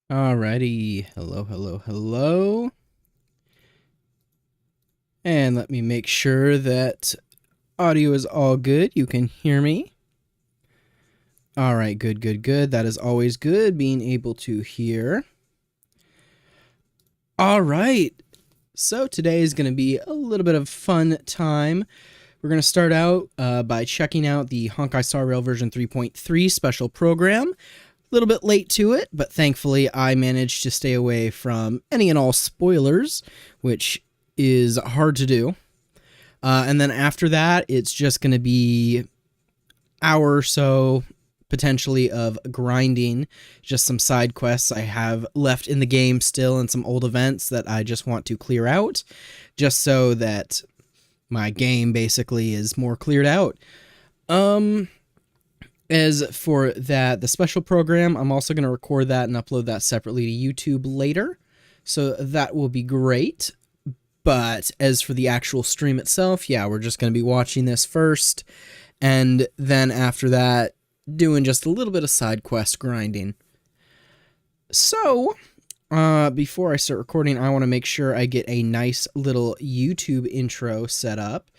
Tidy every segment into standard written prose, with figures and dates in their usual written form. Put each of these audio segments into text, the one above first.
Alrighty, hello. And let me make sure that audio is all good. You can hear me. Alright, good. That is always good, being able to hear. Alright, so today is going to be a little bit of fun time. We're going to start out by checking out the Honkai Star Rail version 3.3 special program. A little bit late to it, but thankfully I managed to stay away from any and all spoilers, which is hard to do. And then after that, it's just going to be an hour or so, potentially, of grinding, just some side quests I have left in the game still, and some old events that I just want to clear out, just so that my game basically is more cleared out. As for that, the special program, I'm also going to record that and upload that separately to YouTube later, so that will be great. But as for the actual stream itself, yeah, we're just going to be watching this first, and then after that, doing just a little bit of side quest grinding. So, before I start recording, I want to make sure I get a nice little YouTube intro set up.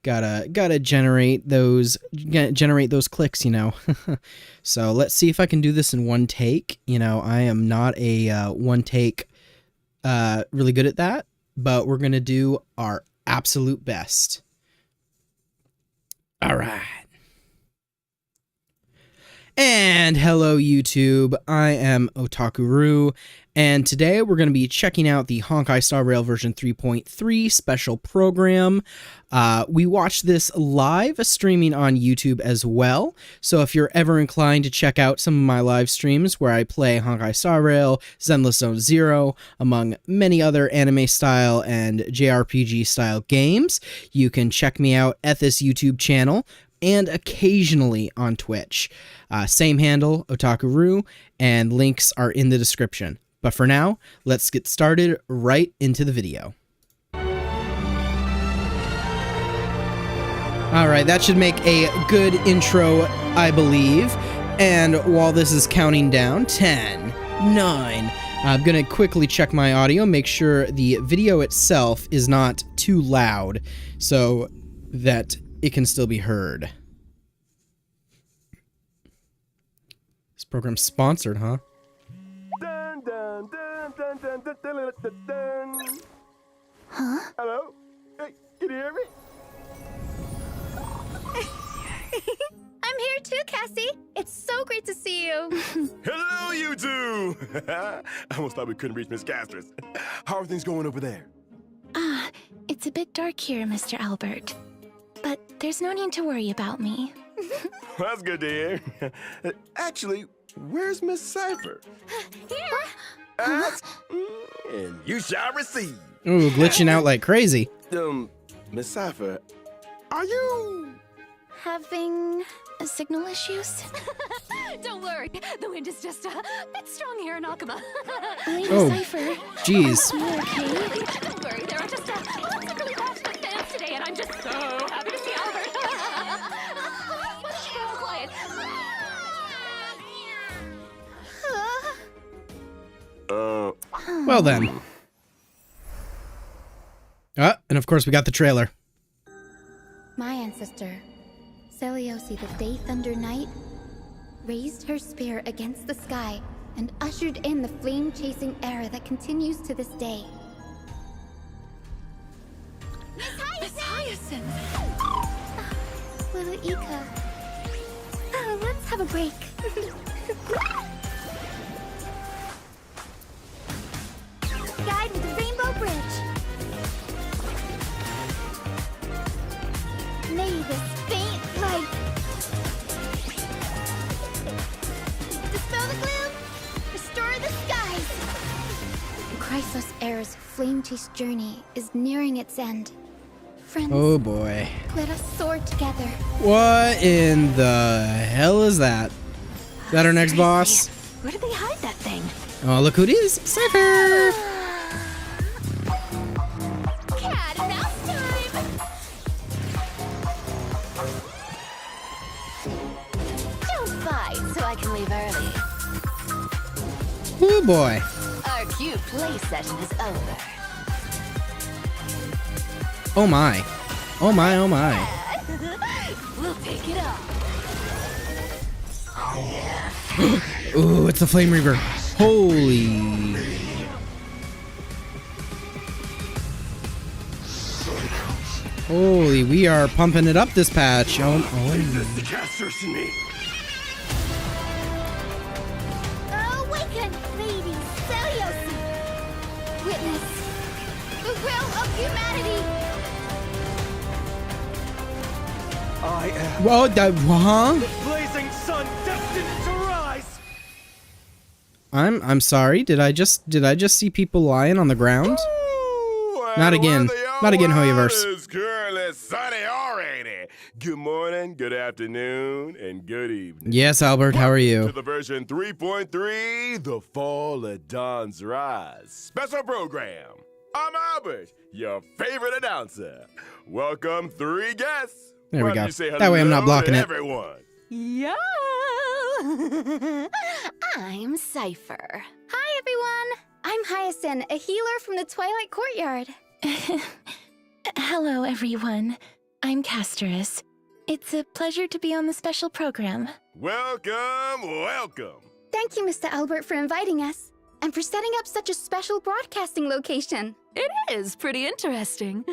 Gotta generate those clicks, you know. So let's see if I can do this in one take. You know, I am not a one take really good at that, but we're gonna do our absolute best. All right. And hello YouTube, I am Otaku-ru, and today we're going to be checking out the Honkai Star Rail version 3.3 special program. We watched this live streaming on YouTube as well, so if you're ever inclined to check out some of my live streams where I play Honkai Star Rail, Zenless Zone Zero, among many other anime style and JRPG style games, you can check me out at this YouTube channel and occasionally on Twitch. Same handle, Otaku-ru, and links are in the description. But for now, let's get started right into the video. Alright, that should make a good intro, I believe. And while this is counting down, 10, 9, I'm gonna quickly check my audio, make sure the video itself is not too loud so that it can still be heard. This program's sponsored, huh? Huh? Hello? Hey, can you hear me? I'm here too, Cassie. It's so great to see you. Hello, you two! I almost thought we couldn't reach Miss Castris. How are things going over there? It's a bit dark here, Mr. Albert. But there's no need to worry about me. That's good to hear. Actually, where's Miss Cypher? Here! Ask, and you shall receive. Ooh, glitching out like crazy. Miss Cypher, are you... Having signal issues? Don't worry, the wind is just a bit strong here in Akuma. Lady Oh. Cypher, Jeez. you okay? Don't worry, there are just lots of really passionate fans today, and I'm just so happy to see Albert. But shh, all quiet. Well then. And of course we got the trailer. My ancestor, Seliosi the Day Thunder Knight, raised her spear against the sky and ushered in the flame-chasing era that continues to this day. Miss Hyacinth! Little Ika. Let's have a break. Guide with the Rainbow Bridge. May this faint light dispel the gloom, restore the skies. Chrysos Air's flame chase journey is nearing its end. Friends, Oh boy. let us soar together. What in the hell is that? Is that our next boss? Where did they hide that thing? Oh, look who it is. Cypher! Cat and mouse time! Don't fight, so I can leave early. Oh boy. Our cute play session is over. Oh my. Oh my, oh my. We'll take it off. Ooh, it's the Flame Reaver. Holy. Holy, we are pumping it up this patch. Oh. The casters in me. Awaken, Lady Seliosi! Witness the will of humanity! I am Whoa, that, huh? blazing sun destined to rise. I'm sorry. Did I just see people lying on the ground? Not again. Not again, Hoyoverse. It's currently sunny already. Good morning, good afternoon, and good evening. Yes, Albert, how are To you? the version 3.3, The Fall of Dawn's Rise special program. I'm Albert, your favorite announcer. Welcome three guests. There we Why don't go. you say That way I'm not hello blocking to it. Everyone. Yo! I'm Cypher. Hi, everyone! I'm Hyacinth, a healer from the Twilight Courtyard. Hello, everyone. I'm Casterus. It's a pleasure to be on the special program. Welcome, welcome. Thank you, Mr. Albert, for inviting us, and for setting up such a special broadcasting location. It is pretty interesting.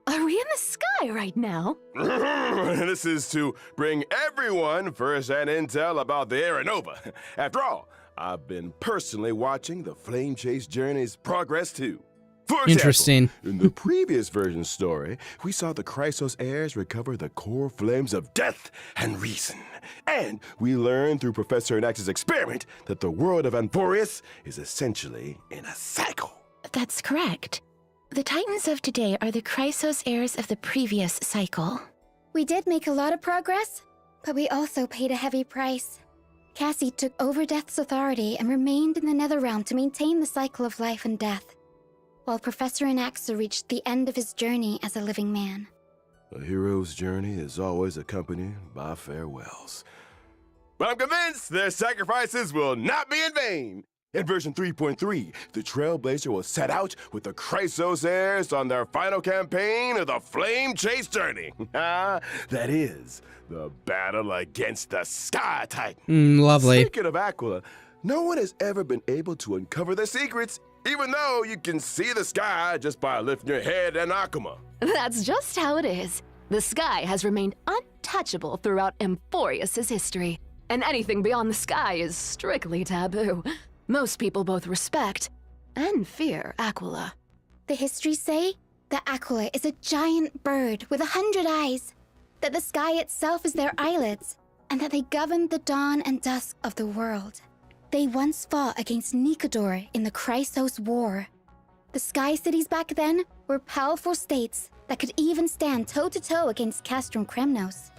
Are we in the sky right now? This is to bring everyone first-hand intel about the Aeronova. After all, I've been personally watching the Flame Chase Journey's progress too. For example, Interesting. in the previous version story, we saw the Chrysos heirs recover the core flames of death and reason. And we learned through Professor Nax's experiment that the world of Anthorius is essentially in a cycle. That's correct. The Titans of today are the Chrysos heirs of the previous cycle. We did make a lot of progress, but we also paid a heavy price. Cassie took over Death's authority and remained in the Netherrealm to maintain the cycle of life and death, while Professor Anaxa reached the end of his journey as a living man. A hero's journey is always accompanied by farewells. But I'm convinced their sacrifices will not be in vain. In version 3.3, the Trailblazer will set out with the Chrysos heirs on their final campaign of the Flame Chase Journey. That is, the battle against the Sky Titan. Lovely. Speaking of Aquila, no one has ever been able to uncover their secrets, even though you can see the sky just by lifting your head and Akuma. That's just how it is. The sky has remained untouchable throughout Emphorius' history, and anything beyond the sky is strictly taboo. Most people both respect and fear Aquila. The histories say that Aquila is a giant bird with 100 eyes, that the sky itself is their eyelids, and that they govern the dawn and dusk of the world. They once fought against Nikodor in the Chrysos War. The Sky Cities back then were powerful states that could even stand toe-to-toe against Castrum Kremnos.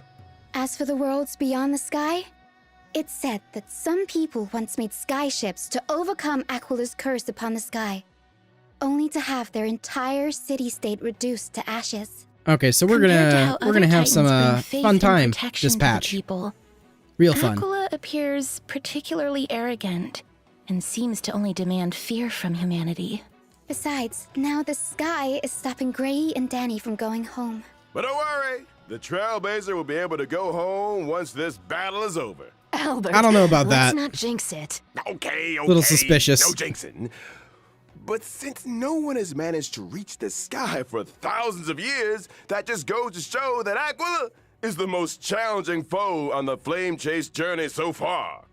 As for the worlds beyond the sky, it's said that some people once made skyships to overcome Aquila's curse upon the sky, only to have their entire city-state reduced to ashes. Okay, so we're Compared to gonna how we're other gonna have Titans some bring faith fun and time protection this to the patch. people. Real fun. Aquila appears particularly arrogant and seems to only demand fear from humanity. Besides, now the sky is stopping Gray and Danny from going home. But don't worry, the Trailblazer will be able to go home once this battle is over. Albert, I don't know about let's that. not jinx it. Okay, Little suspicious. No jinxing. But since no one has managed to reach the sky for thousands of years, that just goes to show that Aquila is the most challenging foe on the Flame Chase journey so far.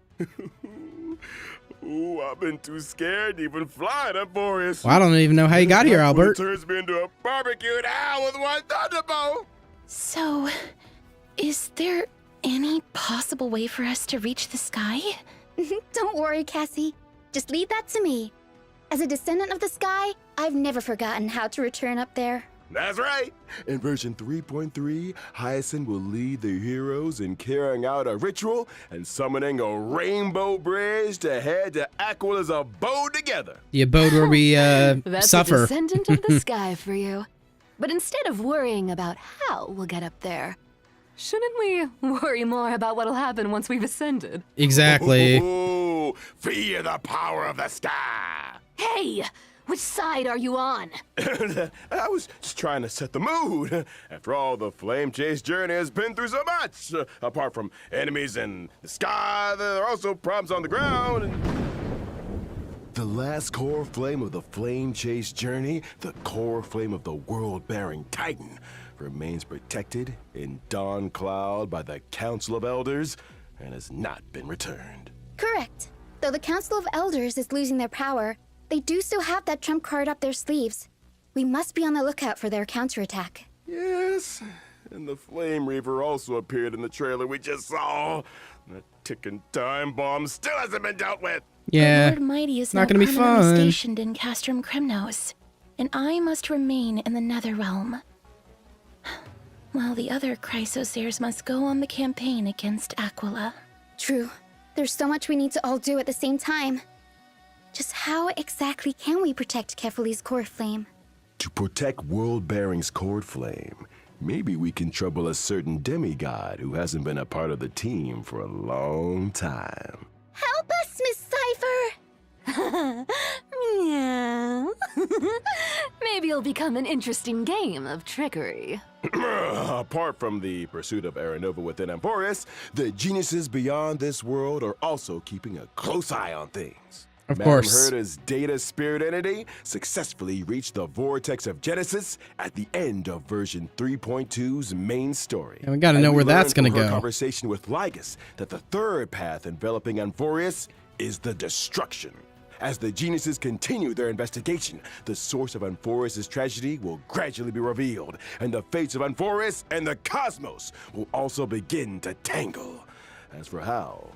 Ooh, I've been too scared to even fly to Boreas. Well, I don't even know how you got here, Albert. Turns me into a barbecued owl with one thunderbolt. So, is there any possible way for us to reach the sky? Don't worry, Cassie. Just leave that to me. As a descendant of the sky, I've never forgotten how to return up there. That's right. In version 3.3, Hyacinth will lead the heroes in carrying out a ritual and summoning a rainbow bridge to head to Aquila's abode together. The abode where we That's a suffer. descendant of the sky for you. But instead of worrying about how we'll get up there, shouldn't we worry more about what'll happen once we've ascended? Exactly. Ooh, fear the power of the sky. Hey, which side are you on? I was just trying to set the mood. After all, the Flame Chase journey has been through so much. Apart from enemies in the sky, there are also problems on the ground. The last core flame of the Flame Chase journey, the core flame of the world-bearing Titan, remains protected in Dawn Cloud by the Council of Elders and has not been returned. Correct. Though the Council of Elders is losing their power, they do still have that trump card up their sleeves. We must be on the lookout for their counterattack. Yes, and the Flame Reaver also appeared in the trailer we just saw. That ticking time bomb still hasn't been dealt with. Yeah. The Lord Mighty is not now gonna be permanently fun. stationed in Castrum Kremnos, and I must remain in the Netherrealm. While the other Chrysos heirs must go on the campaign against Aquila. True. There's so much we need to all do at the same time. Just how exactly can we protect Kephaly's core flame? To protect World Bearing's cord flame, maybe we can trouble a certain demigod who hasn't been a part of the team for a long time. Help us, Miss Cypher! Yeah. Maybe it'll become an interesting game of trickery. Apart from the pursuit of Aranova within Emporius, the geniuses beyond this world are also keeping a close eye on things. Of Madame course. Herta's data spirit entity successfully reached the vortex of Genesis at the end of version 3.2's main story. And we gotta know where that's gonna learned from her go. Conversation with Lygus that the third path enveloping Emporius is the destruction. As the geniuses continue their investigation, the source of Emporius' tragedy will gradually be revealed, and the fates of Emporius and the cosmos will also begin to tangle. As for how,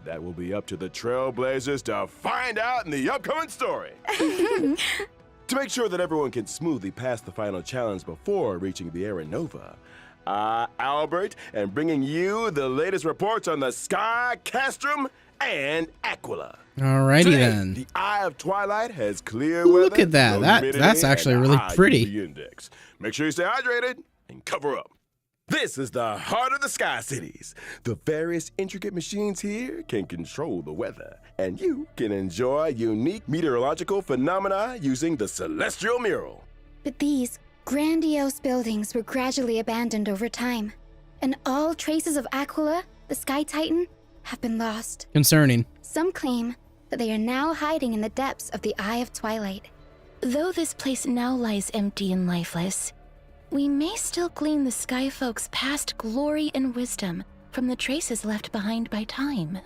that will be up to the Trailblazers to find out in the upcoming story. To make sure that everyone can smoothly pass the final challenge before reaching the Aranova, Albert, and bringing you the latest reports on the Sky, Castrum, and Aquila. Alrighty Today, then. the Eye of Twilight has clear Look weather, at that. low That's humidity, actually and a really high pretty. UV index. Make sure you stay hydrated and cover up. This is the heart of the Sky Cities. The various intricate machines here can control the weather, and you can enjoy unique meteorological phenomena using the Celestial Mural. But these grandiose buildings were gradually abandoned over time, and all traces of Aquila, the Sky Titan, have been lost. Concerning. Some claim that they are now hiding in the depths of the Eye of Twilight. Though this place now lies empty and lifeless, we may still glean the Sky Folk's past glory and wisdom from the traces left behind by time.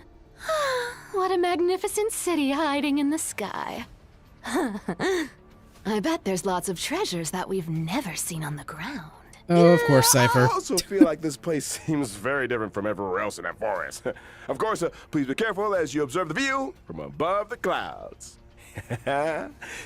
What a magnificent city hiding in the sky. I bet there's lots of treasures that we've never seen on the ground. Oh, of course, Cypher. I also feel like this place seems very different from everywhere else in that forest. Of course, please be careful as you observe the view from above the clouds.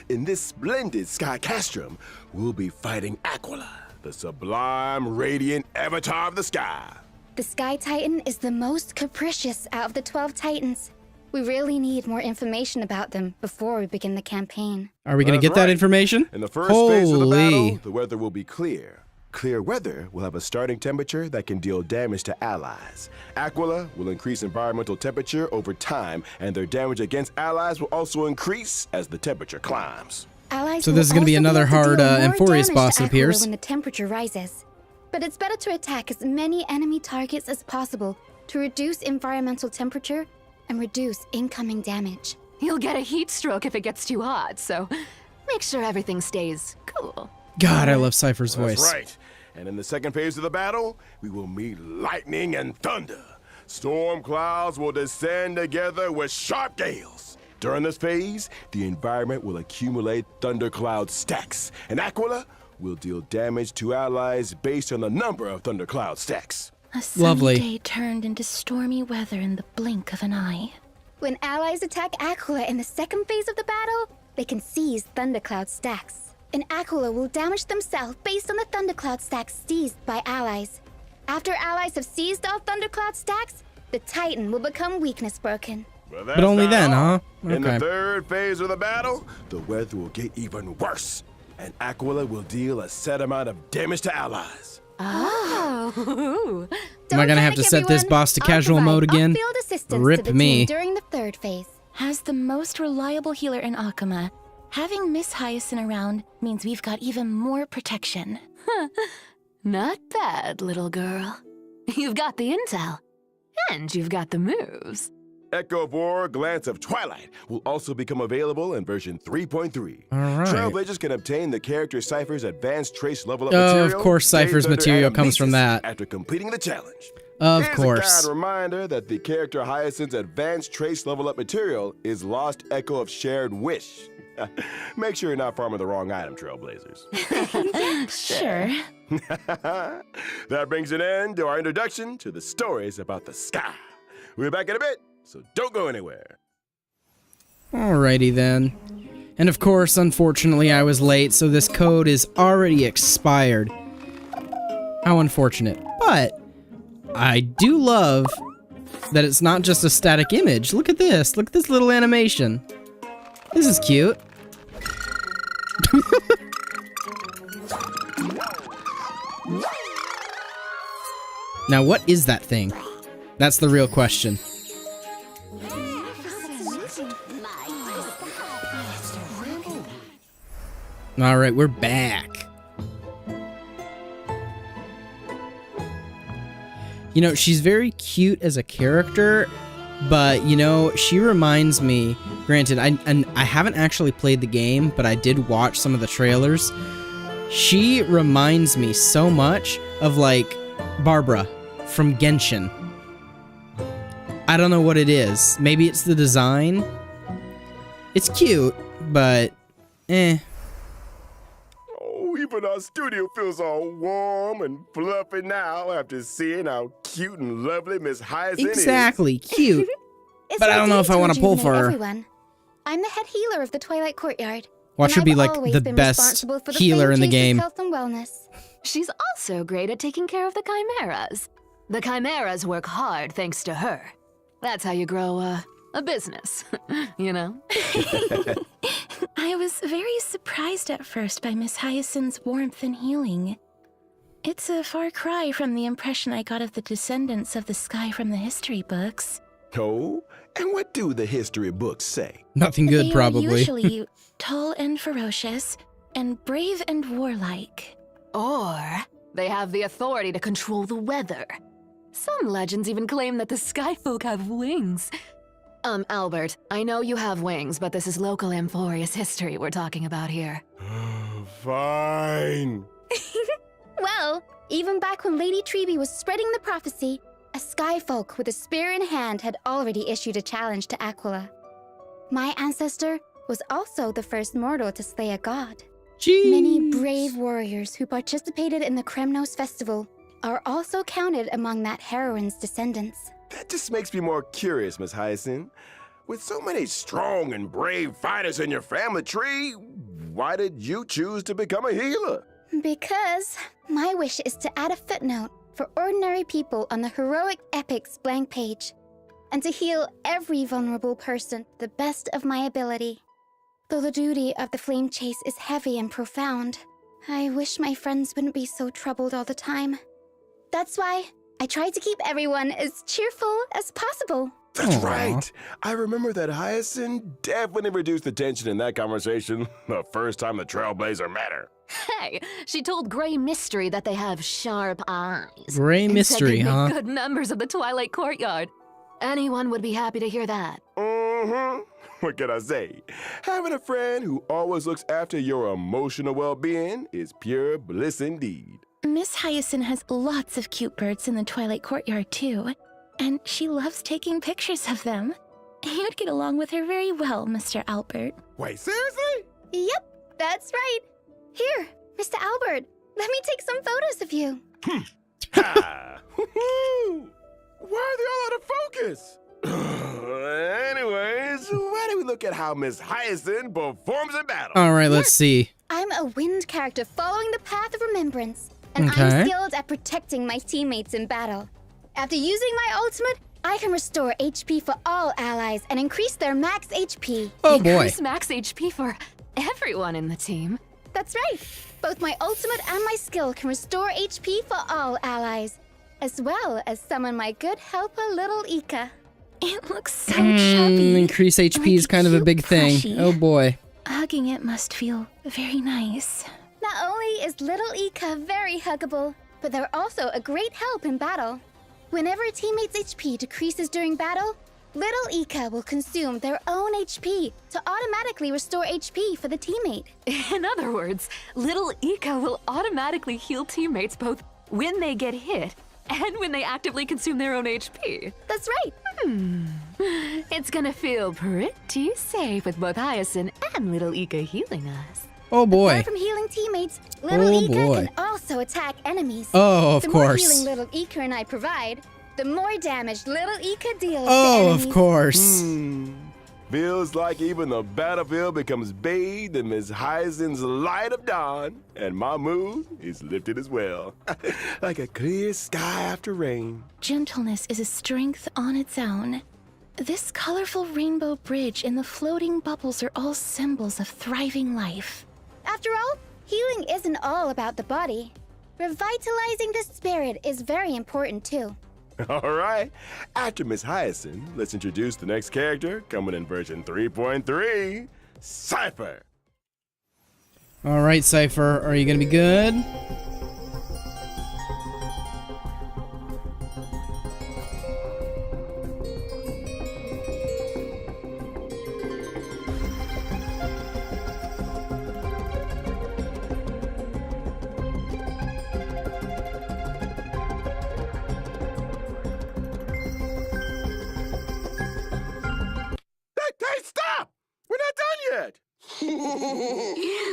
In this splendid Sky Castrum, we'll be fighting Aquila, the sublime, radiant avatar of the sky. The Sky Titan is the most capricious out of the 12 Titans. We really need more information about them before we begin the campaign. Are we gonna That's get that right. information? In the first phase of the Holy. battle, the weather will be clear. Clear weather will have a starting temperature that can deal damage to allies. Aquila will increase environmental temperature over time, and their damage against allies will also increase as the temperature climbs. Allies So will this is gonna be also another able to hard, deal more Emporius damage boss, to it Aquila appears. when the temperature rises. But it's better to attack as many enemy targets as possible to reduce environmental temperature and reduce incoming damage. You'll get a heat stroke if it gets too hot, so make sure everything stays cool. God, I love Cypher's That's voice. right. And in the second phase of the battle, we will meet lightning and thunder. Storm clouds will descend together with sharp gales. During this phase, the environment will accumulate thundercloud stacks, and Aquila will deal damage to allies based on the number of thundercloud stacks. A sunny Lovely. day turned into stormy weather in the blink of an eye. When allies attack Aquila in the second phase of the battle, they can seize thundercloud stacks. And Aquila will damage themselves based on the thundercloud stacks seized by allies. After allies have seized all thundercloud stacks, the Titan will become weakness broken. That's But only not then, all. huh? In the Okay. third phase of the battle, the weather will get even worse, and Aquila will deal a set amount of damage to allies. Oh. Am I gonna have to set this boss to casual mode again? Rip me. During the third phase. As the most reliable healer in Akuma, having Miss Hyacinth around means we've got even more protection. Not bad, little girl. You've got the intel, and you've got the moves. Echo of War, Glance of Twilight will also become available in version 3.3. All right. Trailblazers can obtain the character Cypher's advanced trace level up Oh, material. of course Cypher's Day Thunder material comes from Animasis, that. After completing the challenge. Of Here's course. a kind reminder that the character Hyacinth's advanced trace level up material is Lost Echo of Shared Wish. Make sure you're not farming the wrong item, Trailblazers. Sure. That brings an end to our introduction to the stories about the sky. We'll be back in a bit, so don't go anywhere. Alrighty then. And of course, unfortunately, I was late, so this code is already expired. How unfortunate. But I do love that it's not just a static image. Look at this. Look at this little animation. This is cute. Now, what is that thing? That's the real question. All right, we're back. You know, she's very cute as a character, but, you know, she reminds me, granted, I haven't actually played the game, but I did watch some of the trailers. She reminds me so much of, like, Barbara from Genshin. I don't know what it is. Maybe it's the design. It's cute, but eh. Oh, even our studio feels all warm and fluffy now after seeing how cute and lovely Miss Hyacinth Exactly, cute. It's But I my don't know day if I want to pull rejuvenate for her. everyone. I'm the head healer of the Twilight Courtyard. Watch her and be I've like always the been best responsible for the healer in the Flame game. Chasers' health and wellness. She's also great at taking care of the chimeras. The chimeras work hard thanks to her. That's how you grow a business, you know? I was very surprised at first by Miss Hyacinth's warmth and healing. It's a far cry from the impression I got of the descendants of the sky from the history books. Oh, and what do the history books say? Nothing good, They are probably. usually tall and ferocious, and brave and warlike. Or they have the authority to control the weather. Some legends even claim that the sky folk have wings. Albert, I know you have wings, but this is local Amphorius history we're talking about here. Fine. Well, even back when Lady Treby was spreading the prophecy, a skyfolk with a spear in hand had already issued a challenge to Aquila. My ancestor was also the first mortal to slay a god. Jeez. Many brave warriors who participated in the Kremnos festival are also counted among that heroine's descendants. That just makes me more curious, Miss Hyacinth. With so many strong and brave fighters in your family tree, why did you choose to become a healer? Because my wish is to add a footnote for ordinary people on the heroic epics blank page, and to heal every vulnerable person to the best of my ability. Though the duty of the flame chase is heavy and profound, I wish my friends wouldn't be so troubled all the time. That's why I try to keep everyone as cheerful as possible. That's Aw. right. I remember that Hyacinth definitely reduced the tension in that conversation the first time the Trailblazer met her. Hey, she told Grey Mystery that they have sharp eyes. Gray and said Mystery, they'd make huh? good members of the Twilight Courtyard. Anyone would be happy to hear that. Mm-hmm. What can I say? Having a friend who always looks after your emotional well-being is pure bliss indeed. Miss Hyacinth has lots of cute birds in the Twilight Courtyard, too. And she loves taking pictures of them. You'd get along with her very well, Mr. Albert. Wait, seriously? Yep, that's right. Here, Mr. Albert, let me take some photos of you. Ha! Woo-hoo! Why are they all out of focus? Anyways, why don't we look at how Miss Hyacinth performs in battle? All right, let's see. I'm a wind character following the path of remembrance, and Okay. I'm skilled at protecting my teammates in battle. After using my ultimate, I can restore HP for all allies and increase their max HP. Oh boy. Increase max HP for everyone in the team. That's right. Both my ultimate and my skill can restore HP for all allies, as well as summon my good helper, Little Ika. It looks so chubby. Increase HP is Like kind of a cute big thing. plushie. Oh boy. Hugging it must feel very nice. Not only is Little Ika very huggable, but they're also a great help in battle. Whenever a teammate's HP decreases during battle, Little Ika will consume their own HP to automatically restore HP for the teammate. In other words, little Ika will automatically heal teammates both when they get hit and when they actively consume their own HP. That's right. It's gonna feel pretty safe with both Hyacinth and little Ika healing us. Oh boy. Apart from healing teammates, Little Oh, Ika boy. can also attack enemies. Oh, of The more course. healing Little Ika and I provide, the more damage Little Ika deals to Oh, enemies. of course. Feels like even the battlefield becomes bathed in Miss Hyacinth's light of dawn, and my mood is lifted as well. Like a clear sky after rain. Gentleness is a strength on its own. This colorful rainbow bridge and the floating bubbles are all symbols of thriving life. After all, healing isn't all about the body. Revitalizing the spirit is very important too. All right, after Miss Hyacinth, let's introduce the next character coming in version 3.3, Cypher. All right, Cypher, are you gonna be good?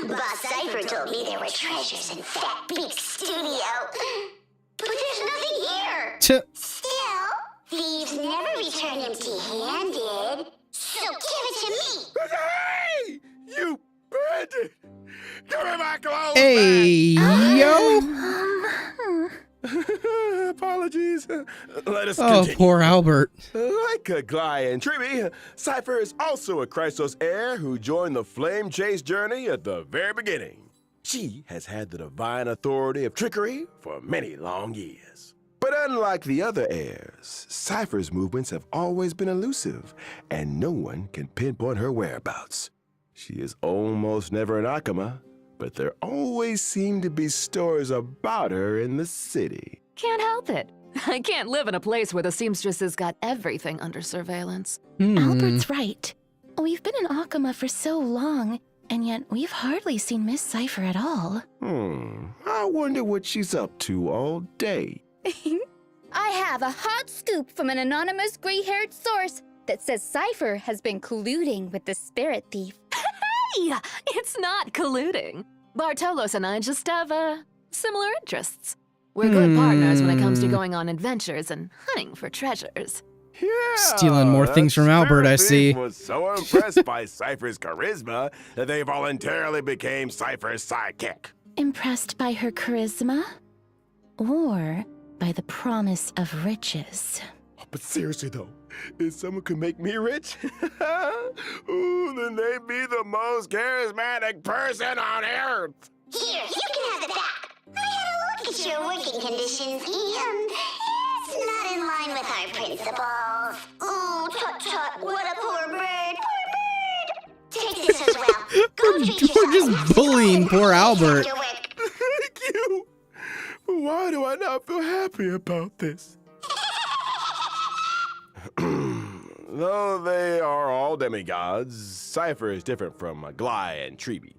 Boss Cypher told me there were treasures in Fat Beak's studio. But there's nothing here. Still, thieves never return empty-handed. So give it to me. Hey! You bandit! Give me my clothes Hey, yo! back! Apologies. Let us Oh, continue. poor Albert. Like Glai and Triby, Cypher is also a Chrysos heir who joined the Flame Chase journey at the very beginning. She has had the divine authority of trickery for many long years. But unlike the other heirs, Cypher's movements have always been elusive, and no one can pinpoint her whereabouts. She is almost never in Akama, but there always seem to be stories about her in the city. Can't help it. I can't live in a place where the seamstress has got everything under surveillance. Albert's right. We've been in Akama for so long, and yet we've hardly seen Miss Cypher at all. I wonder what she's up to all day. I have a hot scoop from an anonymous gray-haired source that says Cypher has been colluding with the spirit thief. Hey, it's not colluding. Bartolos and I just have, similar interests. We're good partners when it comes to going on adventures and hunting for treasures. Yeah, Stealing more that things from Albert, I spirit thief see. was so impressed by Cypher's charisma that they voluntarily became Cypher's sidekick. Impressed by her charisma? Or by the promise of riches? But seriously though, if someone could make me rich, ooh, then they'd be the most charismatic person on earth. Here, you can have it back. I had a look at your working conditions, and it's not in line with our principles. Ooh, tut-tut, what a poor bird. Poor bird. Take this as well. Go treat yourself. We're just bullying poor Albert. After work. Thank you. But why do I not feel happy about this? Though they are all demigods, Cypher is different from Glai and Triby.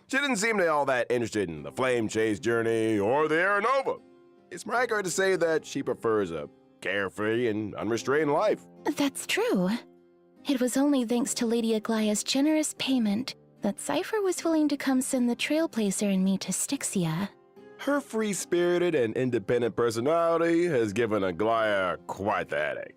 She didn't seem to be all that interested in the Flame Chase journey or the Aeronova. It's more accurate to say that she prefers a carefree and unrestrained life. That's true. It was only thanks to Lady Aglaya's generous payment that Cypher was willing to come send the Trailblazer and me to Styxia. Her free-spirited and independent personality has given Aglaya quite the headache.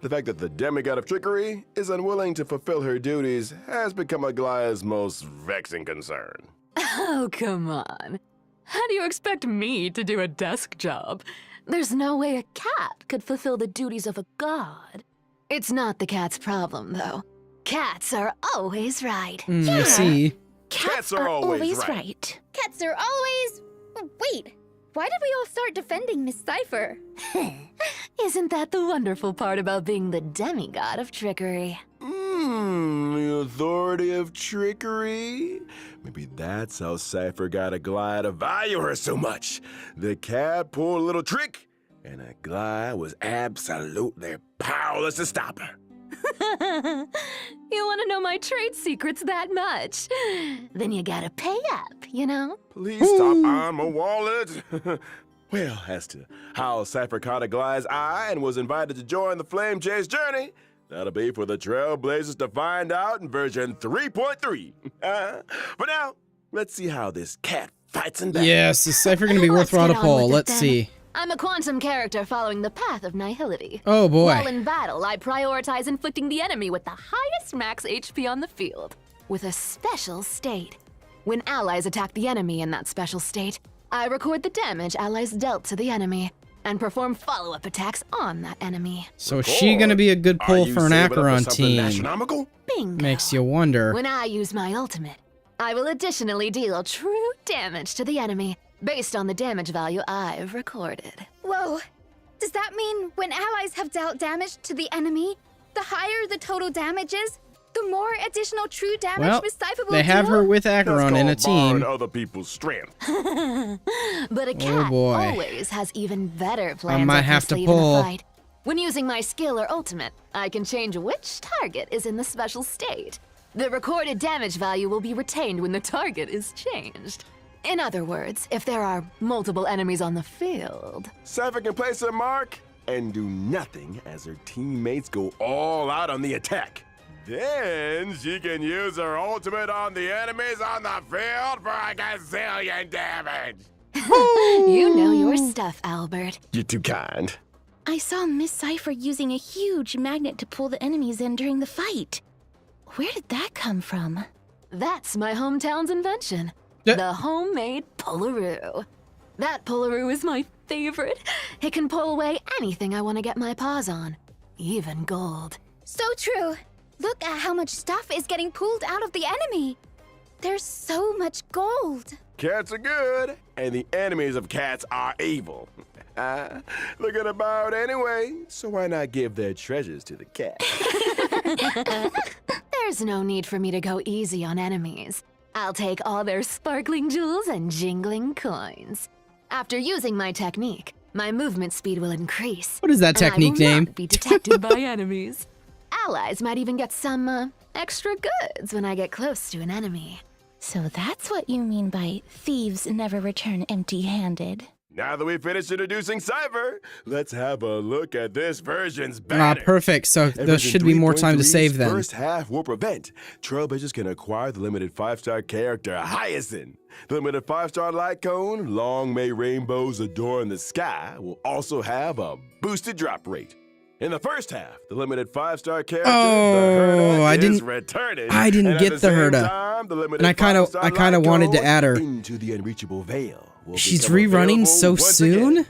The fact that the demigod of trickery is unwilling to fulfill her duties has become Aglaya's most vexing concern. Oh, come on. How do you expect me to do a desk job? There's no way a cat could fulfill the duties of a god. It's not the cat's problem, though. Cats are always right. I see. Cats are always right. Cats are always... Wait, why did we all start defending Miss Cypher? Isn't that the wonderful part about being the demigod of trickery? The authority of trickery? Maybe that's how Cypher got Aglaya to value her so much. The cat pulled a little trick, and Aglaya was absolutely powerless to stop her. You want to know my trade secrets that much? Then you gotta pay up, you know? Please stop on my wallet. Well, as to how Cypher caught Aglaya's eye and was invited to join the Flame Chase journey, that'll be for the Trailblazers to find out in version 3.3. For now, let's see how this cat fights in battle. Yes, is Cypher gonna be Let's worthwhile to get on pull? with it, Let's then. see. I'm a quantum character following the path of nihility. Oh While boy. in battle, I prioritize inflicting the enemy with the highest max HP on the field, with a special state. When allies attack the enemy in that special state, I record the damage allies dealt to the enemy, and perform follow-up attacks on that enemy. So is she gonna be a good Are pull you for an saving up Acheron something team? astronomical? Bingo! Makes you wonder. When I use my ultimate, I will additionally deal true damage to the enemy, based on the damage value I've recorded. Whoa, does that mean when allies have dealt damage to the enemy, the higher the total damage is, the more additional true damage Well, Miss Cypher will they have deal? her with That's Acheron in a called borrowing team. other people's strength. But a cat boy. always has even better plans might up her have to sleeve in a pull. fight. When using my skill or ultimate, I can change which target is in the special state. The recorded damage value will be retained when the target is changed. In other words, if there are multiple enemies on the field. Cypher can place her mark and do nothing as her teammates go all out on the attack. Then she can use her ultimate on the enemies on the field for a gazillion damage. You know your stuff, Albert. You're too kind. I saw Miss Cypher using a huge magnet to pull the enemies in during the fight. Where did that come from? That's my hometown's invention. Yeah. The homemade Pullaroo. That Pullaroo is my favorite. It can pull away anything I want to get my paws on, even gold. So true. Look at how much stuff is getting pulled out of the enemy. There's so much gold. Cats are good, and the enemies of cats are evil. Looking about anyway, so why not give their treasures to the cat? There's no need for me to go easy on enemies. I'll take all their sparkling jewels and jingling coins. After using my technique, my movement speed will increase. What is that and technique I will name? not be detected by enemies. Allies might even get some extra goods when I get close to an enemy. So that's what you mean by thieves never return empty-handed. Now that we've finished introducing Cypher, let's have a look at this version's banner. Perfect. So And there version should be more time to 3.3's save then. First half will prevent. Trailblazers can acquire the limited 5-star character Hyacinth. The limited 5-star light cone, Long May Rainbows Adorn the Sky, will also have a boosted drop rate. In the first half, the limited 5-star character, Oh, the I Herda, didn't- is returning. I didn't And at get the same Herda. time, the limited And I kinda 5-star light wanted to cone, add her. Into the Unreachable Veil will She's become rerunning available so once soon? again.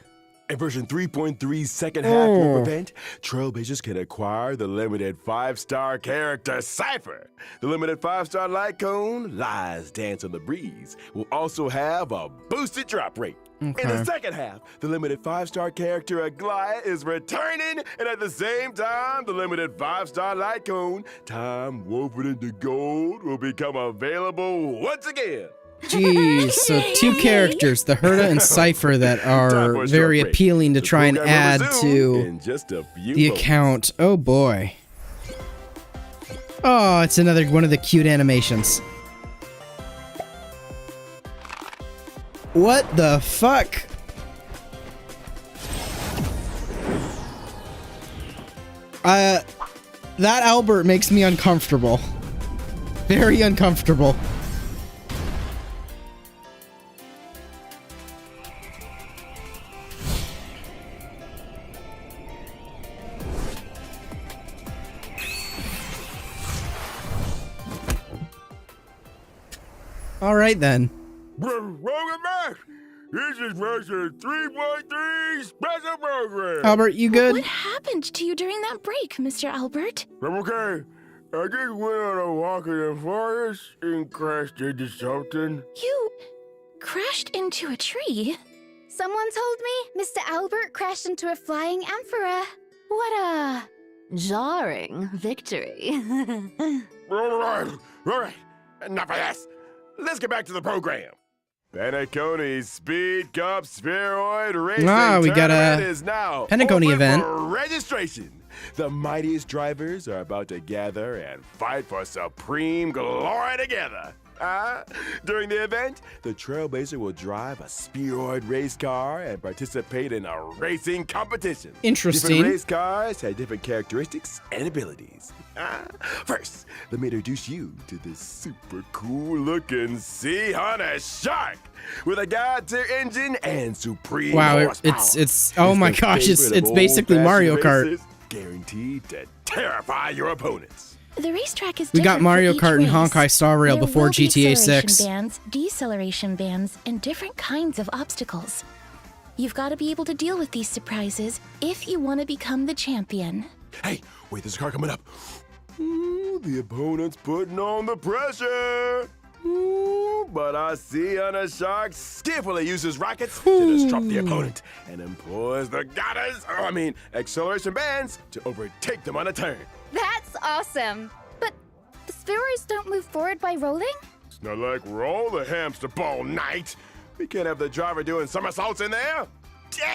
In version 3.3's second half will prevent, Trailblazers can acquire the limited 5-star character Cypher. The limited 5-star light cone, Lies Dance on the Breeze, will also have a boosted drop rate. In the second half, the limited 5-star character Aglaia is returning, and at the same time, the limited 5-star light cone, Time Woven into Gold, will become available once again. Jeez, so two characters, the Herda and Cypher, that Time are for a very short break. appealing to The try and program will add resume to in just a few the moments. account. Oh boy. Oh, it's another one of the cute animations. What the fuck? That Albert makes me uncomfortable. Very uncomfortable. All right then. Welcome back. This is version 3.3 special program. Albert, you good? What happened to you during that break, Mr. Albert? I'm okay. I just went on a walk in the forest and crashed into something. You crashed into a tree? Someone told me Mr. Albert crashed into a flying emperor. What a... Jarring victory. All right. Enough of this. Let's get back to the program. Penacony's Speed Cup Spheroid Racing we got a Tournament is now Penacony open event. for registration. The mightiest drivers are about to gather and fight for supreme glory together. During the event, the Trailblazer will drive a spheroid race car and participate in a racing competition. Interesting. Different race cars have different characteristics and abilities. First, let me introduce you to this super cool looking Sea Hunter Shark with a God-tier engine and supreme Wow, horsepower. it's oh my the gosh, it's favorite of basically Mario old-fashioned Kart. races, guaranteed to terrify your opponents. The racetrack is We got different for Mario each Kart and race. Honkai Star Rail There before will be GTA acceleration 6. bands, deceleration bands, and different kinds of obstacles. You've got to be able to deal with these surprises if you want to become the champion. Hey, wait, there's a car coming up. Ooh, the opponent's putting on the pressure. Ooh, but I see Hunter Shark skillfully uses rockets to disrupt the opponent and employs the acceleration bands to overtake them on a turn. That's awesome. But the spheroids don't move forward by rolling? It's not like roll the hamster ball night. We can't have the driver doing somersaults in there.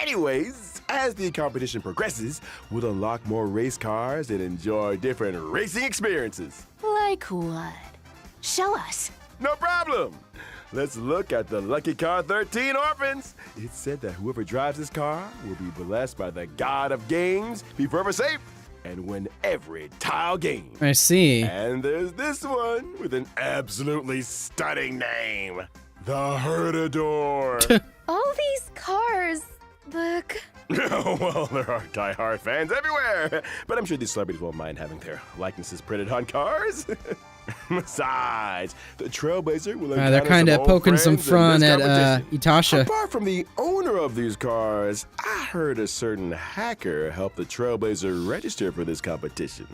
Anyways, as the competition progresses, we'll unlock more race cars and enjoy different racing experiences. Like what? Show us. No problem. Let's look at the Lucky Car 13 Orphans. It's said that whoever drives this car will be blessed by the god of games, be forever safe, and win every tile game. I see. And there's this one with an absolutely stunning name. The Herdador. All these cars look... Oh, well, there are die-hard fans everywhere. But I'm sure these celebrities won't mind having their likenesses printed on cars. Besides, the Trailblazer will encounter They're kind of old poking some friends in fun this at competition. Itasha. Apart from the owner of these cars, I heard a certain hacker helped the Trailblazer register for this competition.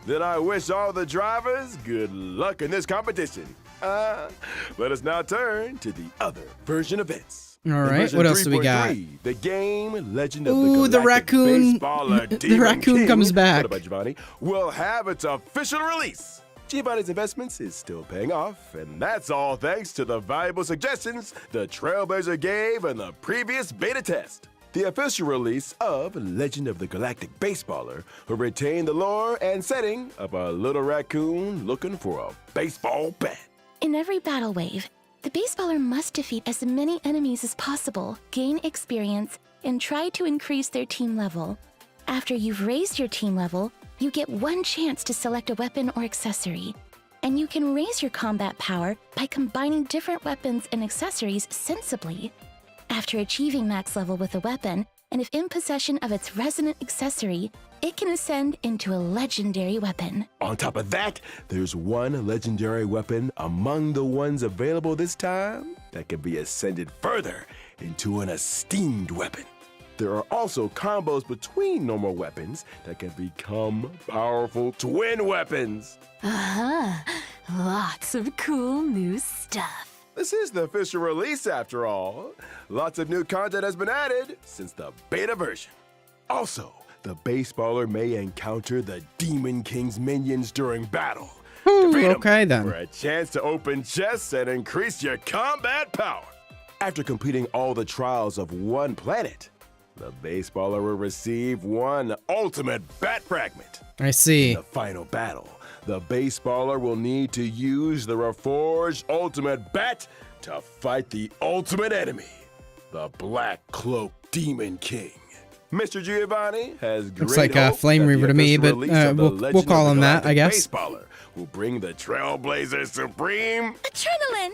Then I wish all the drivers good luck in this competition. Let us now turn to the other version events. All In right, version what else do we got? 3.3, the game Legend of Ooh, the the Galactic raccoon. Baseballer The Demon raccoon King, comes back. put up by Giovanni, will have its official release. Giovanni's investments is still paying off, and that's all thanks to the valuable suggestions the Trailblazer gave in the previous beta test. The official release of Legend of the Galactic Baseballer will retain the lore and setting of a little raccoon looking for a baseball bat. In every battle wave, the baseballer must defeat as many enemies as possible, gain experience, and try to increase their team level. After you've raised your team level, you get one chance to select a weapon or accessory. And you can raise your combat power by combining different weapons and accessories sensibly. After achieving max level with a weapon, and if in possession of its resonant accessory, it can ascend into a legendary weapon. On top of that, there's one legendary weapon among the ones available this time that can be ascended further into an esteemed weapon. There are also combos between normal weapons that can become powerful twin weapons. Lots of cool new stuff. This is the official release after all. Lots of new content has been added since the beta version. Also, the baseballer may encounter the Demon King's minions during battle. Defeat 'em okay then. for a chance to open chests and increase your combat power. After completing all the trials of one planet, the baseballer will receive one ultimate bat fragment. I see. In the final battle, the baseballer will need to use the Reforged Ultimate Bat to fight the ultimate enemy, the Black Cloak Demon King. Mr. Giovanni has great Looks like hope Flame that the Reaver to me, official but release of the we'll Legend call of him the that, I Galactic guess. Baseballer will bring the Trailblazer Supreme. Adrenaline!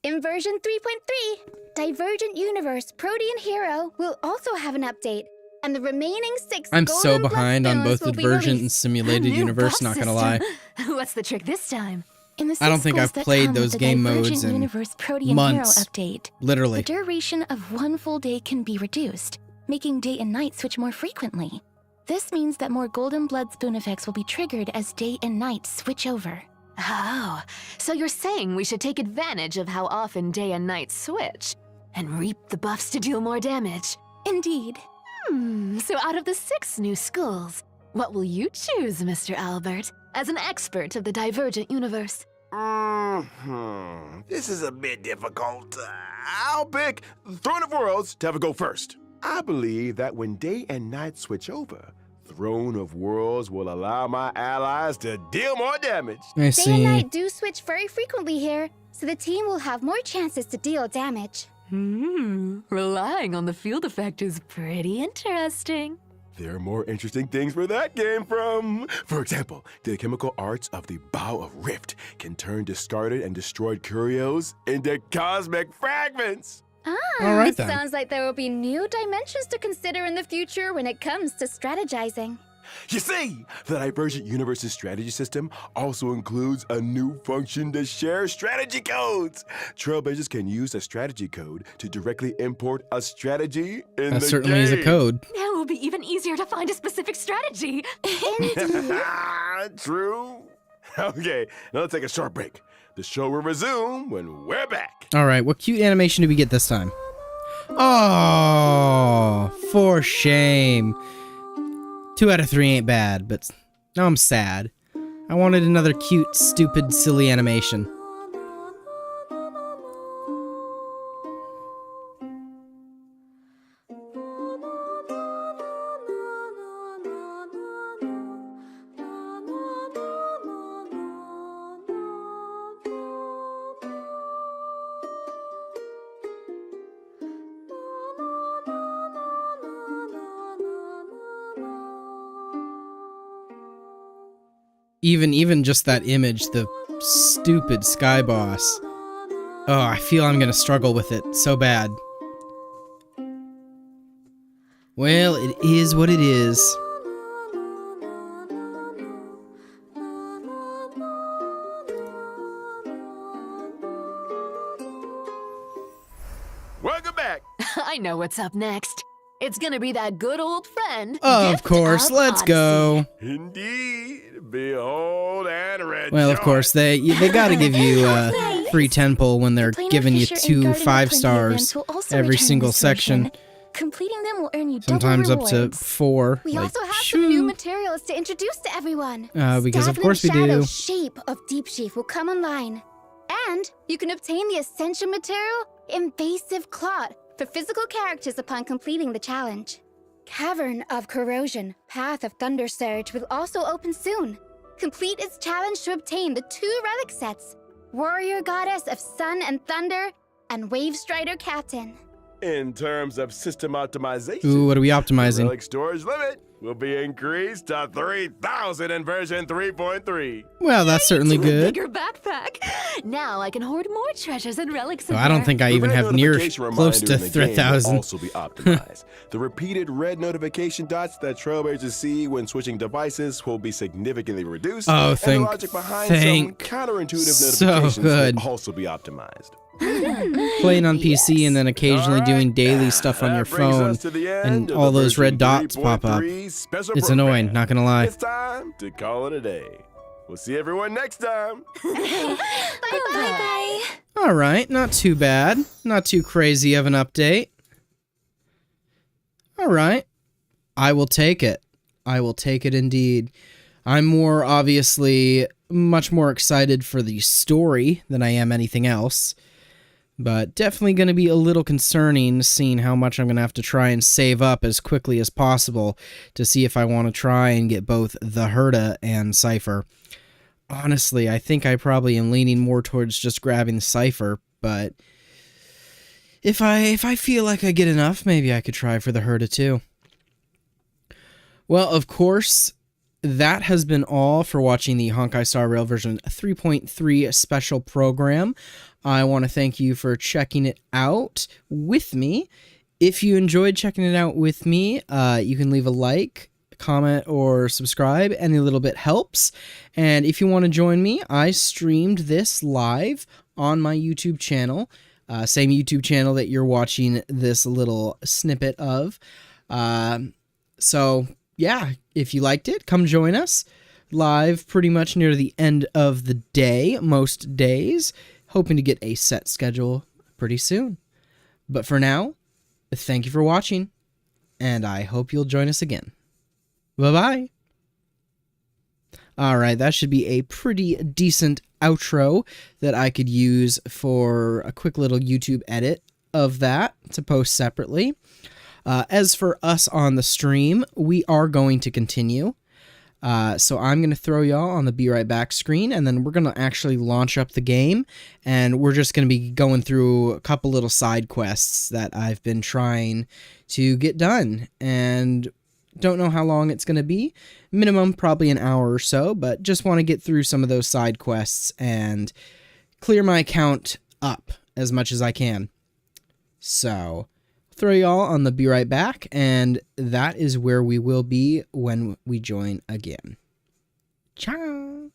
In version 3.3, Divergent Universe Protean Hero will also have an update, and the remaining 6 I'm golden so behind on bloodstones both will be Divergent and released. Simulated New Universe, boss not gonna lie. system. What's the trick this time? In the I don't 6 think goals I've that played come those with the game Divergent modes in Universe Protean months. Hero update, Literally. the duration of one full day can be reduced, making day and night switch more frequently. This means that more Golden Blood Spoon effects will be triggered as day and night switch over. Oh, so you're saying we should take advantage of how often day and night switch and reap the buffs to deal more damage. Indeed. So out of the 6 new schools, what will you choose, Mr. Albert, as an expert of the Divergent Universe? This is a bit difficult. I'll pick Throne of Worlds to have a go first. I believe that when day and night switch over, Throne of Worlds will allow my allies to deal more damage. I Day and see. night do switch very frequently here, so the team will have more chances to deal damage. Relying on the field effect is pretty interesting. There are more interesting things where that came from. For example, the chemical arts of the Bow of Rift can turn discarded and destroyed curios into cosmic fragments. All right It then. sounds like there will be new dimensions to consider in the future when it comes to strategizing. You see, the Divergent Universe's strategy system also includes a new function to share strategy codes. Trailblazers can use a strategy code to directly import a strategy in That the certainly is a game. code. Now it will be even easier to find a specific strategy. True. Okay, now let's take a short break. The show will resume when we're back. All right, what cute animation do we get this time? Oh, for shame. 2 out of 3 ain't bad, but now I'm sad. I wanted another cute, stupid, silly animation. Even just that image, the stupid sky boss. Oh, I feel I'm gonna struggle with it so bad. Well, it is what it is. Welcome back. I know what's up next. It's gonna be that good old friend. Of Gift course, of let's go. Indeed. Behold and rejoice. Well, of course, they gotta give you a free 10 pull when they're Planar giving you Fisher and 2 Garden of 5 Plenty stars events will also every return single this section. version. Completing them will earn you Sometimes double up to rewards. 4. We like, also have shoo. some new materials to introduce to everyone. Because of course we Stagnant do. Shadow Shape of Deep Sheaf will come online. And you can obtain the essential material, Invasive Clot, for physical characters upon completing the challenge. Cavern of Corrosion, Path of Thunder Surge will also open soon. Complete its challenge to obtain the 2 relic sets, Warrior Goddess of Sun and Thunder, and Wave Strider Captain. In terms of system optimization, Ooh, what are we optimizing? relic storage limit will be increased to 3,000 in version 3.3. Well, that's certainly To a good. bigger backpack. Now I can hoard more treasures and relics. Oh, I don't think I even have near close to 3,000. Also be optimized. The repeated red notification dots that trailblazers see when switching devices will be significantly reduced. Oh, and the logic behind some thank counterintuitive so notifications good. will also be optimized. Playing on PC and then occasionally doing daily stuff on your That brings phone, us to the end and of all the those red version dots pop up. 3.3 special It's program. annoying, not gonna lie. It's time to call it a day. We'll see everyone next time. Bye-bye. Alright, not too bad. Not too crazy of an update. Alright. I will take it. I will take it indeed. I'm obviously, much more excited for the story than I am anything else. But definitely going to be a little concerning seeing how much I'm going to have to try and save up as quickly as possible to see if I want to try and get both the Herda and Cypher. Honestly, I think I probably am leaning more towards just grabbing the Cypher, but if I feel like I get enough, maybe I could try for the Herda too. Well, of course, that has been all for watching the Honkai Star Rail version 3.3 special program. I want to thank you for checking it out with me. If you enjoyed checking it out with me, you can leave a like, comment, or subscribe. Any little bit helps. And if you want to join me, I streamed this live on my YouTube channel. Same YouTube channel that you're watching this little snippet of. So, yeah, if you liked it, come join us live pretty much near the end of the day, most days. Hoping to get a set schedule pretty soon. But for now, thank you for watching, and I hope you'll join us again. Bye-bye. Alright, that should be a pretty decent outro that I could use for a quick little YouTube edit of that to post separately. As for us on the stream, we are going to continue. So I'm going to throw y'all on the Be Right Back screen, and then we're going to actually launch up the game, and we're just going to be going through a couple little side quests that I've been trying to get done, and don't know how long it's going to be. Minimum probably an hour or so, but just want to get through some of those side quests and clear my account up as much as I can. So throw y'all on the Be Right Back, and that is where we will be when we join again. Ciao!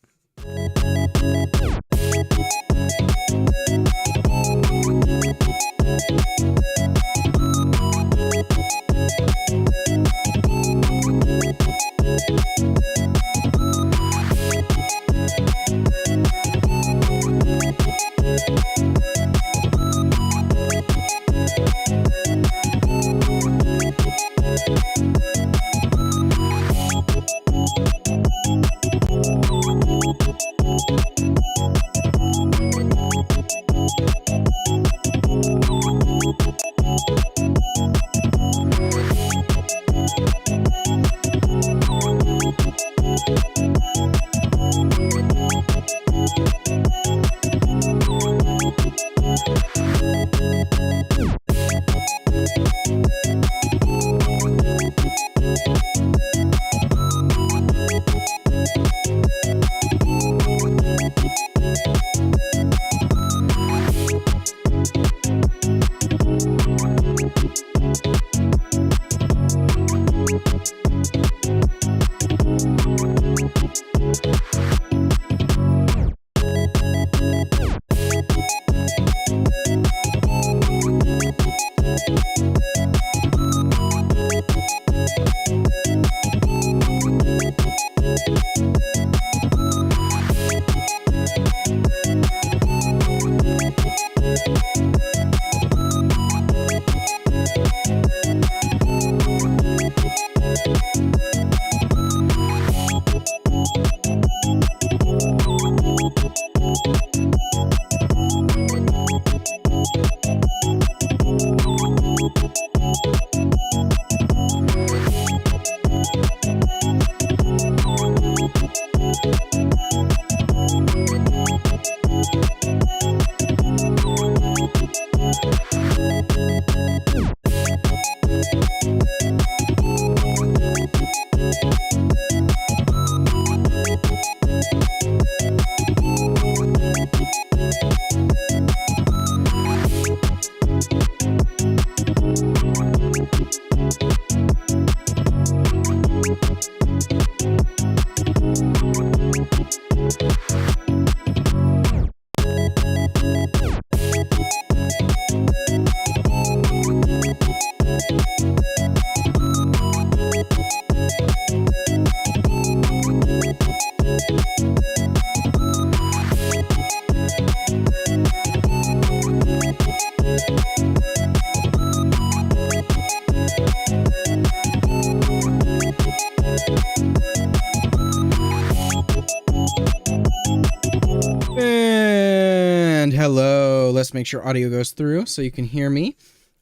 And hello, let's make sure audio goes through so you can hear me.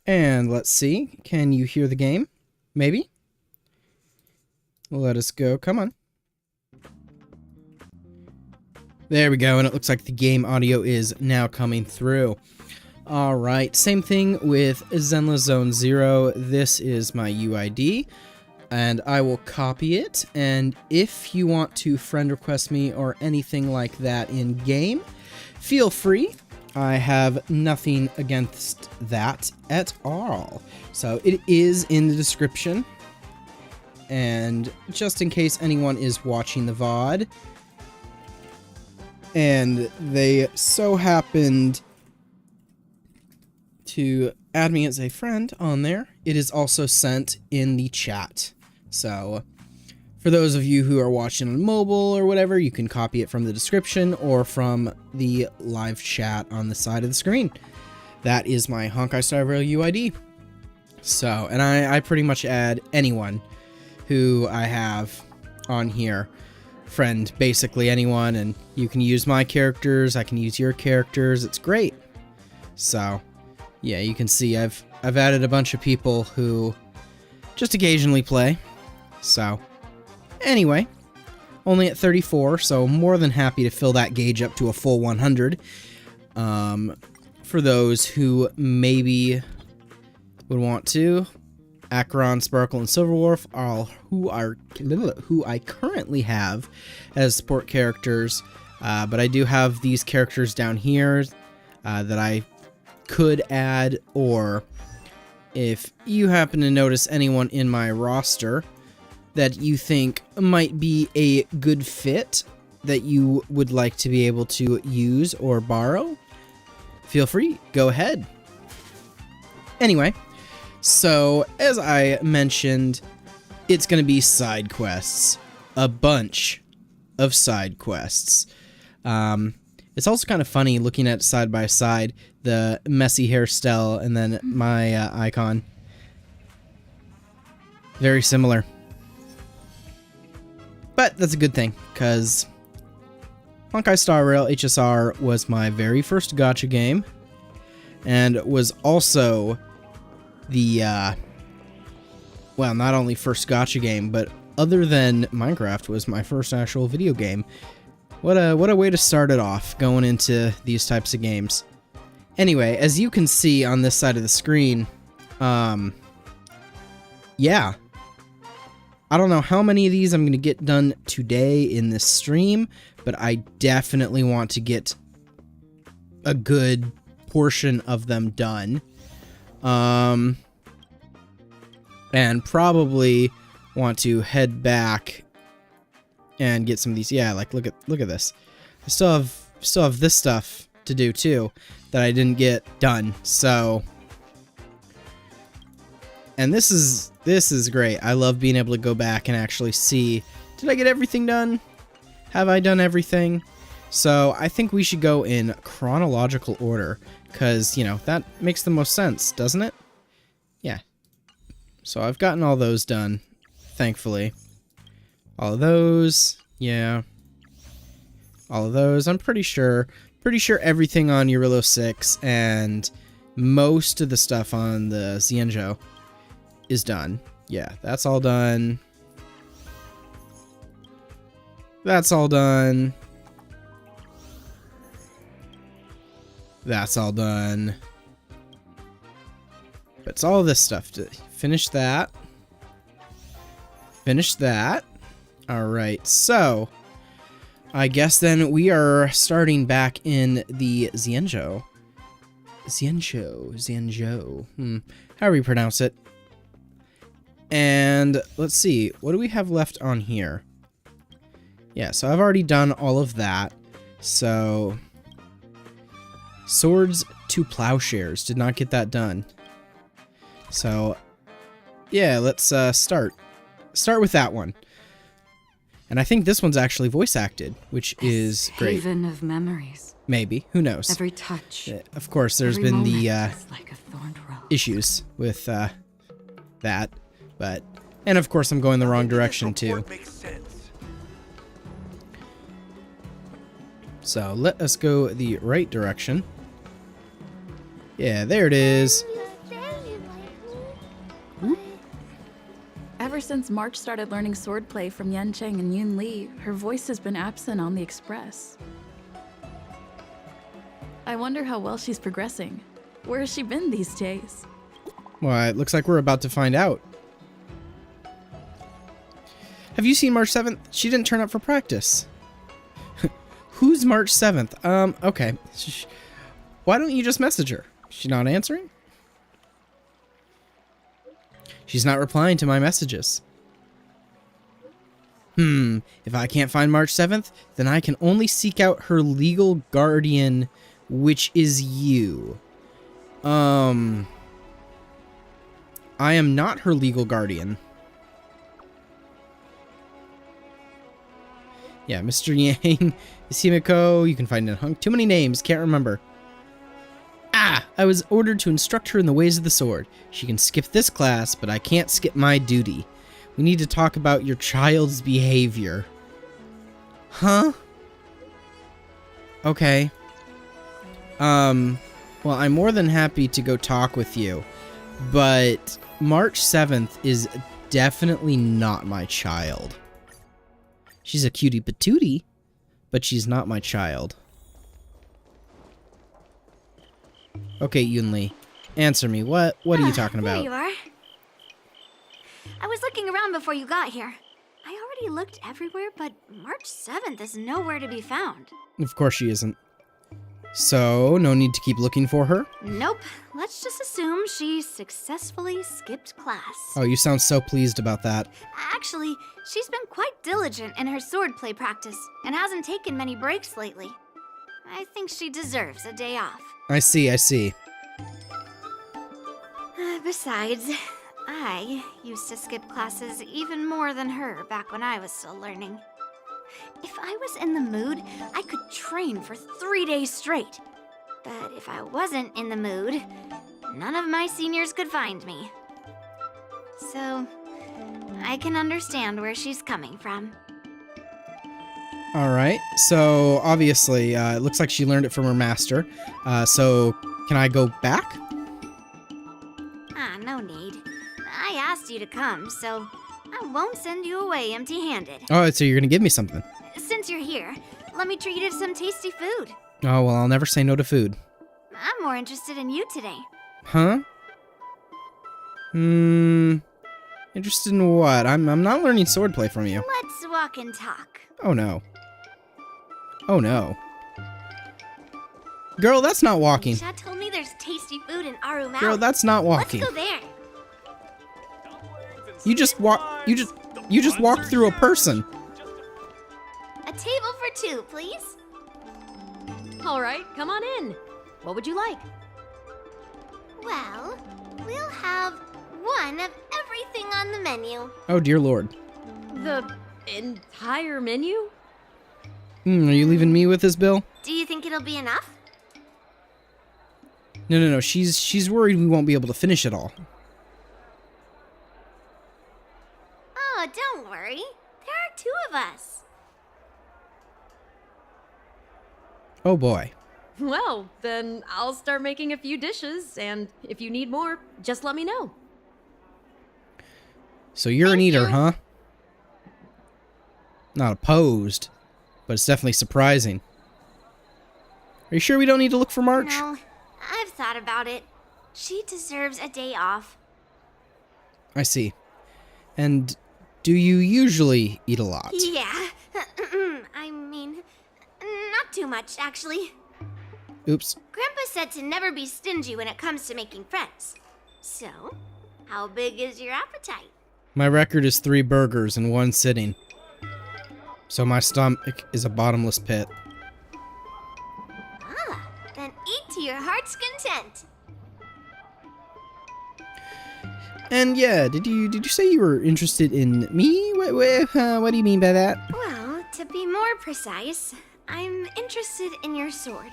And let's see, can you hear the game? Maybe? Let us go, come on. There we go, and it looks like the game audio is now coming through. Alright, same thing with Zenla Zone 0. This is my UID, and I will copy it. And if you want to friend request me or anything like that in game, feel free. I have nothing against that at all. So it is in the description. And just in case anyone is watching the VOD, and they so happened to add me as a friend on there, it is also sent in the chat. So for those of you who are watching on mobile or whatever, you can copy it from the description or from the live chat on the side of the screen. That is my Honkai Star Rail UID. So, and I pretty much add anyone who I have on here. Friend basically anyone, and you can use my characters, I can use your characters, it's great. So yeah, you can see I've added a bunch of people who just occasionally play. So anyway, only at 34, so more than happy to fill that gauge up to a full 100. For those who maybe would want to, Acheron, Sparkle, and Silverwolf are who I currently have as support characters, but I do have these characters down here that I could add, or if you happen to notice anyone in my roster that you think might be a good fit that you would like to be able to use or borrow, feel free, go ahead. Anyway, so as I mentioned, it's going to be side quests, a bunch of side quests. It's also kind of funny looking at side by side, the messy hairstyle and then my icon. Very similar. But that's a good thing, because Honkai Star Rail HSR was my very first gacha game, and was also the, well, not only first gacha game, but other than Minecraft, was my first actual video game. What a way to start it off, going into these types of games. Anyway, as you can see on this side of the screen, yeah. I don't know how many of these I'm going to get done today in this stream, but I definitely want to get a good portion of them done. And probably want to head back and get some of these. Yeah, like look at this. I still have this stuff to do too that I didn't get done. So, and this is great. I love being able to go back and actually see, did I get everything done? Have I done everything? So I think we should go in chronological order because, you know, that makes the most sense, doesn't it? Yeah. So I've gotten all those done, thankfully. All of those, yeah. All of those, I'm pretty sure everything on Eurylo 6 and most of the stuff on the Xianzhou is done. Yeah, that's all done. That's all done. That's all done. But it's all this stuff to finish that. Finish that. Alright, so I guess then we are starting back in the Xianzhou. Xianzhou. However you pronounce it. And let's see, what do we have left on here? Yeah, so I've already done all of that. So, swords to plowshares. Did not get that done. So, yeah, let's start. Start with that one. And I think this one's actually voice acted, which is great. Haven of memories. Maybe. Who knows? Every touch. Of course, there's every been the moment is like a thorned rose. issues with that. But, and of course I'm going the wrong direction too. So let us go the right direction. Yeah, there it is. Ever since March started learning swordplay from Yan Cheng and Yun Li, her voice has been absent on the Express. I wonder how well she's progressing. Where has she been these days? Well, it looks like we're about to find out. Have you seen March 7th? She didn't turn up for practice. Who's March 7th? Okay. Why don't you just message her? She's not answering? She's not replying to my messages. If I can't find March 7th, then I can only seek out her legal guardian, which is you. I am not her legal guardian. Yeah, Mr. Yang, Himiko, you can find it in too many names, can't remember. I was ordered to instruct her in the ways of the sword. She can skip this class, but I can't skip my duty. We need to talk about your child's behavior. Huh? Okay. Well, I'm more than happy to go talk with you, but March 7th is definitely not my child. She's a cutie patootie, but she's not my child. Okay, Yunli, answer me. What are you talking about? There you are. I was looking around before you got here. I already looked everywhere, but March 7th is nowhere to be found. Of course she isn't. So, no need to keep looking for her? Nope. Let's just assume she successfully skipped class. Oh, you sound so pleased about that. Actually, she's been quite diligent in her swordplay practice and hasn't taken many breaks lately. I think she deserves a day off. I see. Besides, I used to skip classes even more than her back when I was still learning. If I was in the mood, I could train for 3 days straight. But if I wasn't in the mood, none of my seniors could find me. So, I can understand where she's coming from. Alright, so obviously, it looks like she learned it from her master. So, can I go back? No need. I asked you to come, so I won't send you away empty-handed. Oh, so you're gonna give me something. Since you're here, let me treat you to some tasty food. Oh, well, I'll never say no to food. I'm more interested in you today. Huh? Interested in what? I'm not learning swordplay from you. Let's walk and talk. Oh, no. Oh no. Girl, that's not walking. Chad told me there's tasty food in Aru Mountain. Girl, that's not Let's walking. go there. You just walked through a person. A table for two, please. All right, come on in. What would you like? Well, we'll have one of everything on the menu. Oh dear lord. The entire menu? Are you leaving me with this bill? Do you think it'll be enough? No. She's worried we won't be able to finish it all. Oh, don't worry. There are two of us. Oh boy. Well, then I'll start making a few dishes, and if you need more, just let me know. So you're an Thank eater, you. huh? Not opposed, but it's definitely surprising. Are you sure we don't need to look for March? No, I've thought about it. She deserves a day off. I see. And do you usually eat a lot? Yeah. I mean, not too much, actually. Oops. Grandpa said to never be stingy when it comes to making friends. So, how big is your appetite? My record is 3 burgers in one sitting. So my stomach is a bottomless pit. Ah, then eat to your heart's content. And yeah, did you say you were interested in me? What do you mean by that? Well, to be more precise, I'm interested in your sword.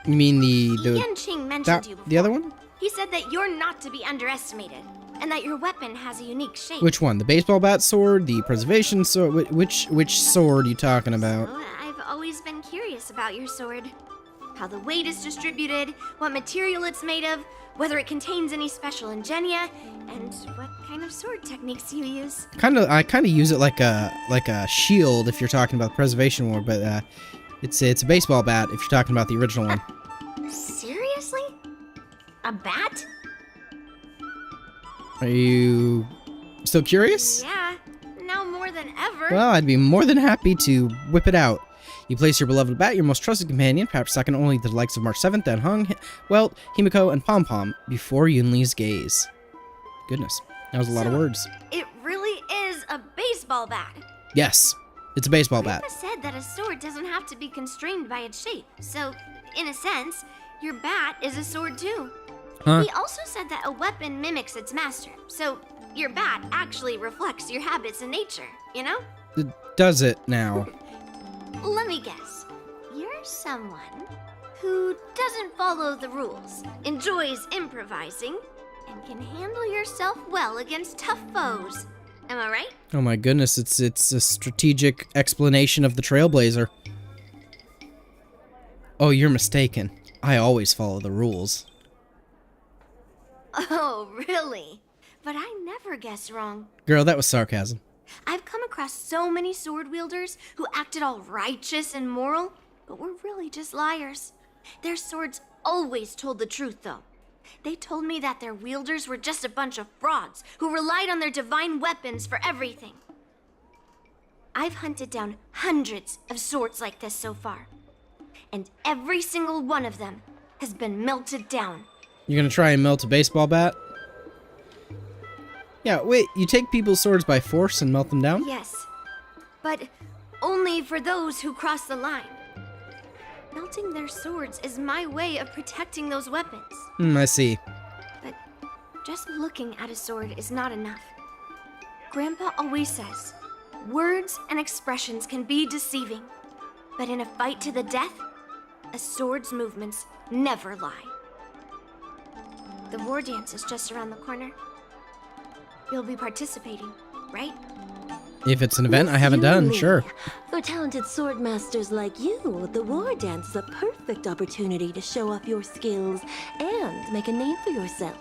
You mean the Yanqing mentioned you before. the other one? He said that you're not to be underestimated, and that your weapon has a unique shape. Which one? The baseball bat sword? The preservation sword? Which sword are you talking about? Well, I've always been curious about your sword. How the weight is distributed, what material it's made of, whether it contains any special ingenia, and what kind of sword techniques you use. I kind of use it like a shield if you're talking about the preservation war, but it's a baseball bat if you're talking about the original one. Seriously? A bat? Are you still curious? Yeah, now more than ever. Well, I'd be more than happy to whip it out. You place your beloved bat, your most trusted companion, perhaps second only to the likes of March 7th and Himiko and Pom Pom, before Yunli's gaze. Goodness, that was a lot of words. It really is a baseball bat. Yes, it's a baseball bat. Grandpa said that a sword doesn't have to be constrained by its shape. So, in a sense, your bat is a sword too. Huh? He also said that a weapon mimics its master. So, your bat actually reflects your habits and nature, you know? Does it now? Let me guess. You're someone who doesn't follow the rules, enjoys improvising, and can handle yourself well against tough foes. Am I right? Oh my goodness, it's a strategic explanation of the Trailblazer. Oh, you're mistaken. I always follow the rules. Oh, really? But I never guess wrong. Girl, that was sarcasm. I've come across so many sword wielders who acted all righteous and moral, but were really just liars. Their swords always told the truth, though. They told me that their wielders were just a bunch of frauds who relied on their divine weapons for everything. I've hunted down hundreds of swords like this so far, and every single one of them has been melted down. You're gonna try and melt a baseball bat? Yeah, wait, you take people's swords by force and melt them down? Yes, but only for those who cross the line. Melting their swords is my way of protecting those weapons. I see. But just looking at a sword is not enough. Grandpa always says, words and expressions can be deceiving, but in a fight to the death, a sword's movements never lie. The war dance is just around the corner. You'll be participating, right? If it's an event I haven't done, sure. For talented sword masters like you, the war dance is a perfect opportunity to show off your skills and make a name for yourself.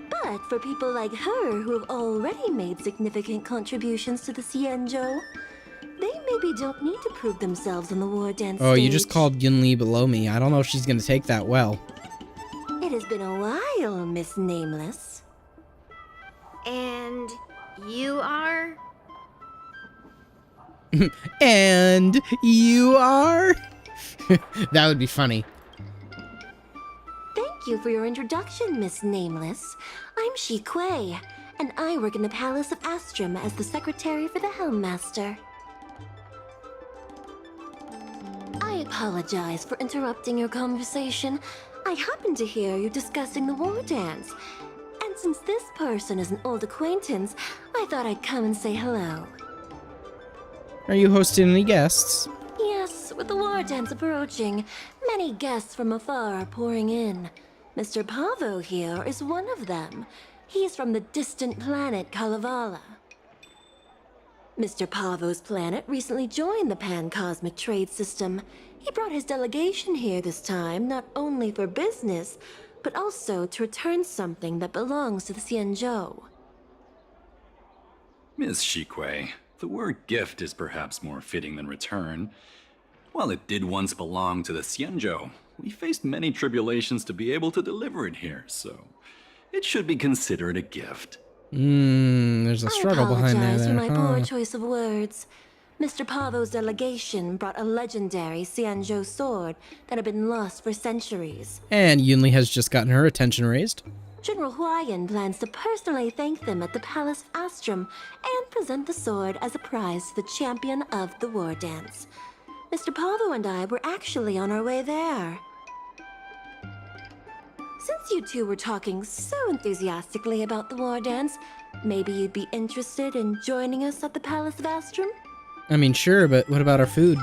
But for people like her who have already made significant contributions to the Xianzhou, they maybe don't need to prove themselves on the war dance Oh, stage. you just called Yunli below me. I don't know if she's gonna take that well. It has been a while, Miss Nameless. And you are? And you are? That would be funny. Thank you for your introduction, Miss Nameless. I'm Shi Kuei, and I work in the Palace of Astrum as the secretary for the Helmmaster. I apologize for interrupting your conversation. I happened to hear you discussing the war dance. And since this person is an old acquaintance, I thought I'd come and say hello. Are you hosting any guests? Yes, with the war dance approaching, many guests from afar are pouring in. Mr. Pavo here is one of them. He's from the distant planet Kalevala. Mr. Pavo's planet recently joined the Pan-Cosmic Trade System. He brought his delegation here this time, not only for business, but also to return something that belongs to the Xianzhou. Miss Shikui, the word gift is perhaps more fitting than return. While it did once belong to the Xianzhou, we faced many tribulations to be able to deliver it here, so it should be considered a gift. There's a struggle behind that. I apologize for my poor choice of words. Mr. Pavo's delegation brought a legendary Xianzhou sword that had been lost for centuries. And Yunli has just gotten her attention raised. General Huayan plans to personally thank them at the Palace Astrum and present the sword as a prize to the champion of the war dance. Mr. Pavo and I were actually on our way there. Since you two were talking so enthusiastically about the war dance, maybe you'd be interested in joining us at the Palace of Astrum? I mean, sure, but what about our food?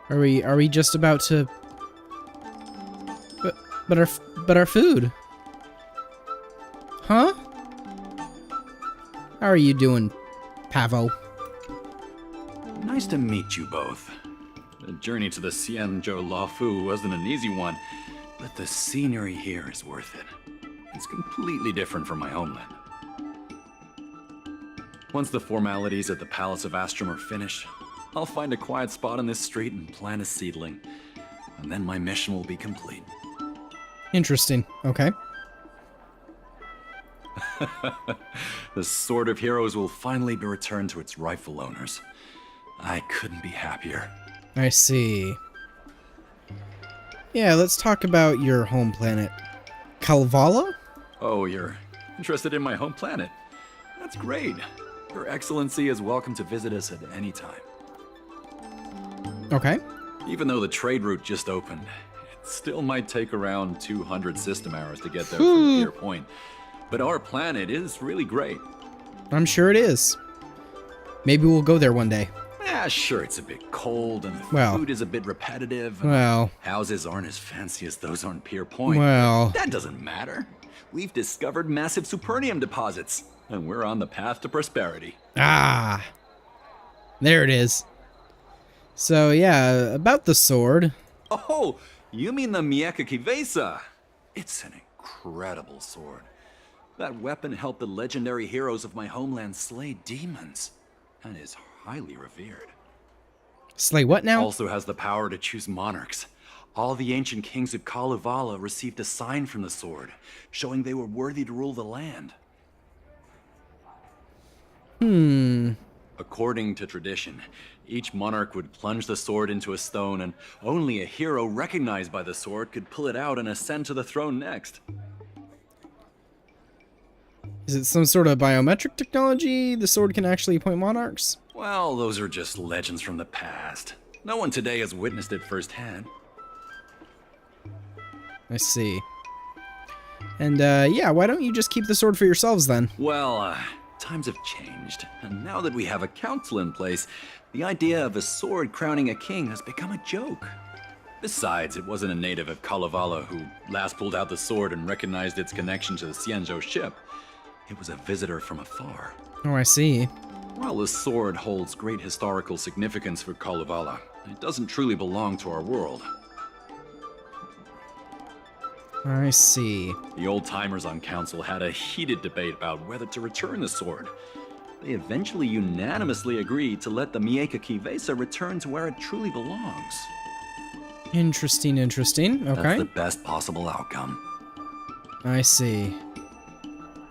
Are we just about to... But our food? Huh? How are you doing, Pavo? Nice to meet you both. The journey to the Xianzhou Luofu wasn't an easy one, but the scenery here is worth it. It's completely different from my homeland. Once the formalities at the Palace of Astrum are finished, I'll find a quiet spot on this street and plant a seedling. And then my mission will be complete. Interesting. Okay. The Sword of Heroes will finally be returned to its rightful owners. I couldn't be happier. I see. Yeah, let's talk about your home planet. Kalevala? Oh, you're interested in my home planet? That's great. Your Excellency is welcome to visit us at any time. Okay. Even though the trade route just opened, it still might take around 200 system hours to get there from Pier Point. But our planet is really great. I'm sure it is. Maybe we'll go there one day. Yeah, sure, it's a bit cold and the food is a bit repetitive. Well. Houses aren't as fancy as those on Pier Point. Well. That doesn't matter. We've discovered massive supernium deposits, and we're on the path to prosperity. Ah. There it is. So, yeah, about the sword. Oh, you mean the Mieka Kivesa? It's an incredible sword. That weapon helped the legendary heroes of my homeland slay demons, and is highly revered. Slay what now? Also has the power to choose monarchs. All the ancient kings of Kalevala received a sign from the sword, showing they were worthy to rule the land. According to tradition, each monarch would plunge the sword into a stone, and only a hero recognized by the sword could pull it out and ascend to the throne next. Is it some sort of biometric technology? The sword can actually appoint monarchs? Well, those are just legends from the past. No one today has witnessed it firsthand. I see. And, yeah, why don't you just keep the sword for yourselves then? Well, times have changed, and now that we have a council in place, the idea of a sword crowning a king has become a joke. Besides, it wasn't a native of Kalevala who last pulled out the sword and recognized its connection to the Xianzhou ship. It was a visitor from afar. Oh, I see. While the sword holds great historical significance for Kalevala, it doesn't truly belong to our world. I see. The old-timers on council had a heated debate about whether to return the sword. They eventually unanimously agreed to let the Mieka Kivesa return to where it truly belongs. Interesting. Okay. That's the best possible outcome. I see.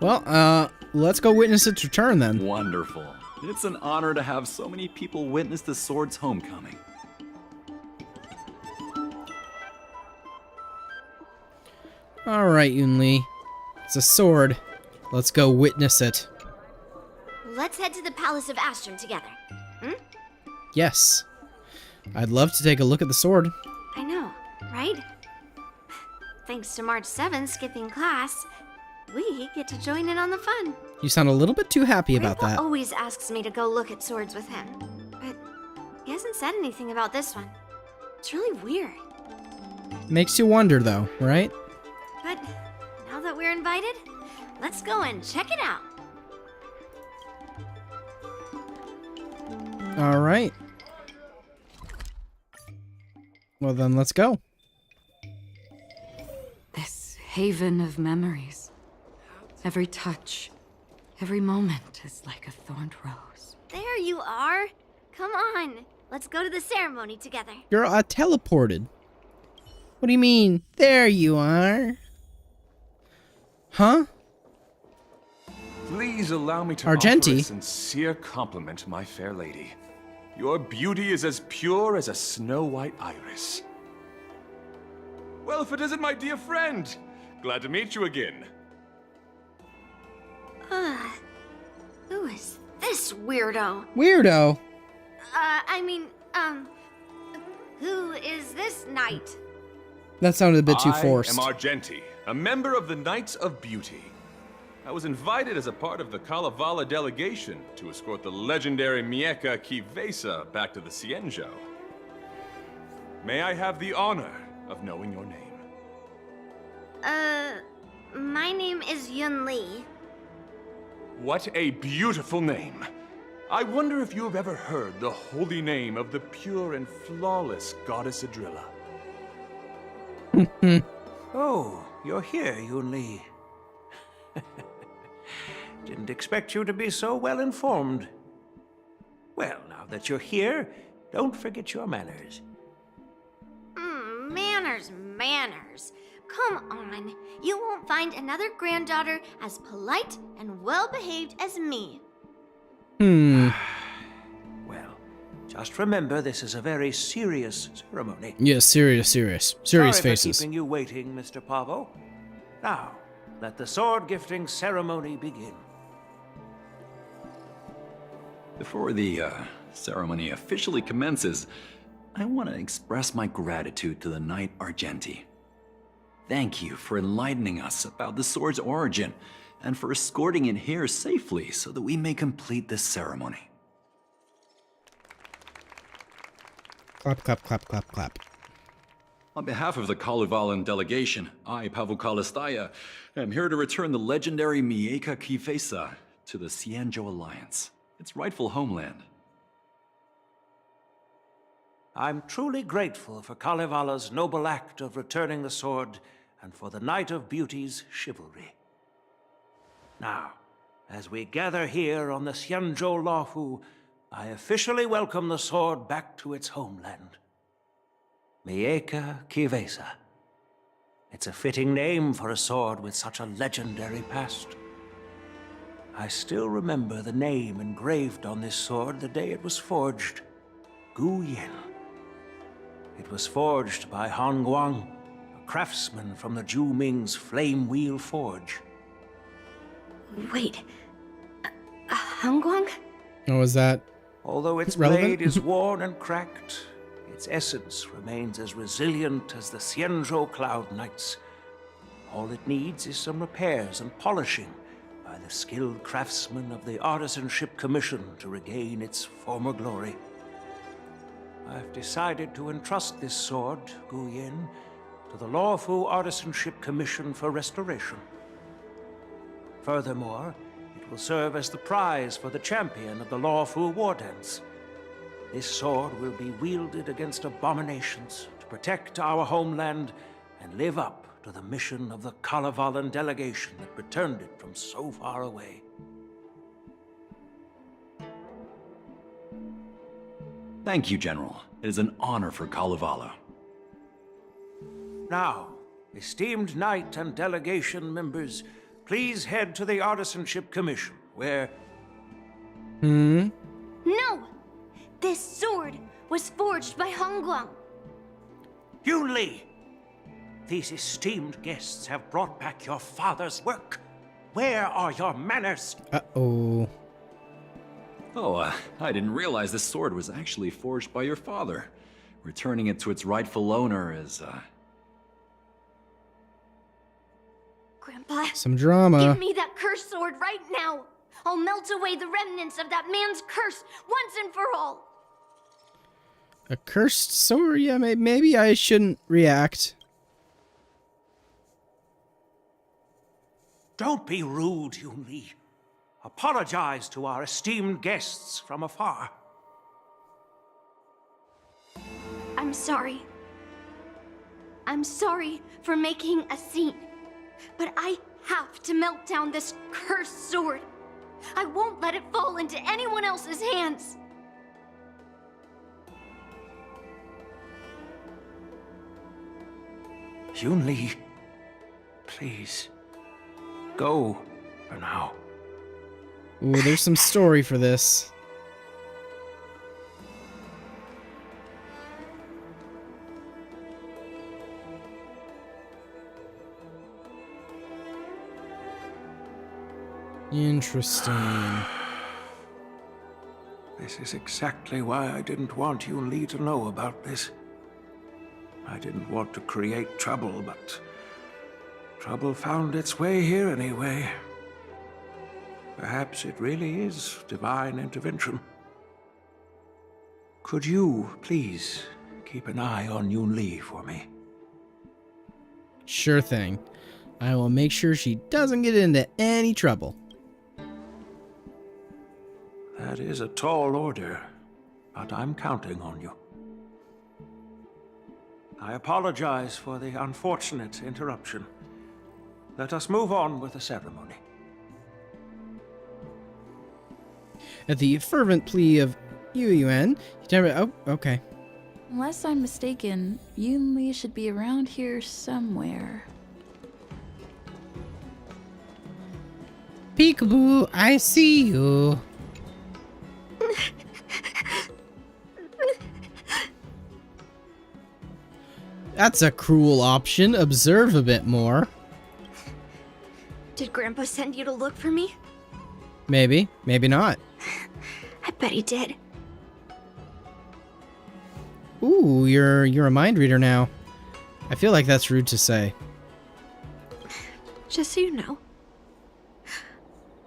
Well, let's go witness its return then. Wonderful. It's an honor to have so many people witness the sword's homecoming. Alright, Yunli. It's a sword. Let's go witness it. Let's head to the Palace of Astrum together. Yes. I'd love to take a look at the sword. I know, right? Thanks to March 7th skipping class, we get to join in on the fun. You sound a little bit too happy about Grandpa that. always asks me to go look at swords with him, but he hasn't said anything about this one. It's really weird. Makes you wonder though, right? But now that we're invited, let's go and check it out. Alright. Well then, let's go. This haven of memories. Every touch, every moment is like a thorned rose. There you are. Come on, let's go to the ceremony together. Girl, I teleported. What do you mean? There you are. Huh? Please allow me to Argenti? offer a sincere compliment, my fair lady. Your beauty is as pure as a snow-white iris. Well, if it isn't my dear friend, glad to meet you again. Who is this weirdo? Weirdo. Who is this knight? That sounded a bit too I forced. am Argenti, a member of the Knights of Beauty. I was invited as a part of the Kalevala delegation to escort the legendary Mieka Kivesa back to the Xianzhou. May I have the honor of knowing your name? My name is Yun Li. What a beautiful name. I wonder if you have ever heard the holy name of the pure and flawless goddess Adrilla. Oh, you're here, Yun Li. Didn't expect you to be so well informed. Well, now that you're here, don't forget your manners. Manners. Come on. You won't find another granddaughter as polite and well-behaved as me. Well, just remember this is a very serious ceremony. Yeah, serious faces. Sorry for keeping you waiting, Mr. Pavo. Now, let the sword gifting ceremony begin. Before the ceremony officially commences, I want to express my gratitude to the Knight Argenti. Thank you for enlightening us about the sword's origin and for escorting it here safely so that we may complete this ceremony. Clap, clap, clap, clap, clap. On behalf of the Kalevalan delegation, I, Pavel Kalistaya, am here to return the legendary Mieka Kivesa to the Xianzhou Alliance, its rightful homeland. I'm truly grateful for Kalevala's noble act of returning the sword and for the Knight of Beauty's chivalry. Now, as we gather here on the Xianzhou Luofu, I officially welcome the sword back to its homeland. Mieka Kivesa. It's a fitting name for a sword with such a legendary past. I still remember the name engraved on this sword the day it was forged. Gu Yin. It was forged by Han Guang, a craftsman from the Zhu Ming's Flame Wheel Forge. Wait. Hangguang? Oh, is that Although its relevant? blade is worn and cracked, its essence remains as resilient as the Xianzhou Cloud Knights. All it needs is some repairs and polishing by the skilled craftsmen of the Artisanship Commission to regain its former glory. I've decided to entrust this sword, Gu Yin, to the Luofu Artisanship Commission for restoration. Furthermore, it will serve as the prize for the champion of the Luofu War Dance. This sword will be wielded against abominations to protect our homeland and live up to the mission of the Kalevalan delegation that returned it from so far away. Thank you, General. It is an honor for Kalevala. Now, esteemed knight and delegation members, please head to the Artisanship Commission, where... No! This sword was forged by Hongguang. Yun Li! These esteemed guests have brought back your father's work. Where are your manners? Uh-oh. Oh, I didn't realize this sword was actually forged by your father. Returning it to its rightful owner is, Grandpa, Some drama. give me that cursed sword right now. I'll melt away the remnants of that man's curse once and for all. A cursed sword? Yeah, maybe I shouldn't react. Don't be rude, Yun Li. Apologize to our esteemed guests from afar. I'm sorry. I'm sorry for making a scene. But I have to melt down this cursed sword. I won't let it fall into anyone else's hands. Yun Li, please, go for now. Ooh, there's some story for this. Interesting. This is exactly why I didn't want Yun Li to know about this. I didn't want to create trouble, but trouble found its way here anyway. Perhaps it really is divine intervention. Could you, please, keep an eye on Yun Li for me? Sure thing. I will make sure she doesn't get into any trouble. That is a tall order, but I'm counting on you. I apologize for the unfortunate interruption. Let us move on with the ceremony. At the fervent plea of Yuan, oh, okay. Unless I'm mistaken, Yun Li should be around here somewhere. Peekaboo, I see you. That's a cruel option. Observe a bit more. Did Grandpa send you to look for me? Maybe, maybe not. I bet he did. Ooh, you're a mind reader now. I feel like that's rude to say. Just so you know,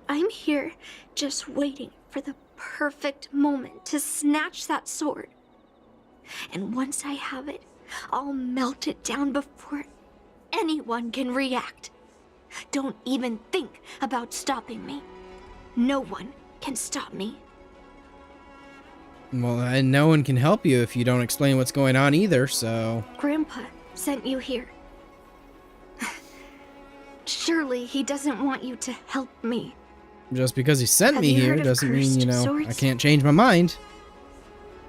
I'm here just waiting for the perfect moment to snatch that sword. And once I have it, I'll melt it down before anyone can react. Don't even think about stopping me. No one can stop me. Well, and no one can help you if you don't explain what's going on either, so... Grandpa sent you here. Surely he doesn't want you to help me. Just because he sent Have me you here heard of doesn't mean, you cursed know, swords? I can't change my mind.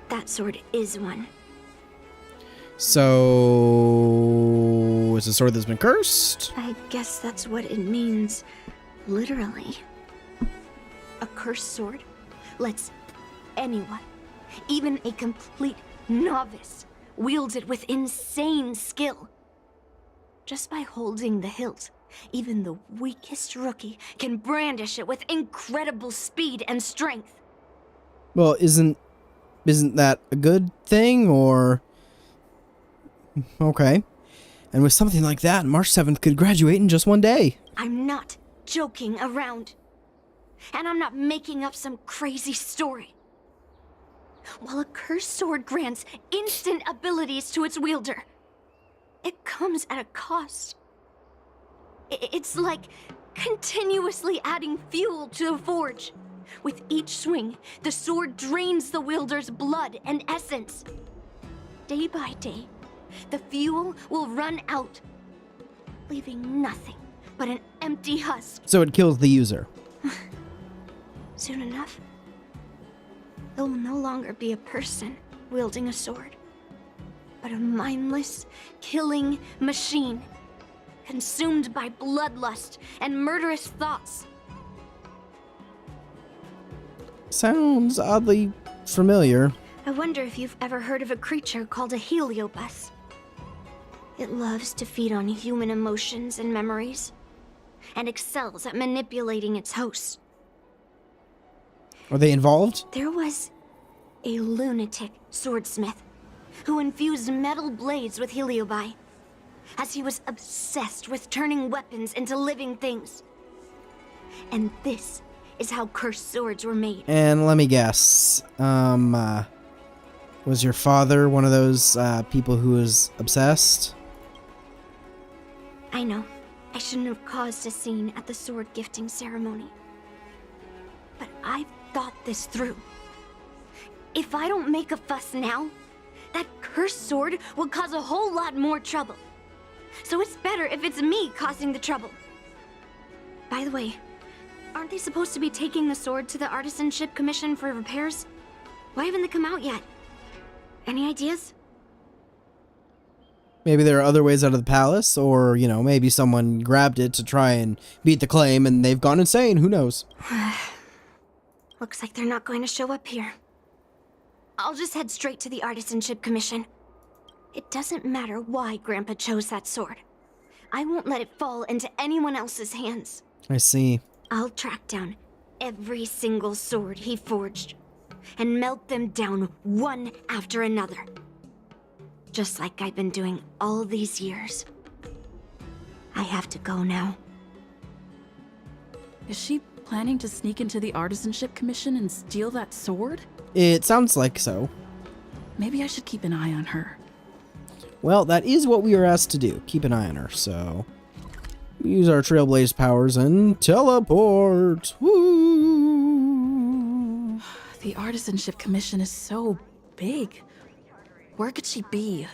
That sword is one. So... it's a sword that's been cursed? I guess that's what it means, literally. A cursed sword lets anyone, even a complete novice, wield it with insane skill. Just by holding the hilt, even the weakest rookie can brandish it with incredible speed and strength. Well, isn't that a good thing, or... Okay. And with something like that, March 7th could graduate in just one day. I'm not joking around. And I'm not making up some crazy story. While a cursed sword grants instant abilities to its wielder, it comes at a cost. It's like continuously adding fuel to the forge. With each swing, the sword drains the wielder's blood and essence. Day by day, the fuel will run out, leaving nothing but an empty husk. So it kills the user. Soon enough, it will no longer be a person wielding a sword, but a mindless, killing machine. consumed by bloodlust and murderous thoughts. Sounds oddly familiar. I wonder if you've ever heard of a creature called a heliobus. It loves to feed on human emotions and memories, and excels at manipulating its hosts. Are they involved? There was a lunatic swordsmith who infused metal blades with heliobi, as he was obsessed with turning weapons into living things. And this is how cursed swords were made. And let me guess. Was your father one of those people who was obsessed? I know. I shouldn't have caused a scene at the sword gifting ceremony. But I've thought this through. If I don't make a fuss now, that cursed sword will cause a whole lot more trouble. So it's better if it's me causing the trouble. By the way, aren't they supposed to be taking the sword to the Artisanship Commission for repairs? Why haven't they come out yet? Any ideas? Maybe there are other ways out of the palace, or, you know, maybe someone grabbed it to try and beat the claim and they've gone insane. Who knows? Looks like they're not going to show up here. I'll just head straight to the Artisanship Commission. It doesn't matter why Grandpa chose that sword. I won't let it fall into anyone else's hands. I see. I'll track down every single sword he forged and melt them down one after another. Just like I've been doing all these years. I have to go now. Is she planning to sneak into the Artisanship Commission and steal that sword? It sounds like so. Maybe I should keep an eye on her. Well, that is what we are asked to do. Keep an eye on her, so... we use our Trailblaze powers and teleport! Woo! The Artisanship Commission is so big. Where could she be?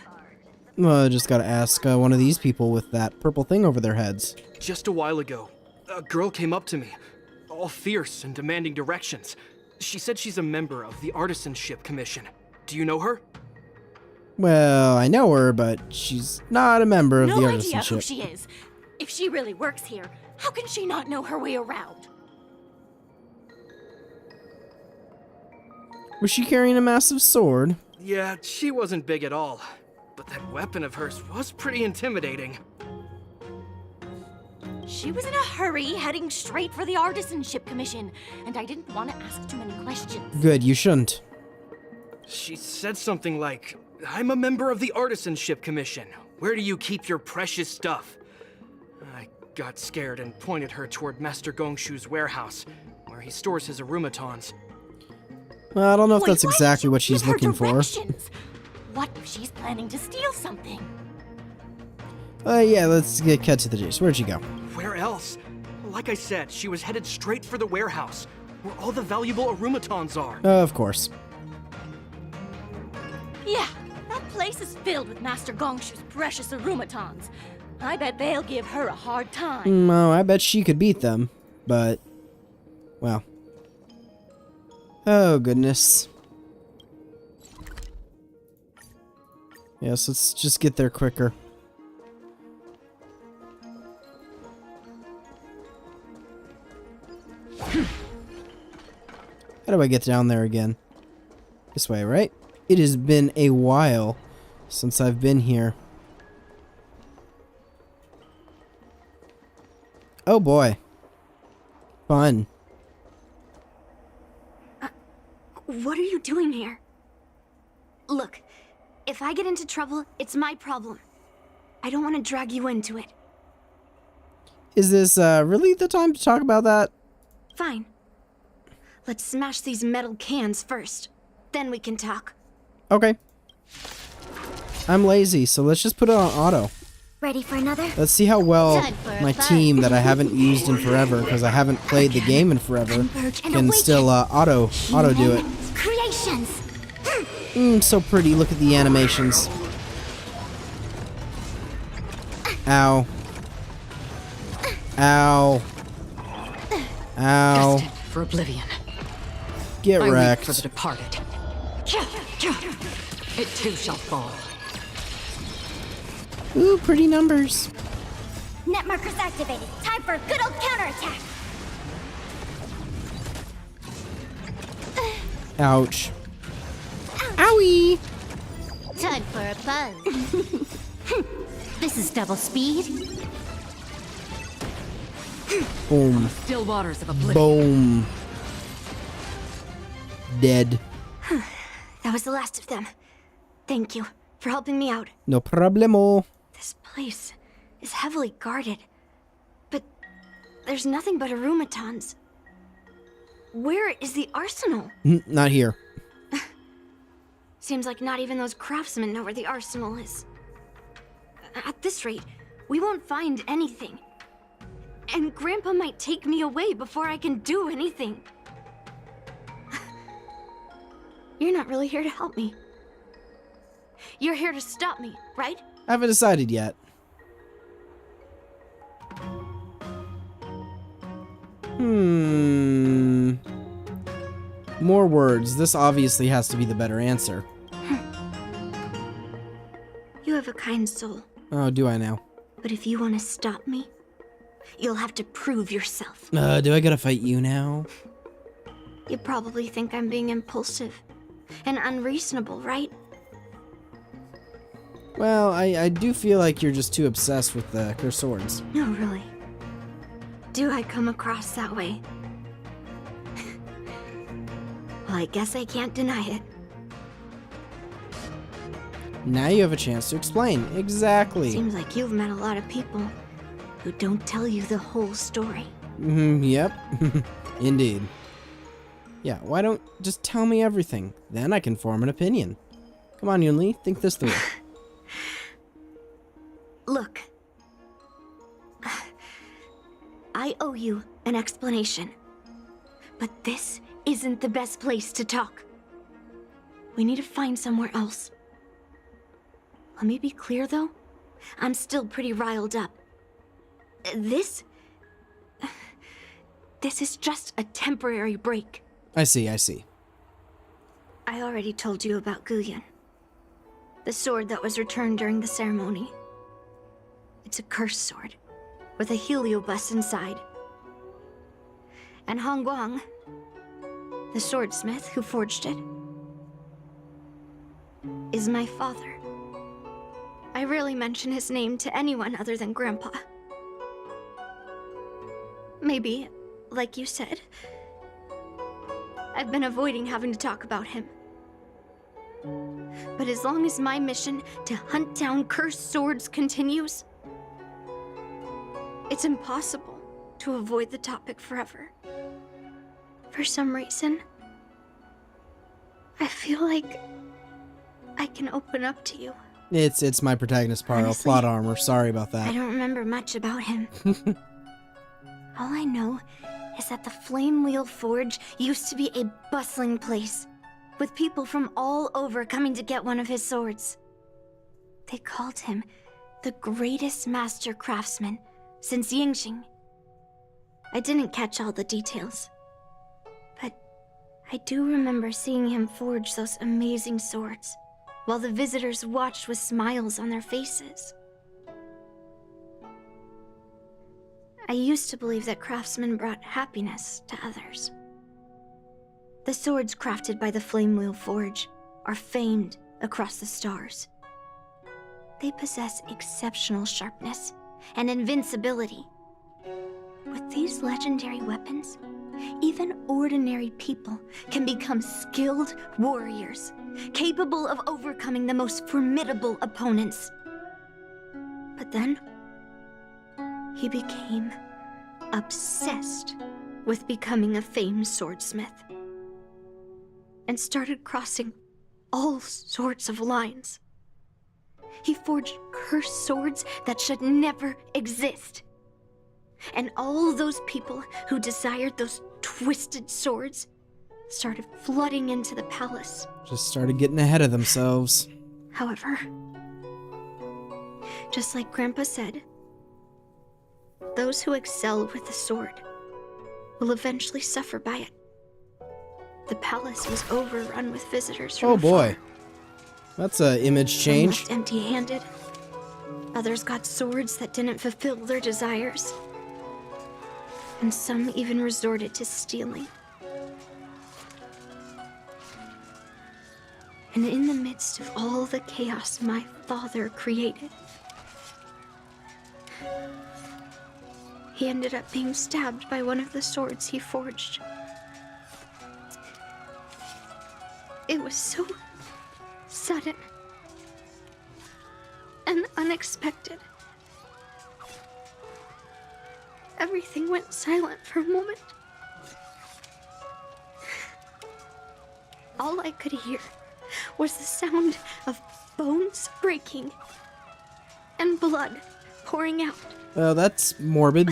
Well, I just gotta ask one of these people with that purple thing over their heads. Just a while ago, a girl came up to me, all fierce and demanding directions. She said she's a member of the Artisanship Commission. Do you know her? Well, I know her, but she's not a member of the No idea Artisanship. who she is. If she really works here, how can she not know her way around? Was she carrying a massive sword? Yeah, she wasn't big at all. But that weapon of hers was pretty intimidating. She was in a hurry, heading straight for the Artisanship Commission, and I didn't want to ask too many questions. Good, you shouldn't. She said something like, "I'm a member of the Artisanship Commission. Where do you keep your precious stuff?" I got scared and pointed her toward Master Gongshu's warehouse, where he stores his arumatons. Well, I don't know if Wait, that's why exactly did you what she's give her looking for. directions? What if she's planning to steal something? Yeah, let's get cut to the chase. Where'd she go? Where else? Like I said, she was headed straight for the warehouse, where all the valuable arumatons are. Of course. Yeah, that place is filled with Master Gongshu's precious arumatons. I bet they'll give her a hard time. No, I bet she could beat them, but... well. Oh, goodness. Yes, let's just get there quicker. How do I get down there again? This way, right? It has been a while since I've been here. Oh boy. Fun. What are you doing here? Look, if I get into trouble, it's my problem. I don't want to drag you into it. Is this really the time to talk about that? Fine. Let's smash these metal cans first. Then we can talk. Okay. I'm lazy, so let's just put it on auto. Ready for another? Let's see how well Time for a my fight. team that I haven't used in forever, because I haven't played the game in forever, can still auto do it. Creations! So pretty. Look at the animations. Ow. Ow. Ow. Destined for oblivion. Get I weep wrecked. for the departed. It too shall fall. Ooh, pretty numbers. Net markers activated. Time for a good old counterattack. Ouch. Owie! Time for a buzz. This is double speed. Boom. Still waters of oblivion. Boom. Dead. That was the last of them. Thank you for helping me out. No problemo. This place is heavily guarded, but there's nothing but arumatons. Where is the arsenal? Not here. Seems like not even those craftsmen know where the arsenal is. At this rate, we won't find anything. And Grandpa might take me away before I can do anything. You're not really here to help me. You're here to stop me, right? I haven't decided yet. More words. This obviously has to be the better answer. You have a kind soul. Oh, do I now? But if you want to stop me, you'll have to prove yourself. Do I gotta fight you now? You probably think I'm being impulsive and unreasonable, right? Well, I do feel like you're just too obsessed with the cursed swords. No, really. Do I come across that way? Well, I guess I can't deny it. Now you have a chance to explain. Exactly. Seems like you've met a lot of people who don't tell you the whole story. Yep. Indeed. Yeah, why don't just tell me everything? Then I can form an opinion. Come on, Yunli, think this through. Look. I owe you an explanation. But this isn't the best place to talk. We need to find somewhere else. Let me be clear, though. I'm still pretty riled up. This is just a temporary break. I see. I already told you about Guyan. The sword that was returned during the ceremony. It's a cursed sword, with a heliobus inside. And Hongguang, the swordsmith who forged it, is my father. I rarely mention his name to anyone other than Grandpa. Maybe, like you said, I've been avoiding having to talk about him. But as long as my mission to hunt down cursed swords continues, it's impossible to avoid the topic forever. For some reason, I feel like I can open up to you. It's my protagonist, Paro. Honestly, Plot armor. Sorry about that. I don't remember much about him. All I know is that the Flame Wheel Forge used to be a bustling place, with people from all over coming to get one of his swords. They called him the greatest master craftsman since Yingxing. I didn't catch all the details, but I do remember seeing him forge those amazing swords, while the visitors watched with smiles on their faces. I used to believe that craftsmen brought happiness to others. The swords crafted by the Flame Wheel Forge are famed across the stars. They possess exceptional sharpness and invincibility. With these legendary weapons, even ordinary people can become skilled warriors, capable of overcoming the most formidable opponents. But then, he became obsessed with becoming a famed swordsmith, and started crossing all sorts of lines. He forged cursed swords that should never exist. And all those people who desired those twisted swords started flooding into the palace. Just started getting ahead of themselves. However, just like Grandpa said, those who excel with the sword will eventually suffer by it. The palace was overrun with visitors from Oh boy. afar. That's a image change. Left empty-handed, Others got swords that didn't fulfill their desires. And some even resorted to stealing. And in the midst of all the chaos my father created, he ended up being stabbed by one of the swords he forged. It was so sudden and unexpected. Everything went silent for a moment. All I could hear was the sound of bones breaking and blood pouring out. That's morbid.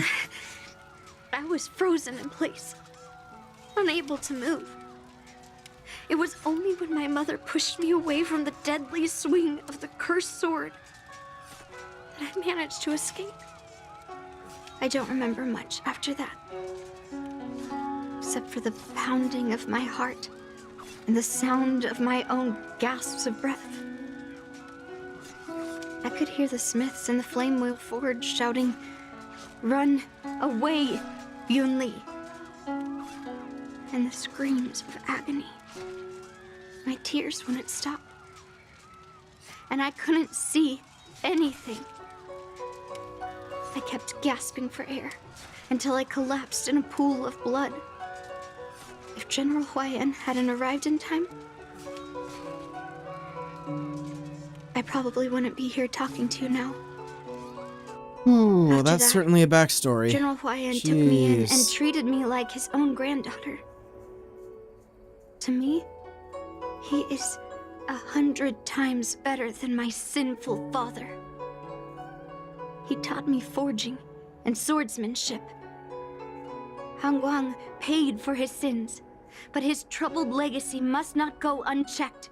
I was frozen in place, unable to move. It was only when my mother pushed me away from the deadly swing of the cursed sword that I managed to escape. I don't remember much after that, except for the pounding of my heart and the sound of my own gasps of breath. I could hear the smiths in the Flame Wheel Forge shouting, "Run away, Yun Li!" and the screams of agony. My tears wouldn't stop, and I couldn't see anything. I kept gasping for air until I collapsed in a pool of blood. If General Huayan hadn't arrived in time, I probably wouldn't be here talking to you now. Ooh, After that's that, certainly a backstory. General Huayan took me in and Jeez. treated me like his own granddaughter. To me, he is 100 times better than my sinful father. He taught me forging and swordsmanship. Han Guang paid for his sins, but his troubled legacy must not go unchecked.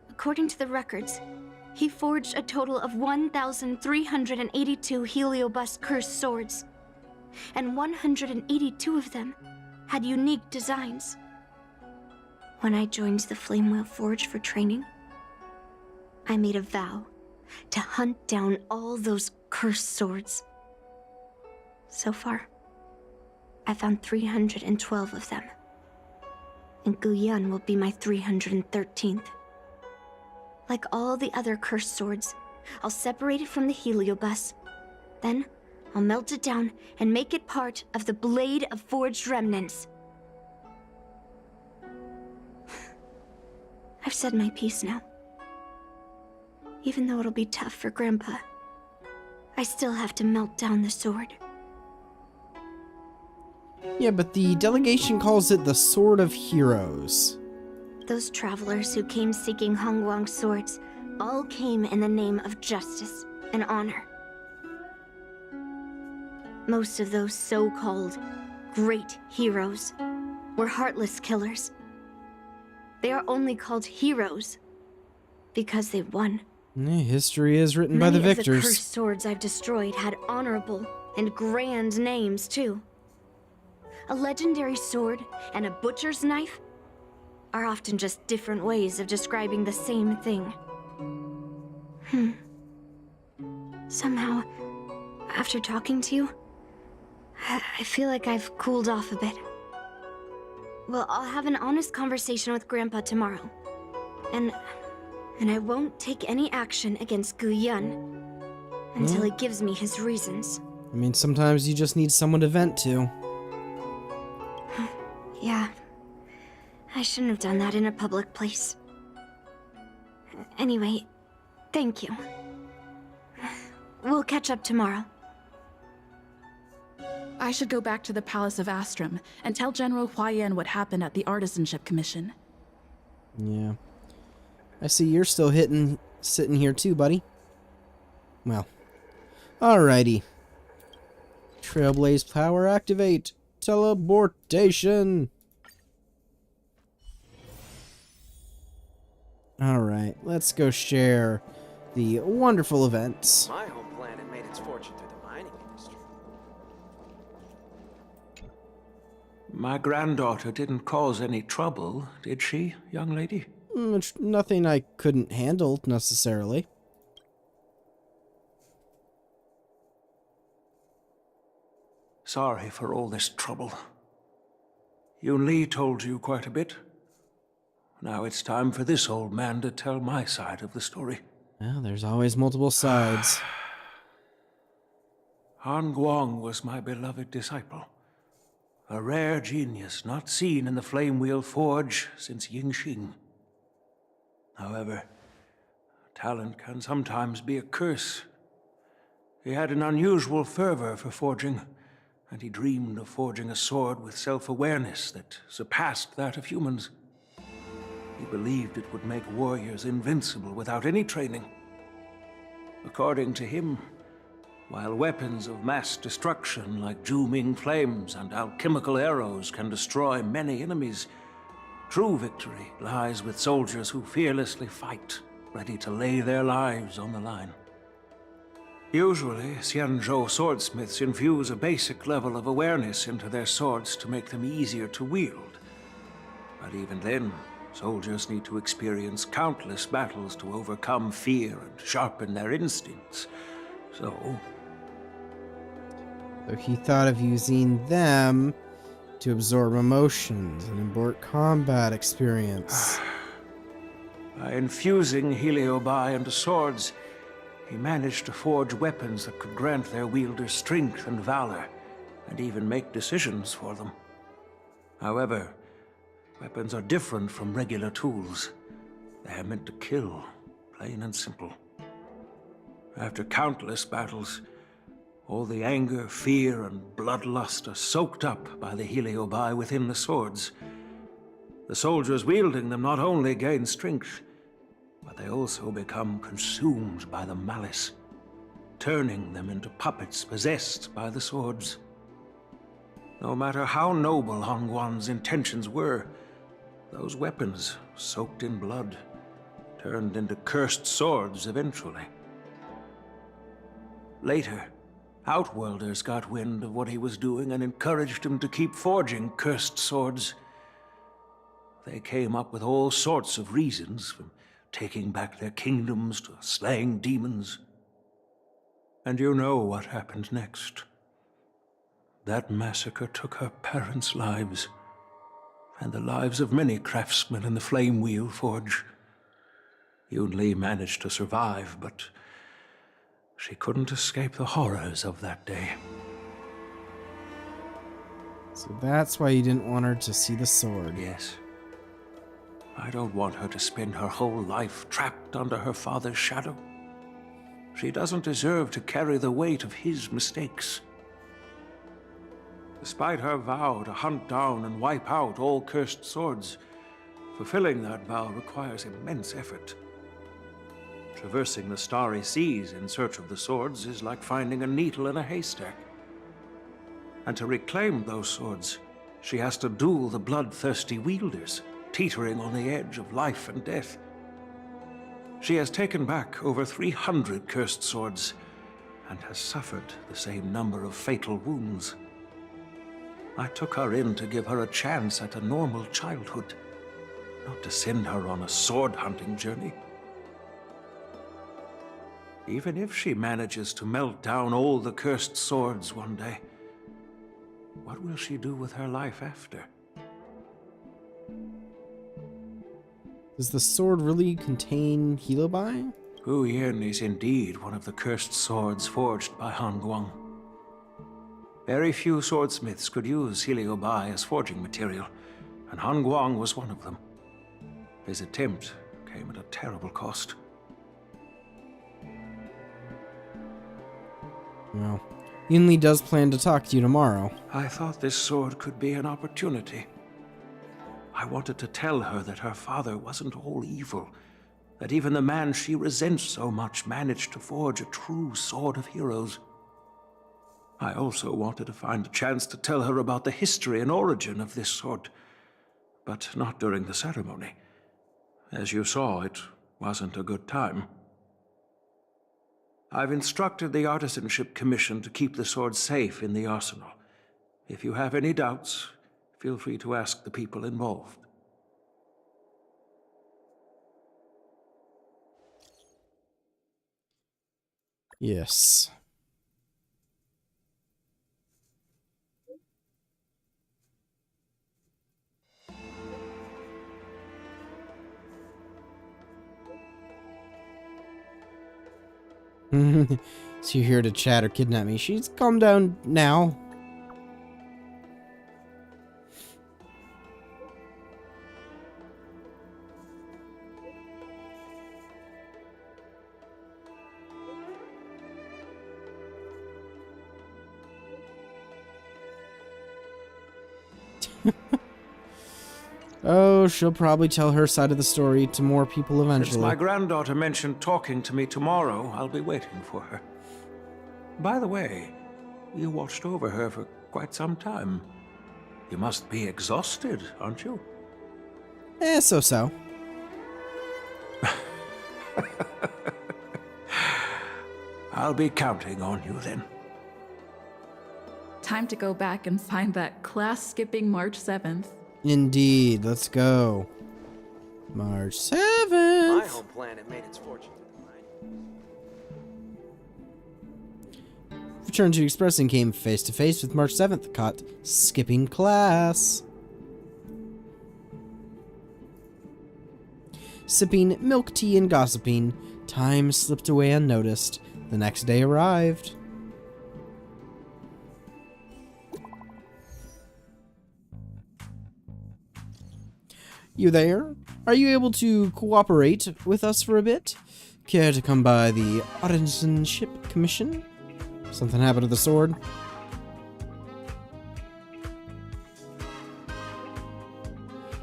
According to the records, he forged a total of 1,382 Heliobus cursed swords, and 182 of them had unique designs. When I joined the Flame Wheel Forge for training, I made a vow to hunt down all those cursed swords. So far, I found 312 of them, and Guyun will be my 313th. Like all the other cursed swords, I'll separate it from the Heliobus. Then, I'll melt it down and make it part of the Blade of Forged Remnants. I've said my piece now. Even though it'll be tough for Grandpa, I still have to melt down the sword. Yeah, but the delegation calls it the Sword of Heroes. Those travelers who came seeking Hongguang's swords all came in the name of justice and honor. Most of those so-called great heroes were heartless killers. They are only called heroes because they won. History is written by the Many of the victors. cursed swords I've destroyed had honorable and grand names, too. A legendary sword and a butcher's knife are often just different ways of describing the same thing. Somehow, after talking to you, I feel like I've cooled off a bit. Well, I'll have an honest conversation with Grandpa tomorrow. And I won't take any action against Guyun until he gives me his reasons. I mean, sometimes you just need someone to vent to. Yeah. I shouldn't have done that in a public place. Anyway, thank you. We'll catch up tomorrow. I should go back to the Palace of Astrum and tell General Huayan what happened at the Artisanship Commission. Yeah. I see you're still sitting here too, buddy. Well, alrighty. Trailblaze power activate. Teleportation. Alright, let's go share the wonderful events. My home planet made its fortune through the mining industry. My granddaughter didn't cause any trouble, did she, young lady? Nothing I couldn't handle, necessarily. sorry for all this trouble. Yun Li told you quite a bit. Now it's time for this old man to tell my side of the story. Well, there's always multiple sides. Han Guang was my beloved disciple. A rare genius not seen in the Flame Wheel Forge since Yingxing. However, talent can sometimes be a curse. He had an unusual fervor for forging, and he dreamed of forging a sword with self-awareness that surpassed that of humans. He believed it would make warriors invincible without any training. According to him, while weapons of mass destruction like Zhu-Ming flames and alchemical arrows can destroy many enemies, true victory lies with soldiers who fearlessly fight, ready to lay their lives on the line. Usually, Xianzhou swordsmiths infuse a basic level of awareness into their swords to make them easier to wield. But even then, soldiers need to experience countless battles to overcome fear and sharpen their instincts. So he thought of using them to absorb emotions and import combat experience. by infusing Heliobi into swords, he managed to forge weapons that could grant their wielders strength and valor, and even make decisions for them. However, weapons are different from regular tools. They are meant to kill, plain and simple. After countless battles, all the anger, fear, and bloodlust are soaked up by the Heliobi within the swords. The soldiers wielding them not only gain strength, but they also become consumed by the malice, turning them into puppets possessed by the swords. No matter how noble Hongguan's intentions were, those weapons, soaked in blood, turned into cursed swords eventually. Later, Outworlders got wind of what he was doing and encouraged him to keep forging cursed swords. They came up with all sorts of reasons, from taking back their kingdoms to slaying demons. And you know what happened next. That massacre took her parents' lives, and the lives of many craftsmen in the Flame Wheel Forge. Yun Li managed to survive, but she couldn't escape the horrors of that day. So that's why you didn't want her to see the sword. Yes. I don't want her to spend her whole life trapped under her father's shadow. She doesn't deserve to carry the weight of his mistakes. Despite her vow to hunt down and wipe out all cursed swords, fulfilling that vow requires immense effort. Traversing the starry seas in search of the swords is like finding a needle in a haystack. And to reclaim those swords, she has to duel the bloodthirsty wielders, teetering on the edge of life and death. She has taken back over 300 cursed swords, and has suffered the same number of fatal wounds. I took her in to give her a chance at a normal childhood, not to send her on a sword-hunting journey. Even if she manages to melt down all the cursed swords one day, what will she do with her life after? Does the sword really contain Heliobi? Hu Yin is indeed one of the cursed swords forged by Han Guang. Very few swordsmiths could use Heliobi as forging material, and Han Guang was one of them. His attempt came at a terrible cost. Well, Yun Li does plan to talk to you tomorrow. I thought this sword could be an opportunity. I wanted to tell her that her father wasn't all evil, that even the man she resents so much managed to forge a true sword of heroes. I also wanted to find a chance to tell her about the history and origin of this sword, but not during the ceremony. As you saw, it wasn't a good time. I've instructed the Artisanship Commission to keep the sword safe in the arsenal. If you have any doubts, feel free to ask the people involved. Yes. So you're here to chat or kidnap me. She's calmed down now. Oh, she'll probably tell her side of the story to more people eventually. Since my granddaughter mentioned talking to me tomorrow, I'll be waiting for her. By the way, you watched over her for quite some time. You must be exhausted, aren't you? So-so. I'll be counting on you then. Time to go back and find that class-skipping March 7th. Indeed, let's go. March 7th. My home planet made its fortune with mine. Returned to Express and came face to face with March 7th, caught skipping class. Sipping milk tea and gossiping, time slipped away unnoticed. The next day arrived. You there? Are you able to cooperate with us for a bit? Care to come by the Artisanship Commission? Something happened to the sword?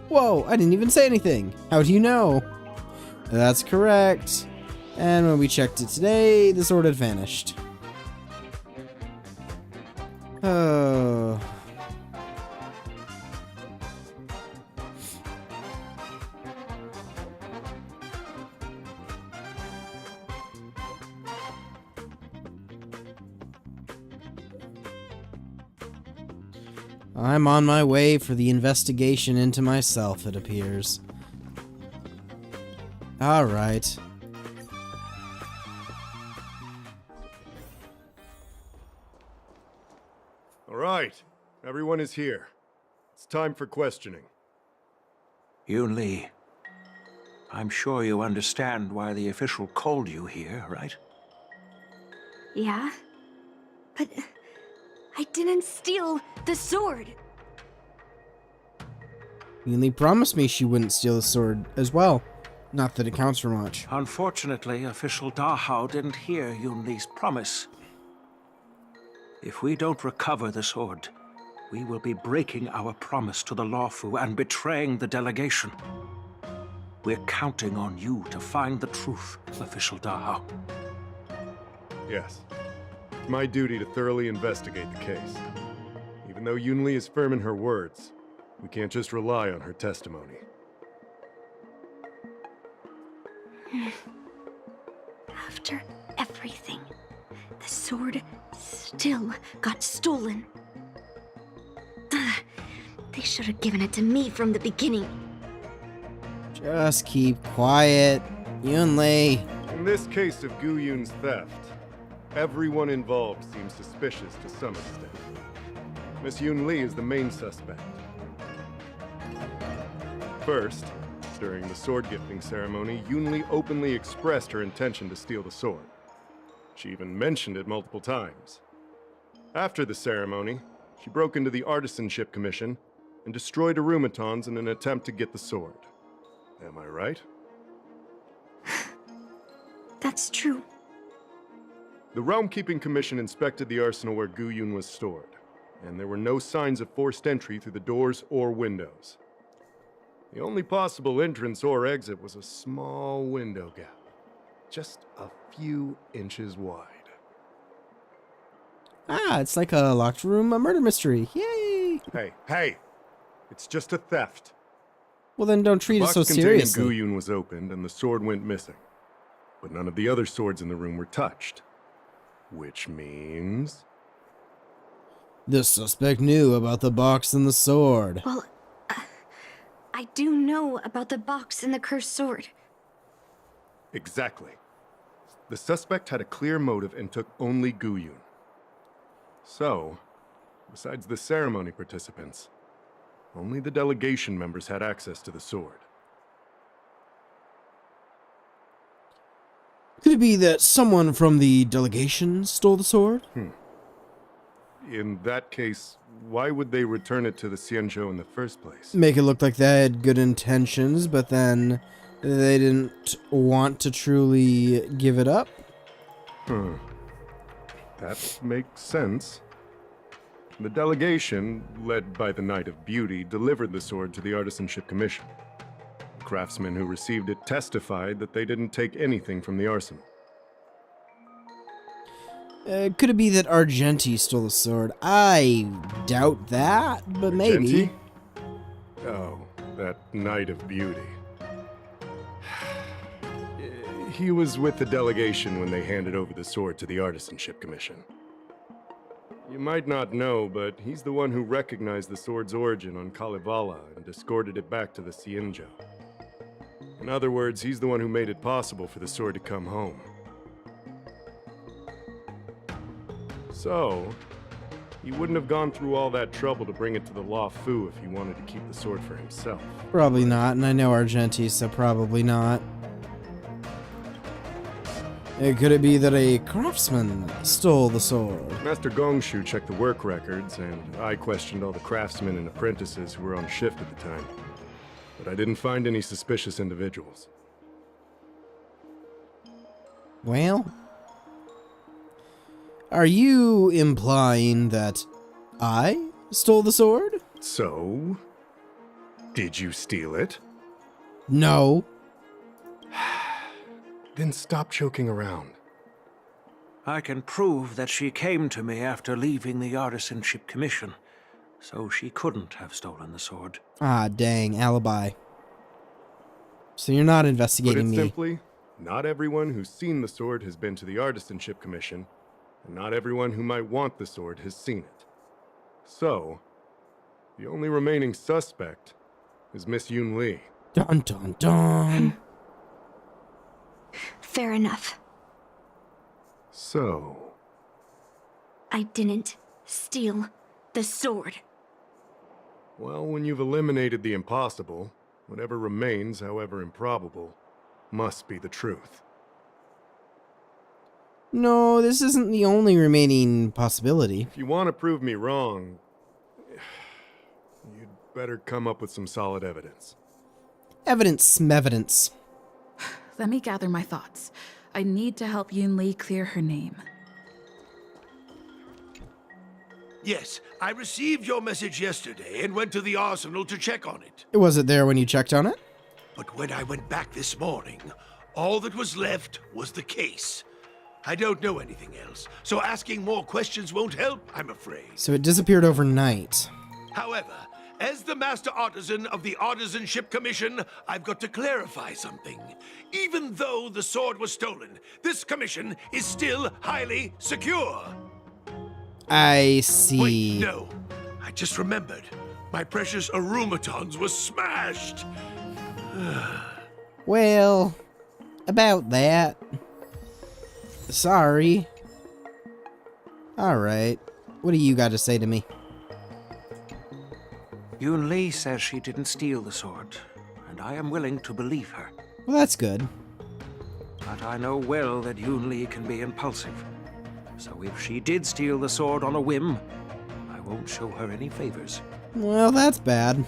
Whoa, I didn't even say anything. How do you know? That's correct. And when we checked it today, the sword had vanished. Oh. I'm on my way for the investigation into myself, it appears. Alright. Alright, everyone is here. It's time for questioning. Yoon Lee, I'm sure you understand why the official called you here, right? Yeah? But I didn't steal the sword. Yunli promised me she wouldn't steal the sword as well. Not that it counts for much. Unfortunately, official Dahao didn't hear Yoon Lee's promise. If we don't recover the sword, we will be breaking our promise to the Lawfu and betraying the delegation. We're counting on you to find the truth, official Dahao. Yes. It's my duty to thoroughly investigate the case. Even though Yoon Lee is firm in her words, we can't just rely on her testimony. After everything, the sword still got stolen. They should have given it to me from the beginning. Just keep quiet, Yunli. In this case of Gu Yun's theft, everyone involved seems suspicious to some extent. Miss Yoon Lee is the main suspect. First, during the sword gifting ceremony, Yoon Lee openly expressed her intention to steal the sword. She even mentioned it multiple times. After the ceremony, she broke into the Artisanship Commission and destroyed Arumatons in an attempt to get the sword. Am I right? That's true. The Realm Keeping Commission inspected the arsenal where Gu Yun was stored, and there were no signs of forced entry through the doors or windows. The only possible entrance or exit was a small window gap, just a few inches wide. Ah, it's like a locked room, a murder mystery. Yay! Hey! It's just a theft. Well, then don't treat it so The box containing seriously. Gu Yun was opened and the sword went missing. But none of the other swords in the room were touched. Which means... The suspect knew about the box and the sword. Well, I do know about the box and the cursed sword. Exactly. The suspect had a clear motive and took only Gu Yun. So, besides the ceremony participants, only the delegation members had access to the sword. Could it be that someone from the delegation stole the sword? In that case, why would they return it to the Xianzhou in the first place? Make it look like they had good intentions, but then they didn't want to truly give it up? That makes sense. The delegation, led by the Knight of Beauty, delivered the sword to the Artisanship Commission. The craftsmen who received it testified that they didn't take anything from the arsenal. Could it be that Argenti stole the sword? I doubt that, but maybe. Argenti? Oh, that Knight of Beauty. He was with the delegation when they handed over the sword to the Artisanship Commission. You might not know, but he's the one who recognized the sword's origin on Kalevala and escorted it back to the Xianzhou. In other words, he's the one who made it possible for the sword to come home. So, he wouldn't have gone through all that trouble to bring it to the Law Fu if he wanted to keep the sword for himself. Probably not, and I know Argenti, so probably not. Could it be that a craftsman stole the sword? Master Gongshu checked the work records, and I questioned all the craftsmen and apprentices who were on shift at the time. But I didn't find any suspicious individuals. Well, are you implying that I stole the sword? So, did you steal it? No. Then stop joking around. I can prove that she came to me after leaving the Artisanship Commission, so she couldn't have stolen the sword. Ah, dang, alibi. So you're not investigating me. Put it simply, not everyone who's seen the sword has been to the Artisanship Commission, and not everyone who might want the sword has seen it. So, the only remaining suspect is Miss Yun Li. Dun dun dun. Fair enough. So, I didn't steal the sword. well, when you've eliminated the impossible, whatever remains, however improbable, must be the truth. No, this isn't the only remaining possibility. If you want to prove me wrong, you'd better come up with some solid evidence. Evidence. Let me gather my thoughts. I need to help Yun Li clear her name. Yes, I received your message yesterday and went to the arsenal to check on it. Was it there when you checked on it? But when I went back this morning, all that was left was the case. I don't know anything else, so asking more questions won't help, I'm afraid. So it disappeared overnight. However, as the Master Artisan of the Artisanship Commission, I've got to clarify something. Even though the sword was stolen, this commission is still highly secure. I see. Wait, no. I just remembered. My precious arumatons were smashed. Well, about that. Sorry. Alright. What do you got to say to me? Yun Li says she didn't steal the sword, and I am willing to believe her. Well, that's good. But I know well that Yun Li can be impulsive. So if she did steal the sword on a whim, I won't show her any favors. Well, that's bad.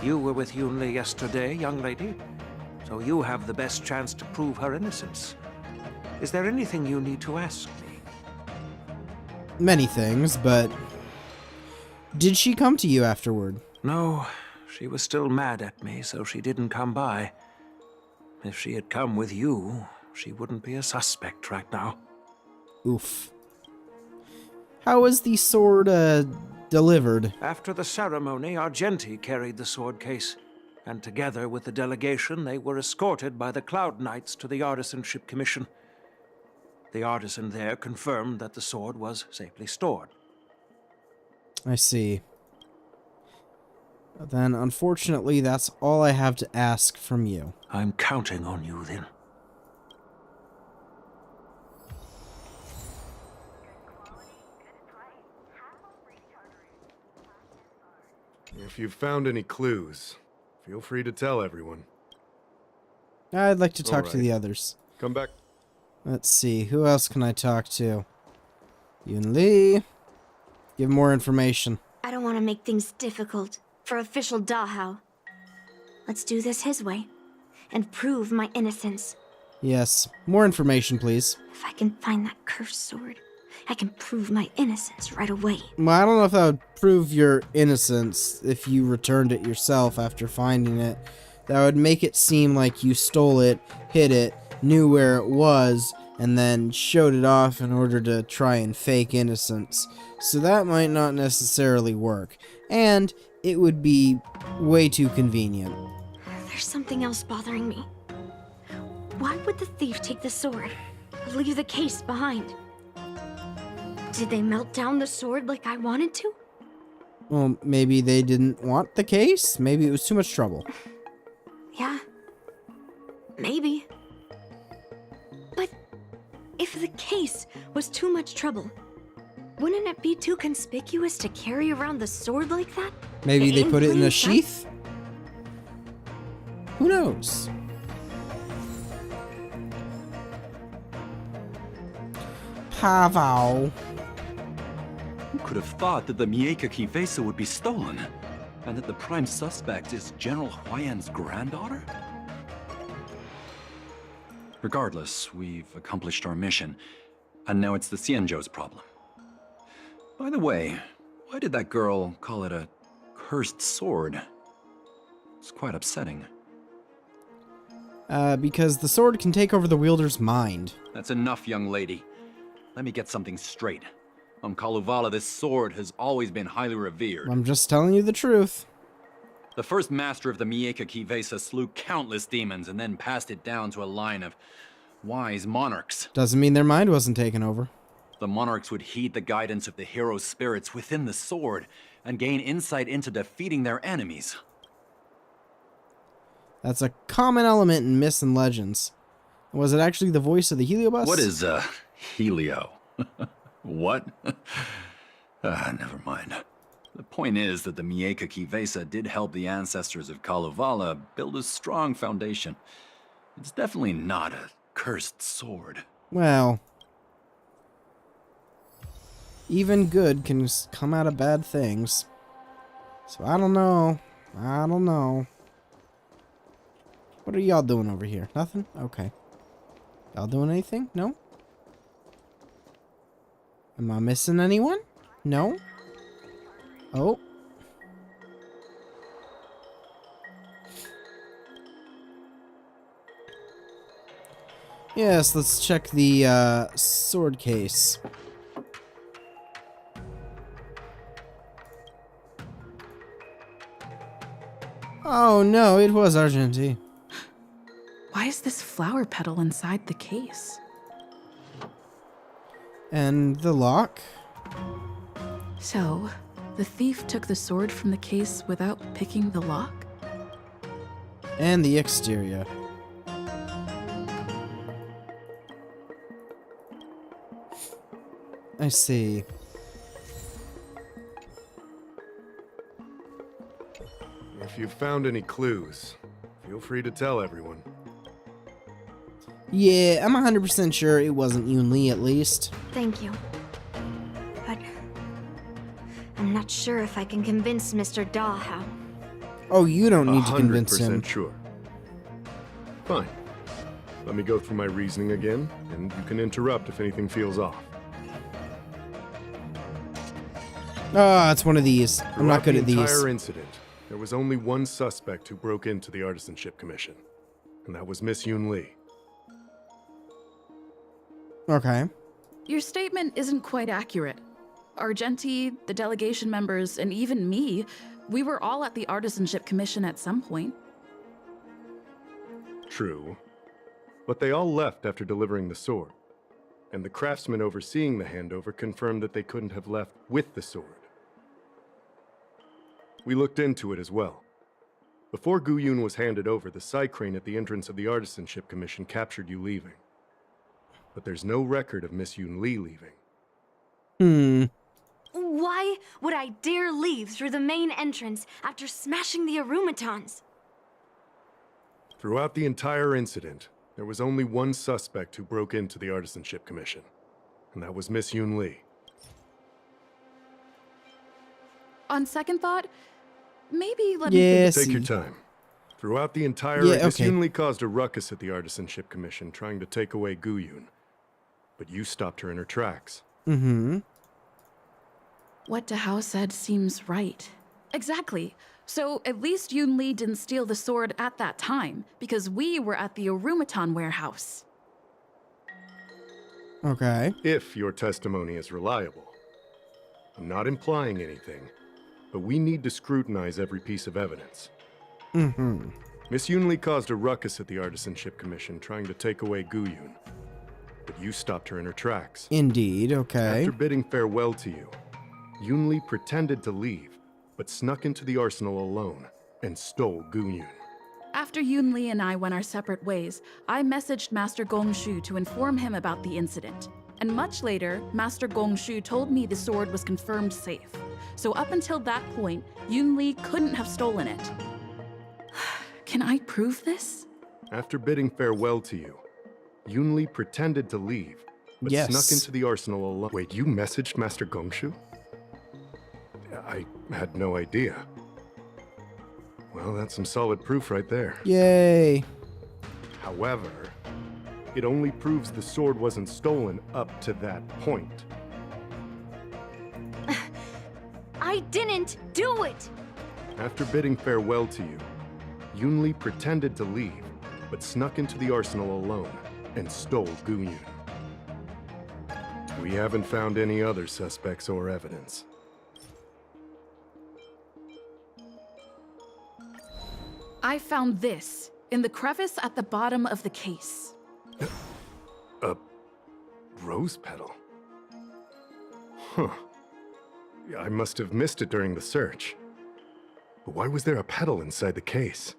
You were with Yun Li yesterday, young lady, so you have the best chance to prove her innocence. Is there anything you need to ask me? Many things, but did she come to you afterward? No, she was still mad at me, so she didn't come by. If she had come with you, she wouldn't be a suspect right now. Oof. How was the sword, delivered? After the ceremony, Argenti carried the sword case, and together with the delegation, they were escorted by the Cloud Knights to the Artisanship Commission. The artisan there confirmed that the sword was safely stored. I see. Then, unfortunately, that's all I have to ask from you. I'm counting on you, then. If you've found any clues, feel free to tell everyone. I'd like to talk to All the right. others. Come back. Let's see, who else can I talk to? Yun Li. Give more information. I don't want to make things difficult for official Dahao. Let's do this his way and prove my innocence. Yes, more information, please. If I can find that cursed sword, I can prove my innocence right away. Well, I don't know if that would prove your innocence if you returned it yourself after finding it. That would make it seem like you stole it, hid it, knew where it was, and then showed it off in order to try and fake innocence. So that might not necessarily work. And it would be way too convenient. There's something else bothering me. Why would the thief take the sword? Leave the case behind? Did they melt down the sword like I wanted to? Well, maybe they didn't want the case? Maybe it was too much trouble. Yeah. Maybe. But if the case was too much trouble, wouldn't it be too conspicuous to carry around the sword like that? Maybe they put it in plain a sight? sheath? Who knows? Pavao. Who could have thought that the Mieka Kivesa would be stolen? And that the prime suspect is General Huayan's granddaughter? Regardless, we've accomplished our mission, and now it's the Xianzhou's problem. By the way, why did that girl call it a cursed sword? It's quite upsetting. Because the sword can take over the wielder's mind. That's enough, young lady. Let me get something straight. On Kalevala, this sword has always been highly revered. I'm just telling you the truth. The first master of the Mieka Kivesa slew countless demons and then passed it down to a line of wise monarchs. Doesn't mean their mind wasn't taken over. The monarchs would heed the guidance of the hero spirits within the sword and gain insight into defeating their enemies. That's a common element in myths and legends. Was it actually the voice of the Heliobus? What is, Helio? What? Never mind. The point is that the Mieka Kivesa did help the ancestors of Kalevala build a strong foundation. It's definitely not a cursed sword. Well, even good can come out of bad things. So I don't know. I don't know. What are y'all doing over here? Nothing? Okay. Y'all doing anything? No? Am I missing anyone? No? Oh. Yes, let's check the sword case. Oh no, it was Argenti. Why is this flower petal inside the case? And the lock? So, the thief took the sword from the case without picking the lock? And the exterior. I see. If you've found any clues, feel free to tell everyone. Yeah, I'm 100% sure it wasn't Yun Li at least. Thank you. But I'm not sure if I can convince Mr. Dahao. Oh, you don't need to convince him. 100% sure. Fine. Let me go through my reasoning again, and you can interrupt if anything feels off. Ah, it's one of these. I'm not good at these. Throughout the entire incident, there was only one suspect who broke into the Artisanship Commission, and that was Miss Yun Li. Okay. Your statement isn't quite accurate. Argenti, the delegation members, and even me, we were all at the Artisanship Commission at some point. True. But they all left after delivering the sword. And the craftsman overseeing the handover confirmed that they couldn't have left with the sword. We looked into it as well. Before Gu Yun was handed over, the side crane at the entrance of the Artisanship Commission captured you leaving. But there's no record of Miss Yun Li leaving. Why would I dare leave through the main entrance after smashing the Arumatons? Throughout the entire incident, There was only one suspect who broke into the Artisanship Commission, and that was Miss Yoon Lee. On second thought, maybe let me think. Take your time. Throughout the entire Miss Yoon Lee caused a ruckus at the Artisanship Commission, trying to take away Guyun. But you stopped her in her tracks. Mm-hmm. What Dahao said seems right. Exactly. So at least Yoon Lee didn't steal the sword at that time, because we were at the Arumaton warehouse. Okay. If your testimony is reliable. I'm not implying anything, but we need to scrutinize every piece of evidence. Mm-hmm. Miss Yoon Lee caused a ruckus at the Artisanship Commission, trying to take away Guyun. But you stopped her in her tracks. Indeed, okay. After bidding farewell to you, Yoon Lee pretended to leave, but snuck into the arsenal alone and stole Guyun. After Yoon Lee and I went our separate ways, I messaged Master Gongshu to inform him about the incident. And much later, Master Gongshu told me the sword was confirmed safe. So up until that point, Yoon Lee couldn't have stolen it. Can I prove this? After bidding farewell to you, Yoon Lee pretended to leave, but snuck into the arsenal alone. Wait, you messaged Master Gongshu? I had no idea. Well, that's some solid proof right there. Yay. However, it only proves the sword wasn't stolen up to that point. I didn't do it! After bidding farewell to you, Yoon Lee pretended to leave, but snuck into the arsenal alone and stole Guyun. We haven't found any other suspects or evidence. I found this in the crevice at the bottom of the case. A rose petal? Huh. I must have missed it during the search. But why was there a petal inside the case?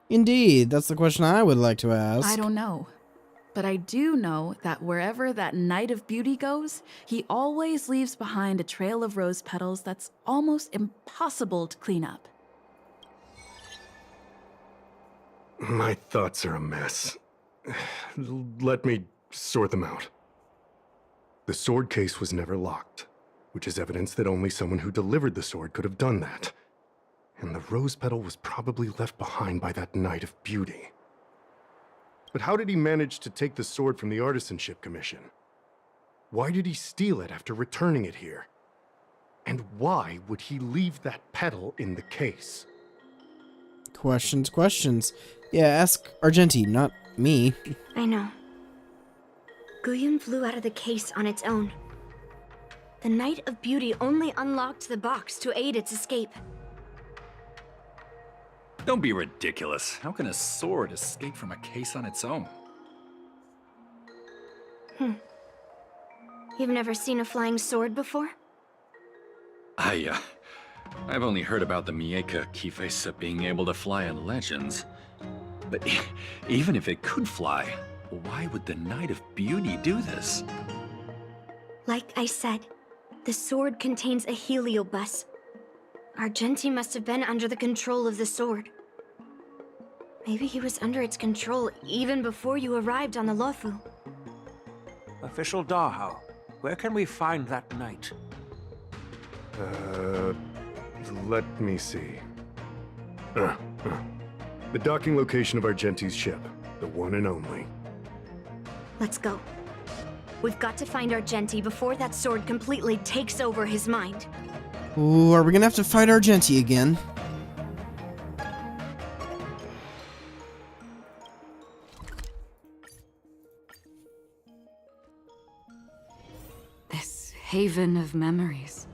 Indeed, that's the question I would like to ask. I don't know. But I do know that wherever that Knight of Beauty goes, he always leaves behind a trail of rose petals that's almost impossible to clean up. My thoughts are a mess. Let me sort them out. The sword case was never locked, which is evidence that only someone who delivered the sword could have done that. And the rose petal was probably left behind by that Knight of Beauty. But how did he manage to take the sword from the Artisanship Commission? Why did he steal it after returning it here? And why would he leave that petal in the case? Questions. Yeah, ask Argenti, not me. I know. Guyun flew out of the case on its own. The Knight of Beauty only unlocked the box to aid its escape. Don't be ridiculous. How can a sword escape from a case on its own? You've never seen a flying sword before? I've only heard about the Mieka Kifesa being able to fly in legends. But even if it could fly, why would the Knight of Beauty do this? Like I said, the sword contains a heliobus. Argenti must have been under the control of the sword. Maybe he was under its control even before you arrived on the Lofu. Official Dahao, where can we find that knight? Let me see. The docking location of Argenti's ship, the one and only. Let's go. We've got to find Argenti before that sword completely takes over his mind. Ooh, are we gonna have to fight Argenti again? This haven of memories.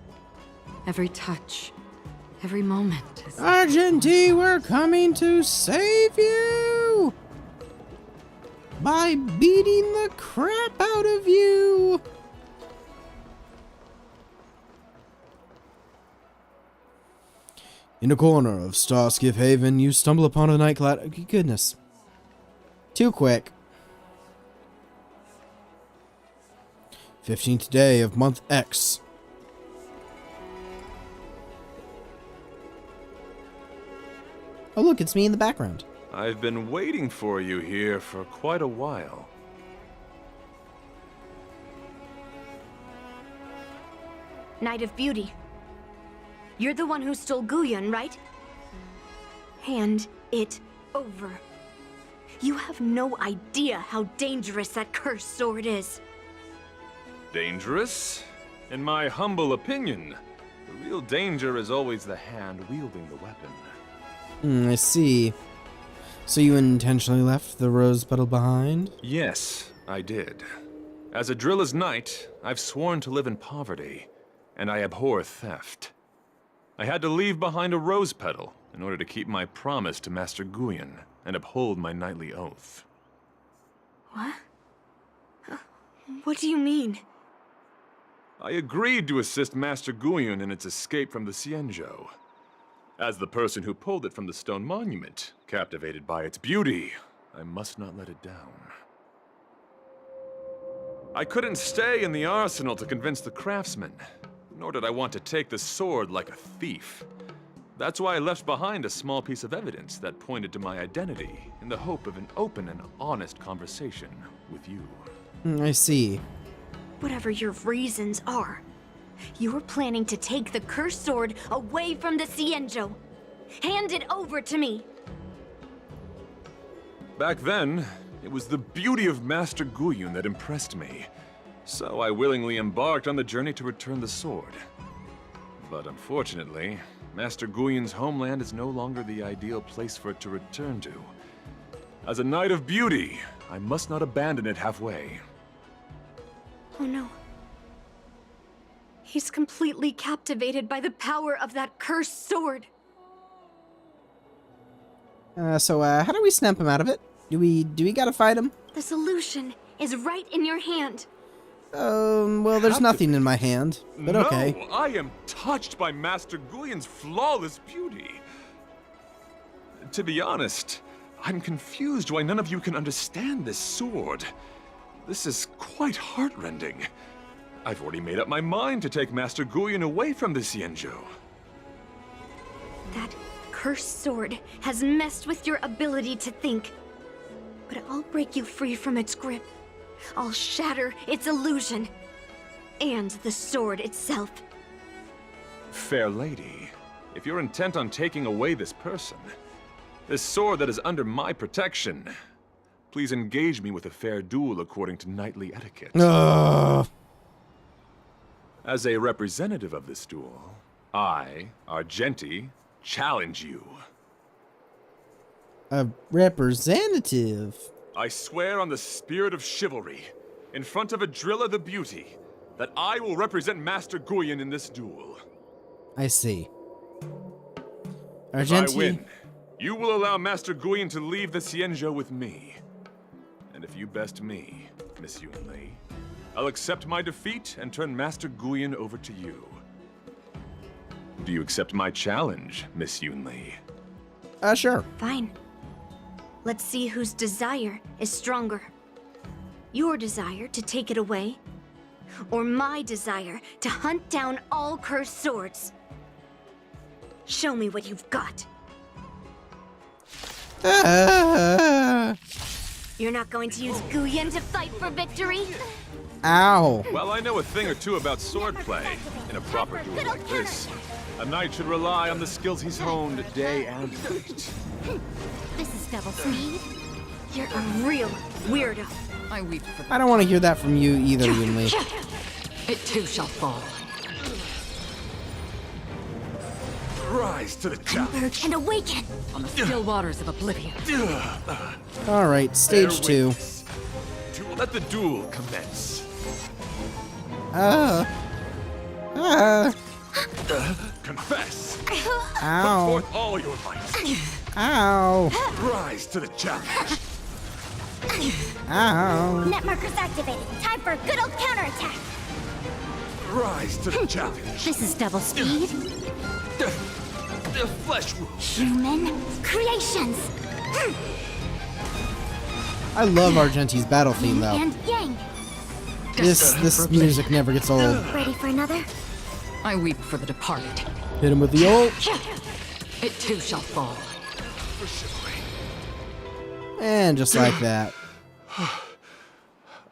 Every touch, every moment is... Argenti, we're coming to save you! By beating the crap out of you! In a corner of Starskiff Haven, you stumble upon a nightclad... Goodness. Too quick. 15th day of month X. Oh look, it's me in the background. I've been waiting for you here for quite a while. Knight of Beauty. You're the one who stole Guyun, right? Hand it over. You have no idea how dangerous that cursed sword is. Dangerous? In my humble opinion, the real danger is always the hand wielding the weapon. I see. So you intentionally left the rose petal behind? Yes, I did. As a Drilla's knight, I've sworn to live in poverty, and I abhor theft. I had to leave behind a rose petal in order to keep my promise to Master Guyun and uphold my knightly oath. What? What do you mean? I agreed to assist Master Guyun in its escape from the Xianzhou. As the person who pulled it from the stone monument, captivated by its beauty, I must not let it down. I couldn't stay in the arsenal to convince the craftsman, nor did I want to take the sword like a thief. That's why I left behind a small piece of evidence that pointed to my identity in the hope of an open and honest conversation with you. I see. Whatever your reasons are, you're planning to take the cursed sword away from the Xianzhou. Hand it over to me. Back then, it was the beauty of Master Guyun that impressed me, so I willingly embarked on the journey to return the sword. But unfortunately, Master Guyun's homeland is no longer the ideal place for it to return to. As a Knight of Beauty, I must not abandon it halfway. Oh no. He's completely captivated by the power of that cursed sword. So how do we snap him out of it? Do we gotta fight him? The solution is right in your hand. Well, there's nothing in my hand, but okay. No, I am touched by Master Guyun's flawless beauty. To be honest, I'm confused why none of you can understand this sword. This is quite heartrending. I've already made up my mind to take Master Guyun away from the Xianzhou. That cursed sword has messed with your ability to think. But I'll break you free from its grip. I'll shatter its illusion. And the sword itself. Fair lady, if you're intent on taking away this person, this sword that is under my protection, please engage me with a fair duel according to knightly etiquette. As a representative of this duel, I, Argenti, challenge you. A representative? I swear on the spirit of chivalry, in front of Adrilla the Beauty, that I will represent Master Guyun in this duel. I see. If I win, you will allow Master Guyun to leave the Xianzhou with me. And if you best me, Miss Yunli, I'll accept my defeat and turn Master Guyun over to you. Do you accept my challenge, Miss Yunli? Sure. Fine. Let's see whose desire is stronger. Your desire to take it away, or my desire to hunt down all cursed swords. Show me what you've got. You're not going to use Guyun to fight for victory? Ow. Well, I know a thing or two about swordplay. In a proper duel like this, a knight should rely on the skills he's honed day and night. This is double speed. You're a real weirdo. I don't want to hear that from you either, Yunli. It too shall fall. Rise to the challenge. And awaken! On the still waters of oblivion. Alright, stage 2. Let the duel commence. Confess. Ow. Put forth all your might. Ow. Rise to the challenge. Ow. Net markers activated. Time for a good old counterattack. Rise to the challenge. This is double speed. The flesh wound. Human creations. I love Argenti's battle theme though. And yang. This music never gets old. Ready for another? I weep for the departed. Hit him with the ult. It too shall fall. For chivalry. And just like that.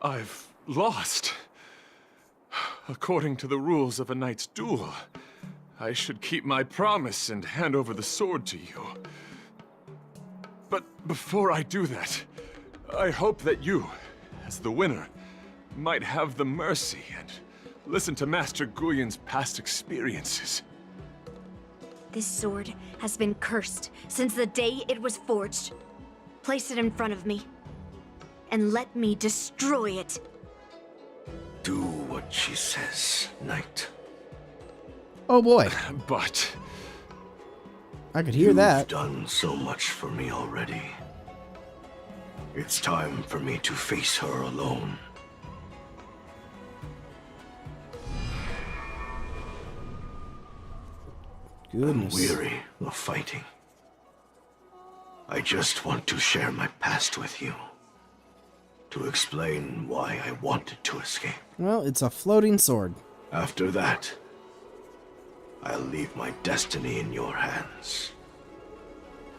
I've lost. According to the rules of a knight's duel, I should keep my promise and hand over the sword to you. But before I do that, I hope that you, as the winner, might have the mercy and listen to Master Guyon's past experiences. This sword has been cursed since the day it was forged. Place it in front of me, and let me destroy it. Do what she says, Knight. Oh boy. But I could hear that. You've done so much for me already. It's time for me to face her alone. Goodness. I'm weary of fighting. I just want to share my past with you. To explain why I wanted to escape. Well, it's a floating sword. After that, I'll leave my destiny in your hands.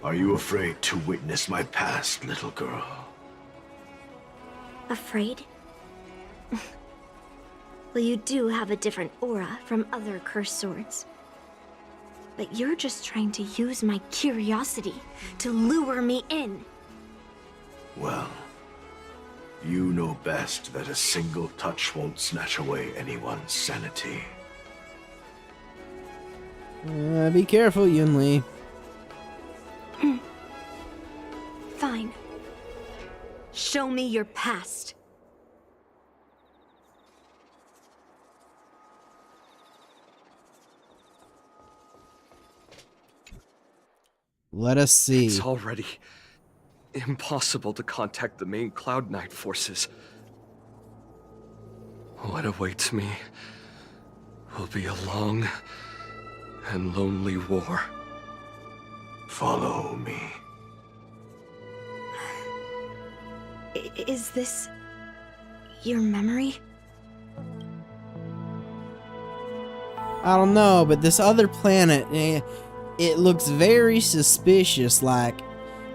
Are you afraid to witness my past, little girl? Afraid? Well, you do have a different aura from other cursed swords. But you're just trying to use my curiosity to lure me in. Well, you know best that a single touch won't snatch away anyone's sanity. Be careful, Yunli. Fine. Show me your past. Let us see. It's already impossible to contact the main Cloud Knight forces. What awaits me will be a long and lonely war. Follow me. Is this your memory? I don't know, but this other planet, it looks very suspicious. Like,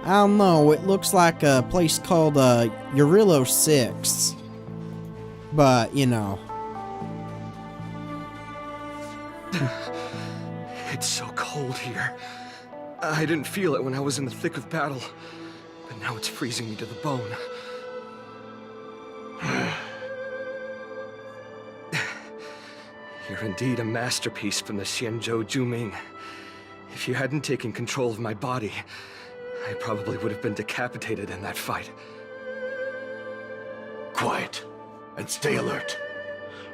I don't know, it looks like a place called Urillo 6. But, you know. It's so cold here. I didn't feel it when I was in the thick of battle, but now it's freezing me to the bone. You're indeed a masterpiece from the Xianzhou Juming. If you hadn't taken control of my body, I probably would have been decapitated in that fight. Quiet, and stay alert.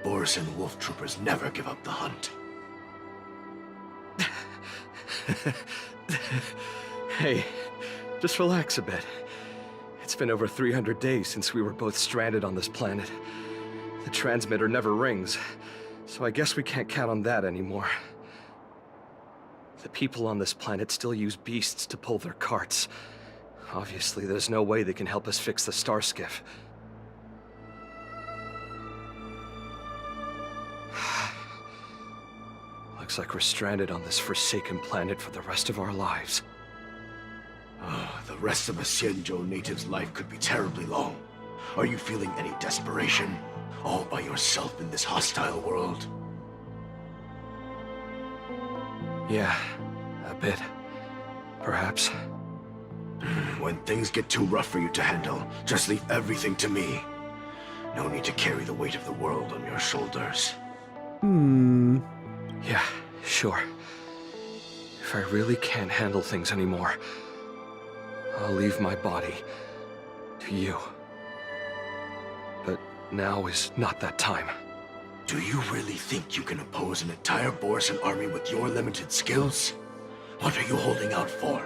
Boris and Wolf Troopers never give up the hunt. Hey, just relax a bit. It's been over 300 days since we were both stranded on this planet. The transmitter never rings, so I guess we can't count on that anymore. The people on this planet still use beasts to pull their carts. Obviously, there's no way they can help us fix the star skiff. Looks like we're stranded on this forsaken planet for the rest of our lives. The rest of a Xianzhou native's life could be terribly long. Are you feeling any desperation? All by yourself in this hostile world? Yeah, a bit. Perhaps. When things get too rough for you to handle, just leave everything to me. No need to carry the weight of the world on your shoulders. Yeah, sure. If I really can't handle things anymore, I'll leave my body to you. But now is not that time. Do you really think you can oppose an entire Borisan army with your limited skills? What are you holding out for?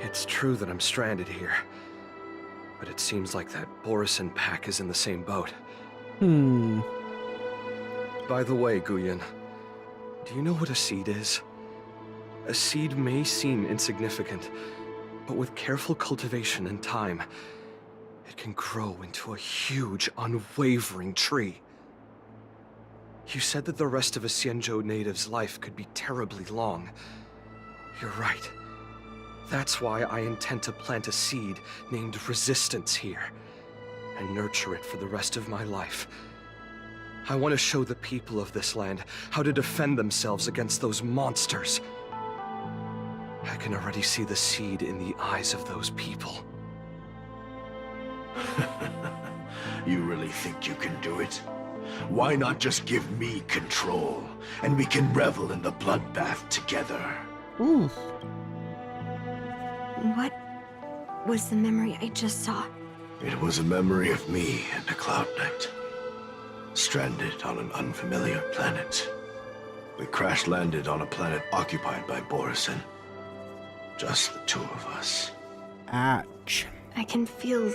It's true that I'm stranded here, but it seems like that Borisan pack is in the same boat. By the way, Guyon, do you know what a seed is? A seed may seem insignificant, but with careful cultivation and time, it can grow into a huge, unwavering tree. You said that the rest of a Xianzhou native's life could be terribly long. You're right. That's why I intend to plant a seed named Resistance here, and nurture it for the rest of my life. I want to show the people of this land how to defend themselves against those monsters. I can already see the seed in the eyes of those people. You really think you can do it? Why not just give me control, and we can revel in the bloodbath together? Ooh. What was the memory I just saw? It was a memory of me and a Cloud Knight, stranded on an unfamiliar planet. We crash-landed on a planet occupied by Borison. Just the two of us. Ouch. I can feel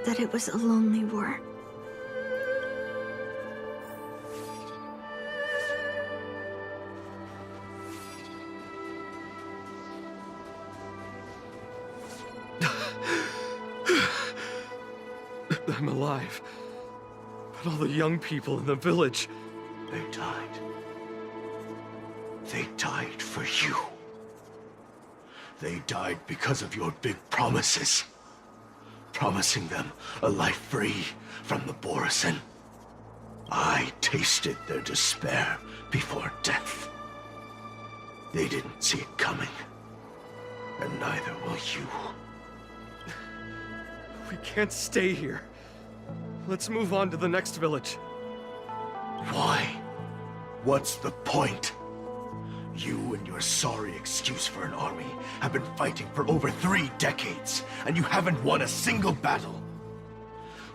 that it was a lonely war. I'm alive. But all the young people in the village... They died. They died for you. They died because of your big promises. Promising them a life free from the Borison. I tasted their despair before death. They didn't see it coming. And neither will you. We can't stay here. Let's move on to the next village. Why? What's the point? You and your sorry excuse for an army have been fighting for over 3 decades, and you haven't won a single battle.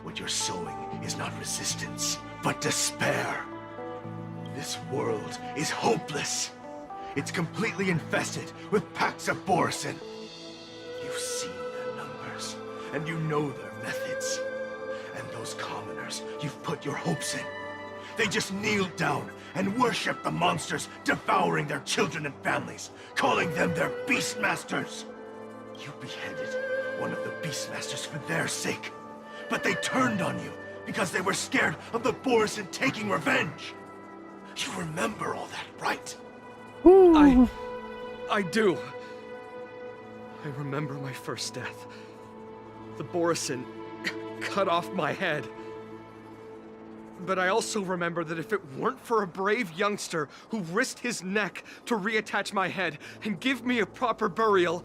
What you're sowing is not resistance, but despair. This world is hopeless. It's completely infested with packs of Borison. You've seen their numbers, and you know their methods. And those commoners you've put your hopes in. They just kneel down and worship the monsters devouring their children and families, calling them their Beastmasters. You beheaded one of the Beastmasters for their sake, but they turned on you because they were scared of the Borison taking revenge. You remember all that, right? I do. I remember my first death. The Borison cut off my head. But I also remember that if it weren't for a brave youngster who risked his neck to reattach my head and give me a proper burial,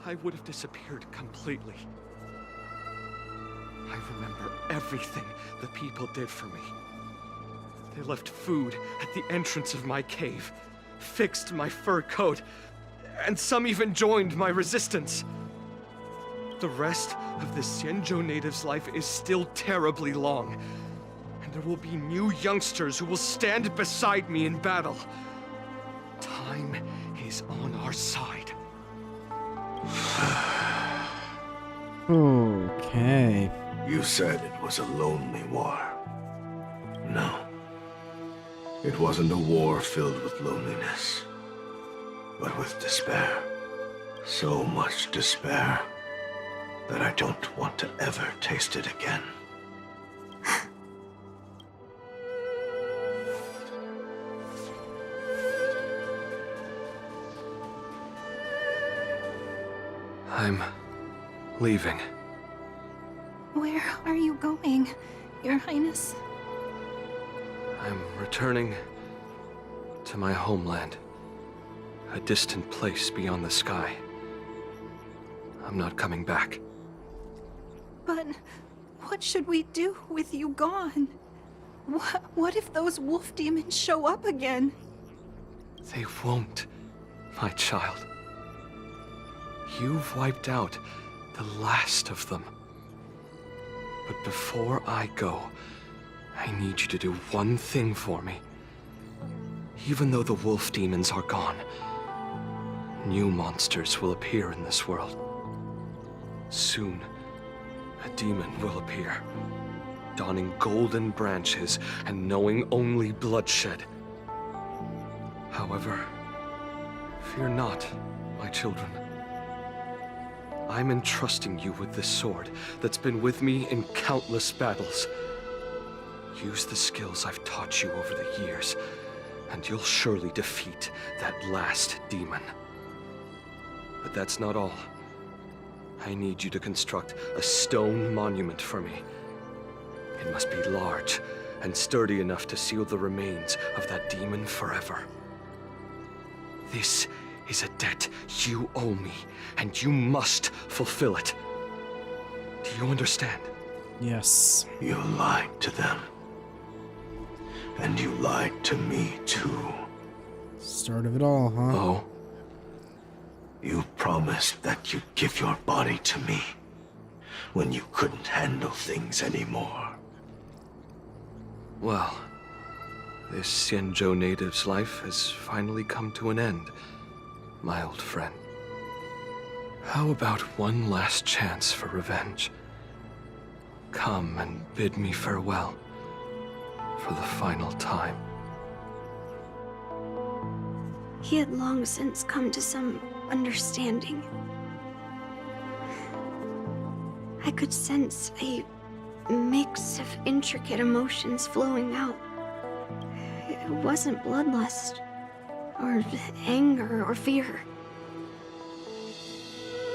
I would have disappeared completely. I remember everything the people did for me. They left food at the entrance of my cave, fixed my fur coat, and some even joined my resistance. The rest of the Xianzhou native's life is still terribly long, and there will be new youngsters who will stand beside me in battle. Time is on our side. Okay. You said it was a lonely war. No. It wasn't a war filled with loneliness, but with despair. So much despair that I don't want to ever taste it again. I'm leaving. Where are you going, Your Highness? I'm returning to my homeland, a distant place beyond the sky. I'm not coming back. But what should we do with you gone? What if those wolf demons show up again? They won't, my child. You've wiped out the last of them. But before I go, I need you to do one thing for me. Even though the wolf demons are gone, new monsters will appear in this world. Soon, a demon will appear, donning golden branches and knowing only bloodshed. However, fear not, my children. I'm entrusting you with this sword that's been with me in countless battles. Use the skills I've taught you over the years, and you'll surely defeat that last demon. But that's not all. I need you to construct a stone monument for me. It must be large and sturdy enough to seal the remains of that demon forever. This is a debt you owe me, and you must fulfill it. Do you understand? Yes. You lied to them. And you lied to me, too. Start of it all, huh? Oh? You promised that you'd give your body to me when you couldn't handle things anymore. Well, this Xianzhou native's life has finally come to an end, my old friend. How about one last chance for revenge? Come and bid me farewell for the final time. He had long since come to some understanding. I could sense a mix of intricate emotions flowing out. It wasn't bloodlust, or anger, or fear.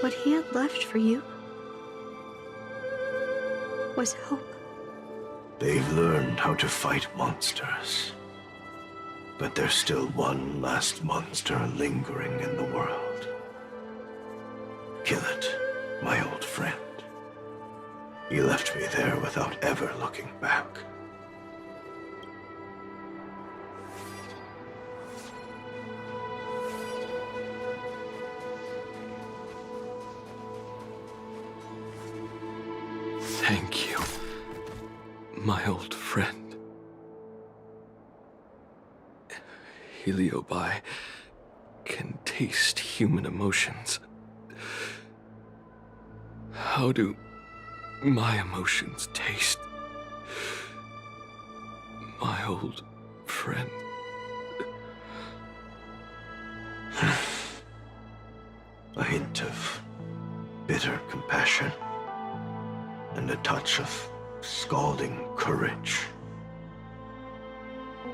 What he had left for you was hope. They've learned how to fight monsters. But there's still one last monster lingering in the world. Kill it, my old friend. You left me there without ever looking back. Thank you, my old friend. Heliobi can taste human emotions. How do my emotions taste, my old friend? A hint of bitter compassion and a touch of scalding courage.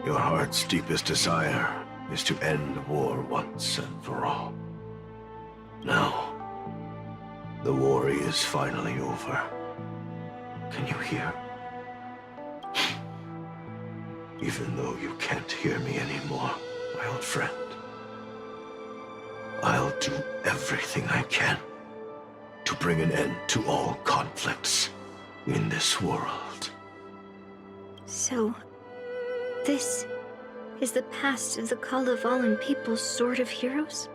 Your heart's deepest desire is to end the war once and for all. Now, the war is finally over. Can you hear? Even though you can't hear me anymore, my old friend, I'll do everything I can to bring an end to all conflicts in this world. So, this is the past of the Kalevalan people's Sword of Heroes?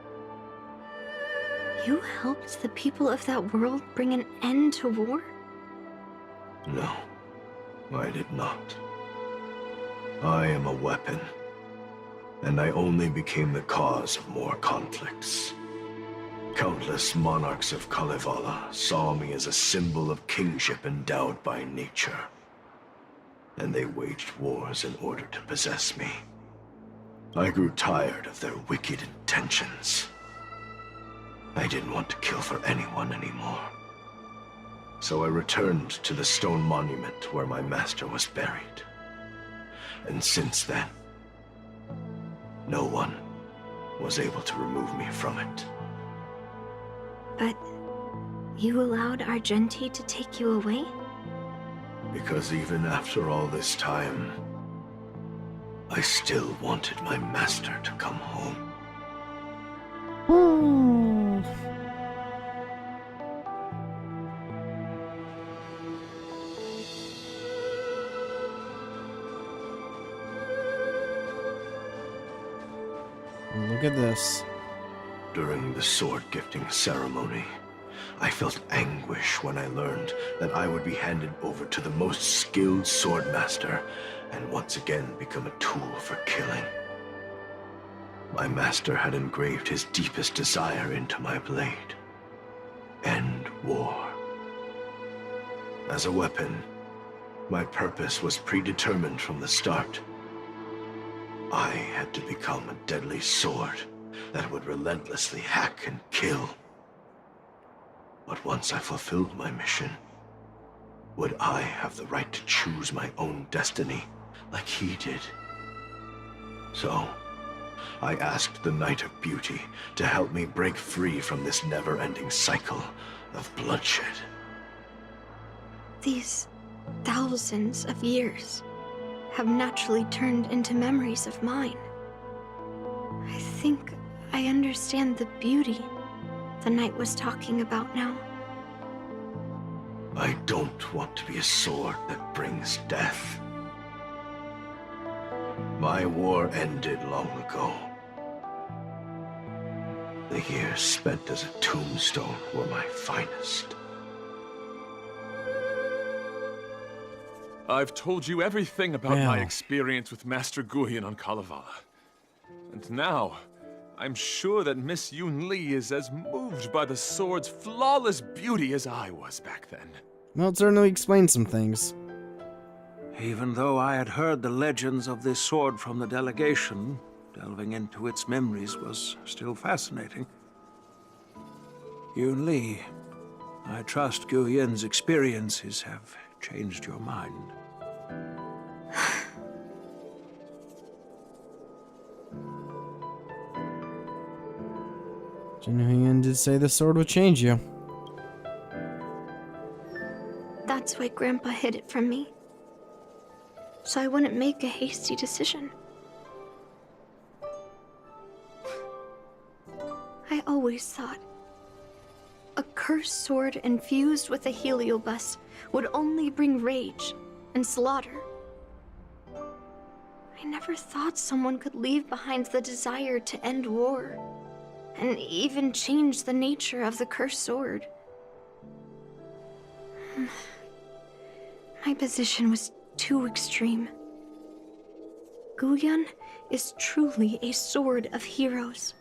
You helped the people of that world bring an end to war? No, I did not. I am a weapon, and I only became the cause of more conflicts. Countless monarchs of Kalevala saw me as a symbol of kingship endowed by nature, and they waged wars in order to possess me. I grew tired of their wicked intentions. I didn't want to kill for anyone anymore. So I returned to the stone monument where my master was buried. And since then, no one was able to remove me from it. But you allowed Argenti to take you away? Because even after all this time, I still wanted my master to come home. Look at this. During the sword gifting ceremony, I felt anguish when I learned that I would be handed over to the most skilled swordmaster and once again become a tool for killing. My master had engraved his deepest desire into my blade. End war. As a weapon, my purpose was predetermined from the start. I had to become a deadly sword that would relentlessly hack and kill. But once I fulfilled my mission, would I have the right to choose my own destiny like he did? So, I asked the Knight of Beauty to help me break free from this never-ending cycle of bloodshed. These thousands of years have naturally turned into memories of mine. I think I understand the beauty the knight was talking about now. I don't want to be a sword that brings death. My war ended long ago. The years spent as a tombstone were my finest. I've told you everything about my experience with Master Guyan on Kalevala. And now, I'm sure that Miss Yoon Lee is as moved by the sword's flawless beauty as I was back then. Well, it certainly explains some things. Even though I had heard the legends of this sword from the delegation, delving into its memories was still fascinating. Yoon Lee, I trust Guyin's experiences have changed your mind. Jinhuyan did say the sword would change you. That's why Grandpa hid it from me. So I wouldn't make a hasty decision. I always thought a cursed sword infused with a heliobus would only bring rage and slaughter. I never thought someone could leave behind the desire to end war, and even change the nature of the cursed sword. My position was too extreme. Guyan is truly a sword of heroes.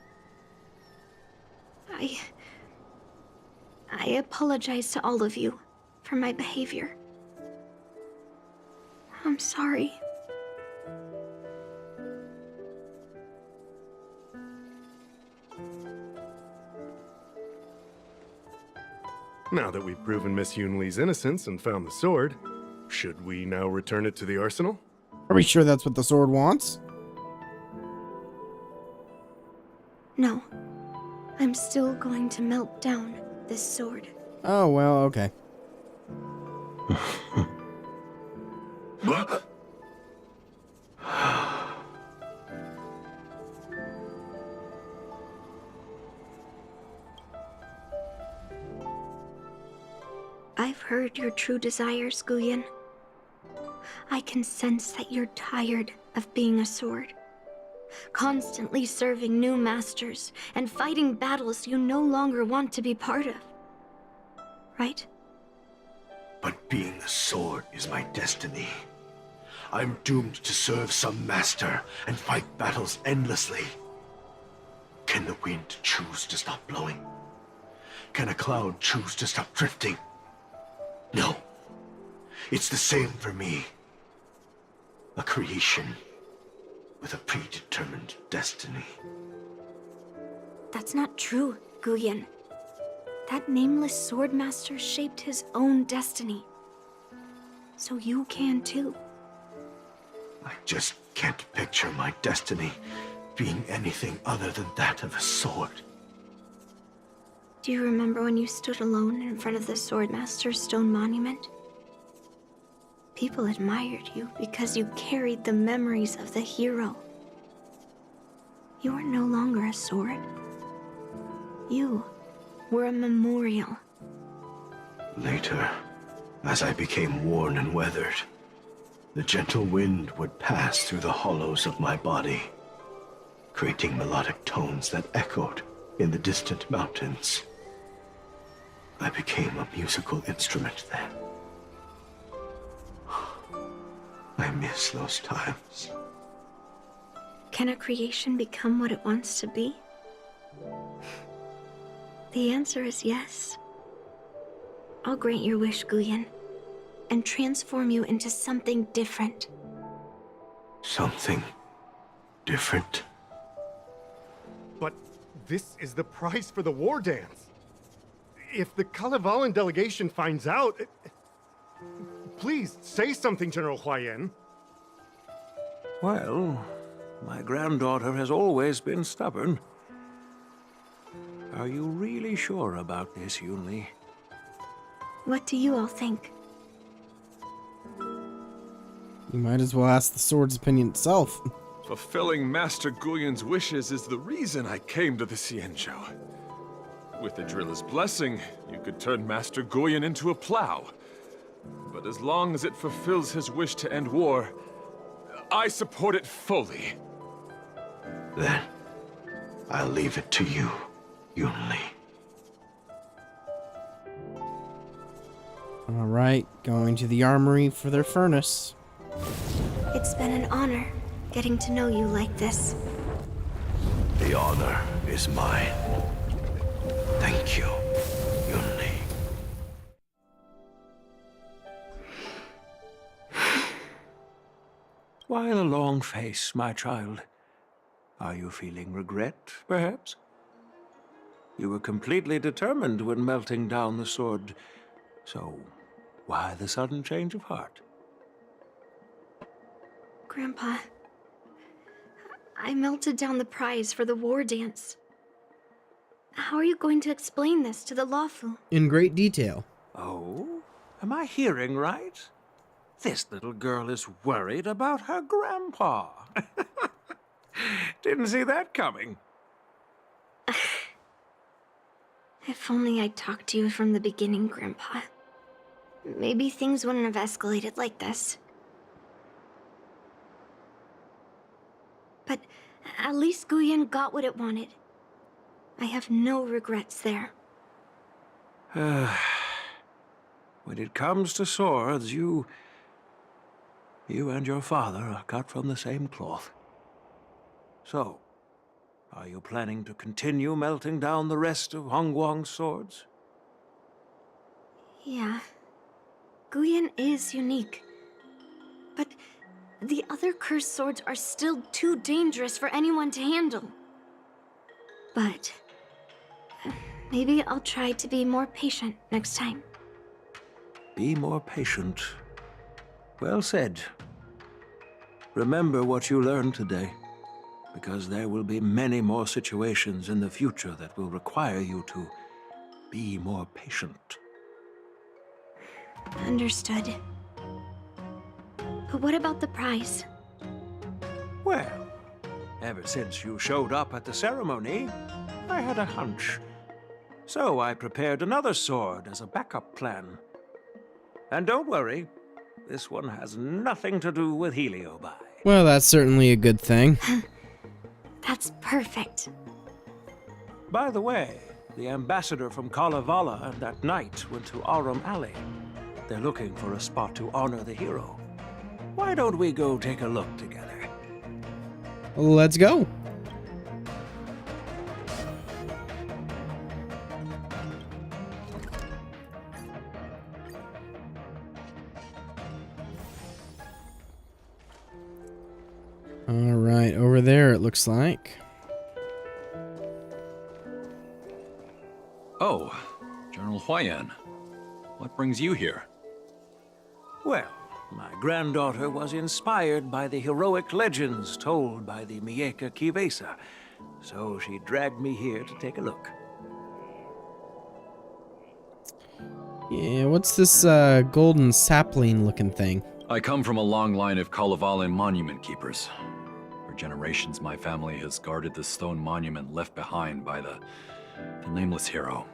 I apologize to all of you for my behavior. I'm sorry. Now that we've proven Miss Yoon Lee's innocence and found the sword, should we now return it to the arsenal? Are we sure that's what the sword wants? No. I'm still going to melt down this sword. Oh, well, okay. I've heard your true desires, Guyan. I can sense that you're tired of being a sword. Constantly serving new masters and fighting battles you no longer want to be part of. Right? But being a sword is my destiny. I'm doomed to serve some master and fight battles endlessly. Can the wind choose to stop blowing? Can a cloud choose to stop drifting? No. It's the same for me. A creation with a predetermined destiny. That's not true, Guyan. That nameless swordmaster shaped his own destiny. So you can too. I just can't picture my destiny being anything other than that of a sword. Do you remember when you stood alone in front of the swordmaster's stone monument? People admired you because you carried the memories of the hero. You were no longer a sword. You were a memorial. Later, as I became worn and weathered, the gentle wind would pass through the hollows of my body, creating melodic tones that echoed in the distant mountains. I became a musical instrument then. I miss those times. Can a creation become what it wants to be? The answer is yes. I'll grant your wish, Guyan, and transform you into something different. Something different? But this is the price for the war dance. If the Kalevalan delegation finds out... Please, say something, General Huayan. Well, my granddaughter has always been stubborn. Are you really sure about this, Yunli? What do you all think? You might as well ask the sword's opinion itself. Fulfilling Master Guyun's wishes is the reason I came to the Xianzhou. With the driller's blessing, you could turn Master Guyun into a plow. But as long as it fulfills his wish to end war, I support it fully. Then, I'll leave it to you, Yunli. All right, going to the armory for their furnace. It's been an honor getting to know you like this. The honor is mine. Thank you, Yunli. Why the long face, my child? Are you feeling regret, perhaps? You were completely determined when melting down the sword, so why the sudden change of heart? Grandpa, I melted down the prize for the war dance. How are you going to explain this to the Lawfu? In great detail. Oh? Am I hearing right? This little girl is worried about her grandpa. Didn't see that coming. If only I'd talked to you from the beginning, Grandpa. Maybe things wouldn't have escalated like this. But at least Guyun got what it wanted. I have no regrets there. When it comes to swords, you and your father are cut from the same cloth. So, are you planning to continue melting down the rest of Hongguang's swords? Yeah. Guyun is unique. But the other cursed swords are still too dangerous for anyone to handle. But maybe I'll try to be more patient next time. Be more patient. Well said. Remember what you learned today, because there will be many more situations in the future that will require you to be more patient. Understood. But what about the prize? Well, ever since you showed up at the ceremony, I had a hunch. So I prepared another sword as a backup plan. And don't worry, this one has nothing to do with Heliobi. Well, that's certainly a good thing. That's perfect. By the way, the ambassador from Kalevala and that knight went to Arum Alley. They're looking for a spot to honor the hero. Why don't we go take a look together? Let's go. All right, over there it looks like. Oh, General Huayan. What brings you here? Well, my granddaughter was inspired by the heroic legends told by the Mieka Kivesa, so she dragged me here to take a look. Yeah, what's this golden sapling looking thing? I come from a long line of Kalevalan monument keepers. For generations, my family has guarded the stone monument left behind by the nameless hero.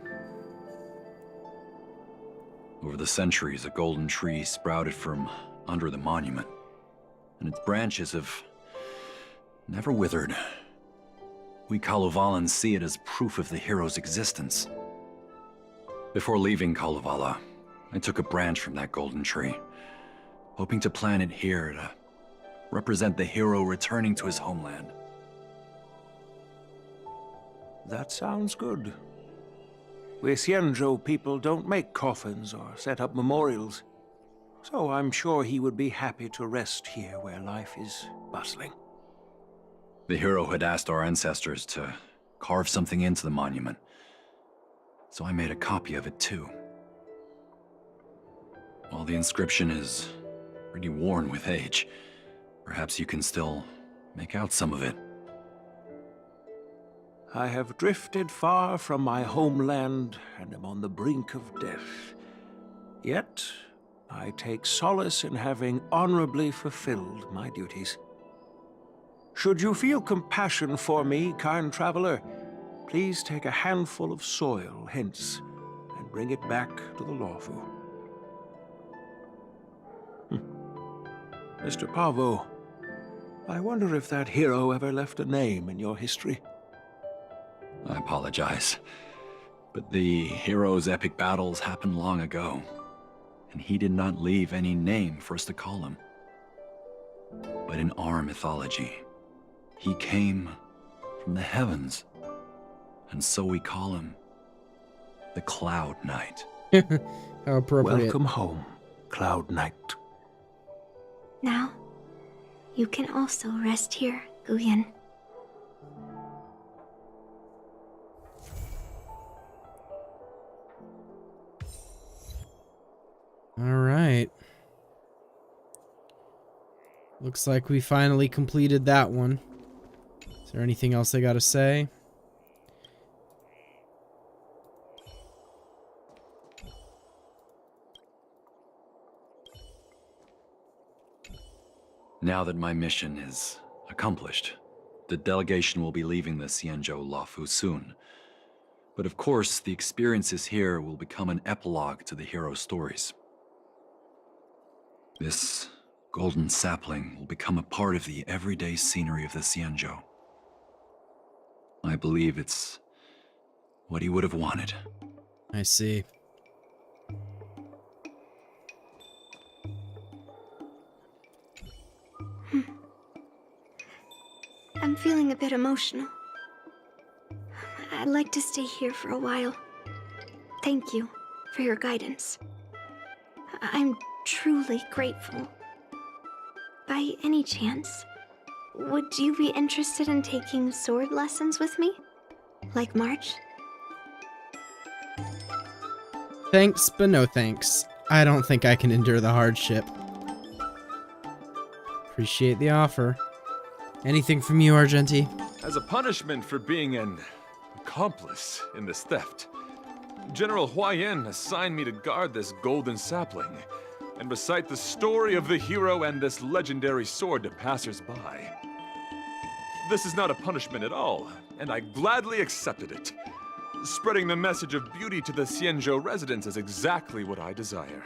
Over the centuries, a golden tree sprouted from under the monument, and its branches have never withered. We Kalevalans see it as proof of the hero's existence. Before leaving Kalevala, I took a branch from that golden tree, hoping to plant it here to represent the hero returning to his homeland. That sounds good. We Xianzhou people don't make coffins or set up memorials, so I'm sure he would be happy to rest here where life is bustling. The hero had asked our ancestors to carve something into the monument, so I made a copy of it too. While the inscription is pretty worn with age, perhaps you can still make out some of it. I have drifted far from my homeland and am on the brink of death. Yet, I take solace in having honorably fulfilled my duties. Should you feel compassion for me, kind traveler, please take a handful of soil hence and bring it back to the Lawfu. Mr. Pavo, I wonder if that hero ever left a name in your history. I apologize, but the hero's epic battles happened long ago, and he did not leave any name for us to call him. But in our mythology, he came from the heavens, and so we call him the Cloud Knight. How appropriate. Welcome home, Cloud Knight. Now, you can also rest here, Guyan. All right. Looks like we finally completed that one. Is there anything else I gotta say? Now that my mission is accomplished, the delegation will be leaving the Xianzhou Lawfu soon. But of course, the experiences here will become an epilogue to the hero's stories. This golden sapling will become a part of the everyday scenery of the Xianzhou. I believe it's what he would have wanted. I see. I'm feeling a bit emotional. I'd like to stay here for a while. Thank you for your guidance. I'm truly grateful. By any chance, would you be interested in taking sword lessons with me? Like March? Thanks, but no thanks. I don't think I can endure the hardship. Appreciate the offer. Anything from you, Argenti? As a punishment for being an accomplice in this theft, General Huayan assigned me to guard this golden sapling and recite the story of the hero and this legendary sword to passers-by. This is not a punishment at all, and I gladly accepted it. Spreading the message of beauty to the Xianzhou residents is exactly what I desire.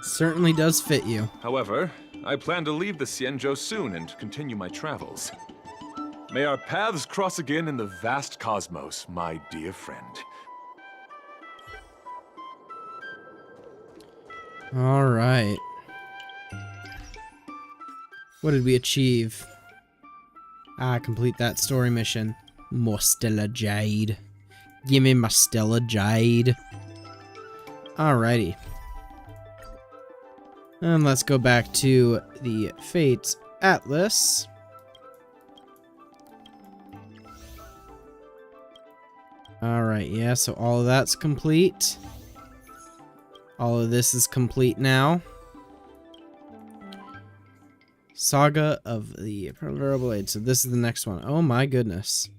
Certainly does fit you. However, I plan to leave the Xianzhou soon and continue my travels. May our paths cross again in the vast cosmos, my dear friend. All right. What did we achieve? Complete that story mission. More Stella Jade. Give me my Stella Jade. Alrighty. And let's go back to the Fates Atlas. Alright, yeah, so all of that's complete. All of this is complete now. Saga of the Primaveral Blade. So this is the next one. Oh my goodness.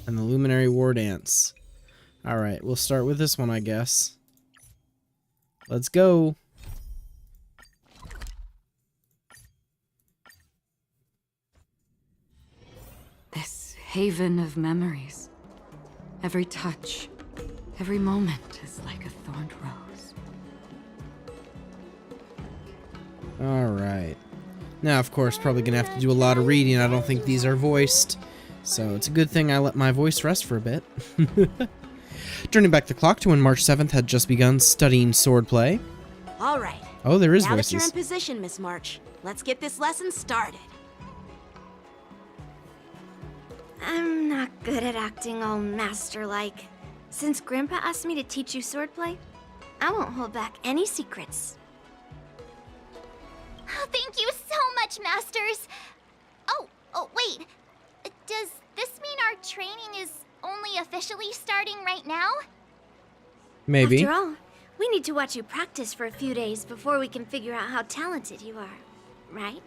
And the Luminary War Dance. Alright, we'll start with this one, I guess. Let's go. This haven of memories. Every touch, every moment is like a thorned rose. Alright. Now, of course, probably gonna have to do a lot of reading. I don't think these are voiced. So it's a good thing I let my voice rest for a bit. Turning back the clock to when March 7th had just begun studying swordplay. All right. Oh, there is now voices. Now that you're in position, Miss March, let's get this lesson started. I'm not good at acting all master-like. Since Grandpa asked me to teach you swordplay, I won't hold back any secrets. Oh, thank you so much, Masters. Oh, wait. Does this mean our training is only officially starting right now? Maybe. After all, we need to watch you practice for a few days before we can figure out how talented you are. right?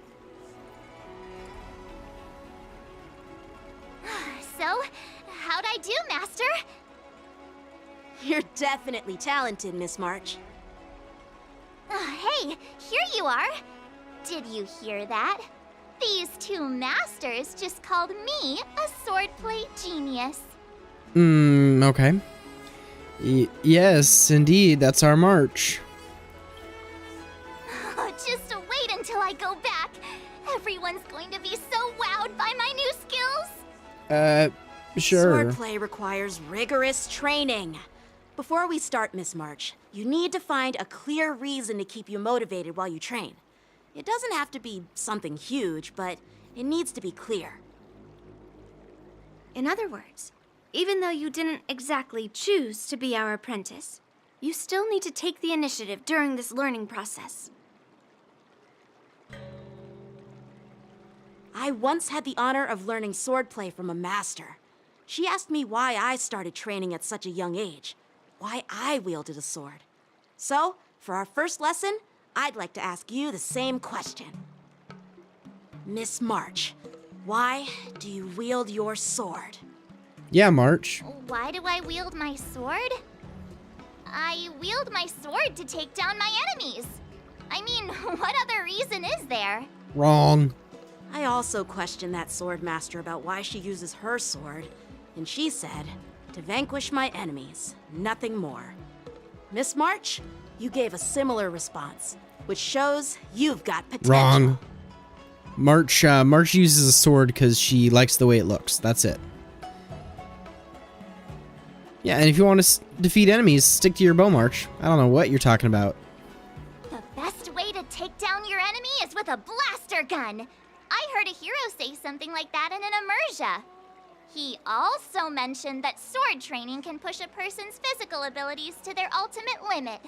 So, how'd I do, Master? You're definitely talented, Miss March. Hey, here you are. Did you hear that? These two masters just called me a swordplay genius. Okay. Yes, indeed, that's our march. Oh, just wait until I go back. Everyone's going to be so wowed by my new skills. Sure. Swordplay requires rigorous training. Before we start, Miss March, you need to find a clear reason to keep you motivated while you train. It doesn't have to be something huge, but it needs to be clear. In other words, even though you didn't exactly choose to be our apprentice, you still need to take the initiative during this learning process. I once had the honor of learning swordplay from a master. She asked me why I started training at such a young age, why I wielded a sword. So, for our first lesson, I'd like to ask you the same question. Miss March, why do you wield your sword? Yeah, March. Why do I wield my sword? I wield my sword to take down my enemies. I mean, what other reason is there? Wrong. I also questioned that sword master about why she uses her sword, and she said, to vanquish my enemies, nothing more. Miss March, you gave a similar response, which shows you've got potential. Wrong. March uses a sword because she likes the way it looks. That's it. Yeah, and if you want to defeat enemies, stick to your bow, March. I don't know what you're talking about. The best way to take down your enemy is with a blaster gun. I heard a hero say something like that in an immersia. He also mentioned that sword training can push a person's physical abilities to their ultimate limit.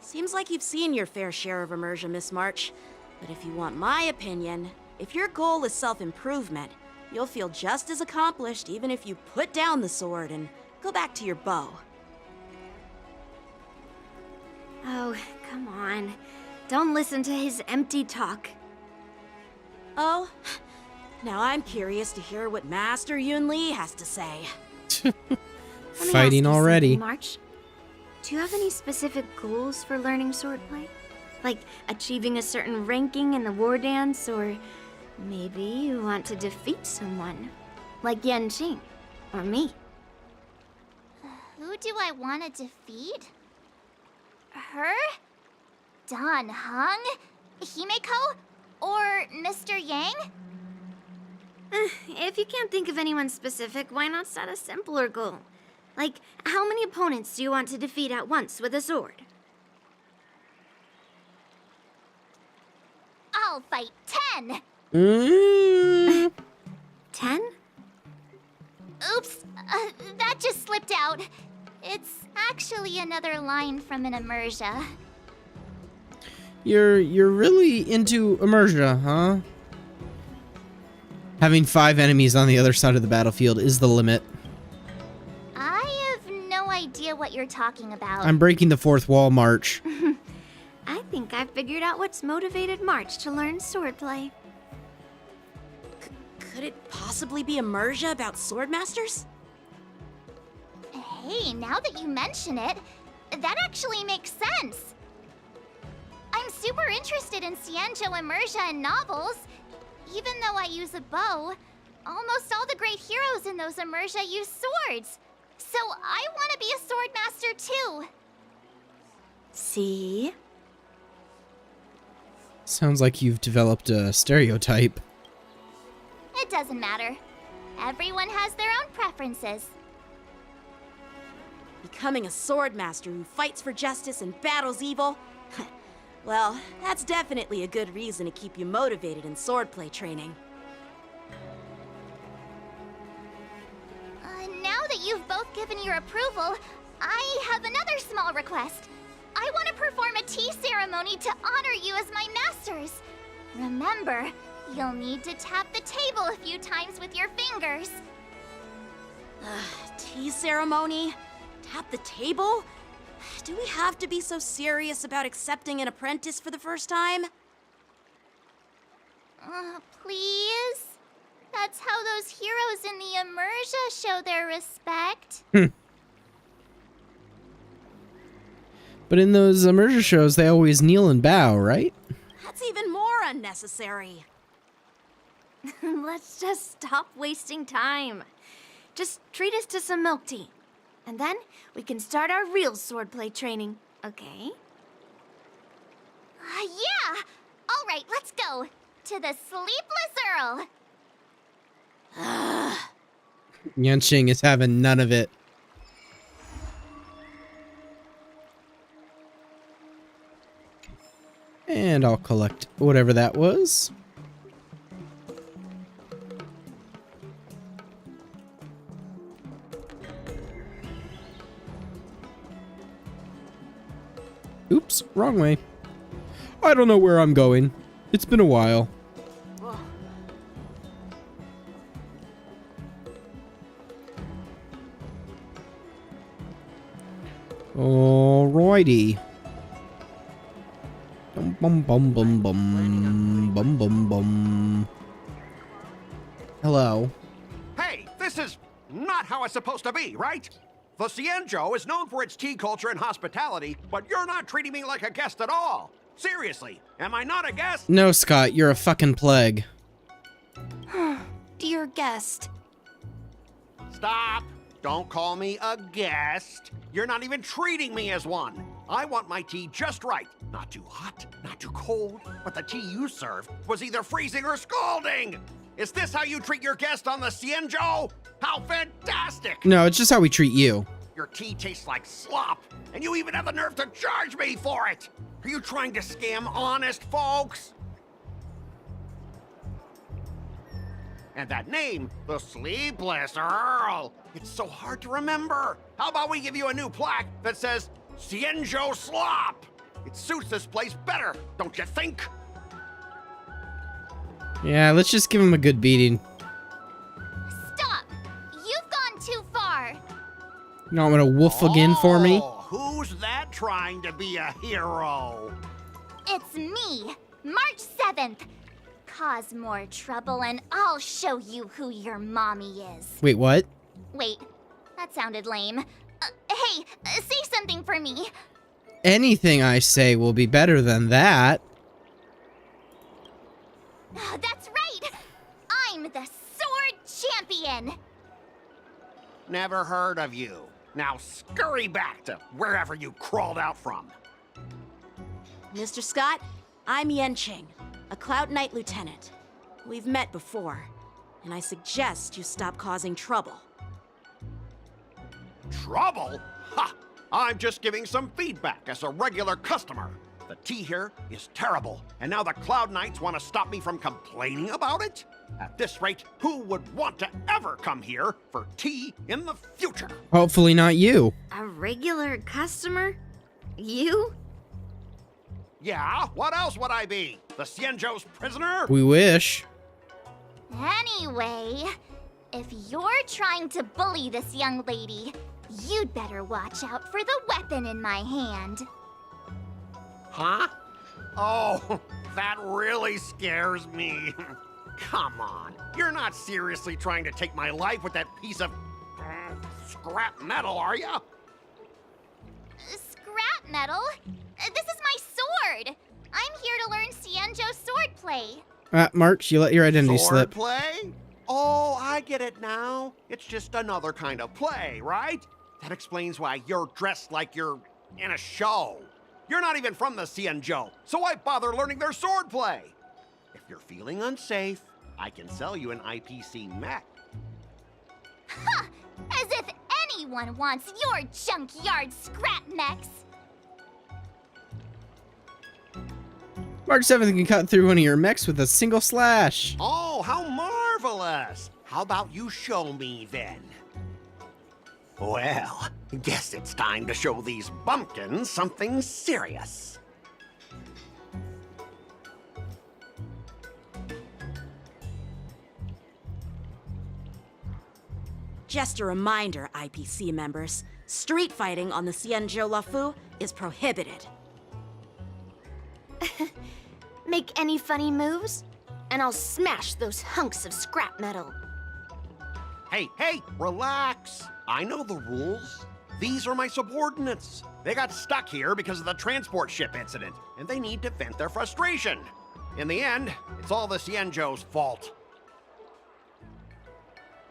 Seems like you've seen your fair share of immersion, Miss March. But if you want my opinion, if your goal is self-improvement, you'll feel just as accomplished even if you put down the sword and go back to your bow. Oh, come on. Don't listen to his empty talk. Oh, now I'm curious to hear what Master Yunli has to say. Fighting already. March, do you have any specific goals for learning swordplay? Like achieving a certain ranking in the war dance, or maybe you want to defeat someone, like Yanqing, or me. Who do I want to defeat? Her? Dan Heng? Himeko? Or Mr. Yang? If you can't think of anyone specific, why not set a simpler goal? Like, how many opponents do you want to defeat at once with a sword? I'll fight 10! 10? Oops, that just slipped out. It's actually another line from an immersia. You're really into immersion, huh? Having 5 enemies on the other side of the battlefield is the limit. I have no idea what you're talking about. I'm breaking the fourth wall, March. I think I figured out what's motivated March to learn swordplay. Could it possibly be immersia about sword masters? Hey, now that you mention it, that actually makes sense. I'm super interested in Xianzhou immersia and novels. Even though I use a bow, almost all the great heroes in those immersia use swords. So I want to be a sword master too. See? Sounds like you've developed a stereotype. It doesn't matter. Everyone has their own preferences. Becoming a sword master who fights for justice and battles evil? Well, that's definitely a good reason to keep you motivated in swordplay training. Now that you've both given your approval, I have another small request. I want to perform a tea ceremony to honor you as my masters. Remember, you'll need to tap the table a few times with your fingers. Tea ceremony? Tap the table? Do we have to be so serious about accepting an apprentice for the first time? Please? That's how those heroes in the Immersia show their respect. But in those immersion shows, they always kneel and bow, right? That's even more unnecessary. Let's just stop wasting time. Just treat us to some milk tea. And then we can start our real swordplay training, okay? Yeah! All right, let's go. To the Sleepless Earl. Yanqing is having none of it. And I'll collect whatever that was. Oops, wrong way. I don't know where I'm going. It's been a while. Alrighty. Bum bum bum bum bum bum bum. Hello. Hey, this is not how it's supposed to be, right? The Xianzhou is known for its tea culture and hospitality, but you're not treating me like a guest at all. Seriously, am I not a guest? No, Scott, you're a fucking plague. Dear guest. Stop! Don't call me a guest. You're not even treating me as one. I want my tea just right. Not too hot, not too cold, but the tea you served was either freezing or scalding. Is this how you treat your guest on the Xianzhou? How fantastic! No, it's just how we treat you. Your tea tastes like slop, and you even have the nerve to charge me for it! Are you trying to scam honest folks? And that name, the Sleepless Earl, it's so hard to remember. How about we give you a new plaque that says Xianzhou Slop? It suits this place better, don't you think? Yeah, let's just give him a good beating. Stop! You've gone too far. You want me to woof again for me? Who's that trying to be a hero? It's me, March 7th. Cause more trouble and I'll show you who your mommy is. Wait, what? Wait, that sounded lame. Hey, say something for me. Anything I say will be better than that. That's right! I'm the Sword Champion! Never heard of you. Now scurry back to wherever you crawled out from. Mr. Scott, I'm Yanqing, a Cloud Knight lieutenant. We've met before, and I suggest you stop causing trouble. Trouble? Ha! I'm just giving some feedback as a regular customer. The tea here is terrible, and now the Cloud Knights want to stop me from complaining about it? At this rate, who would want to ever come here for tea in the future? Hopefully not you. A regular customer? You? Yeah, what else would I be? The Xianzhou's prisoner? We wish. Anyway, if you're trying to bully this young lady, you'd better watch out for the weapon in my hand. Huh? Oh, that really scares me. Come on, you're not seriously trying to take my life with that piece of scrap metal, are you? Scrap metal? This is my sword! I'm here to learn Xianzhou swordplay. March, you let your identity slip. Swordplay? Oh, I get it now. It's just another kind of play, right? That explains why you're dressed like you're in a show. You're not even from the Xianzhou, so why bother learning their swordplay? If you're feeling unsafe, I can sell you an IPC mech. Ha! As if anyone wants your junkyard scrap mechs! March 7th can cut through one of your mechs with a single slash. Oh, how marvelous! How about you show me then? Well, guess it's time to show these bumpkins something serious. Just a reminder, IPC members, street fighting on the Xianzhou Lafu is prohibited. Make any funny moves? and I'll smash those hunks of scrap metal. Hey, relax. I know the rules. These are my subordinates. They got stuck here because of the transport ship incident, and they need to vent their frustration. In the end, it's all the Xianzhou's fault.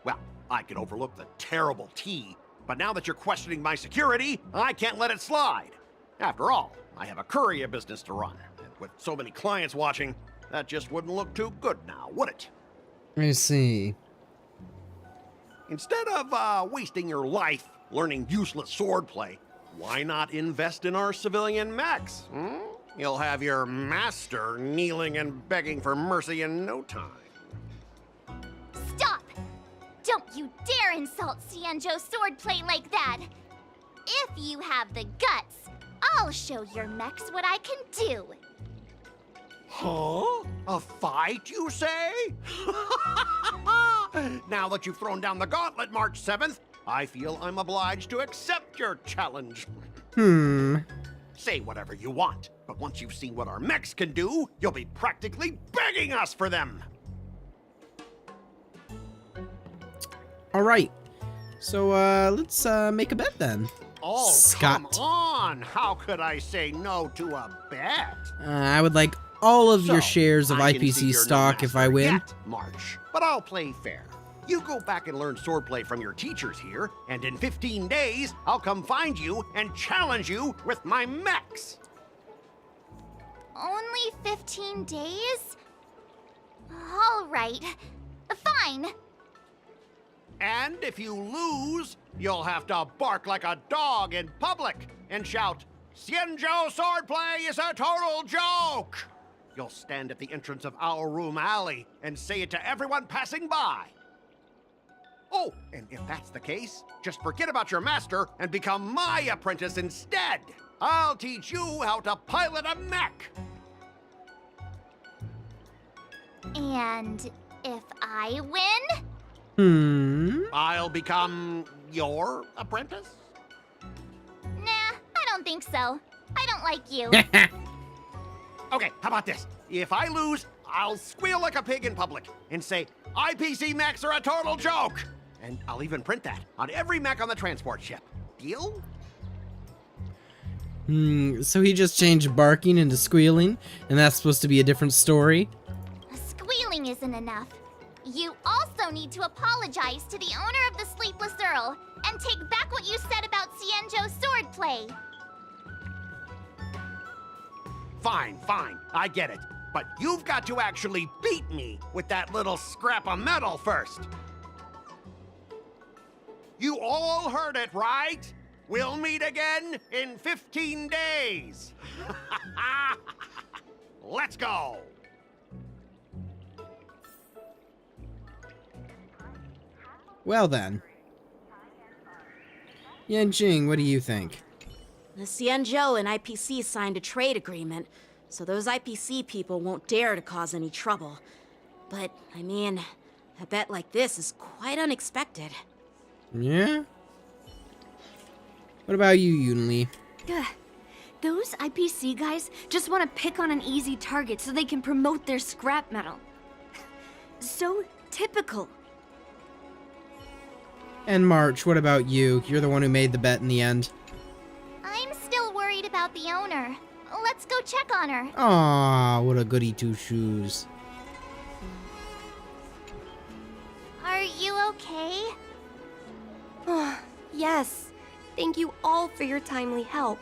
Well, I could overlook the terrible tea, but now that you're questioning my security, I can't let it slide. After all, I have a courier business to run, and with so many clients watching, that just wouldn't look too good now, would it? I see. Instead of wasting your life learning useless swordplay, why not invest in our civilian mechs? You'll have your master kneeling and begging for mercy in no time. Stop! Don't you dare insult Xianzhou swordplay like that! If you have the guts, I'll show your mechs what I can do. Huh? A fight, you say? Now that you've thrown down the gauntlet, March 7th, I feel I'm obliged to accept your challenge. Say whatever you want, but once you've seen what our mechs can do, you'll be practically begging us for them. All right. So let's make a bet then. Oh, Scott. come on! How could I say no to a bet? I would like all of your So, shares of I can see IPC you're no stock if I master win. yet, March, but I'll play fair. You go back and learn swordplay from your teachers here, and in 15 days, I'll come find you and challenge you with my mechs. Only 15 days? All right. Fine. And if you lose, you'll have to bark like a dog in public and shout, "Xianzhou swordplay is a total joke!" You'll stand at the entrance of our room alley and say it to everyone passing by. Oh, and if that's the case, just forget about your master and become my apprentice instead. I'll teach you how to pilot a mech. And if I win? I'll become your apprentice? Nah, I don't think so. I don't like you. Okay, how about this? If I lose, I'll squeal like a pig in public and say, IPC mechs are a total joke! And I'll even print that on every mech on the transport ship. Deal? So he just changed barking into squealing, and that's supposed to be a different story? Squealing isn't enough. You also need to apologize to the owner of the Sleepless Earl and take back what you said about Xianzhou swordplay. Fine, I get it. But you've got to actually beat me with that little scrap of metal first. You all heard it, right? We'll meet again in 15 days. Let's go. Well then. Yanjing, what do you think? The Xianzhou and IPC signed a trade agreement, so those IPC people won't dare to cause any trouble. But, I mean, a bet like this is quite unexpected. Yeah? What about you, Yunli? Those IPC guys just want to pick on an easy target so they can promote their scrap metal. So typical. And March, what about you? You're the one who made the bet in the end. I'm still worried about the owner. Let's go check on her. Aw, what a goody two-shoes. Are you okay? Yes. Thank you all for your timely help.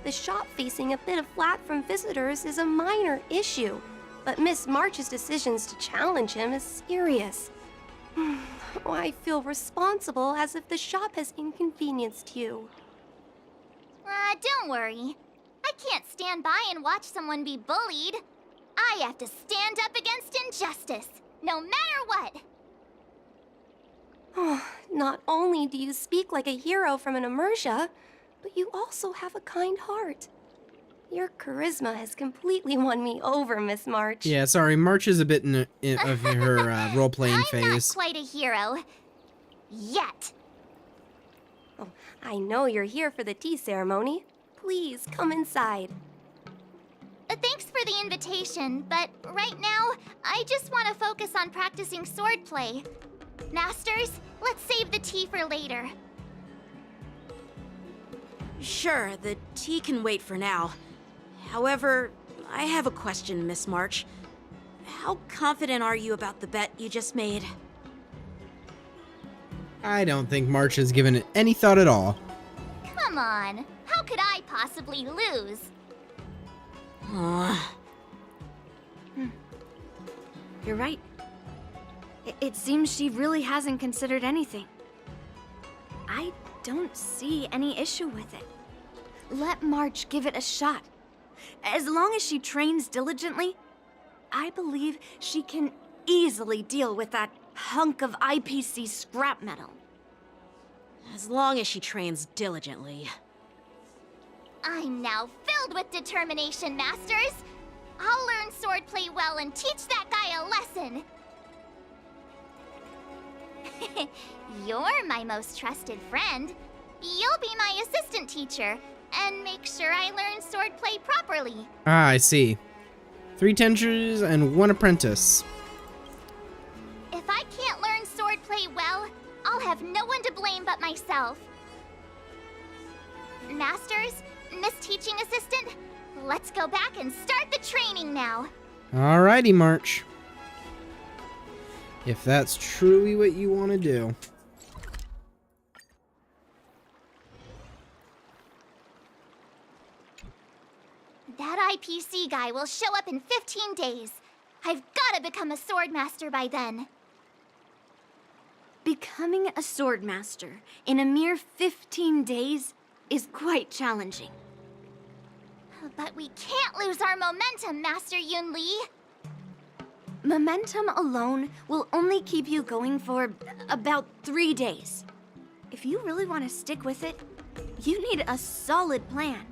The shop facing a bit of flack from visitors is a minor issue, but Miss March's decisions to challenge him is serious. I feel responsible as if the shop has inconvenienced you. Don't worry. I can't stand by and watch someone be bullied. I have to stand up against injustice, no matter what. Not only do you speak like a hero from an immersia, but you also have a kind heart. Your charisma has completely won me over, Miss March. Yeah, sorry, March is a bit of her role-playing I'm phase. not quite a hero. Yet. Oh, I know you're here for the tea ceremony. Please, come inside. Thanks for for the invitation, but right now, I just want to focus on practicing swordplay. Masters, let's save the tea for later. Sure, the tea can wait for now. However, I have a question, Miss March. How confident are you about the bet you just made? I don't think March has given it any thought at all. Come on, how could I possibly lose? You're right. It seems she really hasn't considered anything. I don't see any issue with it. Let March give it a shot. As long as she trains diligently, I believe she can easily deal with that hunk of IPC scrap metal. As long as she trains diligently. I'm now filled with determination, Masters! I'll learn swordplay well and teach that guy a lesson! You're my most trusted friend. You'll be my assistant teacher, and make sure I learn swordplay properly. Ah, I see. 3 teachers and 1 apprentice. If I can't learn swordplay well, I'll have no one to blame but myself. Masters, Miss Teaching Assistant, let's go back and start the training now. Alrighty, March. If that's truly what you want to do. That IPC guy will show up in 15 days. I've got to become a swordmaster by then. Becoming a swordmaster in a mere 15 days is quite challenging. But we can't lose our momentum, Master Yunli. Momentum alone will only keep you going for about 3 days. If you really want to stick with it, you need a solid plan.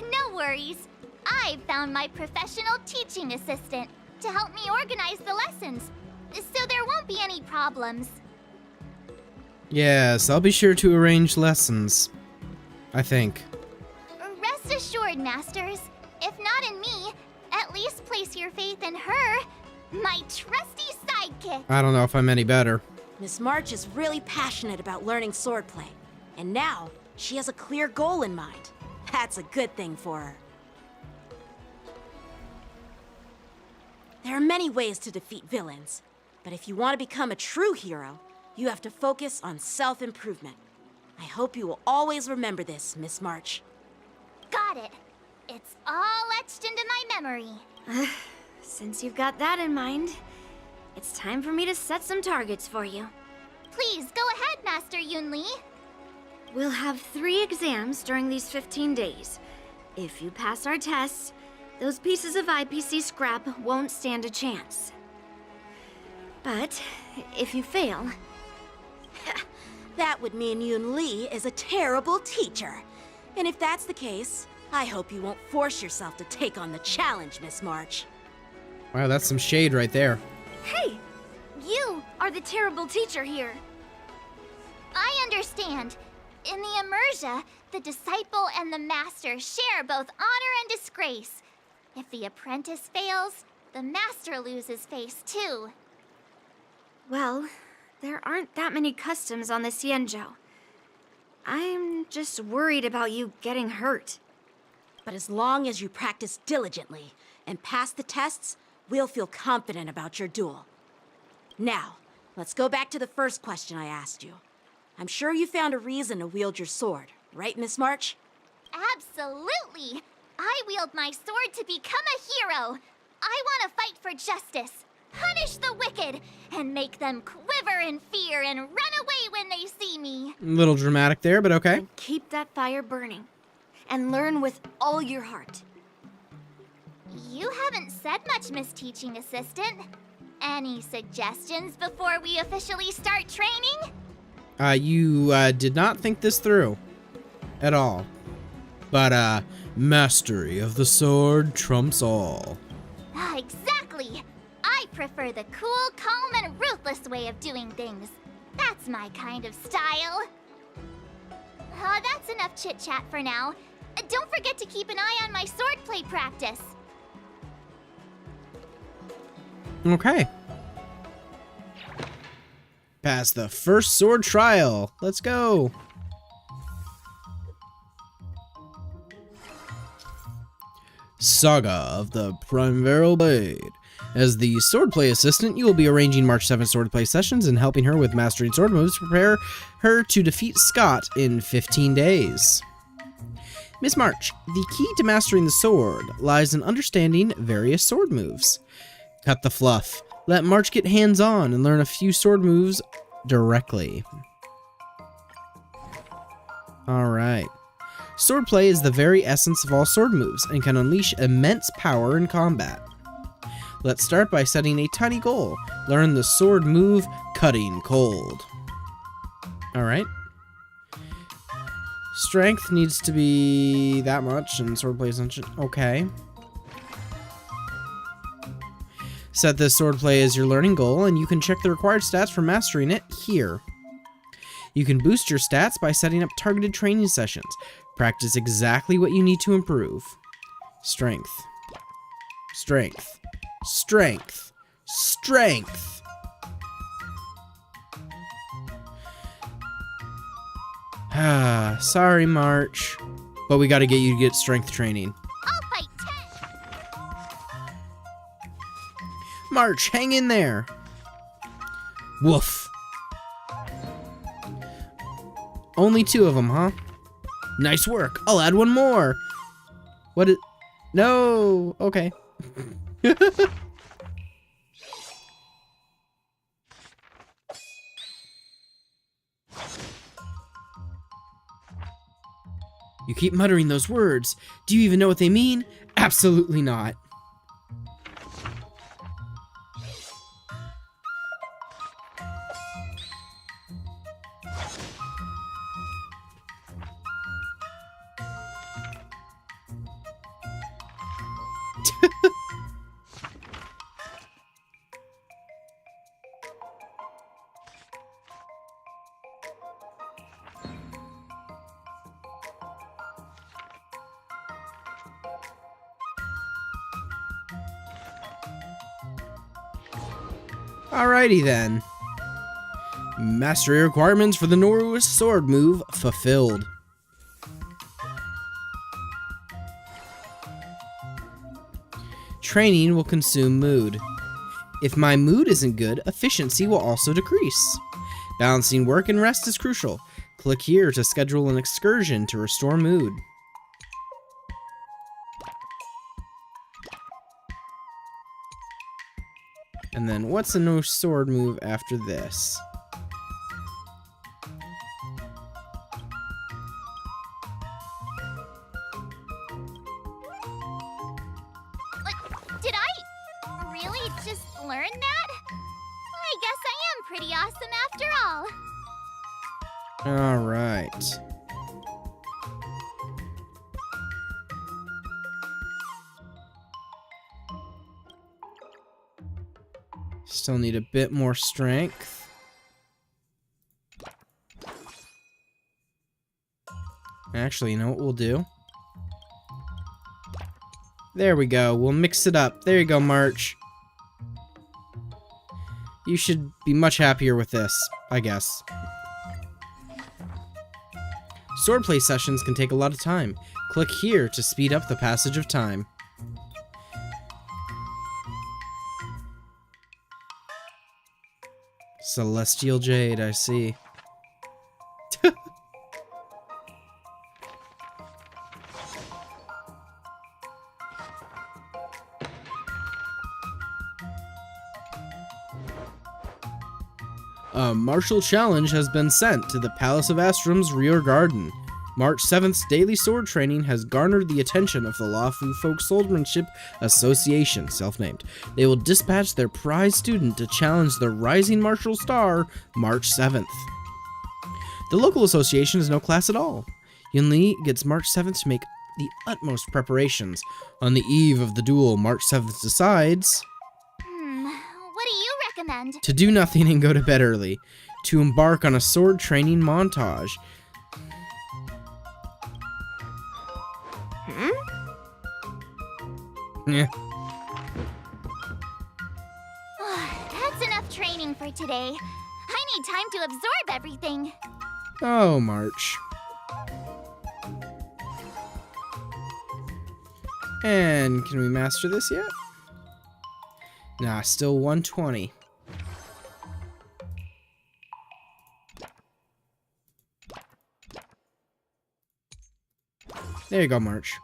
No worries. I've found my professional teaching assistant to help me organize the lessons, so there won't be any problems. Yes, I'll be sure to arrange lessons. I think. Rest assured, Masters. If not in me, at least place your faith in her, my trusty sidekick. I don't know if I'm any better. Miss March is really passionate about learning swordplay, and now she has a clear goal in mind. That's a good thing for her. There are many ways to defeat villains, but if you want to become a true hero, you have to focus on self-improvement. I hope you will always remember this, Miss March. Got it. It's all etched into my memory. Since you've got that in mind, it's time for me to set some targets for you. Please, go ahead, Master Yunli. We'll have 3 exams during these 15 days. If you pass our tests, those pieces of IPC scrap won't stand a chance. But if you fail... That would mean Yunli is a terrible teacher. And if that's the case, I hope you won't force yourself to take on the challenge, Miss March. Wow, that's some shade right there. Hey! You are the terrible teacher here. I understand. In the Immersia, the disciple and the master share both honor and disgrace. If the apprentice fails, the master loses face too. Well, there aren't that many customs on the Xianzhou. I'm just worried about you getting hurt. But as long as you practice diligently and pass the tests, we'll feel confident about your duel. Now, let's go back to the first question I asked you. I'm sure you found a reason to wield your sword, right, Miss March? Absolutely! I wield my sword to become a hero. I want to fight for justice, punish the wicked, and make them quiver in fear and run away when they see me. A little dramatic there, but okay. And keep that fire burning. And learn with all your heart. You haven't said much, Miss Teaching Assistant. Any suggestions before we officially start training? You did not think this through. At all. But, mastery of the sword trumps all. Exactly. I prefer the cool, calm, and ruthless way of doing things. That's my kind of style. That's enough chit-chat for now. don't forget to keep an eye on my swordplay practice. Okay. Pass the first sword trial. Let's go. Saga of the Primaveral Blade. As the swordplay assistant, you will be arranging March 7th swordplay sessions and helping her with mastering sword moves to prepare her to defeat Scott in 15 days. Miss March, the key to mastering the sword lies in understanding various sword moves. Cut the fluff. Let March get hands-on and learn a few sword moves directly. Alright. Swordplay is the very essence of all sword moves and can unleash immense power in combat. Let's start by setting a tiny goal. Learn the sword move, Cutting Cold. Alright. Strength needs to be that much, and swordplay is okay. Set this swordplay as your learning goal, and you can check the required stats for mastering it here. You can boost your stats by setting up targeted training sessions. Practice exactly what you need to improve. Strength. Strength. Strength. Strength. Ah, sorry, March. But we gotta get you to get strength training. I'll fight 10. March, hang in there. Woof. Only 2 of them, huh? Nice work. I'll add 1 more. What is... No. Okay. You keep muttering those words. Do you even know what they mean? Absolutely not. Alrighty then. Mastery requirements for the newest sword move fulfilled. Training will consume mood. If my mood isn't good, efficiency will also decrease. Balancing work and rest is crucial. Click here to schedule an excursion to restore mood. And then what's a no sword move after this? Did I really just learn that? I guess I am pretty awesome after all. Alright. Still need a bit more strength. Actually, you know what we'll do? There we go. We'll mix it up. There you go, March. You should be much happier with this, I guess. Swordplay sessions can take a lot of time. Click here to speed up the passage of time. Celestial Jade, I see. A martial challenge has been sent to the Palace of Astrum's rear garden. March 7th's daily sword training has garnered the attention of the Lawfu Folk Swordsmanship Association, self-named. They will dispatch their prize student to challenge the rising martial star March 7th. The local association is no class at all. Yunli gets March 7th to make the utmost preparations. On the eve of the duel, March 7th decides... What do you recommend? to do nothing and go to bed early. To embark on a sword training montage. Yeah. That's enough training for today. I need time to absorb everything. Oh, March. And can we master this yet? Nah, still 120. There you go, March.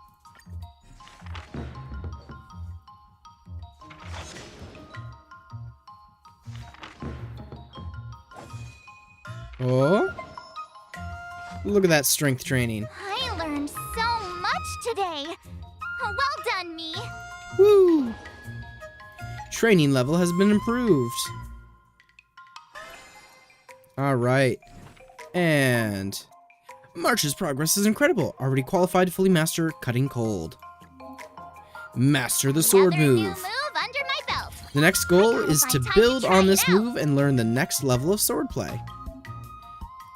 Oh, look at that strength training. I learned so much today. Well done, me. Woo! Training level has been improved. Alright. And March's progress is incredible. Already qualified to fully master Cutting Cold. Master the sword Another new move. move under my belt. The next goal is to build on this it out. move and learn the next level of swordplay.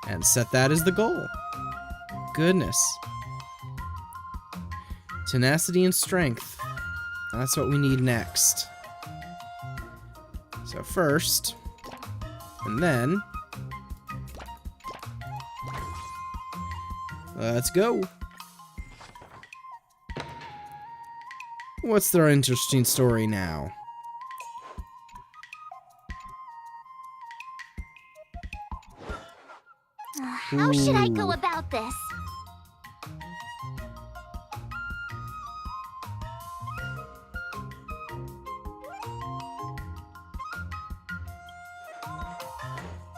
And set that as the goal. Goodness. Tenacity and strength. That's what we need next. So first, and then, let's go. What's their interesting story now? How should I go Ooh. about this?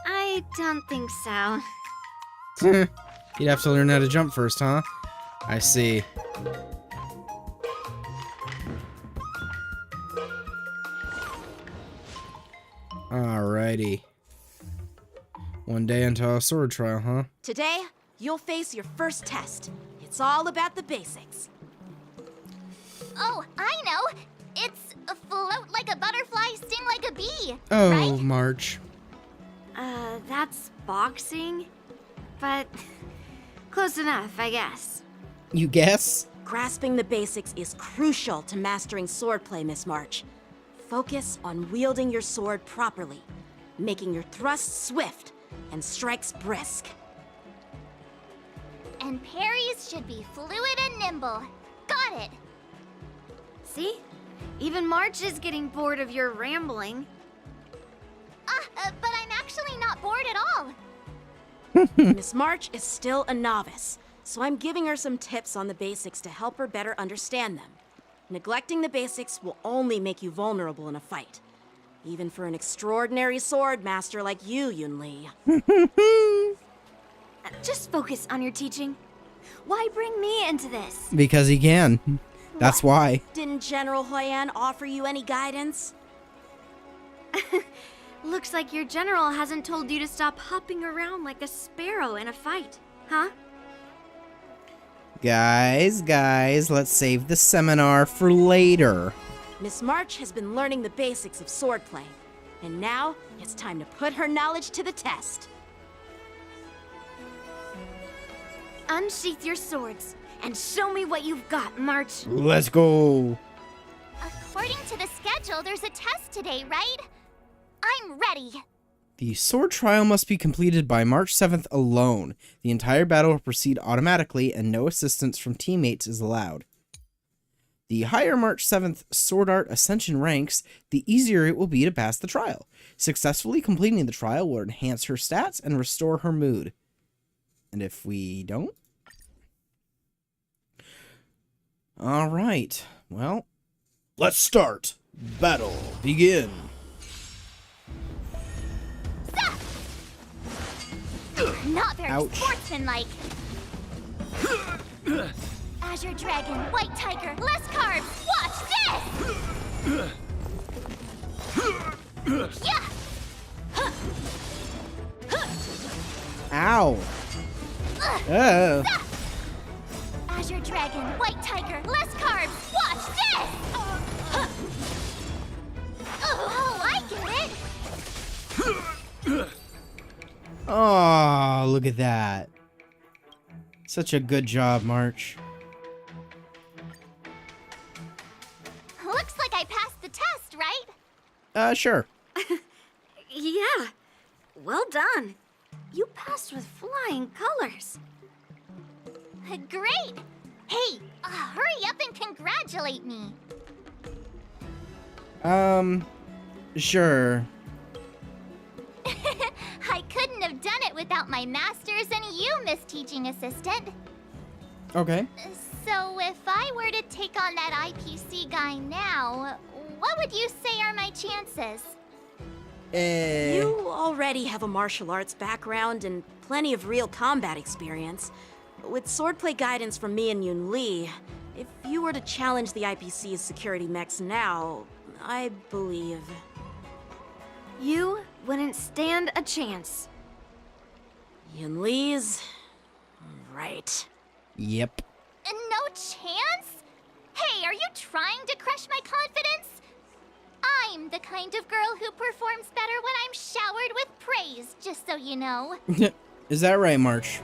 I don't think so. You'd have to learn how to jump first, huh? I see. Alrighty. One day until a sword trial, huh? Today, you'll face your first test. It's all about the basics. Oh, I know. It's a float like a butterfly, sting like a bee. Oh, right? March. That's boxing? But close enough, I guess. You guess? Grasping the basics is crucial to mastering swordplay, Miss March. Focus on wielding your sword properly, making your thrusts swift and strikes brisk. And parries should be fluid and nimble. Got it. See? Even March is getting bored of your rambling. But I'm actually not bored at all. Miss March is still a novice, so I'm giving her some tips on the basics to help her better understand them. Neglecting the basics will only make you vulnerable in a fight. Even for an extraordinary sword master like you, Yunli. Just focus on your teaching. Why bring me into this? Because he can. That's why. Didn't General Huyan offer you any guidance? Looks like your general hasn't told you to stop hopping around like a sparrow in a fight, huh? Guys, let's save the seminar for later. Miss March has been learning the basics of swordplay, and now it's time to put her knowledge to the test. Unsheath your swords and show me what you've got, March. Let's go. According to the schedule, there's a test today, right? I'm ready. The sword trial must be completed by March 7th alone. The entire battle will proceed automatically and no assistance from teammates is allowed. The higher March 7th Sword Art Ascension ranks, the easier it will be to pass the trial. Successfully completing the trial will enhance her stats and restore her mood. And if we don't? Alright, well, let's start. Battle, begin. Not very Ouch. sportsmanlike. Azure Dragon, White Tiger, less carbs. Watch this! Yeah! Ow. Oh. Azure Dragon, White Tiger, less carbs. Watch this! Oh, I get it! Oh, look at that. Such a good job, March. Sure. Yeah. Well done. You passed with flying colors. Great! Hey, hurry up and congratulate me. Sure. I couldn't have done it without my masters and you, Miss Teaching Assistant. Okay. So if I were to take on that IPC guy now, what would you say are my chances? You already have a martial arts background and plenty of real combat experience. With swordplay guidance from me and Yun Li, if you were to challenge the IPC's security mechs now, I believe... You wouldn't stand a chance. Yun Li's... right. Yep. No chance? Hey, are you trying to crush my confidence? I'm the kind of girl who performs better when I'm showered with praise, just so you know. Is that right, March?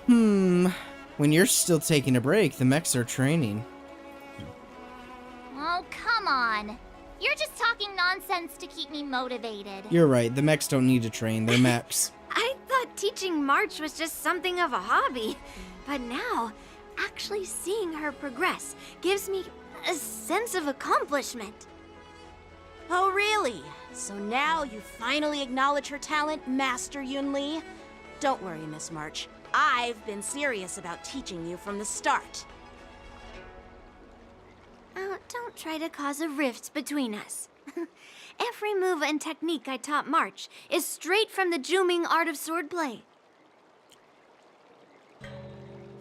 When you're still taking a break, the mechs are training. Oh, come on. You're just talking nonsense to keep me motivated. You're right, the mechs don't need to train, they're mechs. I thought teaching March was just something of a hobby, but now, actually seeing her progress gives me a sense of accomplishment. Oh, really? So now you finally acknowledge her talent, Master Yun Li? Don't worry, Miss March. I've been serious about teaching you from the start. Don't try to cause a rift between us. Every move and technique I taught March is straight from the Juming art of swordplay.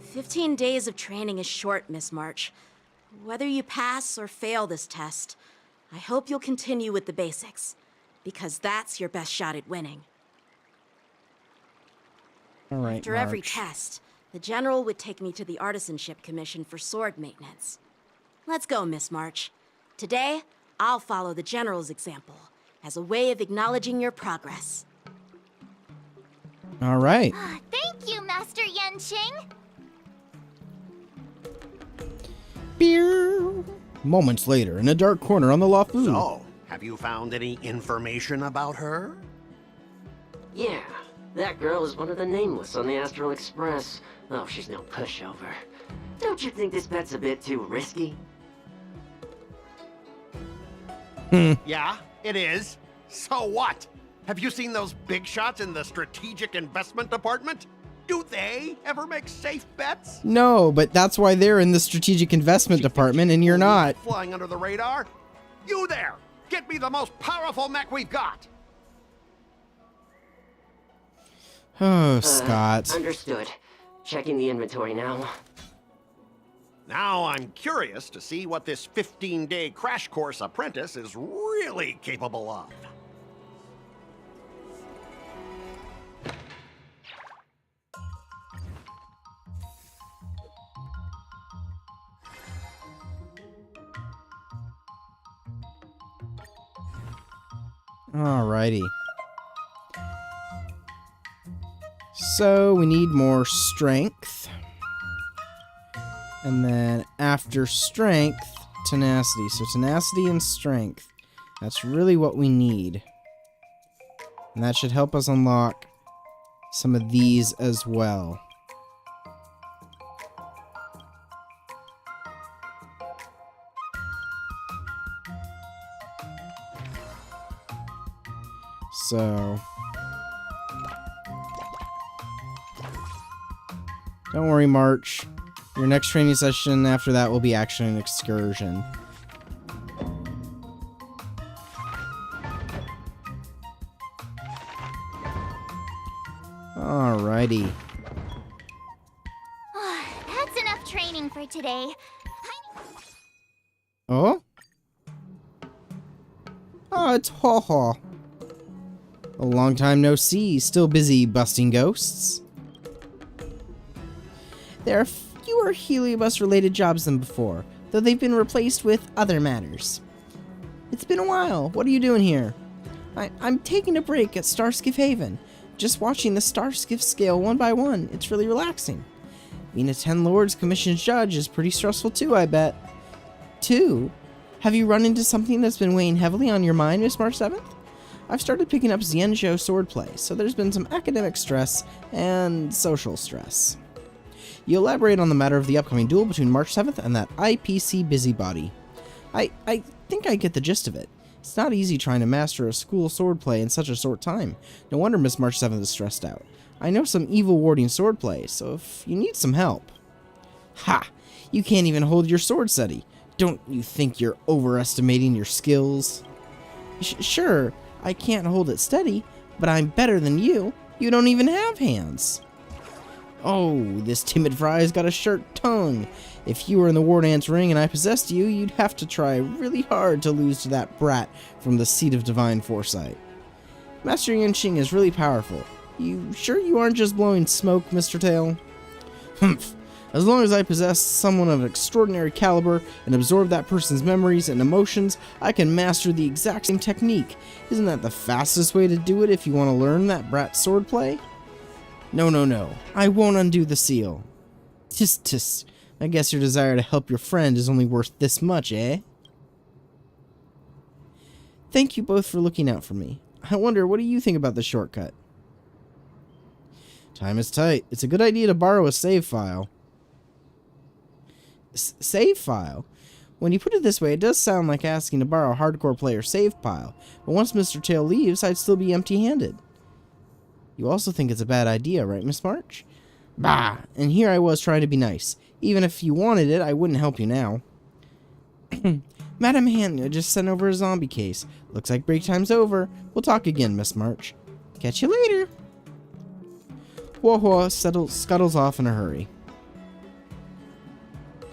15 days of training is short, Miss March. Whether you pass or fail this test, I hope you'll continue with the basics, because that's your best shot at winning. All right, After every March. test, the General would take me to the Artisanship Commission for sword maintenance. Let's go, Miss March. Today, I'll follow the General's example as a way of acknowledging your progress. All right. Thank you, Master Yenqing. Beer. Moments later, in a dark corner on the Luofu. So, have you found any information about her? Yeah, that girl is one of the nameless on the Astral Express. Oh, she's no pushover. Don't you think this bet's a bit too risky? Yeah, it is. So what? Have you seen those big shots in the Strategic Investment Department? Do they ever make safe bets? No, but that's why they're in the Strategic Investment Department and you're not. Flying under the radar? You there! Get me the most powerful mech we've got! Oh, Scott. Understood. Checking the inventory now. Now I'm curious to see what this 15-day crash course apprentice is really capable of. Alrighty. So we need more strength. And then after strength, tenacity. So tenacity and strength. That's really what we need. And that should help us unlock some of these as well. So don't worry, March. Your next training session after that will be actually an excursion. Alrighty. That's enough training for today. Oh? Oh, it's Haw Haw. A long time no see. Still busy busting ghosts? There are fewer Heliobus-related jobs than before, though they've been replaced with other matters. It's been a while. What are you doing here? I'm taking a break at Starskiff Haven. Just watching the Starskiff scale one by one. It's really relaxing. Being a 10 Lords Commissioned judge is pretty stressful too, I bet. 2? Have you run into something that's been weighing heavily on your mind, Miss March 7th? I've started picking up Xianzhou swordplay, so there's been some academic stress and social stress. You elaborate on the matter of the upcoming duel between March 7th and that IPC busybody. I think I get the gist of it. It's not easy trying to master a school swordplay in such a short time. No wonder Miss March 7th is stressed out. I know some evil warding swordplay, so if you need some help... Ha! You can't even hold your sword steady. Don't you think you're overestimating your skills? Sure, I can't hold it steady, but I'm better than you. You don't even have hands. Oh, this timid fry's got a sharp tongue. If you were in the War Dance ring and I possessed you, you'd have to try really hard to lose to that brat from the Seat of Divine Foresight. Master Yanqing is really powerful. You sure you aren't just blowing smoke, Mr. Tail? Humph. As long as I possess someone of extraordinary caliber and absorb that person's memories and emotions, I can master the exact same technique. Isn't that the fastest way to do it if you want to learn that brat swordplay? No. I won't undo the seal. Tis. I guess your desire to help your friend is only worth this much, eh? Thank you both for looking out for me. I wonder, what do you think about the shortcut? Time is tight. It's a good idea to borrow a save file. Save file? When you put it this way, it does sound like asking to borrow a hardcore player's save file. But once Mr. Tail leaves, I'd still be empty-handed. You also think it's a bad idea, right, Miss March? Bah! And here I was trying to be nice. Even if you wanted it, I wouldn't help you now. Madam Hanya just sent over a zombie case. Looks like break time's over. We'll talk again, Miss March. Catch you later. Huohuo scuttles off in a hurry.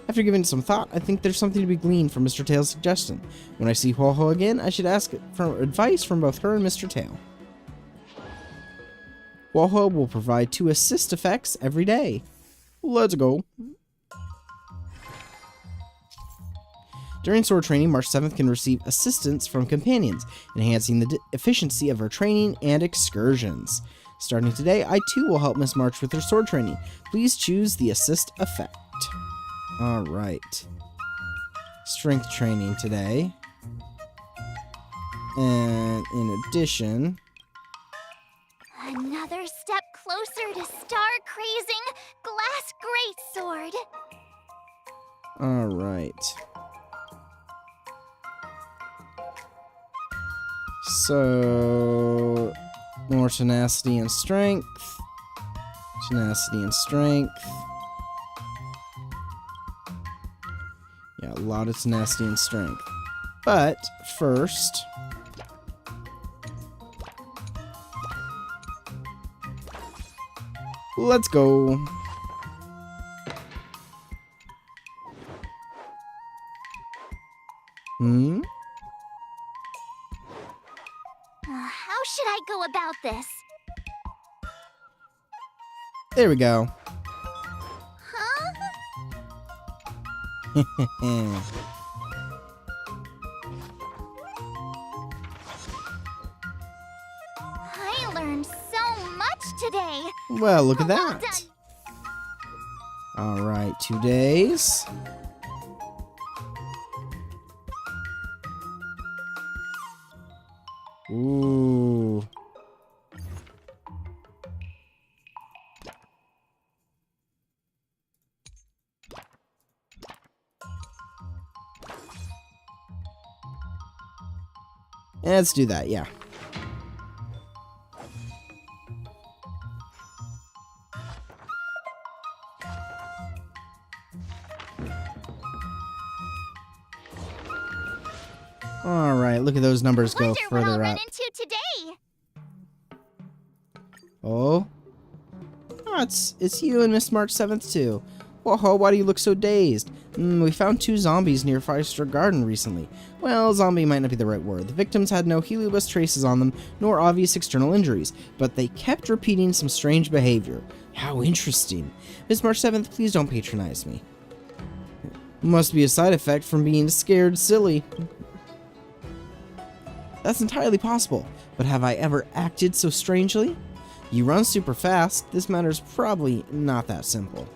After giving it some thought, I think there's something to be gleaned from Mr. Tail's suggestion. When I see Huohuo again, I should ask for advice from both her and Mr. Tail. Huohuo will provide 2 assist effects every day. Let's go. During sword training, March 7th can receive assistance from companions, enhancing the efficiency of her training and excursions. Starting today, I too will help Miss March with her sword training. Please choose the assist effect. Alright. Strength training today. And in addition... Another step closer to star-crazing glass greatsword. Alright. So... more tenacity and strength. Tenacity and strength. Yeah, a lot of tenacity and strength. But, first... let's go. How should I go about this? There we go. Huh? I learned so much today. Well, look at Well that. done. Alright, 2 days. Ooh. Let's do that, yeah. Alright, look at those numbers go further up. Into today. Oh, it's you and Miss March 7th too. Whoa, why do you look so dazed? We found 2 zombies near Firestar Garden recently. Well, zombie might not be the right word. The victims had no heliobus traces on them, nor obvious external injuries, but they kept repeating some strange behavior. How interesting. Miss March 7th, please don't patronize me. Must be a side effect from being scared silly. That's entirely possible, but have I ever acted so strangely? You run super fast. This matter's probably not that simple.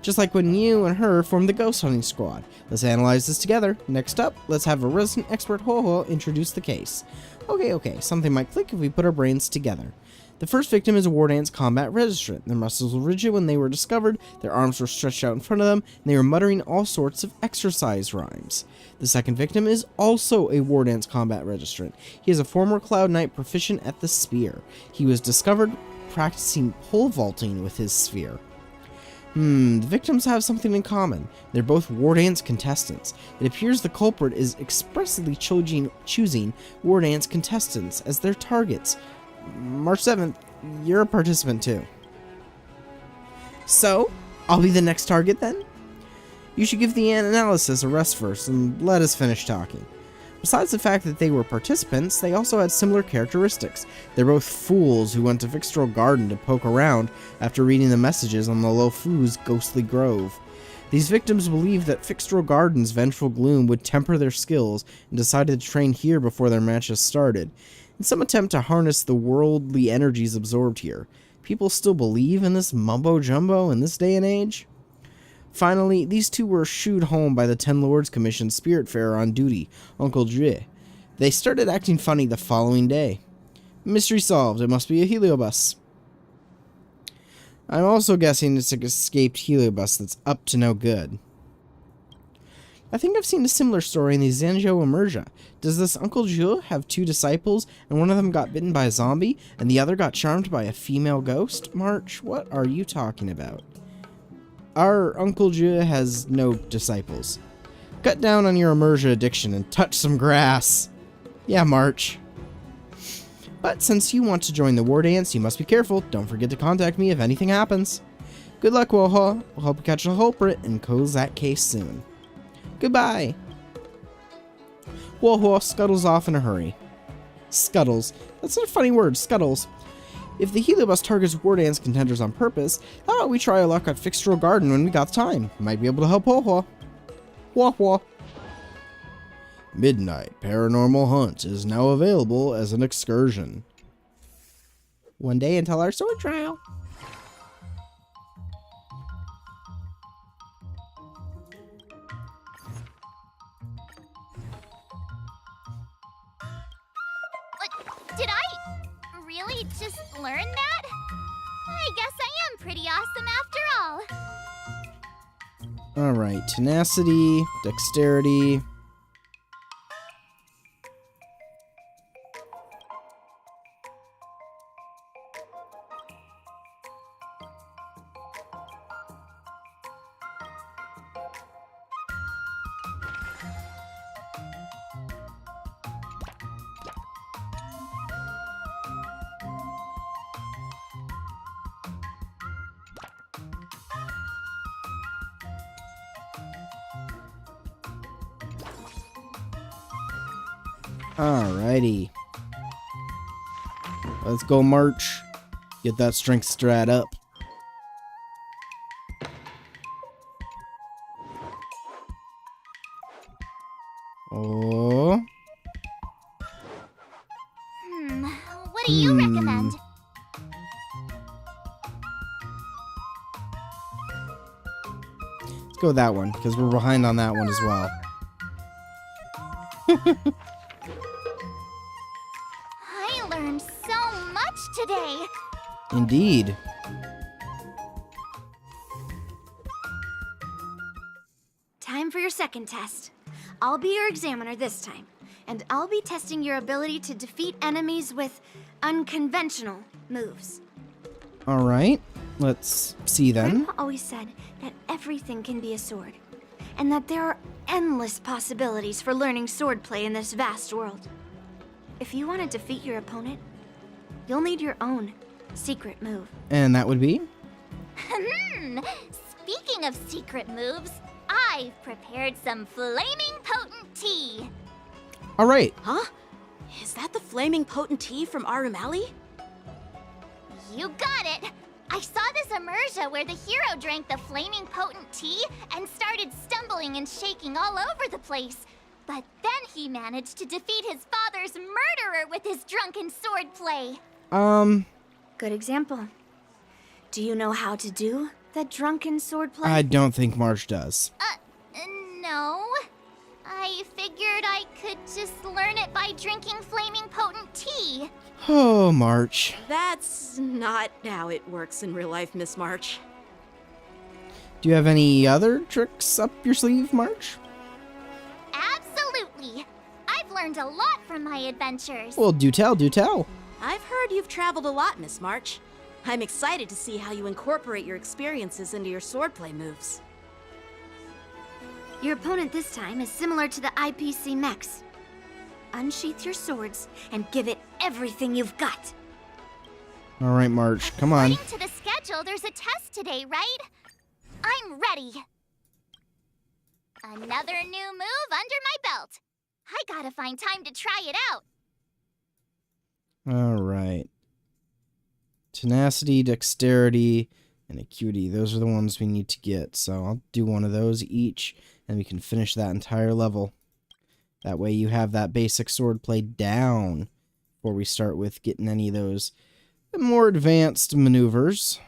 just like when you and her formed the ghost hunting squad. Let's analyze this together. Next up, let's have a resident expert Ho-Ho introduce the case. Okay, something might click if we put our brains together. The first victim is a War Dance combat registrant. Their muscles were rigid when they were discovered, their arms were stretched out in front of them, and they were muttering all sorts of exercise rhymes. The second victim is also a War Dance combat registrant. He is a former Cloud Knight proficient at the spear. He was discovered practicing pole vaulting with his sphere. The victims have something in common. They're both War Dance contestants. It appears the culprit is expressly choosing War Dance contestants as their targets. March 7th, you're a participant too. So, I'll be the next target then? You should give the analysis a rest first and let us finish talking. Besides the fact that they were participants, they also had similar characteristics. They're both fools who went to Fixtral Garden to poke around after reading the messages on the Lofu's ghostly grove. These victims believed that Fixtral Garden's vengeful gloom would temper their skills and decided to train here before their matches started. In some attempt to harness the worldly energies absorbed here. People still believe in this mumbo-jumbo in this day and age? Finally, these two were shooed home by the Ten Lords Commission's Spiritfarer on duty, Uncle Dre. They started acting funny the following day. Mystery solved. It must be a heliobus. I'm also guessing it's an escaped heliobus that's up to no good. I think I've seen a similar story in the Zanjo Emerja. Does this Uncle Jules have two disciples, and one of them got bitten by a zombie, and the other got charmed by a female ghost? March, what are you talking about? Our Uncle Jules has no disciples. Cut down on your Emerja addiction and touch some grass. Yeah, March. But since you want to join the War Dance, you must be careful. Don't forget to contact me if anything happens. Good luck, Woho. We'll hope you catch the culprit and close that case soon. Goodbye. Woho scuttles off in a hurry. Scuttles. That's a funny word, scuttles. If the heliobus targets War Dance contenders on purpose, how about we try our luck at Fixtral Garden when we got time? Might be able to help Woho. Woho. Midnight Paranormal Hunt is now available as an excursion. One day until our sword trial. Did I really just learn that? I guess I am pretty awesome after all. Alright, tenacity, dexterity. Alrighty. Let's go, March. Get that strength strat up. Oh. What do you recommend? Let's go with that one, because we're behind on that one as well. I learned so much today. Indeed. Time for your second test. I'll be your examiner this time, and I'll be testing your ability to defeat enemies with unconventional moves. Alright, let's see then. Grandpa always said that everything can be a sword, and that there are endless possibilities for learning swordplay in this vast world. If you want to defeat your opponent, you'll need your own secret move. And that would be? Speaking of secret moves, I've prepared some flaming potent tea. Alright. Huh? Is that the flaming potent tea from Arumali? You got it! I saw this immersion where the hero drank the flaming potent tea and started stumbling and shaking all over the place. But then he managed to defeat his father's murderer with his drunken swordplay. Good example. Do you know how to do the drunken swordplay? I don't think March does. No. I figured I could just learn it by drinking flaming potent tea. Oh, March. That's not how it works in real life, Miss March. Do you have any other tricks up your sleeve, March? Absolutely. I've learned a lot from my adventures. Well, do tell, do tell. I've heard you've traveled a lot, Miss March. I'm excited to see how you incorporate your experiences into your swordplay moves. Your opponent this time is similar to the IPC mechs. Unsheath your swords and give it everything you've got. All right, March, come on. According to the schedule, there's a test today, right? I'm ready. Another new move under my belt. I gotta find time to try it out. All right. Tenacity, dexterity, and acuity. Those are the ones we need to get. So I'll do one of those each, and we can finish that entire level. That way you have that basic swordplay down before we start with getting any of those more advanced maneuvers.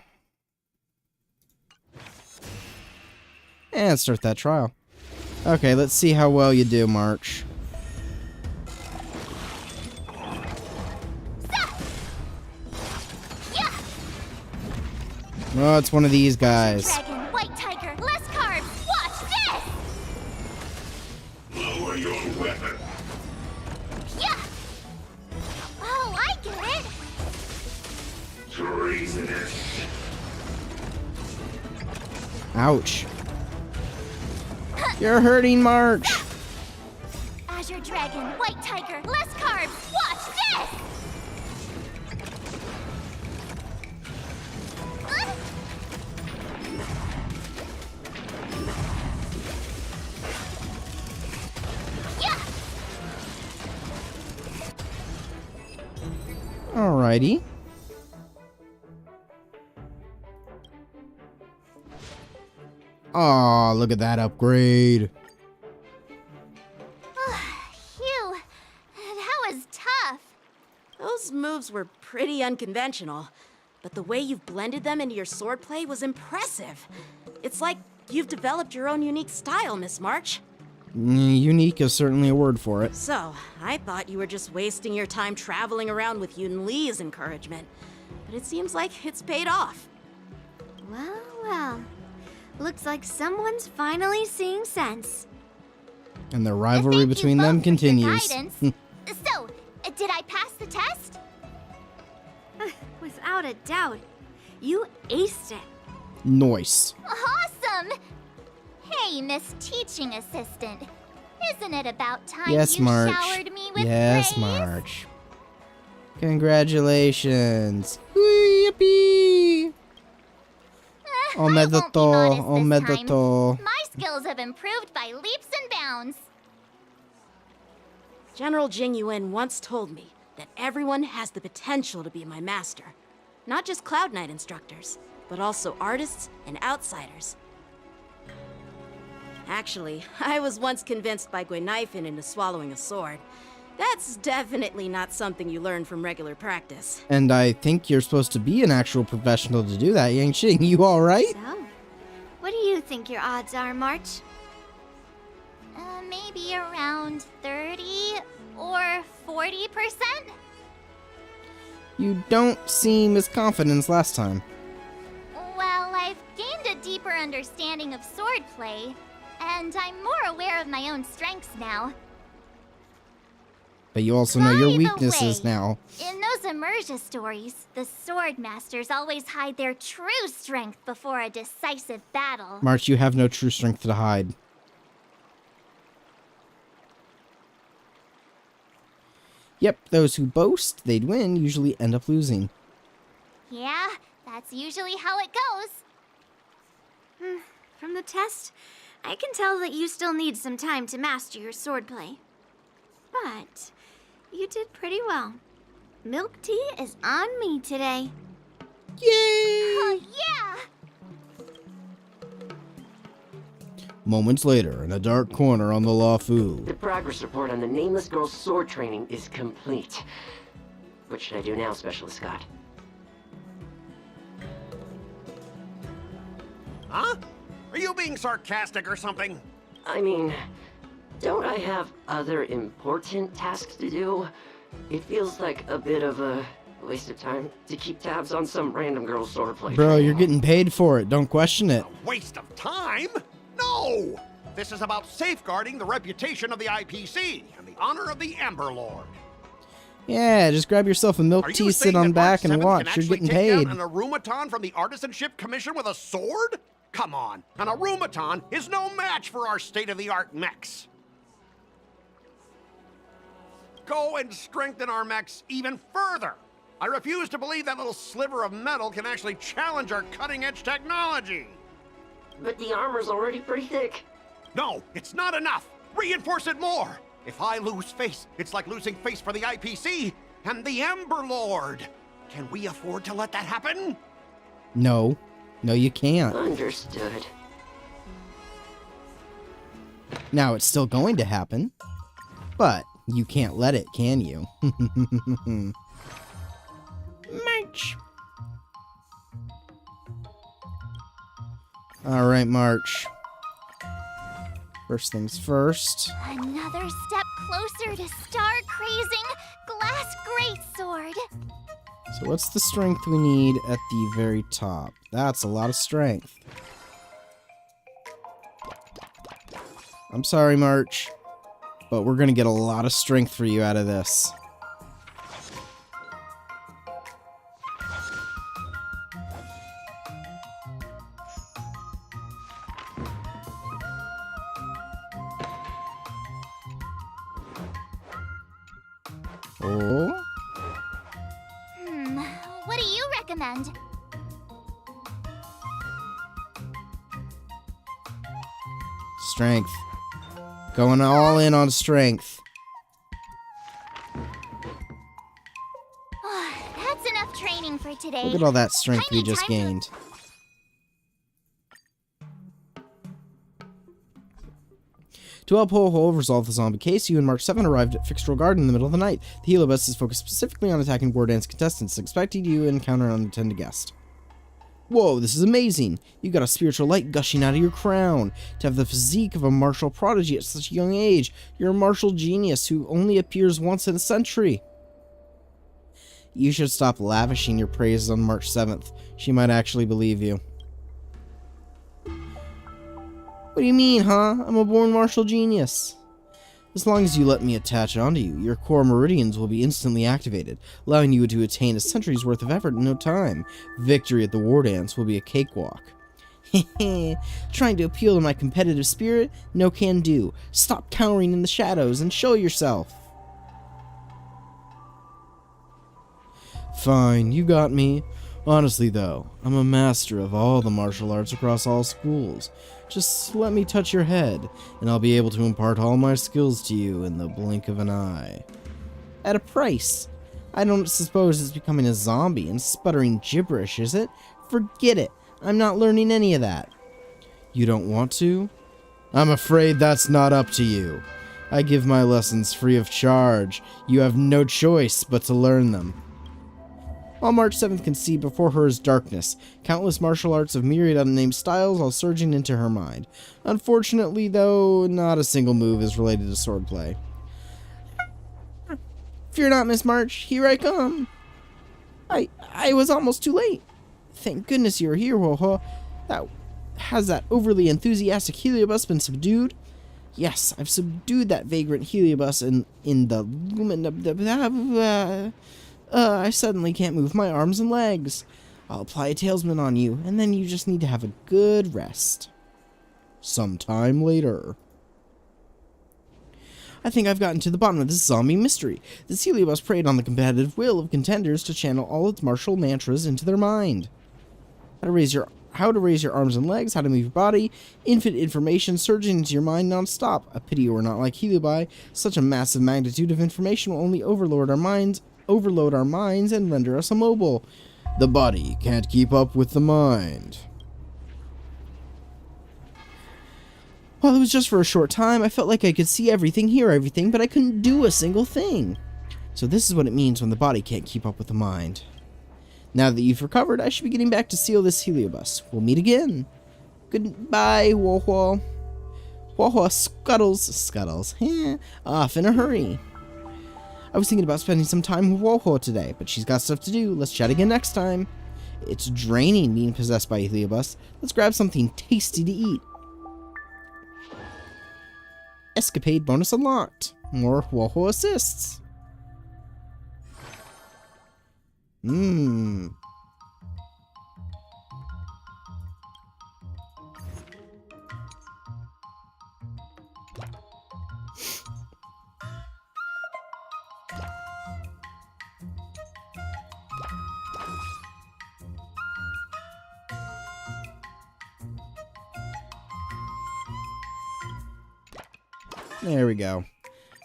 And start that trial. Okay, let's see how well you do, March. Oh, it's one of these guys. Dragon, white tiger, less carbs. Watch this! Lower your weapon. Yeah. Oh, I get it. Treasonous. Ouch. You're hurting March. Azure dragon, white tiger, less carbs. Watch this! Alrighty. Aw, look at that upgrade. Phew, that was tough. Those moves were pretty unconventional, but the way you've blended them into your swordplay was impressive. It's like you've developed your own unique style, Miss March. Unique is certainly a word for it. So, I thought you were just wasting your time traveling around with Yun Li's encouragement, but it seems like it's paid off. Well, well. Looks like someone's finally seeing sense. And the rivalry between them continues. So, did I pass the test? Without a doubt. You aced it. Nice. Awesome! Hey, Miss Teaching Assistant. Isn't it about time Yes, you March. showered me with Yes, praise? March. Congratulations. Yippee! Omedeto. My skills have improved by leaps and bounds. General Jing Yuan once told me that everyone has the potential to be my master. Not just Cloud Knight instructors, but also artists and outsiders. Actually, I was once convinced by Guinaifen into swallowing a sword. That's definitely not something you learn from regular practice. And I think you're supposed to be an actual professional to do that, Yang Xing. You alright? So, what do you think your odds are, March? Maybe around 30 or 40%? You don't seem as confident as last time. Well, I've gained a deeper understanding of swordplay, and I'm more aware of my own strengths now. But you also know your By the weaknesses way, now. In those Emergia stories, the sword masters always hide their true strength before a decisive battle. March, you have no true strength to hide. Yep, those who boast they'd win usually end up losing. Yeah, that's usually how it goes. From the test, I can tell that you still need some time to master your swordplay. But you did pretty well. Milk tea is on me today. Yay! Yeah! Moments later, in a dark corner on the Lafu. The progress report on the Nameless Girl's sword training is complete. What should I do now, Specialist Scott? Huh? Are you being sarcastic or something? I mean, don't I have other important tasks to do? It feels like a bit of a waste of time to keep tabs on some random girl's swordplay. Bro, you're getting paid for it. Don't question it. Waste of time? No! This is about safeguarding the reputation of the IPC and the honor of the Amber Lord. Yeah, just grab yourself a milk Are you tea, sit saying on that back, March and 7th watch. can You're actually getting take paid. down an Arumaton from the Artisanship Commission with a sword? Come on, an Arumaton is no match for our state-of-the-art mechs. Go and strengthen our mechs even further. I refuse to believe that little sliver of metal can actually challenge our cutting-edge technology. But the armor's already pretty thick. No, it's not enough. Reinforce it more. If I lose face, it's like losing face for the IPC and the Ember Lord. Can we afford to let that happen? No. No, you can't. Understood. Now, it's still going to happen, but you can't let it, can you? March. Alright, March. First things first. Another step closer to star-crazing glass greatsword. So what's the strength we need at the very top? That's a lot of strength. I'm sorry, March, but we're gonna get a lot of strength for you out of this. Oh. What do you recommend? Strength. Going all in on strength. That's enough training for today. Look at all that strength we just gained. To help Ho-Ho resolve the zombie case, you and Mark 7 arrived at Fixed Row Garden in the middle of the night. The Helibus is focused specifically on attacking war dance contestants, expecting you to encounter an unattended guest. Whoa, this is amazing! You got a spiritual light gushing out of your crown. To have the physique of a martial prodigy at such a young age, you're a martial genius who only appears once in a century. You should stop lavishing your praises on March 7th. She might actually believe you. What do you mean, huh? I'm a born martial genius. As long as you let me attach onto you, your core meridians will be instantly activated, allowing you to attain a century's worth of effort in no time. Victory at the war dance will be a cakewalk. Heh. Trying to appeal to my competitive spirit? No can do. Stop cowering in the shadows and show yourself. Fine, you got me. Honestly, though, I'm a master of all the martial arts across all schools. Just let me touch your head, and I'll be able to impart all my skills to you in the blink of an eye. At a price. I don't suppose it's becoming a zombie and sputtering gibberish, is it? Forget it. I'm not learning any of that. You don't want to? I'm afraid that's not up to you. I give my lessons free of charge. You have no choice but to learn them. All March 7th can see before her is darkness, countless martial arts of myriad unnamed styles all surging into her mind. Unfortunately, though, not a single move is related to swordplay. Fear not, Miss March, here I come. I was almost too late. Thank goodness you're here, Ho-Ho. Has that overly enthusiastic Heliobus been subdued? Yes, I've subdued that vagrant Heliobus in the lumen... I suddenly can't move my arms and legs. I'll apply a talisman on you, and then you just need to have a good rest. Sometime later. I think I've gotten to the bottom of this zombie mystery. The Heliobus preyed on the competitive will of contenders to channel all its martial mantras into their mind. How to raise your arms and legs, how to move your body, infinite information surging into your mind non-stop. A pity we're not like Heliobi. Such a massive magnitude of information will only overload our minds and render us immobile. The body can't keep up with the mind. While it was just for a short time, I felt like I could see everything, hear everything, but I couldn't do a single thing. So this is what it means when the body can't keep up with the mind. Now that you've recovered, I should be getting back to seal this Heliobus. We'll meet again. Goodbye, Woho. Woho scuttles, off in a hurry. I was thinking about spending some time with Woho today, but she's got stuff to do. Let's chat again next time. It's draining being possessed by Heliobus. Let's grab something tasty to eat. Escapade bonus unlocked. More Woho assists. There we go.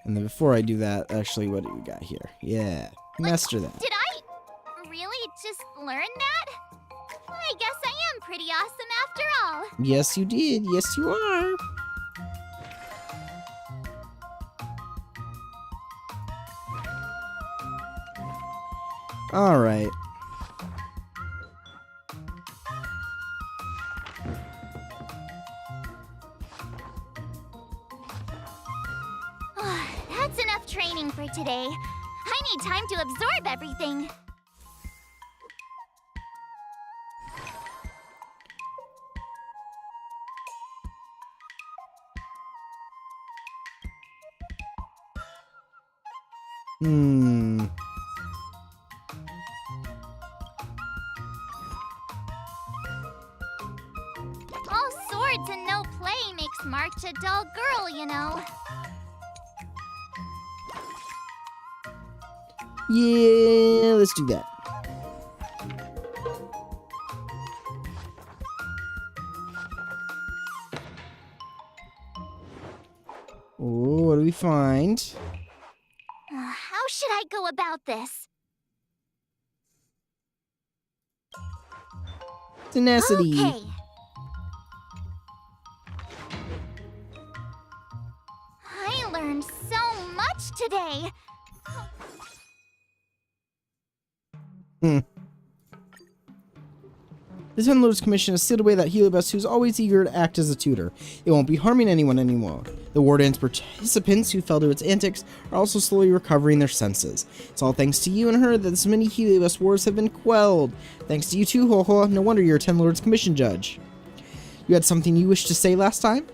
And then before I do that, actually, what do we got here? Yeah, master that. Did I really just learn that? I guess I am pretty awesome after all. Yes, you did. Yes, you are. All right. That's enough training for today. I need time to absorb everything. All swords and no play makes March a dull girl, you know. Yeah, let's do that. Oh, what do we find? How should I go about this? Tenacity. Okay. I learned so much today. The Ten Lords Commission has sealed away that Heliobus who's always eager to act as a tutor. It won't be harming anyone anymore. The Warden's participants who fell to its antics are also slowly recovering their senses. It's all thanks to you and her that so many Heliobus wars have been quelled. Thanks to you too, Ho-Ho. No wonder you're a Ten Lords Commission judge. You had something you wished to say last time?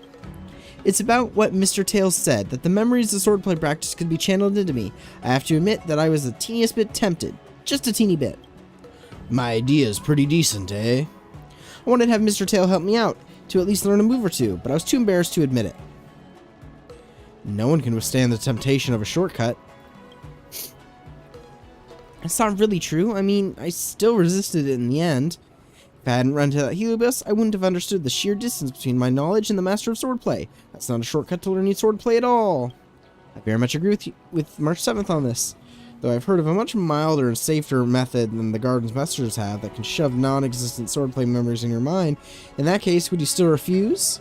It's about what Mr. Tails said, that the memories of swordplay practice could be channeled into me. I have to admit that I was the teeniest bit tempted. Just a teeny bit. My idea is pretty decent, eh? I wanted to have Mr. Tail help me out, to at least learn a move or two, but I was too embarrassed to admit it. No one can withstand the temptation of a shortcut. That's not really true. I mean, I still resisted it in the end. If I hadn't run into that Heliobus, I wouldn't have understood the sheer distance between my knowledge and the master of swordplay. That's not a shortcut to learning swordplay at all. I very much agree with March 7th on this. Though I've heard of a much milder and safer method than the Garden's Messengers have that can shove non-existent swordplay memories in your mind. In that case, would you still refuse?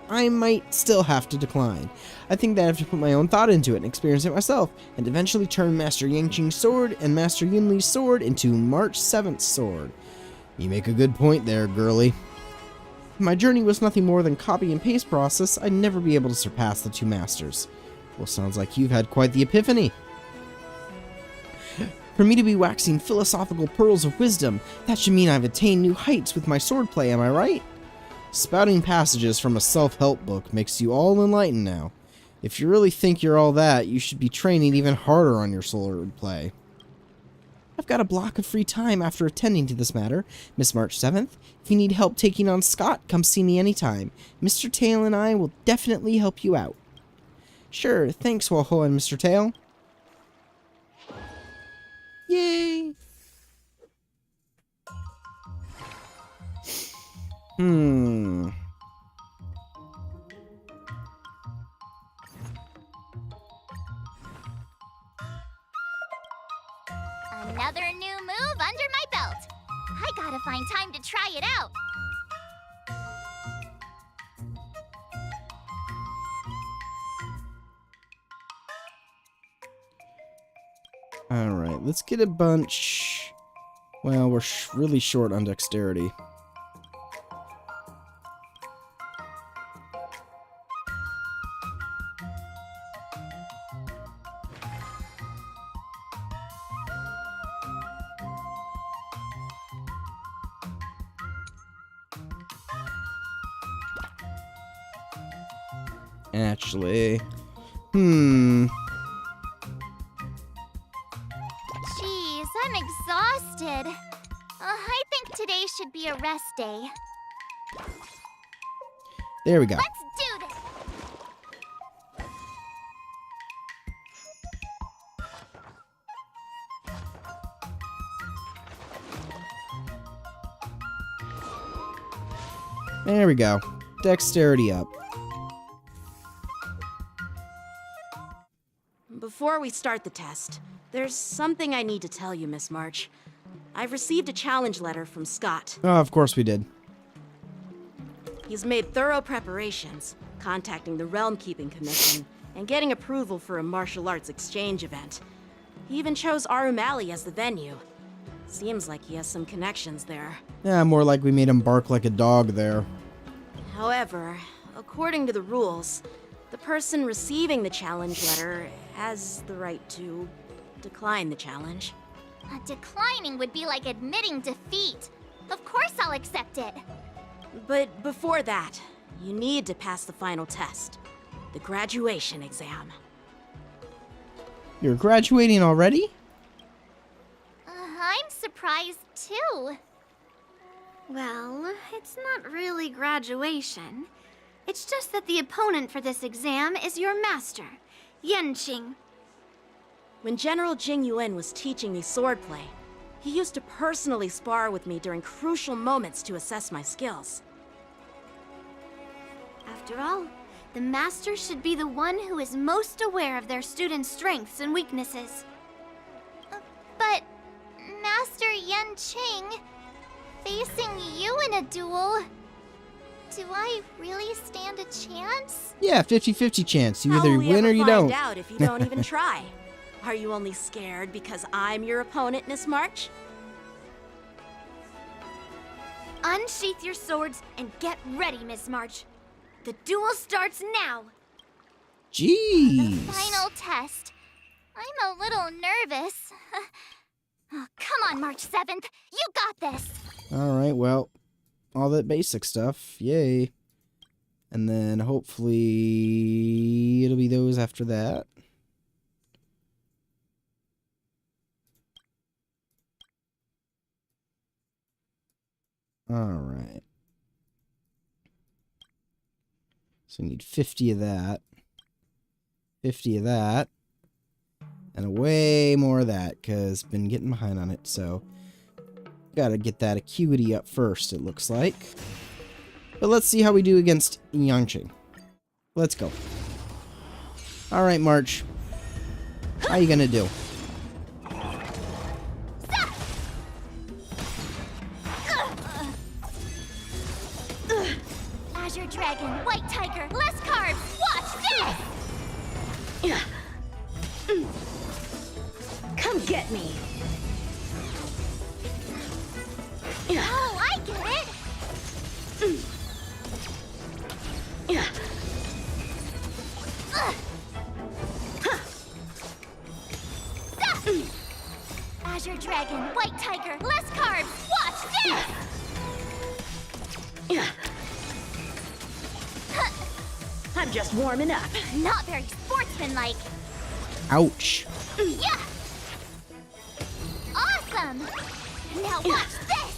I might still have to decline. I think that I have to put my own thought into it and experience it myself, and eventually turn Master Yangqing's sword and Master Yunli's sword into March 7th's sword. You make a good point there, girly. If my journey was nothing more than copy and paste process, I'd never be able to surpass the two masters. Well, sounds like you've had quite the epiphany. For me to be waxing philosophical pearls of wisdom, that should mean I've attained new heights with my swordplay, am I right? Spouting passages from a self-help book makes you all enlightened now. If you really think you're all that, you should be training even harder on your swordplay. I've got a block of free time after attending to this matter, Miss March 7th. If you need help taking on Scott, come see me anytime. Mr. Tail and I will definitely help you out. Sure, thanks, Woho and Mr. Tail. Yay! Another new move under my belt. I gotta find time to try it out. Alright, let's get a bunch. Well, we're really short on dexterity. Actually. Jeez, I'm exhausted. I think today should be a rest day. There we go. Let's do this! There we go. Dexterity up. Before we start the test, there's something I need to tell you, Miss March. I've received a challenge letter from Scott. Oh, of course we did. He's made thorough preparations, contacting the Realm Keeping Commission, and getting approval for a martial arts exchange event. He even chose Arumali as the venue. Seems like he has some connections there. Yeah, more like we made him bark like a dog there. However, according to the rules, the person receiving the challenge letter has the right to decline the challenge. Declining would be like admitting defeat. Of course I'll accept it. But before that, you need to pass the final test, the graduation exam. You're graduating already? I'm surprised too. Well, it's not really graduation. It's just that the opponent for this exam is your master, Yenqing. When General Jing Yuan was teaching me swordplay, he used to personally spar with me during crucial moments to assess my skills. After all, the master should be the one who is most aware of their students' strengths and weaknesses. But, Master Yenqing, facing you in a duel, do I really stand a chance? Yeah, 50-50 chance. You either How will we win or ever you find don't. out if you don't even try? Are you only scared because I'm your opponent, Miss March? Unsheath your swords and get ready, Miss March. The duel starts now. Jeez. Final test. I'm a little nervous. Oh, come on, March 7th. You got this. Alright, well, all that basic stuff. Yay. And then hopefully it'll be those after that. Alright. So we need 50 of that. 50 of that. And way more of that, because been getting behind on it, so gotta get that acuity up first, it looks like. But let's see how we do against Yenqing. Let's go. Alright, March. How you gonna do? Azure Dragon, White Tiger, less carbs. Watch this! Come get me. Oh, I get it! Azure Dragon, White Tiger, less carbs. Watch this! I'm just warming up. Not very sportsmanlike. Ouch. Yeah! Awesome! Now watch this!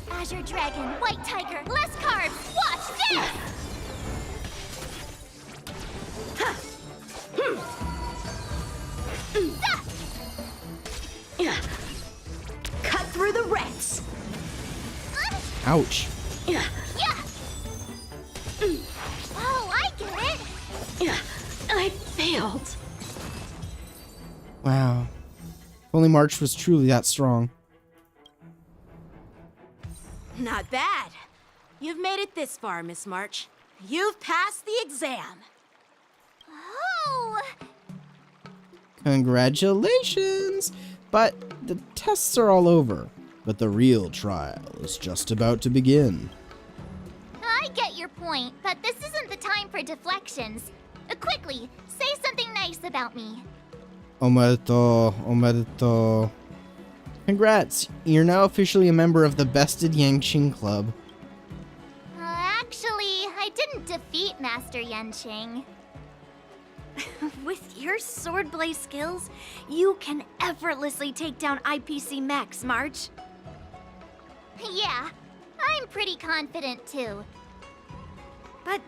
Azure Dragon, White Tiger, less carbs. Watch this! Cut through the ranks. Ouch. Yeah! Oh, I get it! I failed. Wow. If only March was truly that strong. Not bad. You've made it this far, Miss March. You've passed the exam. Oh! Congratulations! But the tests are all over. But the real trial is just about to begin. I get your point, but this isn't the time for deflections. Quickly, say something nice about me. Omerito, omerito. Congrats! You're now officially a member of the Bested Yenqing Club. Actually, I didn't couldn't defeat Master Yenching. With your swordplay skills, you can effortlessly take down IPC mechs, March. Yeah, I'm pretty confident too. But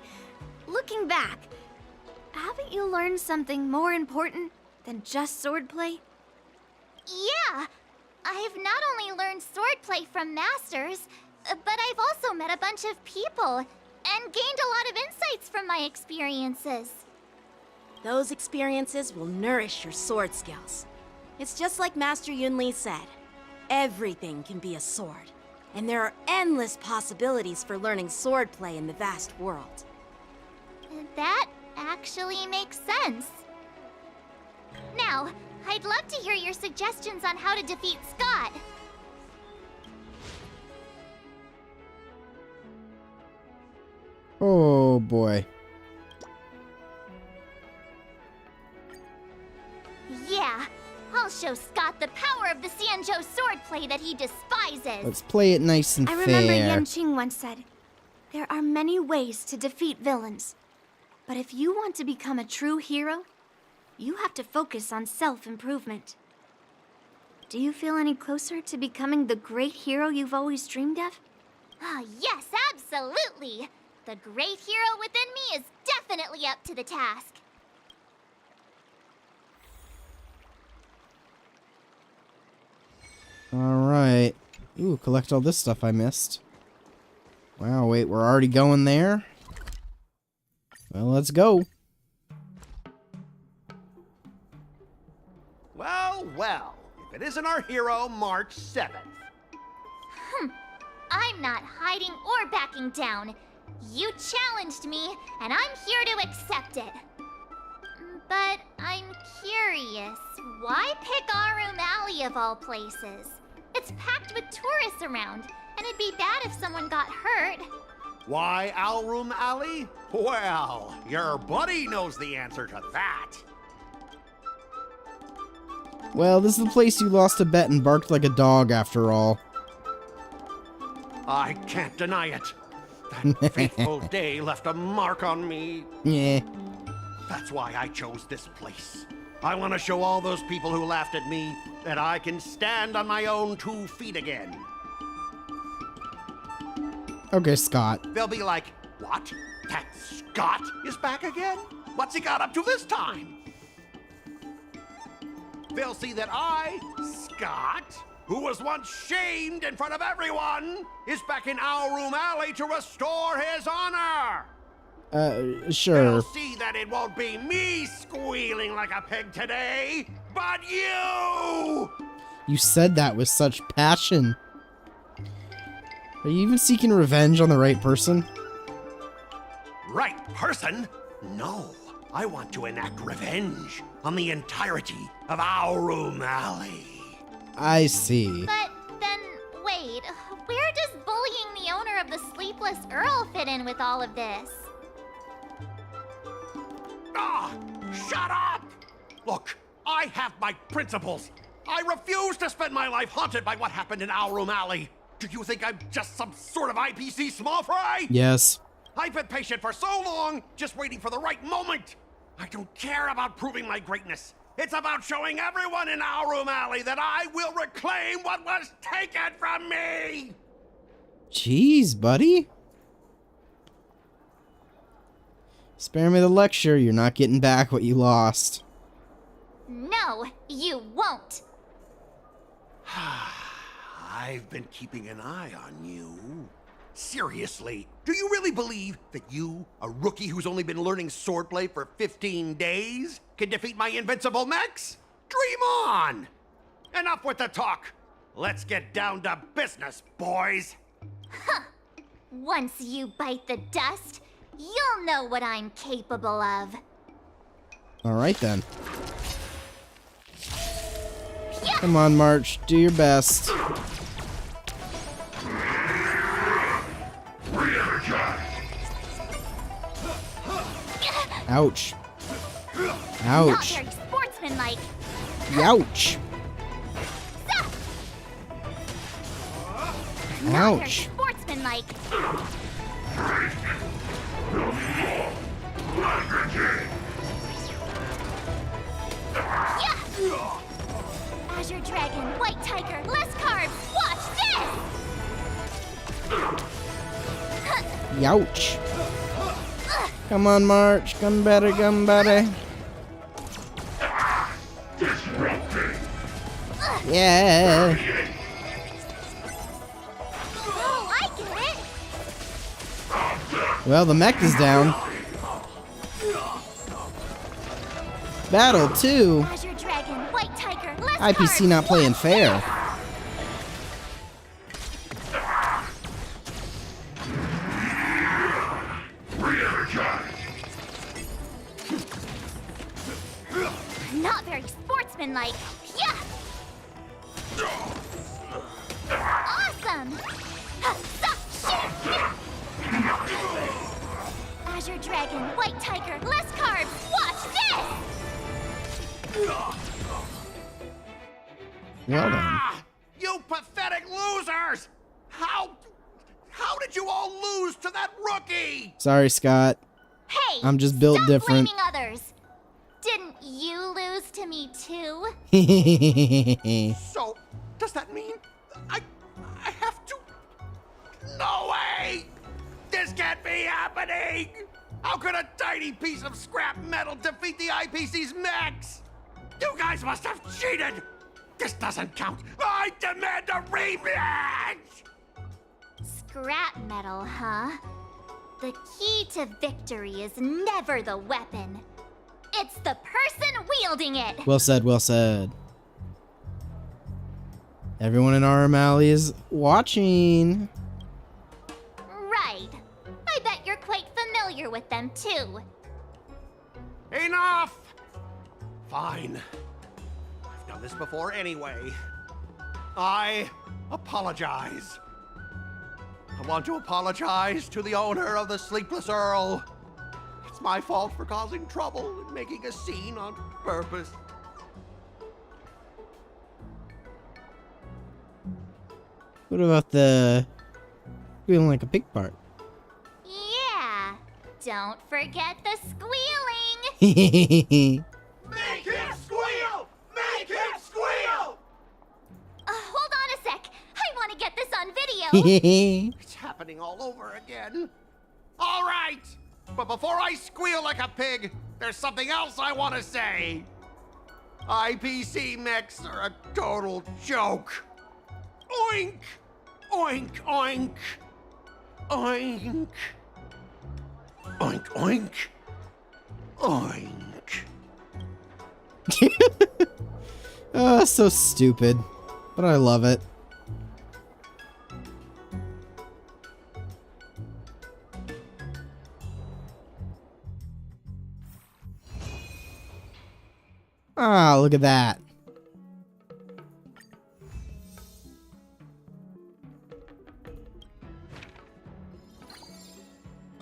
looking back, haven't you learned something more important than just swordplay? Yeah, I've not only learned swordplay from masters, but I've also met a bunch of people and gained a lot of insights from my experiences. Those experiences will nourish your sword skills. It's just like Master Yunli said. Everything can be a sword, and there are endless possibilities for learning swordplay in the vast world. That actually makes sense. Now, I'd love to hear your suggestions on how to defeat Scott. Oh boy. Yeah, I'll show Scott the power of the Xianzhou swordplay that he despises. Let's play it nice and I fair. remember Yanqing once said, there are many ways to defeat villains. But if you want to become a true hero, you have to focus on self-improvement. Do you feel any closer to becoming the great hero you've always dreamed of? Ah, yes, absolutely. The great hero within me is definitely up to the task. Alright. Ooh, collect all this stuff I missed. Wow, wait, we're already going there? Well, let's go. Well, well, if it isn't our hero, March 7th. I'm not hiding or backing down. You challenged me, and I'm here to accept it. But I'm curious, why pick Arum Alley of all places? It's packed with tourists around, and it'd be bad if someone got hurt. Why Alroom Alley? Well, your buddy knows the answer to that. Well, this is the place you lost a bet and barked like a dog after all. I can't deny it. That fateful day left a mark on me. Yeah. That's why I chose this place. I want to show all those people who laughed at me that I can stand on my own 2 feet again. Okay, Scott. They'll be like, what? That Scott is back again? What's he got up to this time? They'll see that I, Scott, who was once shamed in front of everyone, is back in Alroom Alley to restore his honor. Sure. They'll see that it won't be me squealing like a pig today, but you! You said that with such passion. Are you even seeking revenge on the right person? Right person? No. I want to enact revenge on the entirety of Alroom Alley. I see. But then, wait, where does bullying the owner of the Sleepless Earl fit in with all of this? Ah! Shut up! Look, I have my principles. I refuse to spend my life haunted by what happened in Alroom Alley. Do you think I'm just some sort of IPC small fry? Yes. I've been patient for so long, just waiting for the right moment. I don't care about proving my greatness. It's about showing everyone in Alroom Alley that I will reclaim what was taken from me! Jeez, buddy. Spare me the lecture. You're not getting back what you lost. No, you won't. I've been keeping an eye on you. Seriously, do you really believe that you, a rookie who's only been learning swordplay for 15 days, can defeat my invincible mechs? Dream on! Enough with the talk. Let's get down to business, boys. Huh. Once you bite the dust, you'll know what I'm capable of. Alright then. Come on, March. Do your best. Ouch. Not Ouch. very sportsmanlike. Ouch. Not very Ouch. sportsmanlike. Azure Dragon, White Tiger, less carbs. Watch this! Youch. Come on, March. Come better, come better. Yeah. Oh, I get it! Well, the mech is down. Battle 2. Azure Dragon, White Tiger, less IPC carbs. not playing fair. Not very sportsmanlike. Yeah! Awesome! Stop! Shoot! Azure Dragon, White Tiger, less carbs. Watch this! Well done. You pathetic losers! How did you all lose to that rookie? Sorry, Scott. Hey! I'm just built stop different. blaming others. Didn't you lose to me too? So, does that mean I have to? No way! This can't be happening! How could a tiny piece of scrap metal defeat the IPC's mechs? You guys must have cheated! This doesn't count! I demand a rematch! Scrap metal, huh? The key to victory is never the weapon. It's the person wielding it. Well said, well said. Everyone in RM Alley is watching. Right. I bet you're quite familiar with them too. Enough! Fine. I've done this before anyway. I apologize. I want to apologize to the owner of the Sleepless Earl. It's my fault for causing trouble and making a scene on purpose. What about the feeling like a pig part? Yeah. Don't forget the squealing. Make him squeal! Make him squeal! Hold on a sec. I want to get this on video. It's happening all over again. All right, but before I squeal like a pig, there's something else I want to say. IPC mechs are a total joke. Oink! Oink, oink! Oink! Oink, oink! Oink! Oh, so stupid. But I love it. Ah, look at that.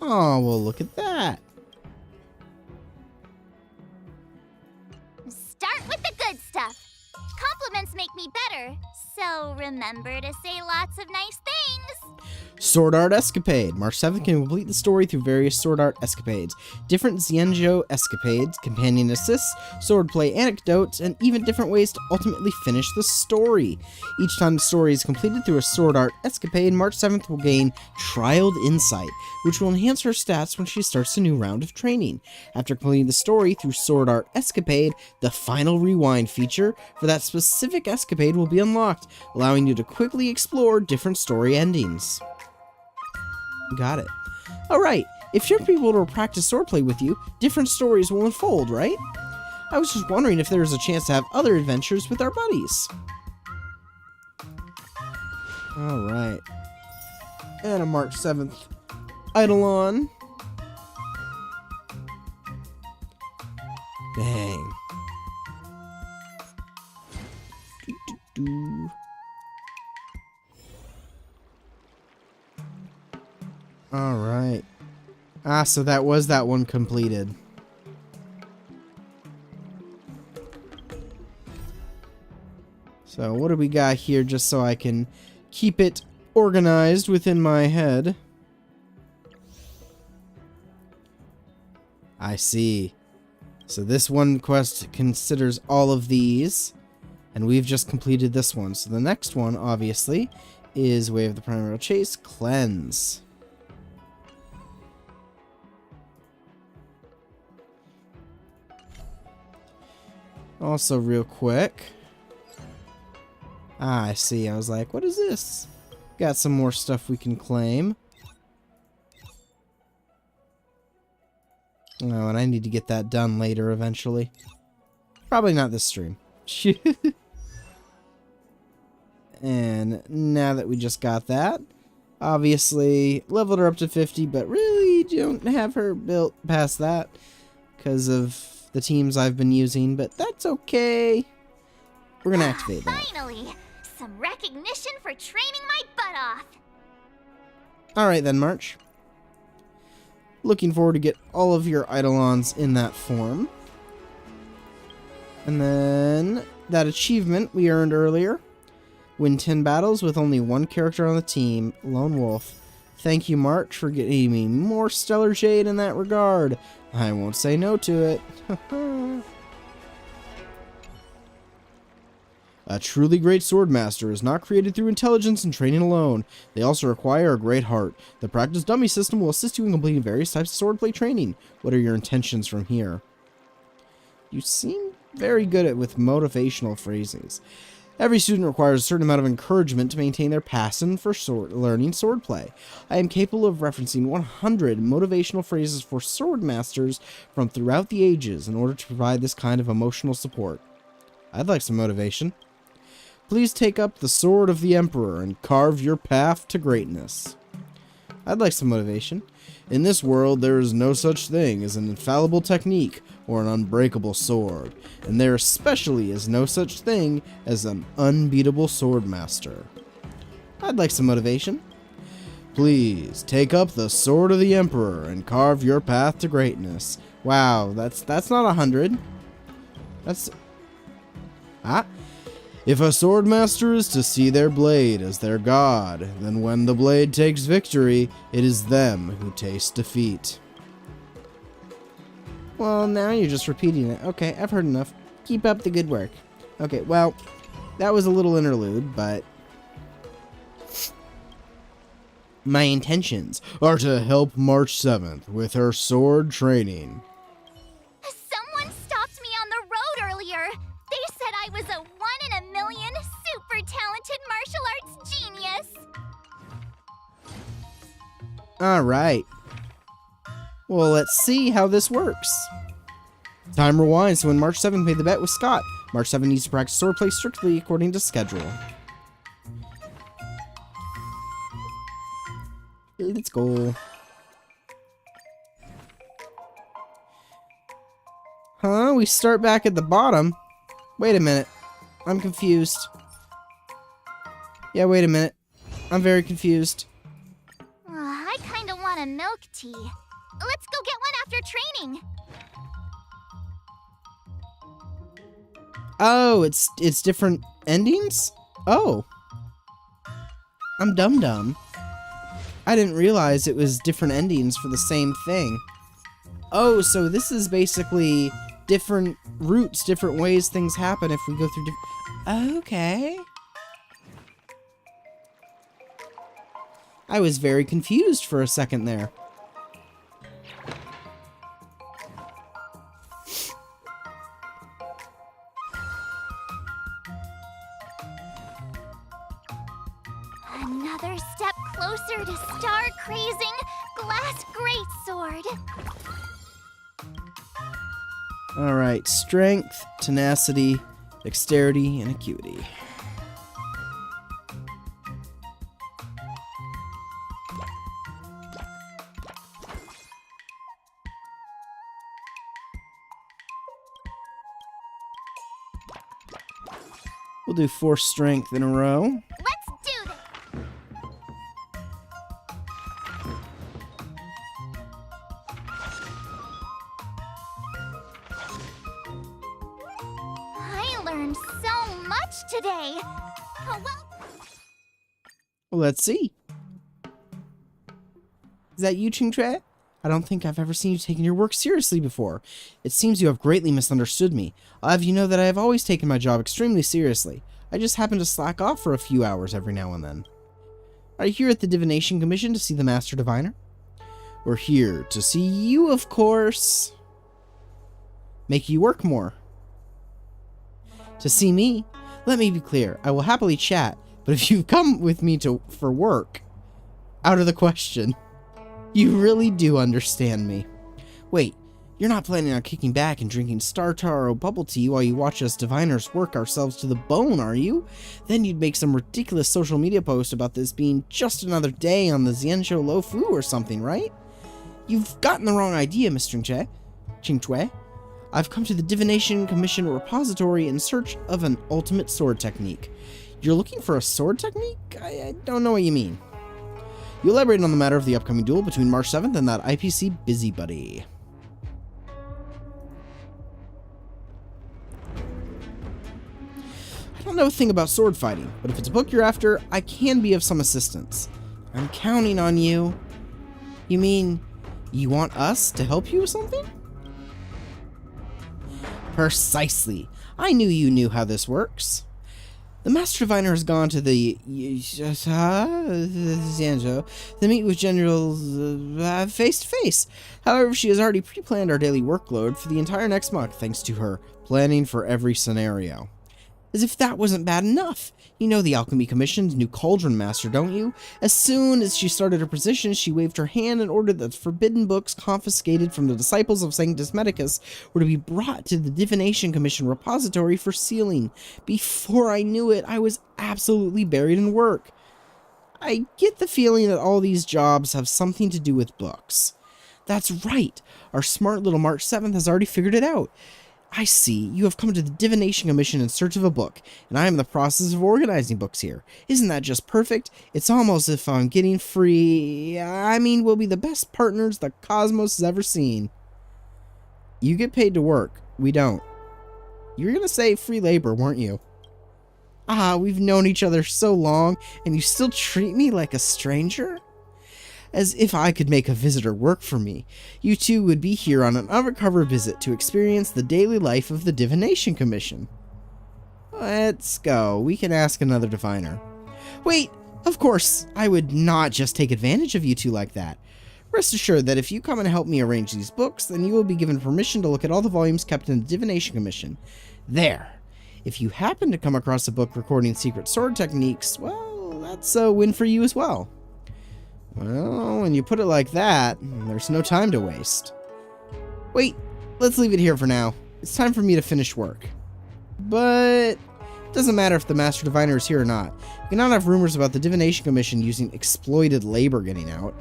Oh, well, look at that. Start with the good stuff. Compliments make me better, so remember to say lots of nice things. Sword Art Escapade. March 7th can complete the story through various Sword Art escapades. Different Xianzhou escapades, companion assists, swordplay anecdotes, and even different ways to ultimately finish the story. Each time the story is completed through a Sword Art escapade, March 7th will gain Trialed Insight, which will enhance her stats when she starts a new round of training. After completing the story through Sword Art Escapade, the Final Rewind feature for that specific escapade will be unlocked, allowing you to quickly explore different story endings. Got it. Alright, if you're people to practice swordplay with you, different stories will unfold, right? I was just wondering if there was a chance to have other adventures with our buddies. Alright. And a March 7th Eidolon. Bang. Do-do-do. Alright. Ah, so that was that one completed. So what do we got here just so I can keep it organized within my head? I see. So this one quest considers all of these, and we've just completed this one. So the next one, obviously, is Way of the Primaveral Chase, Cleanse. Also, real quick. I see. I was like, what is this? Got some more stuff we can claim. Oh, and I need to get that done later eventually. Probably not this stream. And now that we just got that, obviously leveled her up to 50, but really don't have her built past that because of the teams I've been using, but that's okay. We're gonna activate that. Finally, some recognition for training my butt off. Alright then, March. Looking forward to get all of your Eidolons in that form. And then that achievement we earned earlier. Win 10 battles with only one character on the team, Lone Wolf. Thank you, March, for getting me more stellar shade in that regard. I won't say no to it. A truly great swordmaster is not created through intelligence and training alone. They also require a great heart. The practice dummy system will assist you in completing various types of swordplay training. What are your intentions from here? You seem very good at with motivational phrases. Every student requires a certain amount of encouragement to maintain their passion for learning swordplay. I am capable of referencing 100 motivational phrases for swordmasters from throughout the ages in order to provide this kind of emotional support. I'd like some motivation. Please take up the sword of the Emperor and carve your path to greatness. I'd like some motivation. In this world, there is no such thing as an infallible technique or an unbreakable sword, and there especially is no such thing as an unbeatable swordmaster. I'd like some motivation. Please take up the sword of the Emperor and carve your path to greatness. Wow, that's not 100. That's If a swordmaster is to see their blade as their god, then when the blade takes victory, it is them who taste defeat. Well, now you're just repeating it. Okay, I've heard enough. Keep up the good work. Okay, well, that was a little interlude, but my intentions are to help March 7th with her sword training. Someone stopped me on the road earlier. They said I was a 1 in a million super talented martial arts genius. Alright. Well, let's see how this works. Time rewinds to when March 7 made the bet with Scott. March 7 needs to practice swordplay strictly according to schedule. Let's go. Huh? We start back at the bottom? Wait a minute. I'm confused. Yeah, wait a minute. I'm very confused. I kinda want a milk tea. Let's go get one after training. Oh, it's different endings? Oh. I'm dumb. I didn't realize it was different endings for the same thing. Oh, so this is basically different routes, different ways things happen if we go through different... Okay. I was very confused for a second there. Another step closer to star-crazing glass greatsword. Alright, strength, tenacity, dexterity, and acuity. We'll do 4 strength in a row. Let's do this! I learned so much today. Oh, well. Well, let's see. Is that you, Ching Tre? I don't think I've ever seen you taking your work seriously before. It seems you have greatly misunderstood me. I'll have you know that I have always taken my job extremely seriously. I just happen to slack off for a few hours every now and then. Are you here at the Divination Commission to see the Master Diviner? We're here to see you, of course. Make you work more. To see me? Let me be clear. I will happily chat, but if you've come with me for work, out of the question. You really do understand me. Wait, you're not planning on kicking back and drinking Star or bubble tea while you watch us diviners work ourselves to the bone, are you? Then you'd make some ridiculous social media post about this being just another day on the Xianzhou Lo Fu or something, right? You've gotten the wrong idea, Mr. Qingchui. I've come to the Divination Commission repository in search of an ultimate sword technique. You're looking for a sword technique? I don't know what you mean. You elaborate on the matter of the upcoming duel between March 7th and that IPC busybody. I don't know a thing about sword fighting, but if it's a book you're after, I can be of some assistance. I'm counting on you. You mean you want us to help you with something? Precisely. I knew you knew how this works. The Master Diviner has gone to the Xianzhou to meet with generals face to face. However, she has already pre-planned our daily workload for the entire next month, thanks to her planning for every scenario. As if that wasn't bad enough. You know the Alchemy Commission's new Cauldron Master, don't you? As soon as she started her position, she waved her hand and ordered that the forbidden books confiscated from the disciples of Sanctus Medicus were to be brought to the Divination Commission repository for sealing. Before I knew it, I was absolutely buried in work. I get the feeling that all these jobs have something to do with books. That's right. Our smart little March 7th has already figured it out. I see. You have come to the Divination Commission in search of a book, and I am in the process of organizing books here. Isn't that just perfect? It's almost as if I'm getting free... we'll be the best partners the cosmos has ever seen. You get paid to work. We don't. You were going to say free labor, weren't you? We've known each other so long, and you still treat me like a stranger? As if I could make a visitor work for me. You two would be here on an undercover visit to experience the daily life of the Divination Commission. Let's go. We can ask another diviner. Wait, of course, I would not just take advantage of you two like that. Rest assured that if you come and help me arrange these books, then you will be given permission to look at all the volumes kept in the Divination Commission. There. If you happen to come across a book recording secret sword techniques, well, that's a win for you as well. Well, when you put it like that, there's no time to waste. Wait, let's leave it here for now. It's time for me to finish work. But it doesn't matter if the Master Diviner is here or not. We cannot have rumors about the Divination Commission using exploited labor getting out.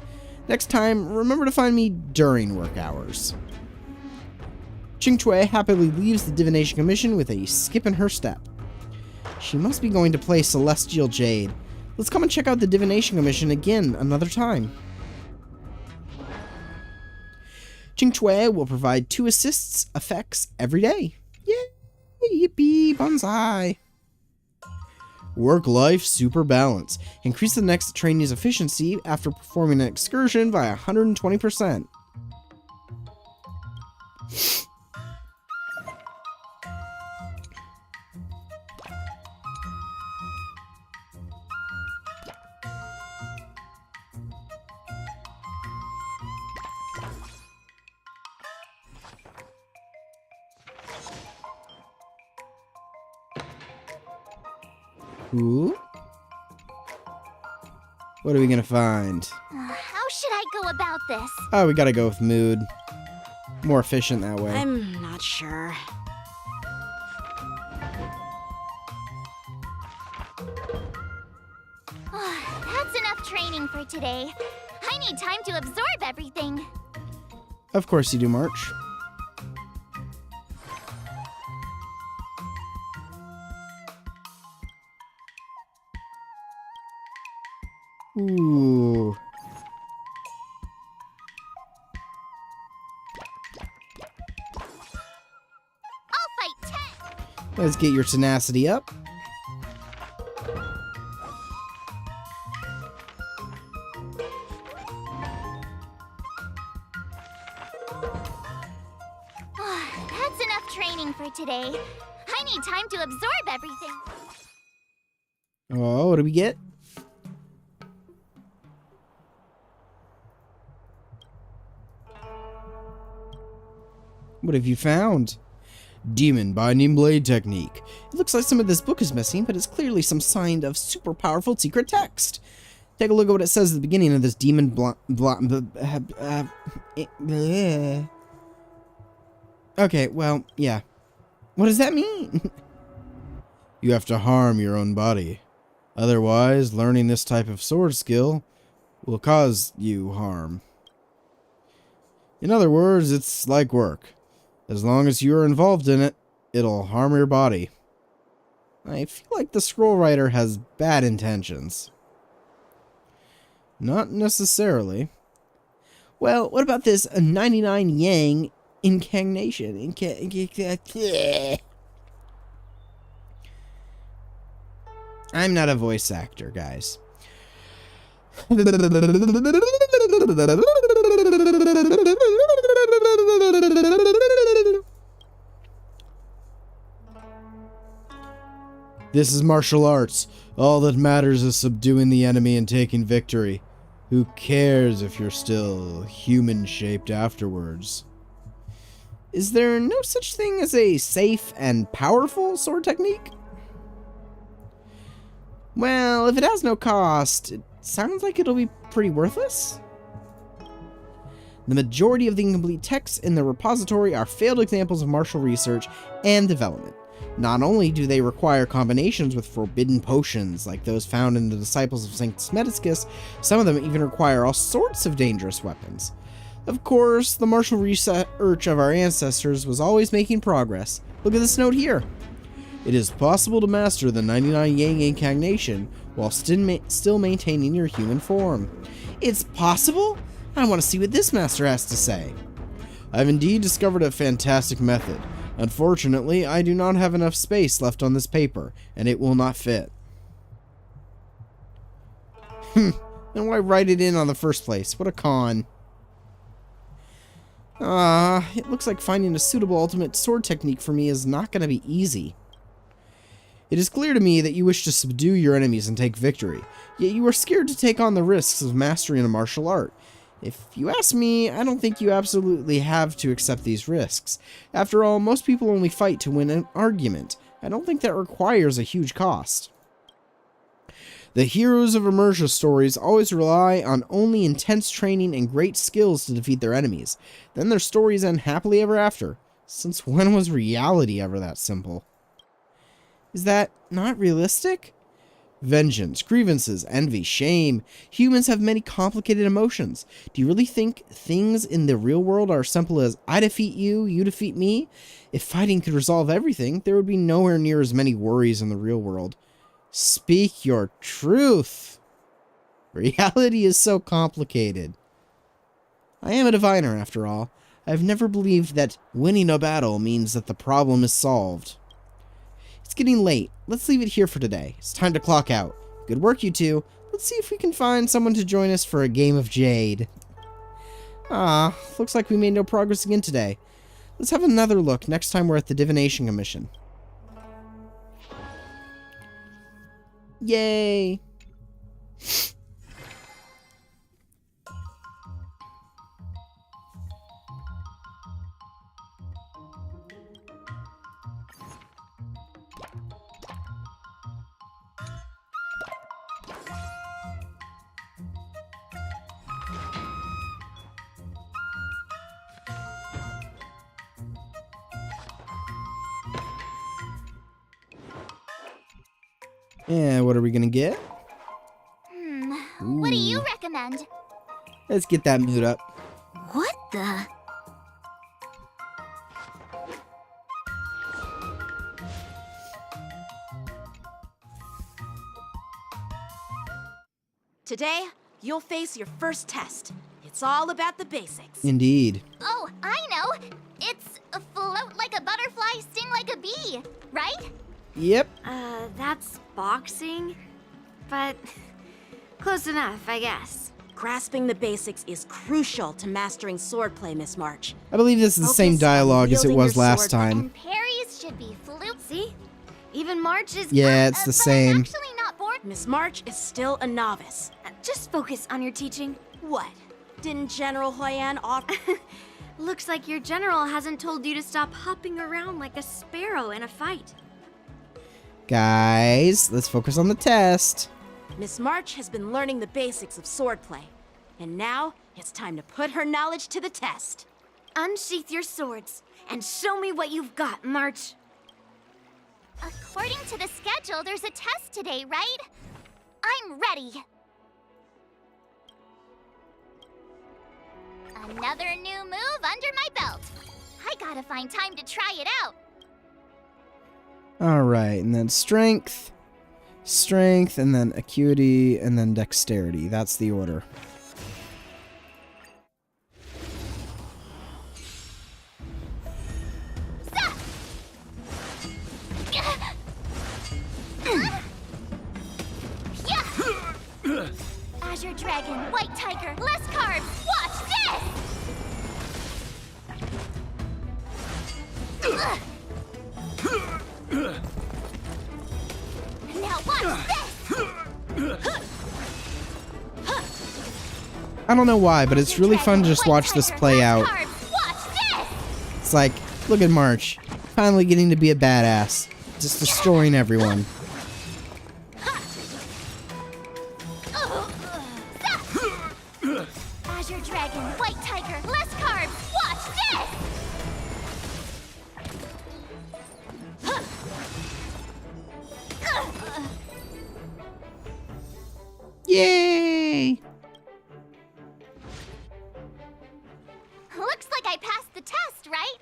Next time, remember to find me during work hours. Qingchui happily leaves the Divination Commission with a skip in her step. She must be going to play Celestial Jade. Let's come and check out the Divination Commission again another time. Qingchui will provide 2 assists effects every day. Yay! Yippee! Bonsai! Work-life super balance. Increase the next trainee's efficiency after performing an excursion by 120%. Ooh. What are we gonna find? How should I go about this? Oh, we gotta go with mood. More efficient that way. I'm not sure. That's enough training for today. I need time to absorb everything. Of course you do, March. Ooh. I'll fight 10. Let's get your tenacity up. That's enough training for today. I need time to absorb everything. Oh, what do we get? What have you found? Demon Binding Blade Technique. It looks like some of this book is missing, but it's clearly some sign of super powerful secret text. Take a look at what it says at the beginning of this demon Okay, well, yeah. What does that mean? You have to harm your own body. Otherwise, learning this type of sword skill will cause you harm. In other words, it's like work. As long as you're involved in it, it'll harm your body. I feel like the scroll writer has bad intentions. Not necessarily. Well, what about this 99 Yang incarnation? I'm not a voice actor, guys. This is martial arts. All that matters is subduing the enemy and taking victory. Who cares if you're still human-shaped afterwards? Is there no such thing as a safe and powerful sword technique? Well, if it has no cost, it sounds like it'll be pretty worthless. The majority of the incomplete texts in the repository are failed examples of martial research and development. Not only do they require combinations with forbidden potions like those found in the Disciples of St. Smeticus, some of them even require all sorts of dangerous weapons. Of course, the martial research of our ancestors was always making progress. Look at this note here. It is possible to master the 99 Yang incarnation while still maintaining your human form. It's possible? I want to see what this master has to say. I've indeed discovered a fantastic method. Unfortunately, I do not have enough space left on this paper, and it will not fit. Then why write it in on the first place? What a con. It looks like finding a suitable ultimate sword technique for me is not going to be easy. It is clear to me that you wish to subdue your enemies and take victory, yet you are scared to take on the risks of mastering a martial art. If you ask me, I don't think you absolutely have to accept these risks. After all, most people only fight to win an argument. I don't think that requires a huge cost. The heroes of Emersia stories always rely on only intense training and great skills to defeat their enemies. Then their stories end happily ever after. Since when was reality ever that simple? Is that not realistic? Vengeance, grievances, envy, shame. Humans have many complicated emotions. Do you really think things in the real world are simple as I defeat you, you defeat me? If fighting could resolve everything, there would be nowhere near as many worries in the real world. Speak your truth. Reality is so complicated. I am a diviner, after all. I've never believed that winning a battle means that the problem is solved. It's getting late. Let's leave it here for today. It's time to clock out. Good work, you two. Let's see if we can find someone to join us for a game of Jade. Looks like we made no progress again today. Let's have another look next time we're at the Divination Commission. Yay! And what are we gonna get? What do you recommend? Let's get that mood up. What the? Today, you'll face your first test. It's all about the basics. Indeed. Oh, I know. It's float like a butterfly, sting like a bee, right? Yep. That's boxing? But close enough, I guess. Grasping the basics is crucial to mastering swordplay, Miss March. I believe this is the same Focus on dialogue as it wielding was your last sword time. And parries should be fluke. See? Even March is. Yeah, it's the same. Actually not bored. Miss March is still a novice. Just focus on your teaching. What? Didn't General Huyan offer? Looks like your general hasn't told you to stop hopping around like a sparrow in a fight. Guys, let's focus on the test. Miss March has been learning the basics of swordplay. And now, it's time to put her knowledge to the test. Unsheath your swords and show me what you've got, March. According to the schedule, there's a test today, right? I'm ready. Another new move under my belt. I gotta find time to try it out. Alright, and then strength, and then acuity, and then dexterity. That's the order. Azure Dragon, White Tiger, less carbs. Watch this! Now watch this! I don't know why, but it's really fun to just watch this play out. It's like, look at March, finally getting to be a badass, just destroying everyone. Azure Dragon, White Tiger, less carbs. Watch this! Yay! Looks like I passed the test, right?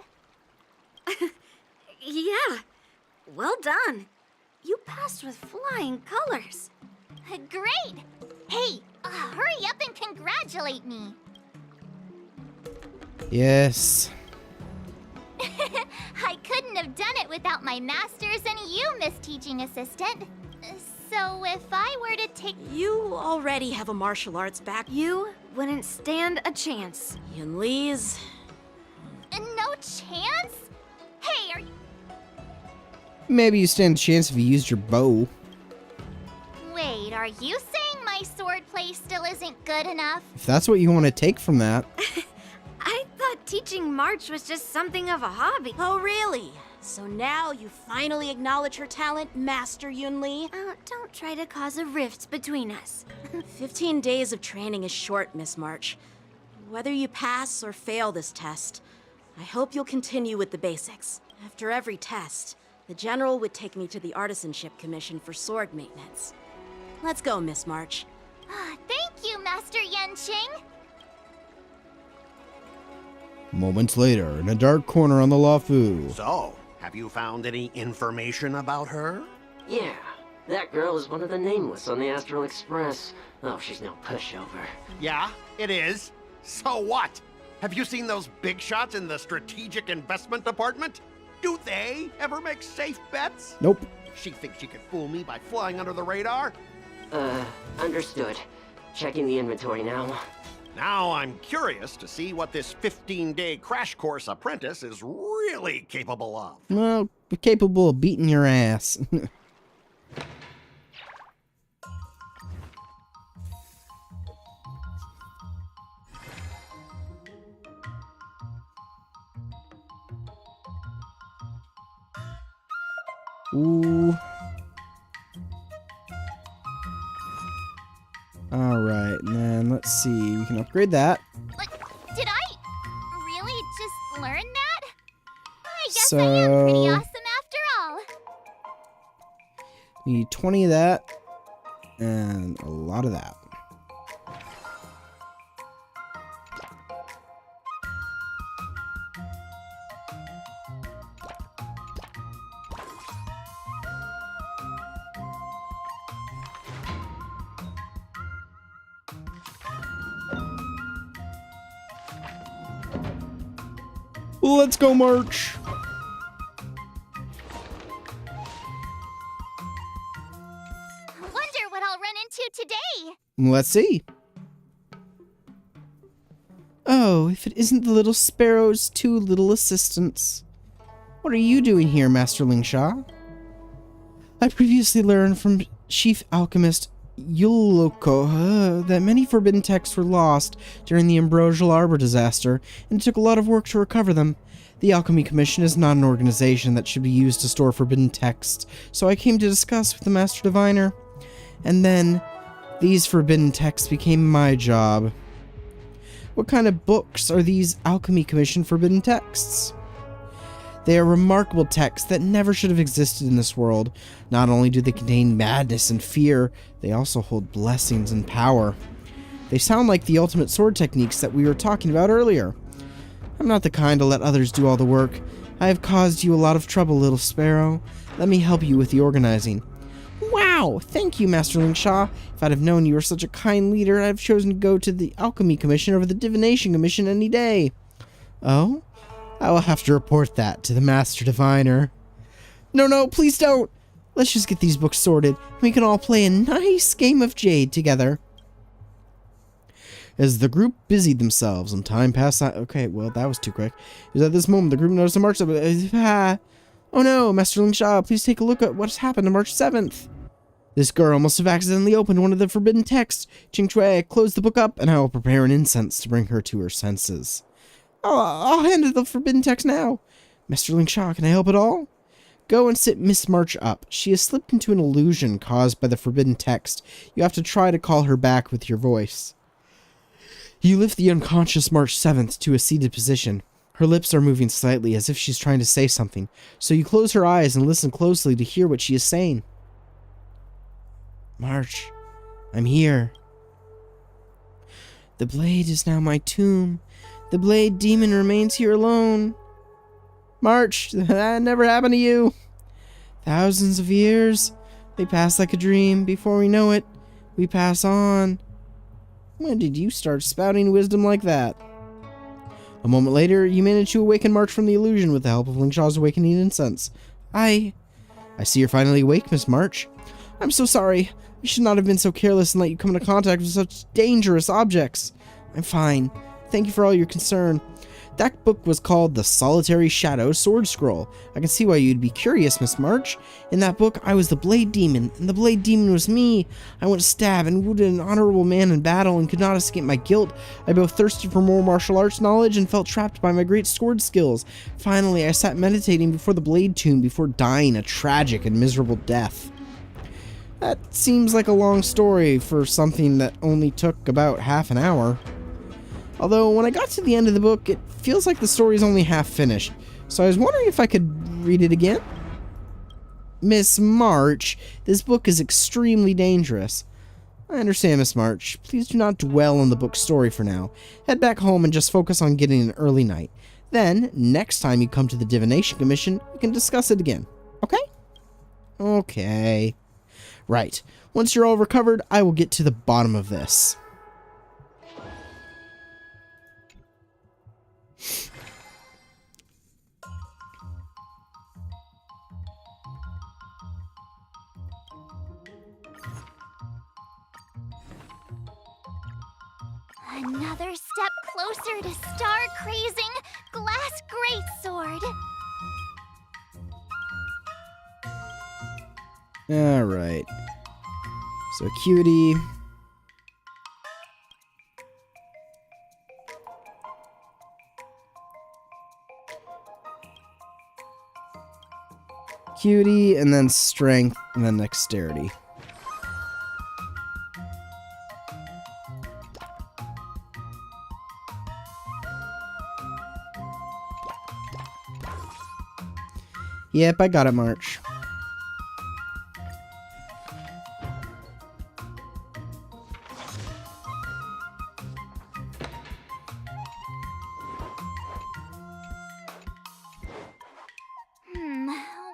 Yeah. Well done. You passed with flying colors. Great! Hey, hurry up and congratulate me. Yes. I couldn't have done it without my masters and you, Miss Teaching Assistant. So if I were to take... You already have a martial arts back. You wouldn't stand a chance. Yun Li's... No chance? Hey, are you... Maybe you stand a chance if you used your bow. Wait, are you saying my swordplay still isn't good enough? If that's what you want to take from that. I thought teaching March was just something of a hobby. Oh, really? So now you finally acknowledge her talent, Master Yun Li? Don't try to cause a rift between us. 15 days of training is short, Miss March. Whether you pass or fail this test, I hope you'll continue with the basics. After every test, the General would take me to the Artisanship Commission for sword maintenance. Let's go, Miss March. Thank you, Master Yenqing. Moments later, in a dark corner on the Luofu. So, have you found any information about her? Yeah, that girl is one of the nameless on the Astral Express. Oh, she's no pushover. Yeah, it is. So what? Have you seen those big shots in the Strategic Investment Department? Do they ever make safe bets? Nope. She thinks she could fool me by flying under the radar? Understood. Checking the inventory now. Now I'm curious to see what this 15-day crash course apprentice is really capable of. Well, capable of beating your ass. Ooh. Alright, and then let's see. We can upgrade that. Did I really just learn that? I guess So... I am pretty awesome after all. We need 20 of that. And a lot of that. Let's go, March! Wonder what I'll run into today. Let's see. Oh, if it isn't the little sparrow's two little assistants. What are you doing here, Master Lingsha? I previously learned from Chief Alchemist Yuloko that many forbidden texts were lost during the Ambrosial Arbor disaster, and it took a lot of work to recover them. The Alchemy Commission is not an organization that should be used to store forbidden texts, so I came to discuss with the Master Diviner. And then, these forbidden texts became my job. What kind of books are these Alchemy Commission forbidden texts? They are remarkable texts that never should have existed in this world. Not only do they contain madness and fear, they also hold blessings and power. They sound like the ultimate sword techniques that we were talking about earlier. I'm not the kind to let others do all the work. I have caused you a lot of trouble, little sparrow. Let me help you with the organizing. Wow! Thank you, Master Lingsha. If I'd have known you were such a kind leader, I'd have chosen to go to the Alchemy Commission over the Divination Commission any day. Oh? I will have to report that to the Master Diviner. No, please don't! Let's just get these books sorted, and we can all play a nice game of Jade together. As the group busied themselves and time passed on... Okay, well, that was too quick. It was at this moment the group noticed a March... Oh no, Master Lingsha, please take a look at what's happened on March 7th. This girl must have accidentally opened one of the forbidden texts. Qingchui, close the book up, and I will prepare an incense to bring her to her senses. I'll handle the forbidden text now. Master Lingsha, can I help at all? Go and sit Miss March up. She has slipped into an illusion caused by the forbidden text. You have to try to call her back with your voice. You lift the unconscious March 7th to a seated position. Her lips are moving slightly as if she's trying to say something, so you close her eyes and listen closely to hear what she is saying. March, I'm here. The blade is now my tomb. The blade demon remains here alone. March, that never happened to you. Thousands of years, they pass like a dream. Before we know it, we pass on. When did you start spouting wisdom like that? A moment later, you manage to awaken March from the illusion with the help of Lingsha's awakening incense. I see you're finally awake, Miss March. I'm so sorry. I should not have been so careless and let you come into contact with such dangerous objects. I'm fine. Thank you for all your concern. That book was called The Solitary Shadow Sword Scroll. I can see why you'd be curious, Miss March. In that book, I was the Blade Demon, and the Blade Demon was me. I once stabbed and wounded an honorable man in battle and could not escape my guilt. I both thirsted for more martial arts knowledge and felt trapped by my great sword skills. Finally, I sat meditating before the Blade Tomb before dying a tragic and miserable death. That seems like a long story for something that only took about half an hour. Although, when I got to the end of the book, it feels like the story's only half finished, so I was wondering if I could read it again? Miss March, this book is extremely dangerous. I understand, Miss March. Please do not dwell on the book's story for now. Head back home and just focus on getting an early night. Then, next time you come to the Divination Commission, we can discuss it again. Okay? Okay. Right. Once you're all recovered, I will get to the bottom of this. Another step closer to star-crazing glass greatsword. Alright. So, Cutie. Cutie, and then Strength, and then Dexterity. Yep, I got it, March.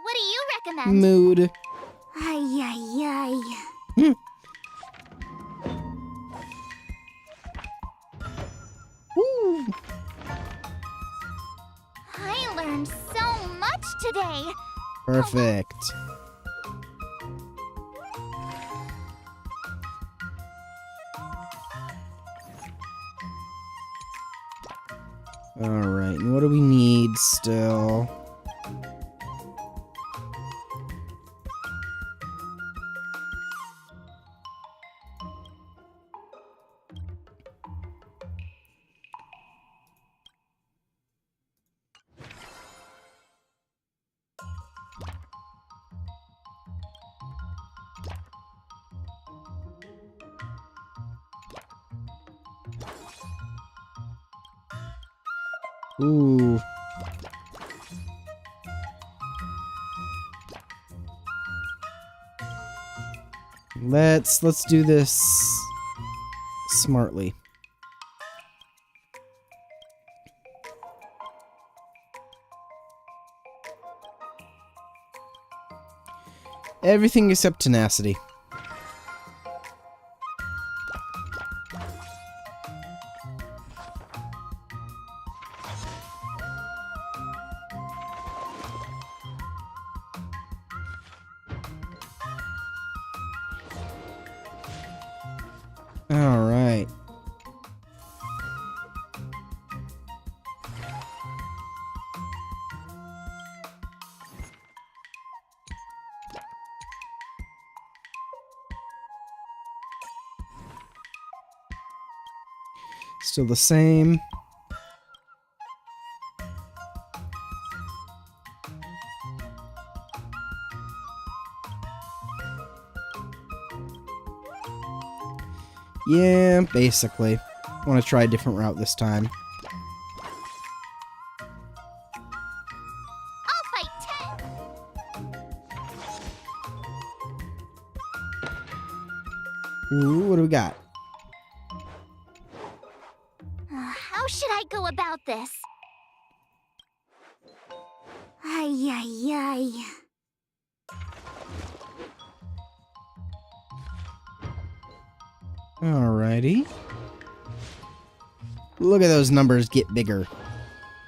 What do you recommend? Mood. Ay. Woo. I learned so much today. Perfect. Alright, and what do we need still? Ooh. Let's do this smartly. Everything except tenacity. All right. Still the same. Yeah, basically. I want to try a different route this time. I'll fight 10. Ooh, what do we got? How should I go about this? Ay, ay, ay. Alrighty. Look at those numbers get bigger.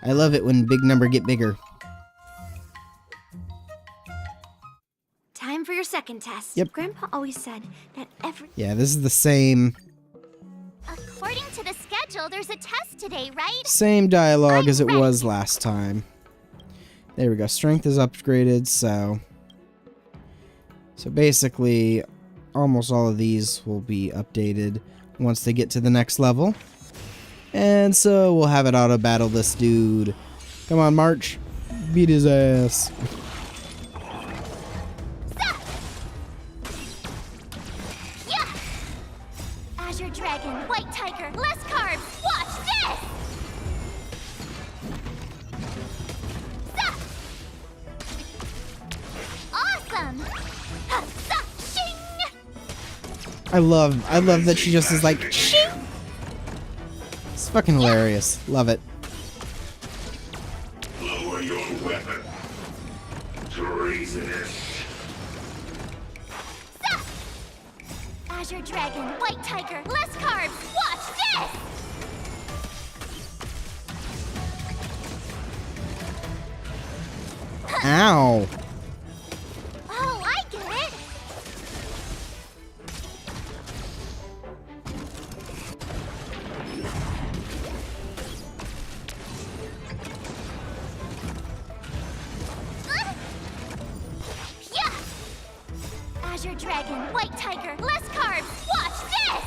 I love it when big number get bigger. Time for your second test. Yep. Grandpa always said that every... Yeah, this is the same According to the schedule, there's a test today, right? same dialogue as it was last time. There we go. Strength is upgraded, so basically almost all of these will be updated once they get to the next level. And so we'll have it auto battle this dude. Come on, March. Beat his ass. Yeah! Azure Dragon, White Tiger, less carbs. Watch this! Zap! Awesome! Ha, zap, shing! I love that she just is like, shing! It's fucking hilarious. Love it. Lower your weapon. Treasonous. Zap! Azure Dragon, White Tiger, less carbs. Watch this! Ow. Oh, I get it! Yeah! Azure Dragon, White Tiger, less carbs. Watch this!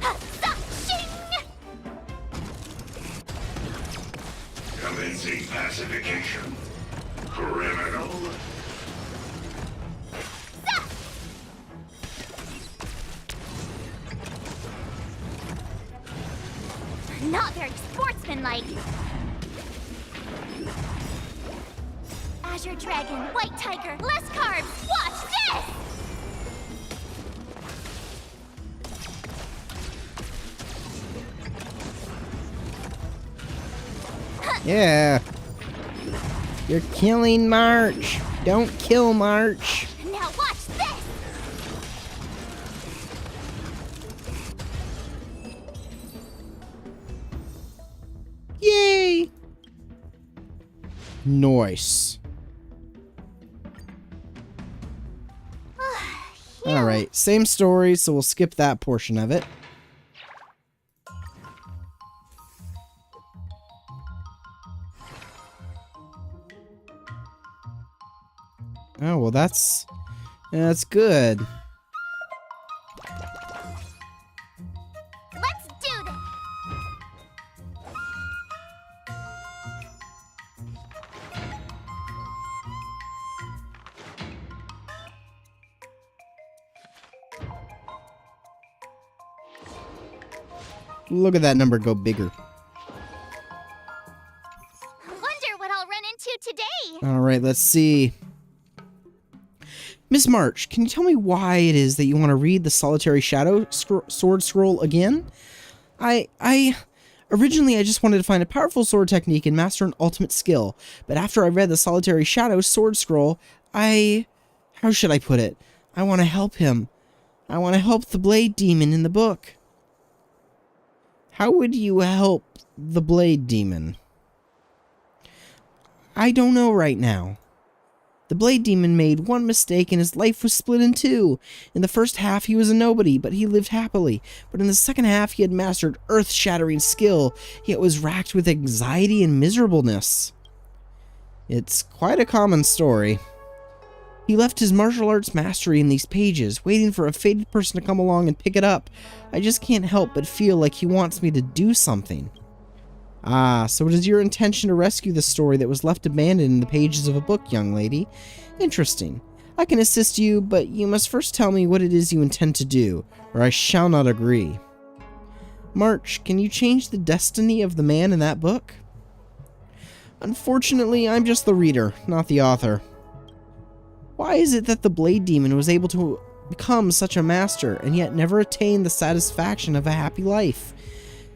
Ha, zap, shing! Commencing pacification. Criminal. Not very sportsmanlike. Azure Dragon, White Tiger, less carbs. Watch this! Yeah. You're killing March. Don't kill March. Now watch this! Yay! Nice. Alright, same story, so we'll skip that portion of it. Oh, well, that's good. Let's do this! Look at that number go bigger. Wonder what I'll run into today! All right, let's see. Miss March, can you tell me why it is that you want to read the Solitary Shadow Sword Scroll again? Originally, I just wanted to find a powerful sword technique and master an ultimate skill, but after I read the Solitary Shadow Sword Scroll, how should I put it? I want to help him. I want to help the Blade Demon in the book. How would you help the Blade Demon? I don't know right now. The Blade Demon made one mistake and his life was split in two. In the first half, he was a nobody, but he lived happily. But in the second half, he had mastered earth-shattering skill, yet was racked with anxiety and miserableness. It's quite a common story. He left his martial arts mastery in these pages, waiting for a fated person to come along and pick it up. I just can't help but feel like he wants me to do something. Ah, so it is your intention to rescue the story that was left abandoned in the pages of a book, young lady. Interesting. I can assist you, but you must first tell me what it is you intend to do, or I shall not agree. March, can you change the destiny of the man in that book? Unfortunately, I'm just the reader, not the author. Why is it that the Blade Demon was able to become such a master, and yet never attain the satisfaction of a happy life?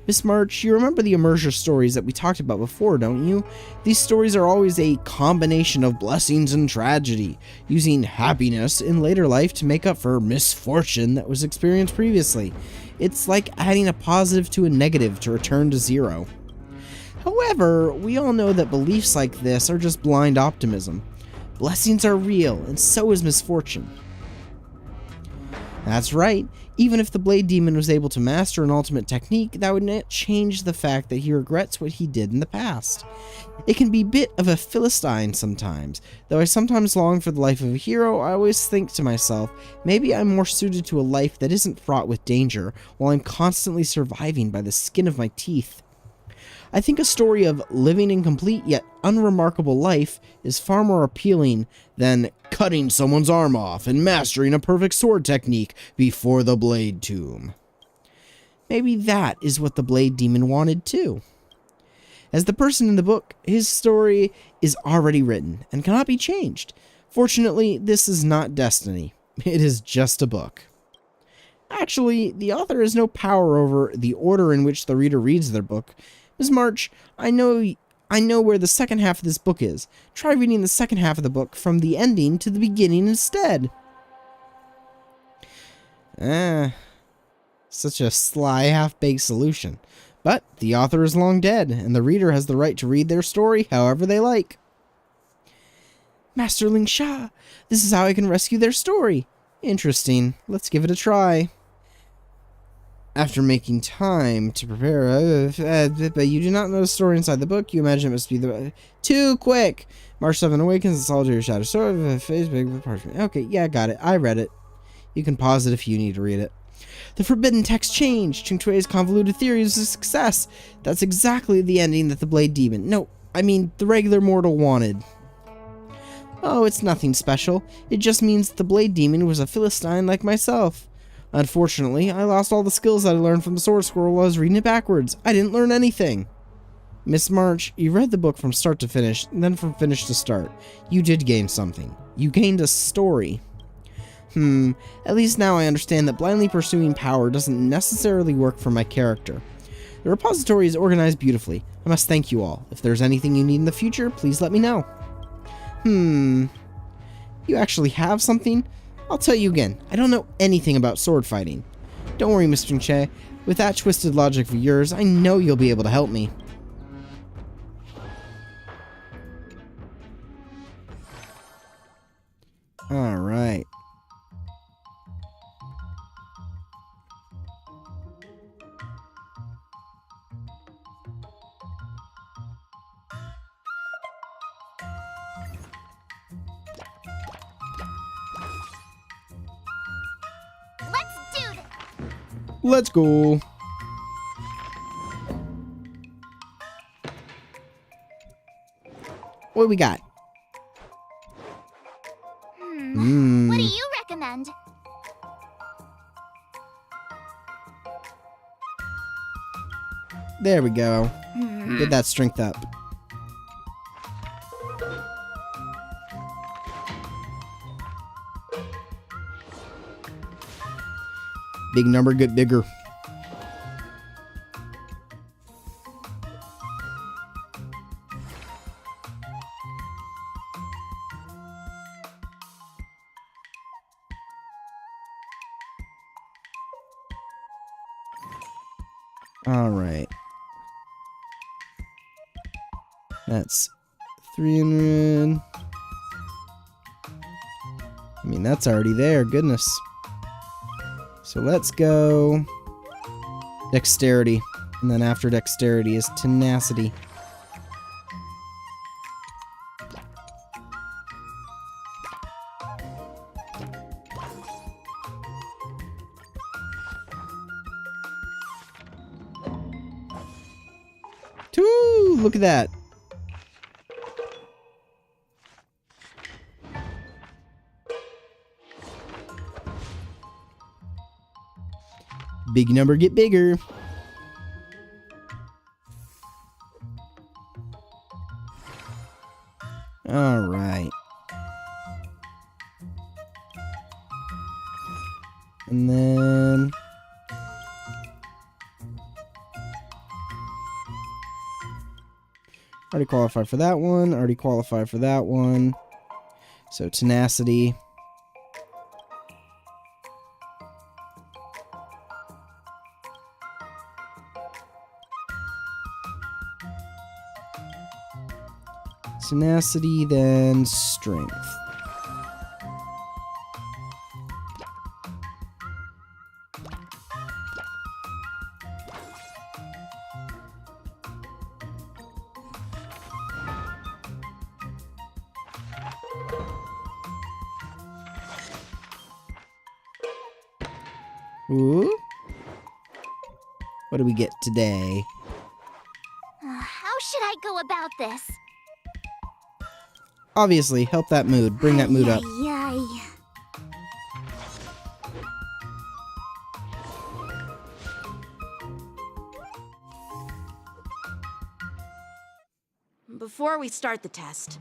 Miss March, you remember the immersion stories that we talked about before, don't you? These stories are always a combination of blessings and tragedy, using happiness in later life to make up for misfortune that was experienced previously. It's like adding a positive to a negative to return to zero. However, we all know that beliefs like this are just blind optimism. Blessings are real, and so is misfortune. That's right. Even if the Blade Demon was able to master an ultimate technique, that would not change the fact that he regrets what he did in the past. It can be a bit of a Philistine sometimes. Though I sometimes long for the life of a hero, I always think to myself, maybe I'm more suited to a life that isn't fraught with danger, while I'm constantly surviving by the skin of my teeth. I think a story of living an incomplete yet unremarkable life is far more appealing than cutting someone's arm off and mastering a perfect sword technique before the Blade Tomb. Maybe that is what the Blade Demon wanted too. As the person in the book, his story is already written and cannot be changed. Fortunately, this is not destiny. It is just a book. Actually, the author has no power over the order in which the reader reads their book. Ms. March, I know where the second half of this book is. Try reading the second half of the book from the ending to the beginning instead. Such a sly, half-baked solution. But the author is long dead, and the reader has the right to read their story however they like. Master Ling Sha, this is how I can rescue their story. Interesting. Let's give it a try. After making time to prepare, but you do not know the story inside the book, you imagine it must be the... Too quick! March 7 awakens the solitary shadow sword of a face big with parchment. Okay, yeah, got it. I read it. You can pause it if you need to read it. The forbidden text changed. Ching Chui's convoluted theory is a success. That's exactly the ending that the Blade Demon... No, I mean, the regular mortal wanted. Oh, it's nothing special. It just means the Blade Demon was a Philistine like myself. Unfortunately, I lost all the skills that I learned from the Sword Scroll while I was reading it backwards. I didn't learn anything. Miss March, you read the book from start to finish, and then from finish to start. You did gain something. You gained a story. At least now I understand that blindly pursuing power doesn't necessarily work for my character. The repository is organized beautifully. I must thank you all. If there's anything you need in the future, please let me know. You actually have something? I'll tell you again, I don't know anything about sword fighting. Don't worry, Mr. Che. With that twisted logic of yours, I know you'll be able to help me. Alright. Let's go. What do we got? What do you recommend? There we go. Get that strength up. Big number, get bigger. All right. That's 300. I mean, that's already there. Goodness. So let's go dexterity. And then after dexterity is tenacity. Woo! Look at that. Big number, get bigger. All right. And then already qualified for that one. Already qualified for that one. So tenacity. Tenacity, then strength. Ooh. What do we get today? How should I go about this? Obviously, help that mood. Bring that mood up. Yay. Before we start the test,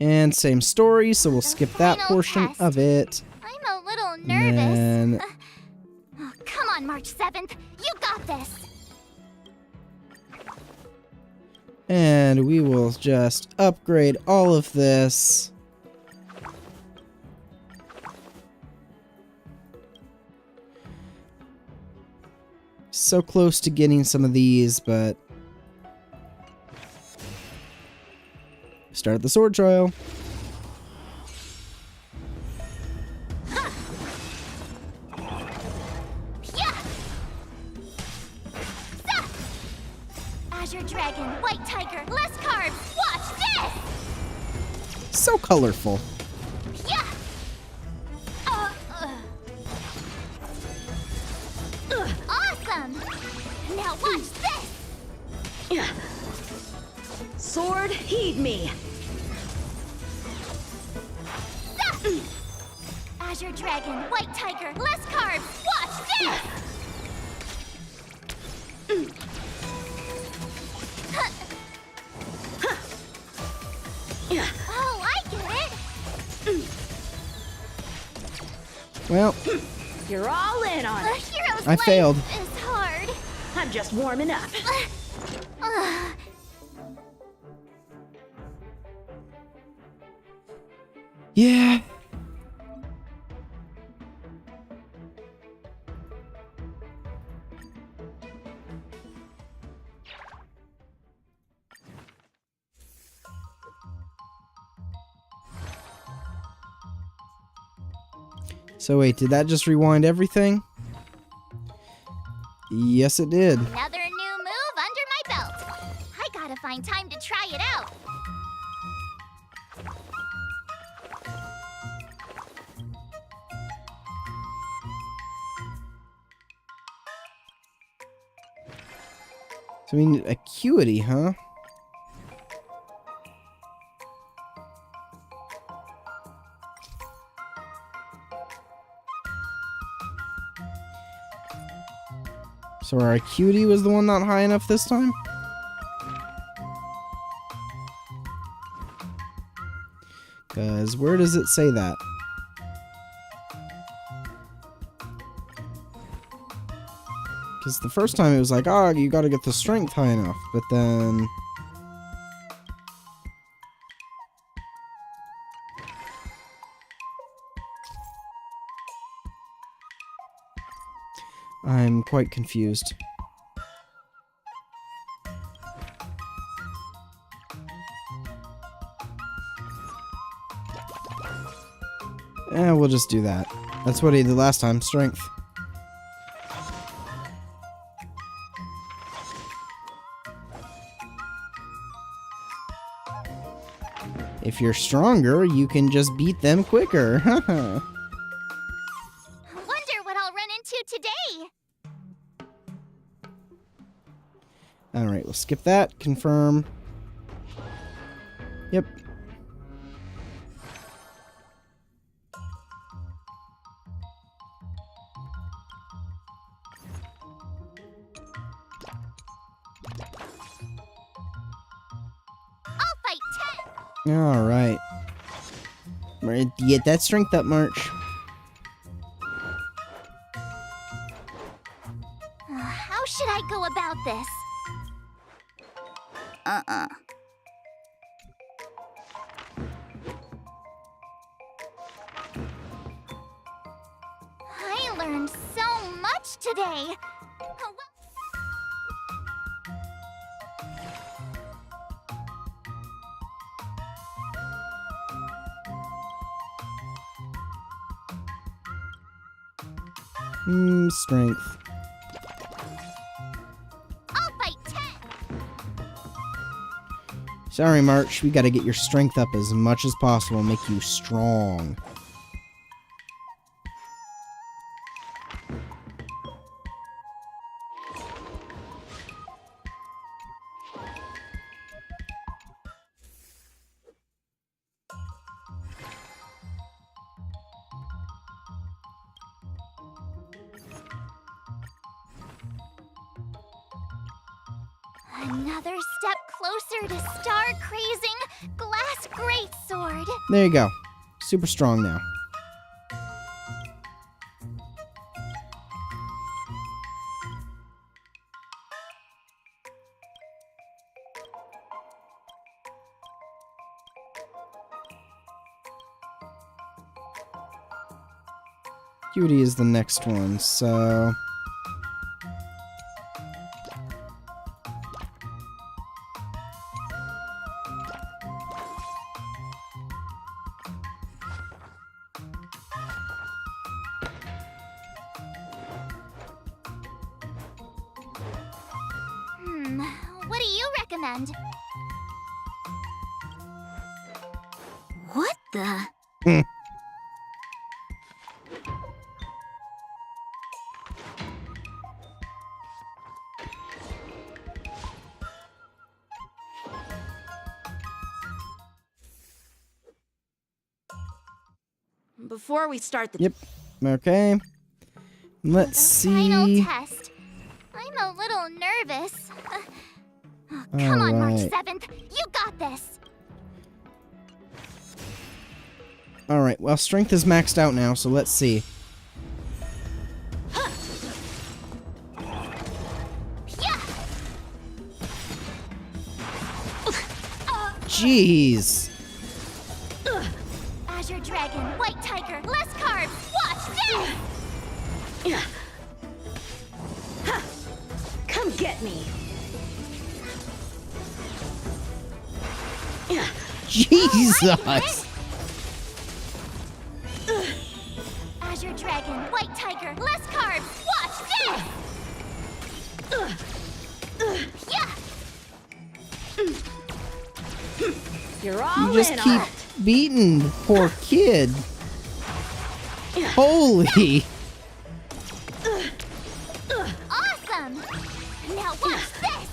And same story, so we'll skip that portion of it. I'm a little And nervous. then Oh, come on, March 7th. You got this. And we will just upgrade all of this. So close to getting some of these, but start the sword trial. Azure Dragon, White Tiger, less carbs. Watch this. So colorful. Yeah. Awesome. Now watch this. sword, heed me. Azure Dragon, White Tiger, less carbs. Watch this. Oh, I get it. Well, You're all in on A it. hero's I life failed. is hard. I'm just warming up. Yeah. So wait, did that just rewind everything? Yes, it did. Another new move under my belt. I gotta find time to try it out. So we need acuity, huh? So our acuity was the one not high enough this time? Because where does it say that? Because the first time it was like, oh, you gotta get the strength high enough. But then... I'm quite confused. We'll just do that. That's what he did last time, strength. If you're stronger, you can just beat them quicker. Wonder what I'll run into today. Alright, we'll skip that. Confirm. Yep. I'll fight 10. Alright. Ready to get that strength up, March. How should I go about this? I learned so much today. Strength. I'll fight 10. Sorry, March. We gotta get your strength up as much as possible, make you strong. Another step closer to star-crazing glass greatsword. There you go. Super strong now. Cutie is the next one, so... What do you recommend? What the? Before we start the... Yep. Okay. Let's Final see. test. I'm a little nervous. Come on, March 7th. You got this. Alright, well, strength is maxed out now, so let's see. Jeez. Azure Dragon, White Tiger, less carbs. Watch this! Come get me. Jesus. Azure Dragon, White Tiger, less carbs. Watch this! You're all You just in keep on it. beating the poor kid. Holy. Awesome! Now watch this!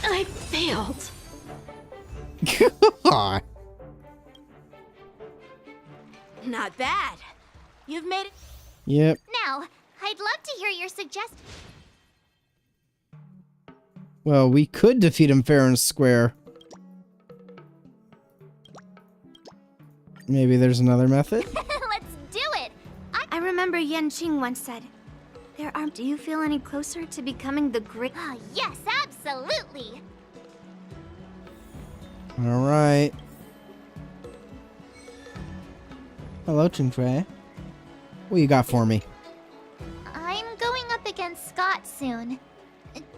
I failed. God. Not bad. You've made it. Yep. Now, I'd love to hear your suggestions. Well, we could defeat him fair and square. Maybe there's another method? Let's do it! I remember Yan Qing once said, do you feel any closer to becoming the great? Yes, absolutely! Alright. Hello, Ching-Fei. What you got for me? I'm going up against Scott soon.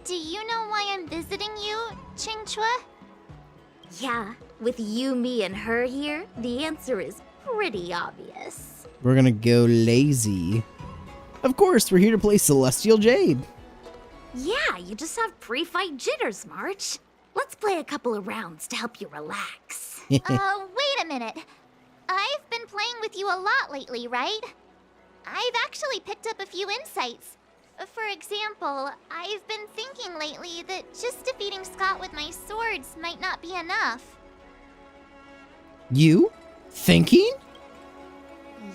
Do you know why I'm visiting you, Ching-Chue? Yeah, with you, me, and her here, the answer is pretty obvious. We're gonna go lazy. Of course, we're here to play Celestial Jade. Yeah, you just have pre-fight jitters, March. Let's play a couple of rounds to help you relax. Wait a minute. I've been playing with you a lot lately, right? I've actually picked up a few insights. For example, I've been thinking lately that just defeating Scott with my swords might not be enough. You? Thinking?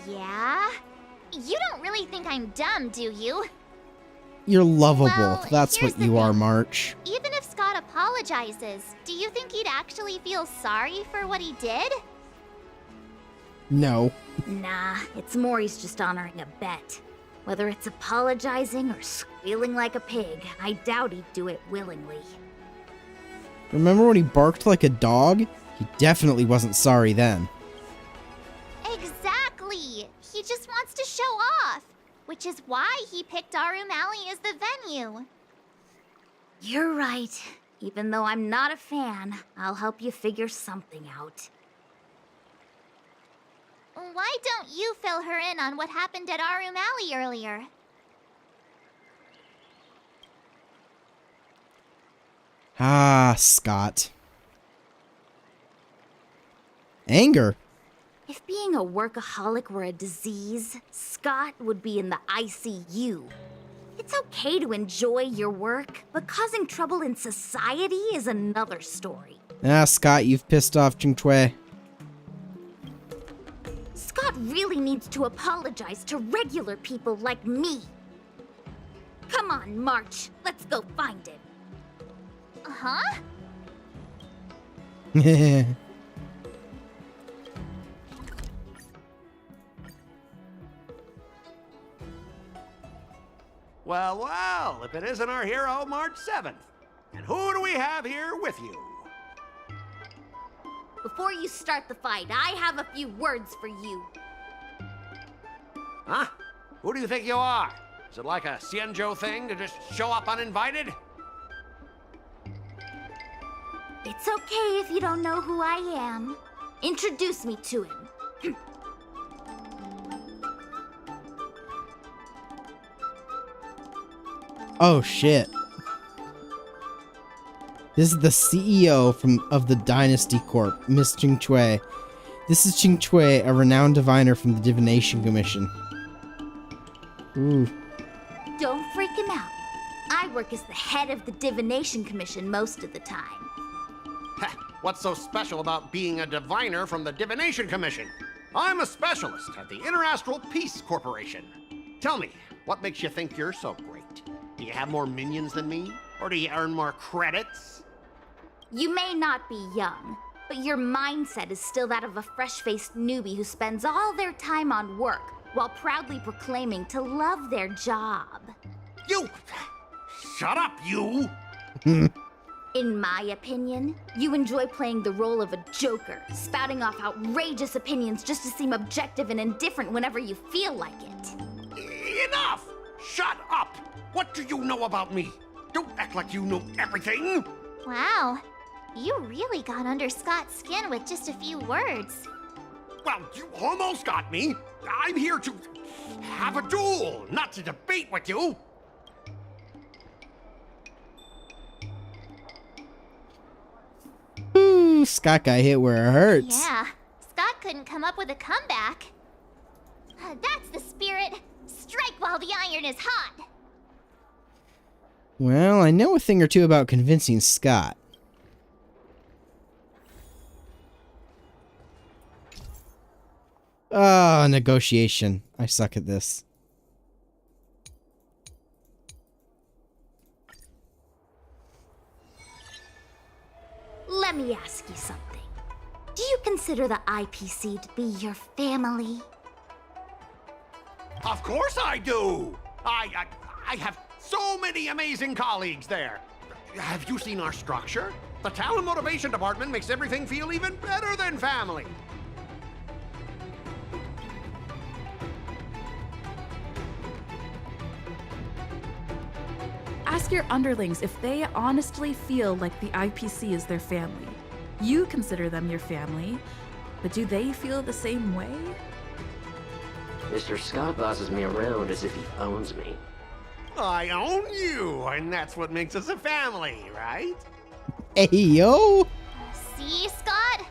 Yeah? You don't really think I'm dumb, do you? You're lovable. Well, That's here's what the you are, thing. March. Even if Scott apologizes, do you think he'd actually feel sorry for what he did? No. Nah, it's more he's just honoring a bet. Whether it's apologizing or squealing like a pig, I doubt he'd do it willingly. Remember when he barked like a dog? He definitely wasn't sorry then. Exactly! He just wants to show off, which is why he picked Arum Alley as the venue. You're right. Even though I'm not a fan, I'll help you figure something out. Why don't you fill her in on what happened at Arum Alley earlier? Ah, Scott. Anger. If being a workaholic were a disease, Scott would be in the ICU. It's okay to enjoy your work, but causing trouble in society is another story. Ah, Scott, you've pissed off Ching-Chue. Scott really needs to apologize to regular people like me. Come on, March. Let's go find him. Huh? Well, well, if it isn't our hero, March 7th. And who do we have here with you? Before you start the fight, I have a few words for you. Huh? Who do you think you are? Is it like a Xianzhou thing to just show up uninvited? It's okay if you don't know who I am. Introduce me to him. Oh, shit. This is the CEO of the Dynasty Corp, Miss Ching-Chue. This is Ching-Chue, a renowned diviner from the Divination Commission. Ooh. Don't freak him out. I work as the head of the Divination Commission most of the time. What's so special about being a diviner from the Divination Commission? I'm a specialist at the Interastral Peace Corporation. Tell me, what makes you think you're so great? Do you have more minions than me? Or do you earn more credits? You may not be young, but your mindset is still that of a fresh-faced newbie who spends all their time on work while proudly proclaiming to love their job. You! Shut up, you! In my opinion, you enjoy playing the role of a joker, spouting off outrageous opinions just to seem objective and indifferent whenever you feel like it. Enough! Shut up! What do you know about me? Don't act like you know everything! Wow, you really got under Scott's skin with just a few words. Well, you almost got me. I'm here to have a duel, not to debate with you. Ooh, Scott got hit where it hurts. Yeah, Scott couldn't come up with a comeback. That's the spirit. Strike while the iron is hot. Well, I know a thing or two about convincing Scott. Ah, negotiation. I suck at this. Let me ask you something. Do you consider the IPC to be your family? Of course I do! I have so many amazing colleagues there. Have you seen our structure? The Talent Motivation Department makes everything feel even better than family. Ask your underlings if they honestly feel like the IPC is their family. You consider them your family, but do they feel the same way? Mr. Scott bosses me around as if he owns me. I own you, and that's what makes us a family, right? Hey, yo! See, Scott?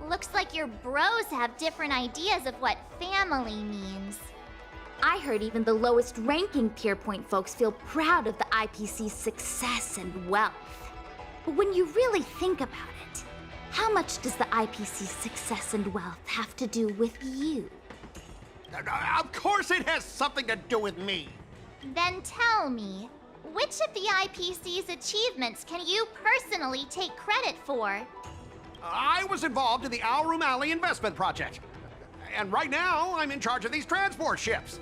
Looks like your bros have different ideas of what family means. I heard even the lowest ranking Pierpoint folks feel proud of the IPC's success and wealth. But when you really think about it, how much does the IPC's success and wealth have to do with you? Of course it has something to do with me. Then tell me, which of the IPC's achievements can you personally take credit for? I was involved in the Owl Room Alley investment project. And right now, I'm in charge of these transport ships.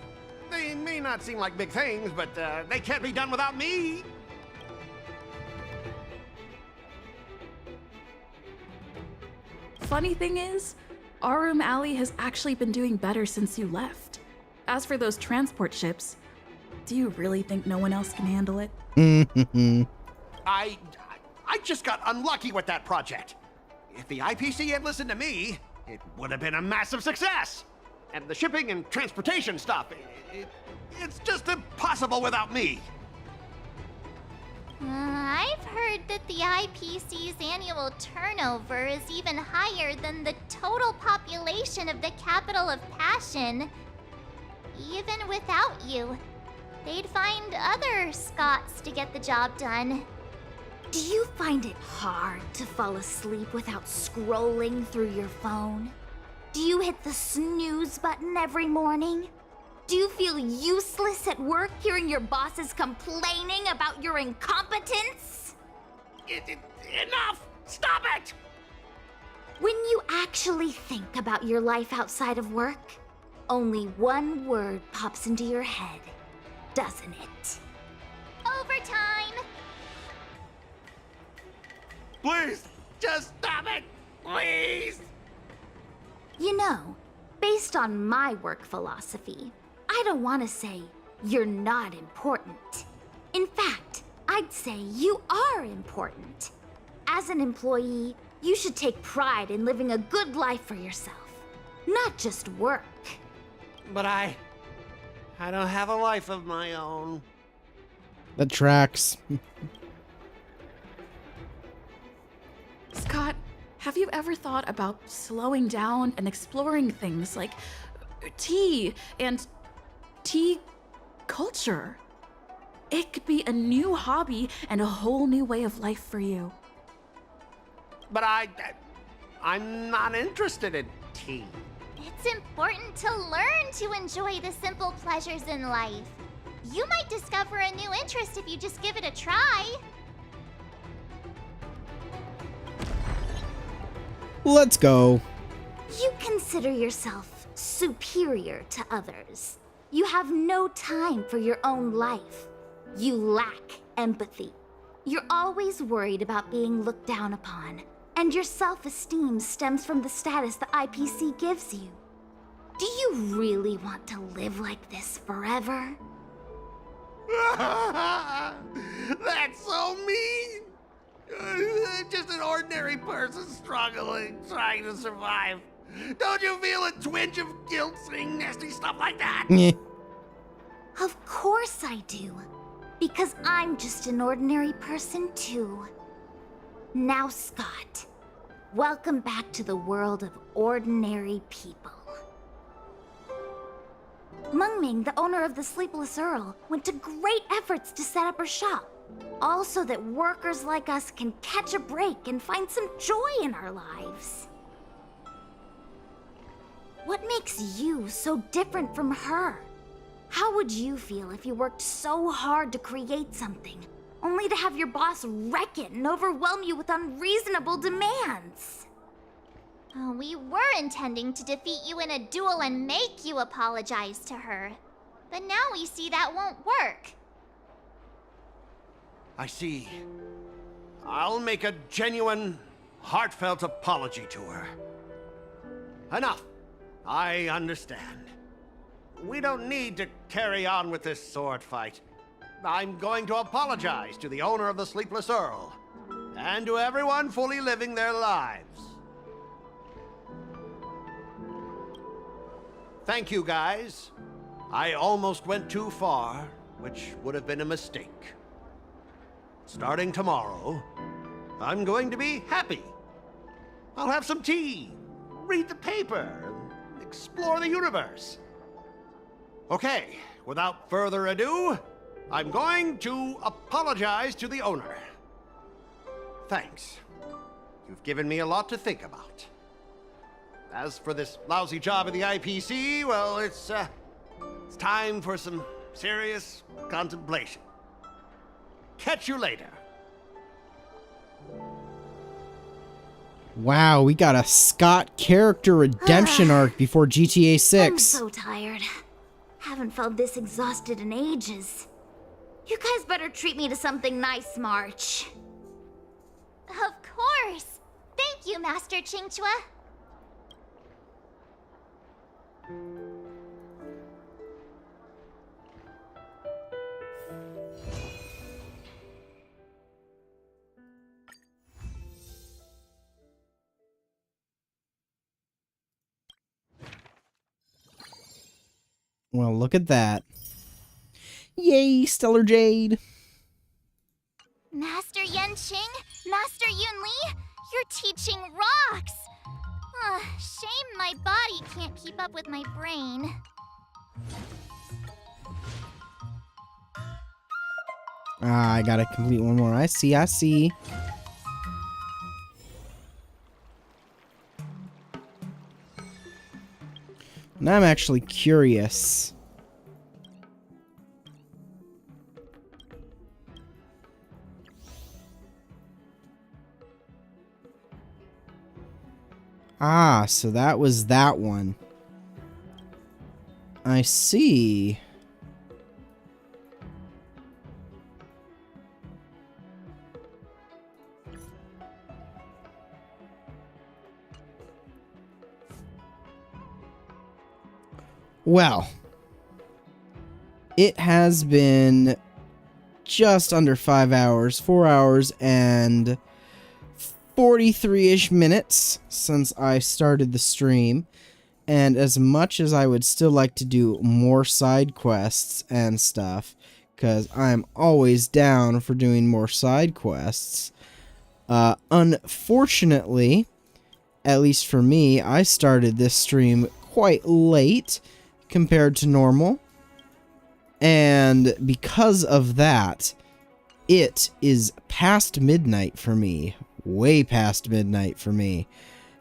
They may not seem like big things, but they can't be done without me. Funny thing is, Arum Alley has actually been doing better since you left. As for those transport ships, do you really think no one else can handle it? I just got unlucky with that project. If the IPC had listened to me, it would have been a massive success. And the shipping and transportation stuff, it's just impossible without me. I've heard that the IPC's annual turnover is even higher than the total population of the capital of Passion. Even without you, they'd find other Scots to get the job done. Do you find it hard to fall asleep without scrolling through your phone? Do you hit the snooze button every morning? Do you feel useless at work hearing your bosses complaining about your incompetence? Enough! Stop it! When you actually think about your life outside of work, only one word pops into your head, doesn't it? Overtime! Please, just stop it! Please! You know, based on my work philosophy, I don't want to say you're not important. In fact, I'd say you are important. As an employee, you should take pride in living a good life for yourself, not just work. But I don't have a life of my own. That tracks. Scott, have you ever thought about slowing down and exploring things like tea and tea culture? It could be a new hobby and a whole new way of life for you. But I'm not interested in tea. It's important to learn to enjoy the simple pleasures in life. You might discover a new interest if you just give it a try. Let's go. You consider yourself superior to others. You have no time for your own life. You lack empathy. You're always worried about being looked down upon, and your self-esteem stems from the status the IPC gives you. Do you really want to live like this forever? That's so mean! Just an ordinary person struggling, trying to survive. Don't you feel a twinge of guilt saying nasty stuff like that? Of course I do. Because I'm just an ordinary person too. Now, Scott, welcome back to the world of ordinary people. Mengming, the owner of the Sleepless Earl, went to great efforts to set up her shop. All so that workers like us can catch a break and find some joy in our lives. What makes you so different from her? How would you feel if you worked so hard to create something, only to have your boss wreck it and overwhelm you with unreasonable demands? Oh, we were intending to defeat you in a duel and make you apologize to her. But now we see that won't work. I see. I'll make a genuine, heartfelt apology to her. Enough. I understand. We don't need to carry on with this sword fight. I'm going to apologize to the owner of the Sleepless Earl, and to everyone fully living their lives. Thank you, guys. I almost went too far, which would have been a mistake. Starting tomorrow, I'm going to be happy. I'll have some tea, read the paper, and explore the universe. Okay, without further ado, I'm going to apologize to the owner. Thanks. You've given me a lot to think about. As for this lousy job at the IPC, well, it's time for some serious contemplation. Catch you later. Wow, we got a Scott character redemption arc before GTA 6. I'm so tired. Haven't felt this exhausted in ages. You guys better treat me to something nice, March. Of course. Thank you, Master Chingchua. Well, look at that. Yay, Stellar Jade! Master Yenqing, Master Yunli, your teaching rocks! Shame my body can't keep up with my brain. Ah, I gotta complete one more. I see. Now I'm actually curious. Ah, so that was that one. I see. Well, it has been just under 5 hours, 4 hours and 43-ish minutes since I started the stream, and as much as I would still like to do more side quests and stuff, because I'm always down for doing more side quests, unfortunately, at least for me, I started this stream quite late compared to normal, and because of that, it is past midnight for me, way past midnight for me,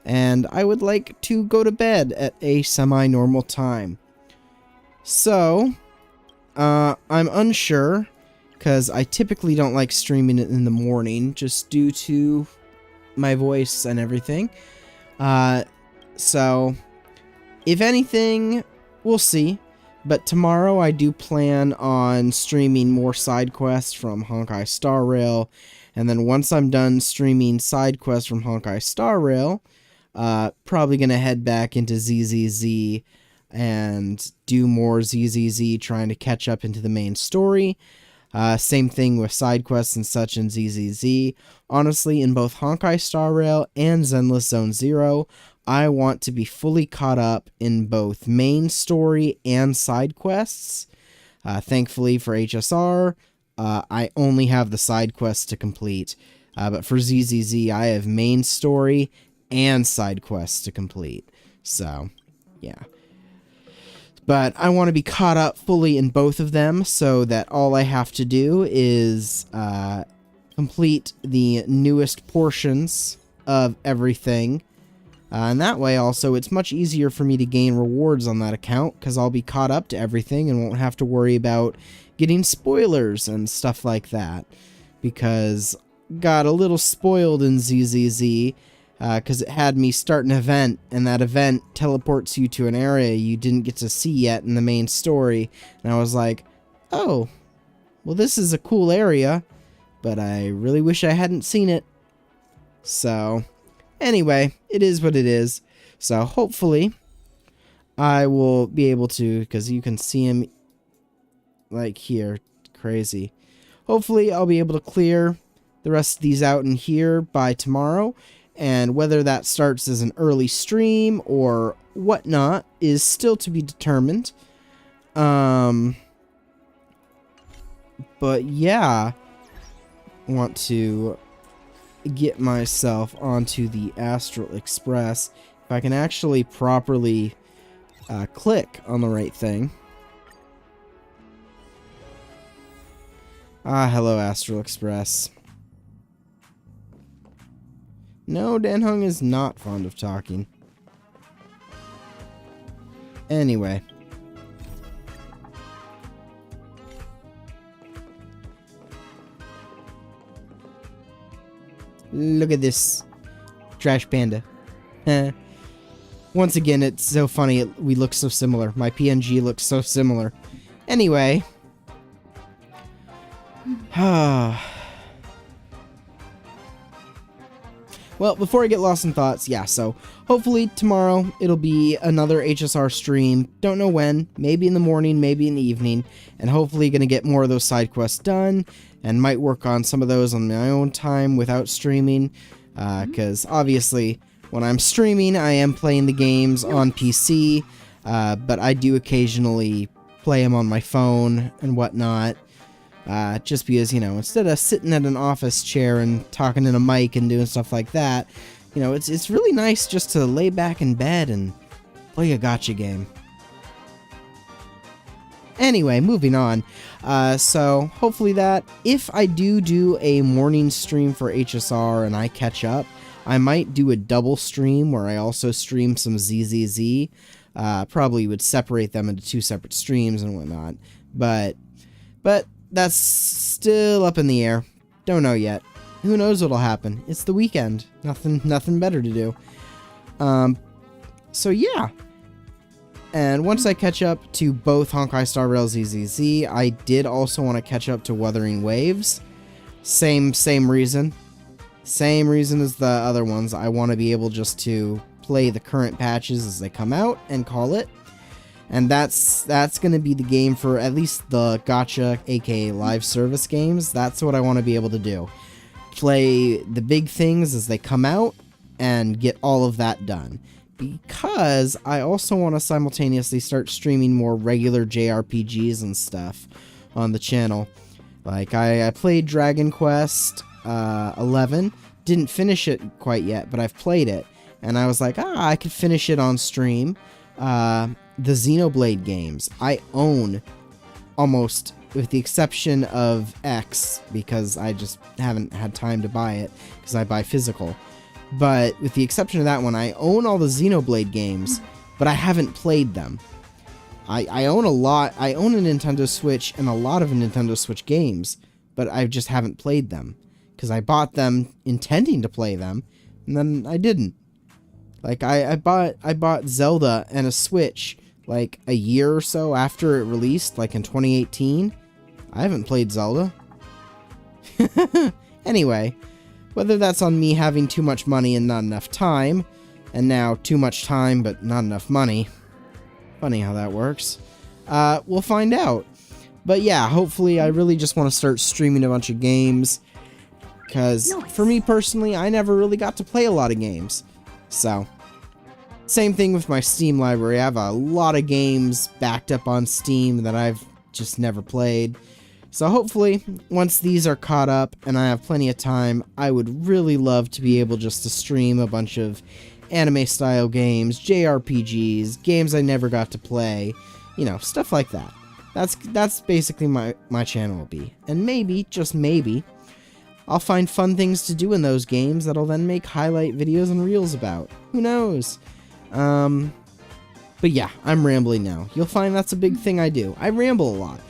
and I would like to go to bed at a semi-normal time. So, I'm unsure, because I typically don't like streaming it in the morning, just due to my voice and everything. So, if anything, we'll see. But tomorrow I do plan on streaming more side quests from Honkai Star Rail, and then once I'm done streaming side quests from Honkai Star Rail, probably gonna head back into ZZZ and do more ZZZ, trying to catch up into the main story. Same thing with side quests and such in ZZZ. Honestly, in both Honkai Star Rail and Zenless Zone Zero, I want to be fully caught up in both main story and side quests. Thankfully for HSR, I only have the side quests to complete. But for ZZZ, I have main story and side quests to complete. So, yeah. But I want to be caught up fully in both of them so that all I have to do is complete the newest portions of everything. And that way also it's much easier for me to gain rewards on that account because I'll be caught up to everything and won't have to worry about getting spoilers and stuff like that. Because got a little spoiled in ZZZ because it had me start an event, and that event teleports you to an area you didn't get to see yet in the main story. And I was like, oh, well, this is a cool area, but I really wish I hadn't seen it. So, anyway, it is what it is. So, hopefully, I will be able to, because you can see him, like, here. Crazy. Hopefully, I'll be able to clear the rest of these out in here by tomorrow. And whether that starts as an early stream or whatnot is still to be determined. But yeah, I want to get myself onto the Astral Express. If I can actually properly click on the right thing. Ah, hello, Astral Express. No, Danhung is not fond of talking. Anyway. Look at this trash panda. Once again, it's so funny. We look so similar. My PNG looks so similar. Anyway. Well, before I get lost in thoughts, yeah, so hopefully tomorrow it'll be another HSR stream. Don't know when, maybe in the morning, maybe in the evening, and hopefully gonna get more of those side quests done, and might work on some of those on my own time without streaming, because obviously when I'm streaming I am playing the games on PC, but I do occasionally play them on my phone and whatnot. Just because, you know, instead of sitting at an office chair and talking in a mic and doing stuff like that, you know, it's really nice just to lay back in bed and play a gacha game. Anyway, moving on. So, hopefully that, if I do a morning stream for HSR and I catch up, I might do a double stream where I also stream some ZZZ. Probably would separate them into 2 separate streams and whatnot. But that's still up in the air. Don't know yet. Who knows what'll happen? It's the weekend. Nothing better to do. So yeah. And once I catch up to both Honkai Star Rail ZZZ, I did also want to catch up to Wuthering Waves. Same reason. Same reason as the other ones. I want to be able just to play the current patches as they come out and call it. And that's going to be the game for at least the gacha, aka live service games. That's what I want to be able to do. Play the big things as they come out and get all of that done. Because I also want to simultaneously start streaming more regular JRPGs and stuff on the channel. Like, I played Dragon Quest 11. Didn't finish it quite yet, but I've played it. And I was like, I could finish it on stream. The Xenoblade games, I own almost, with the exception of X, because I just haven't had time to buy it, because I buy physical. But with the exception of that one, I own all the Xenoblade games, but I haven't played them. I own a lot, I own a Nintendo Switch and a lot of Nintendo Switch games, but I just haven't played them. Because I bought them intending to play them, and then I didn't. Like, I bought Zelda and a Switch like a year or so after it released, like in 2018. I haven't played Zelda. Anyway, whether that's on me having too much money and not enough time, and now too much time but not enough money. Funny how that works. We'll find out. But yeah, hopefully I really just want to start streaming a bunch of games. Because for me personally, I never really got to play a lot of games. So, same thing with my Steam library. I have a lot of games backed up on Steam that I've just never played. So hopefully, once these are caught up and I have plenty of time, I would really love to be able just to stream a bunch of anime-style games, JRPGs, games I never got to play, You know, stuff like that. That's basically my channel will be. And maybe, just maybe, I'll find fun things to do in those games that I'll then make highlight videos and reels about. Who knows? But yeah, I'm rambling now. You'll find that's a big thing I do. I ramble a lot.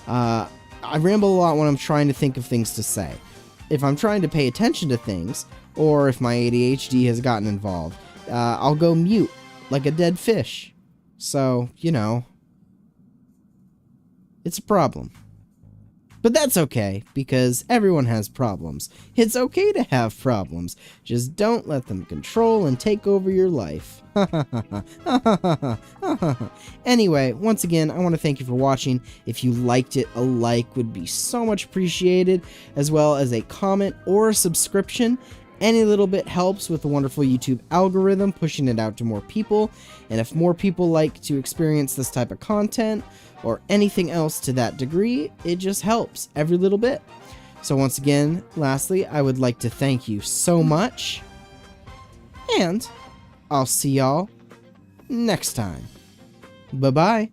I ramble a lot when I'm trying to think of things to say. If I'm trying to pay attention to things, or if my ADHD has gotten involved, I'll go mute, like a dead fish. So, you know, it's a problem. But that's okay, because everyone has problems. It's okay to have problems. Just don't let them control and take over your life. Anyway, once again, I want to thank you for watching. If you liked it, a like would be so much appreciated, as well as a comment or a subscription. Any little bit helps with the wonderful YouTube algorithm, pushing it out to more people. And if more people like to experience this type of content, or anything else to that degree, it just helps every little bit. So once again, lastly, I would like to thank you so much, and I'll see y'all next time. Bye-bye.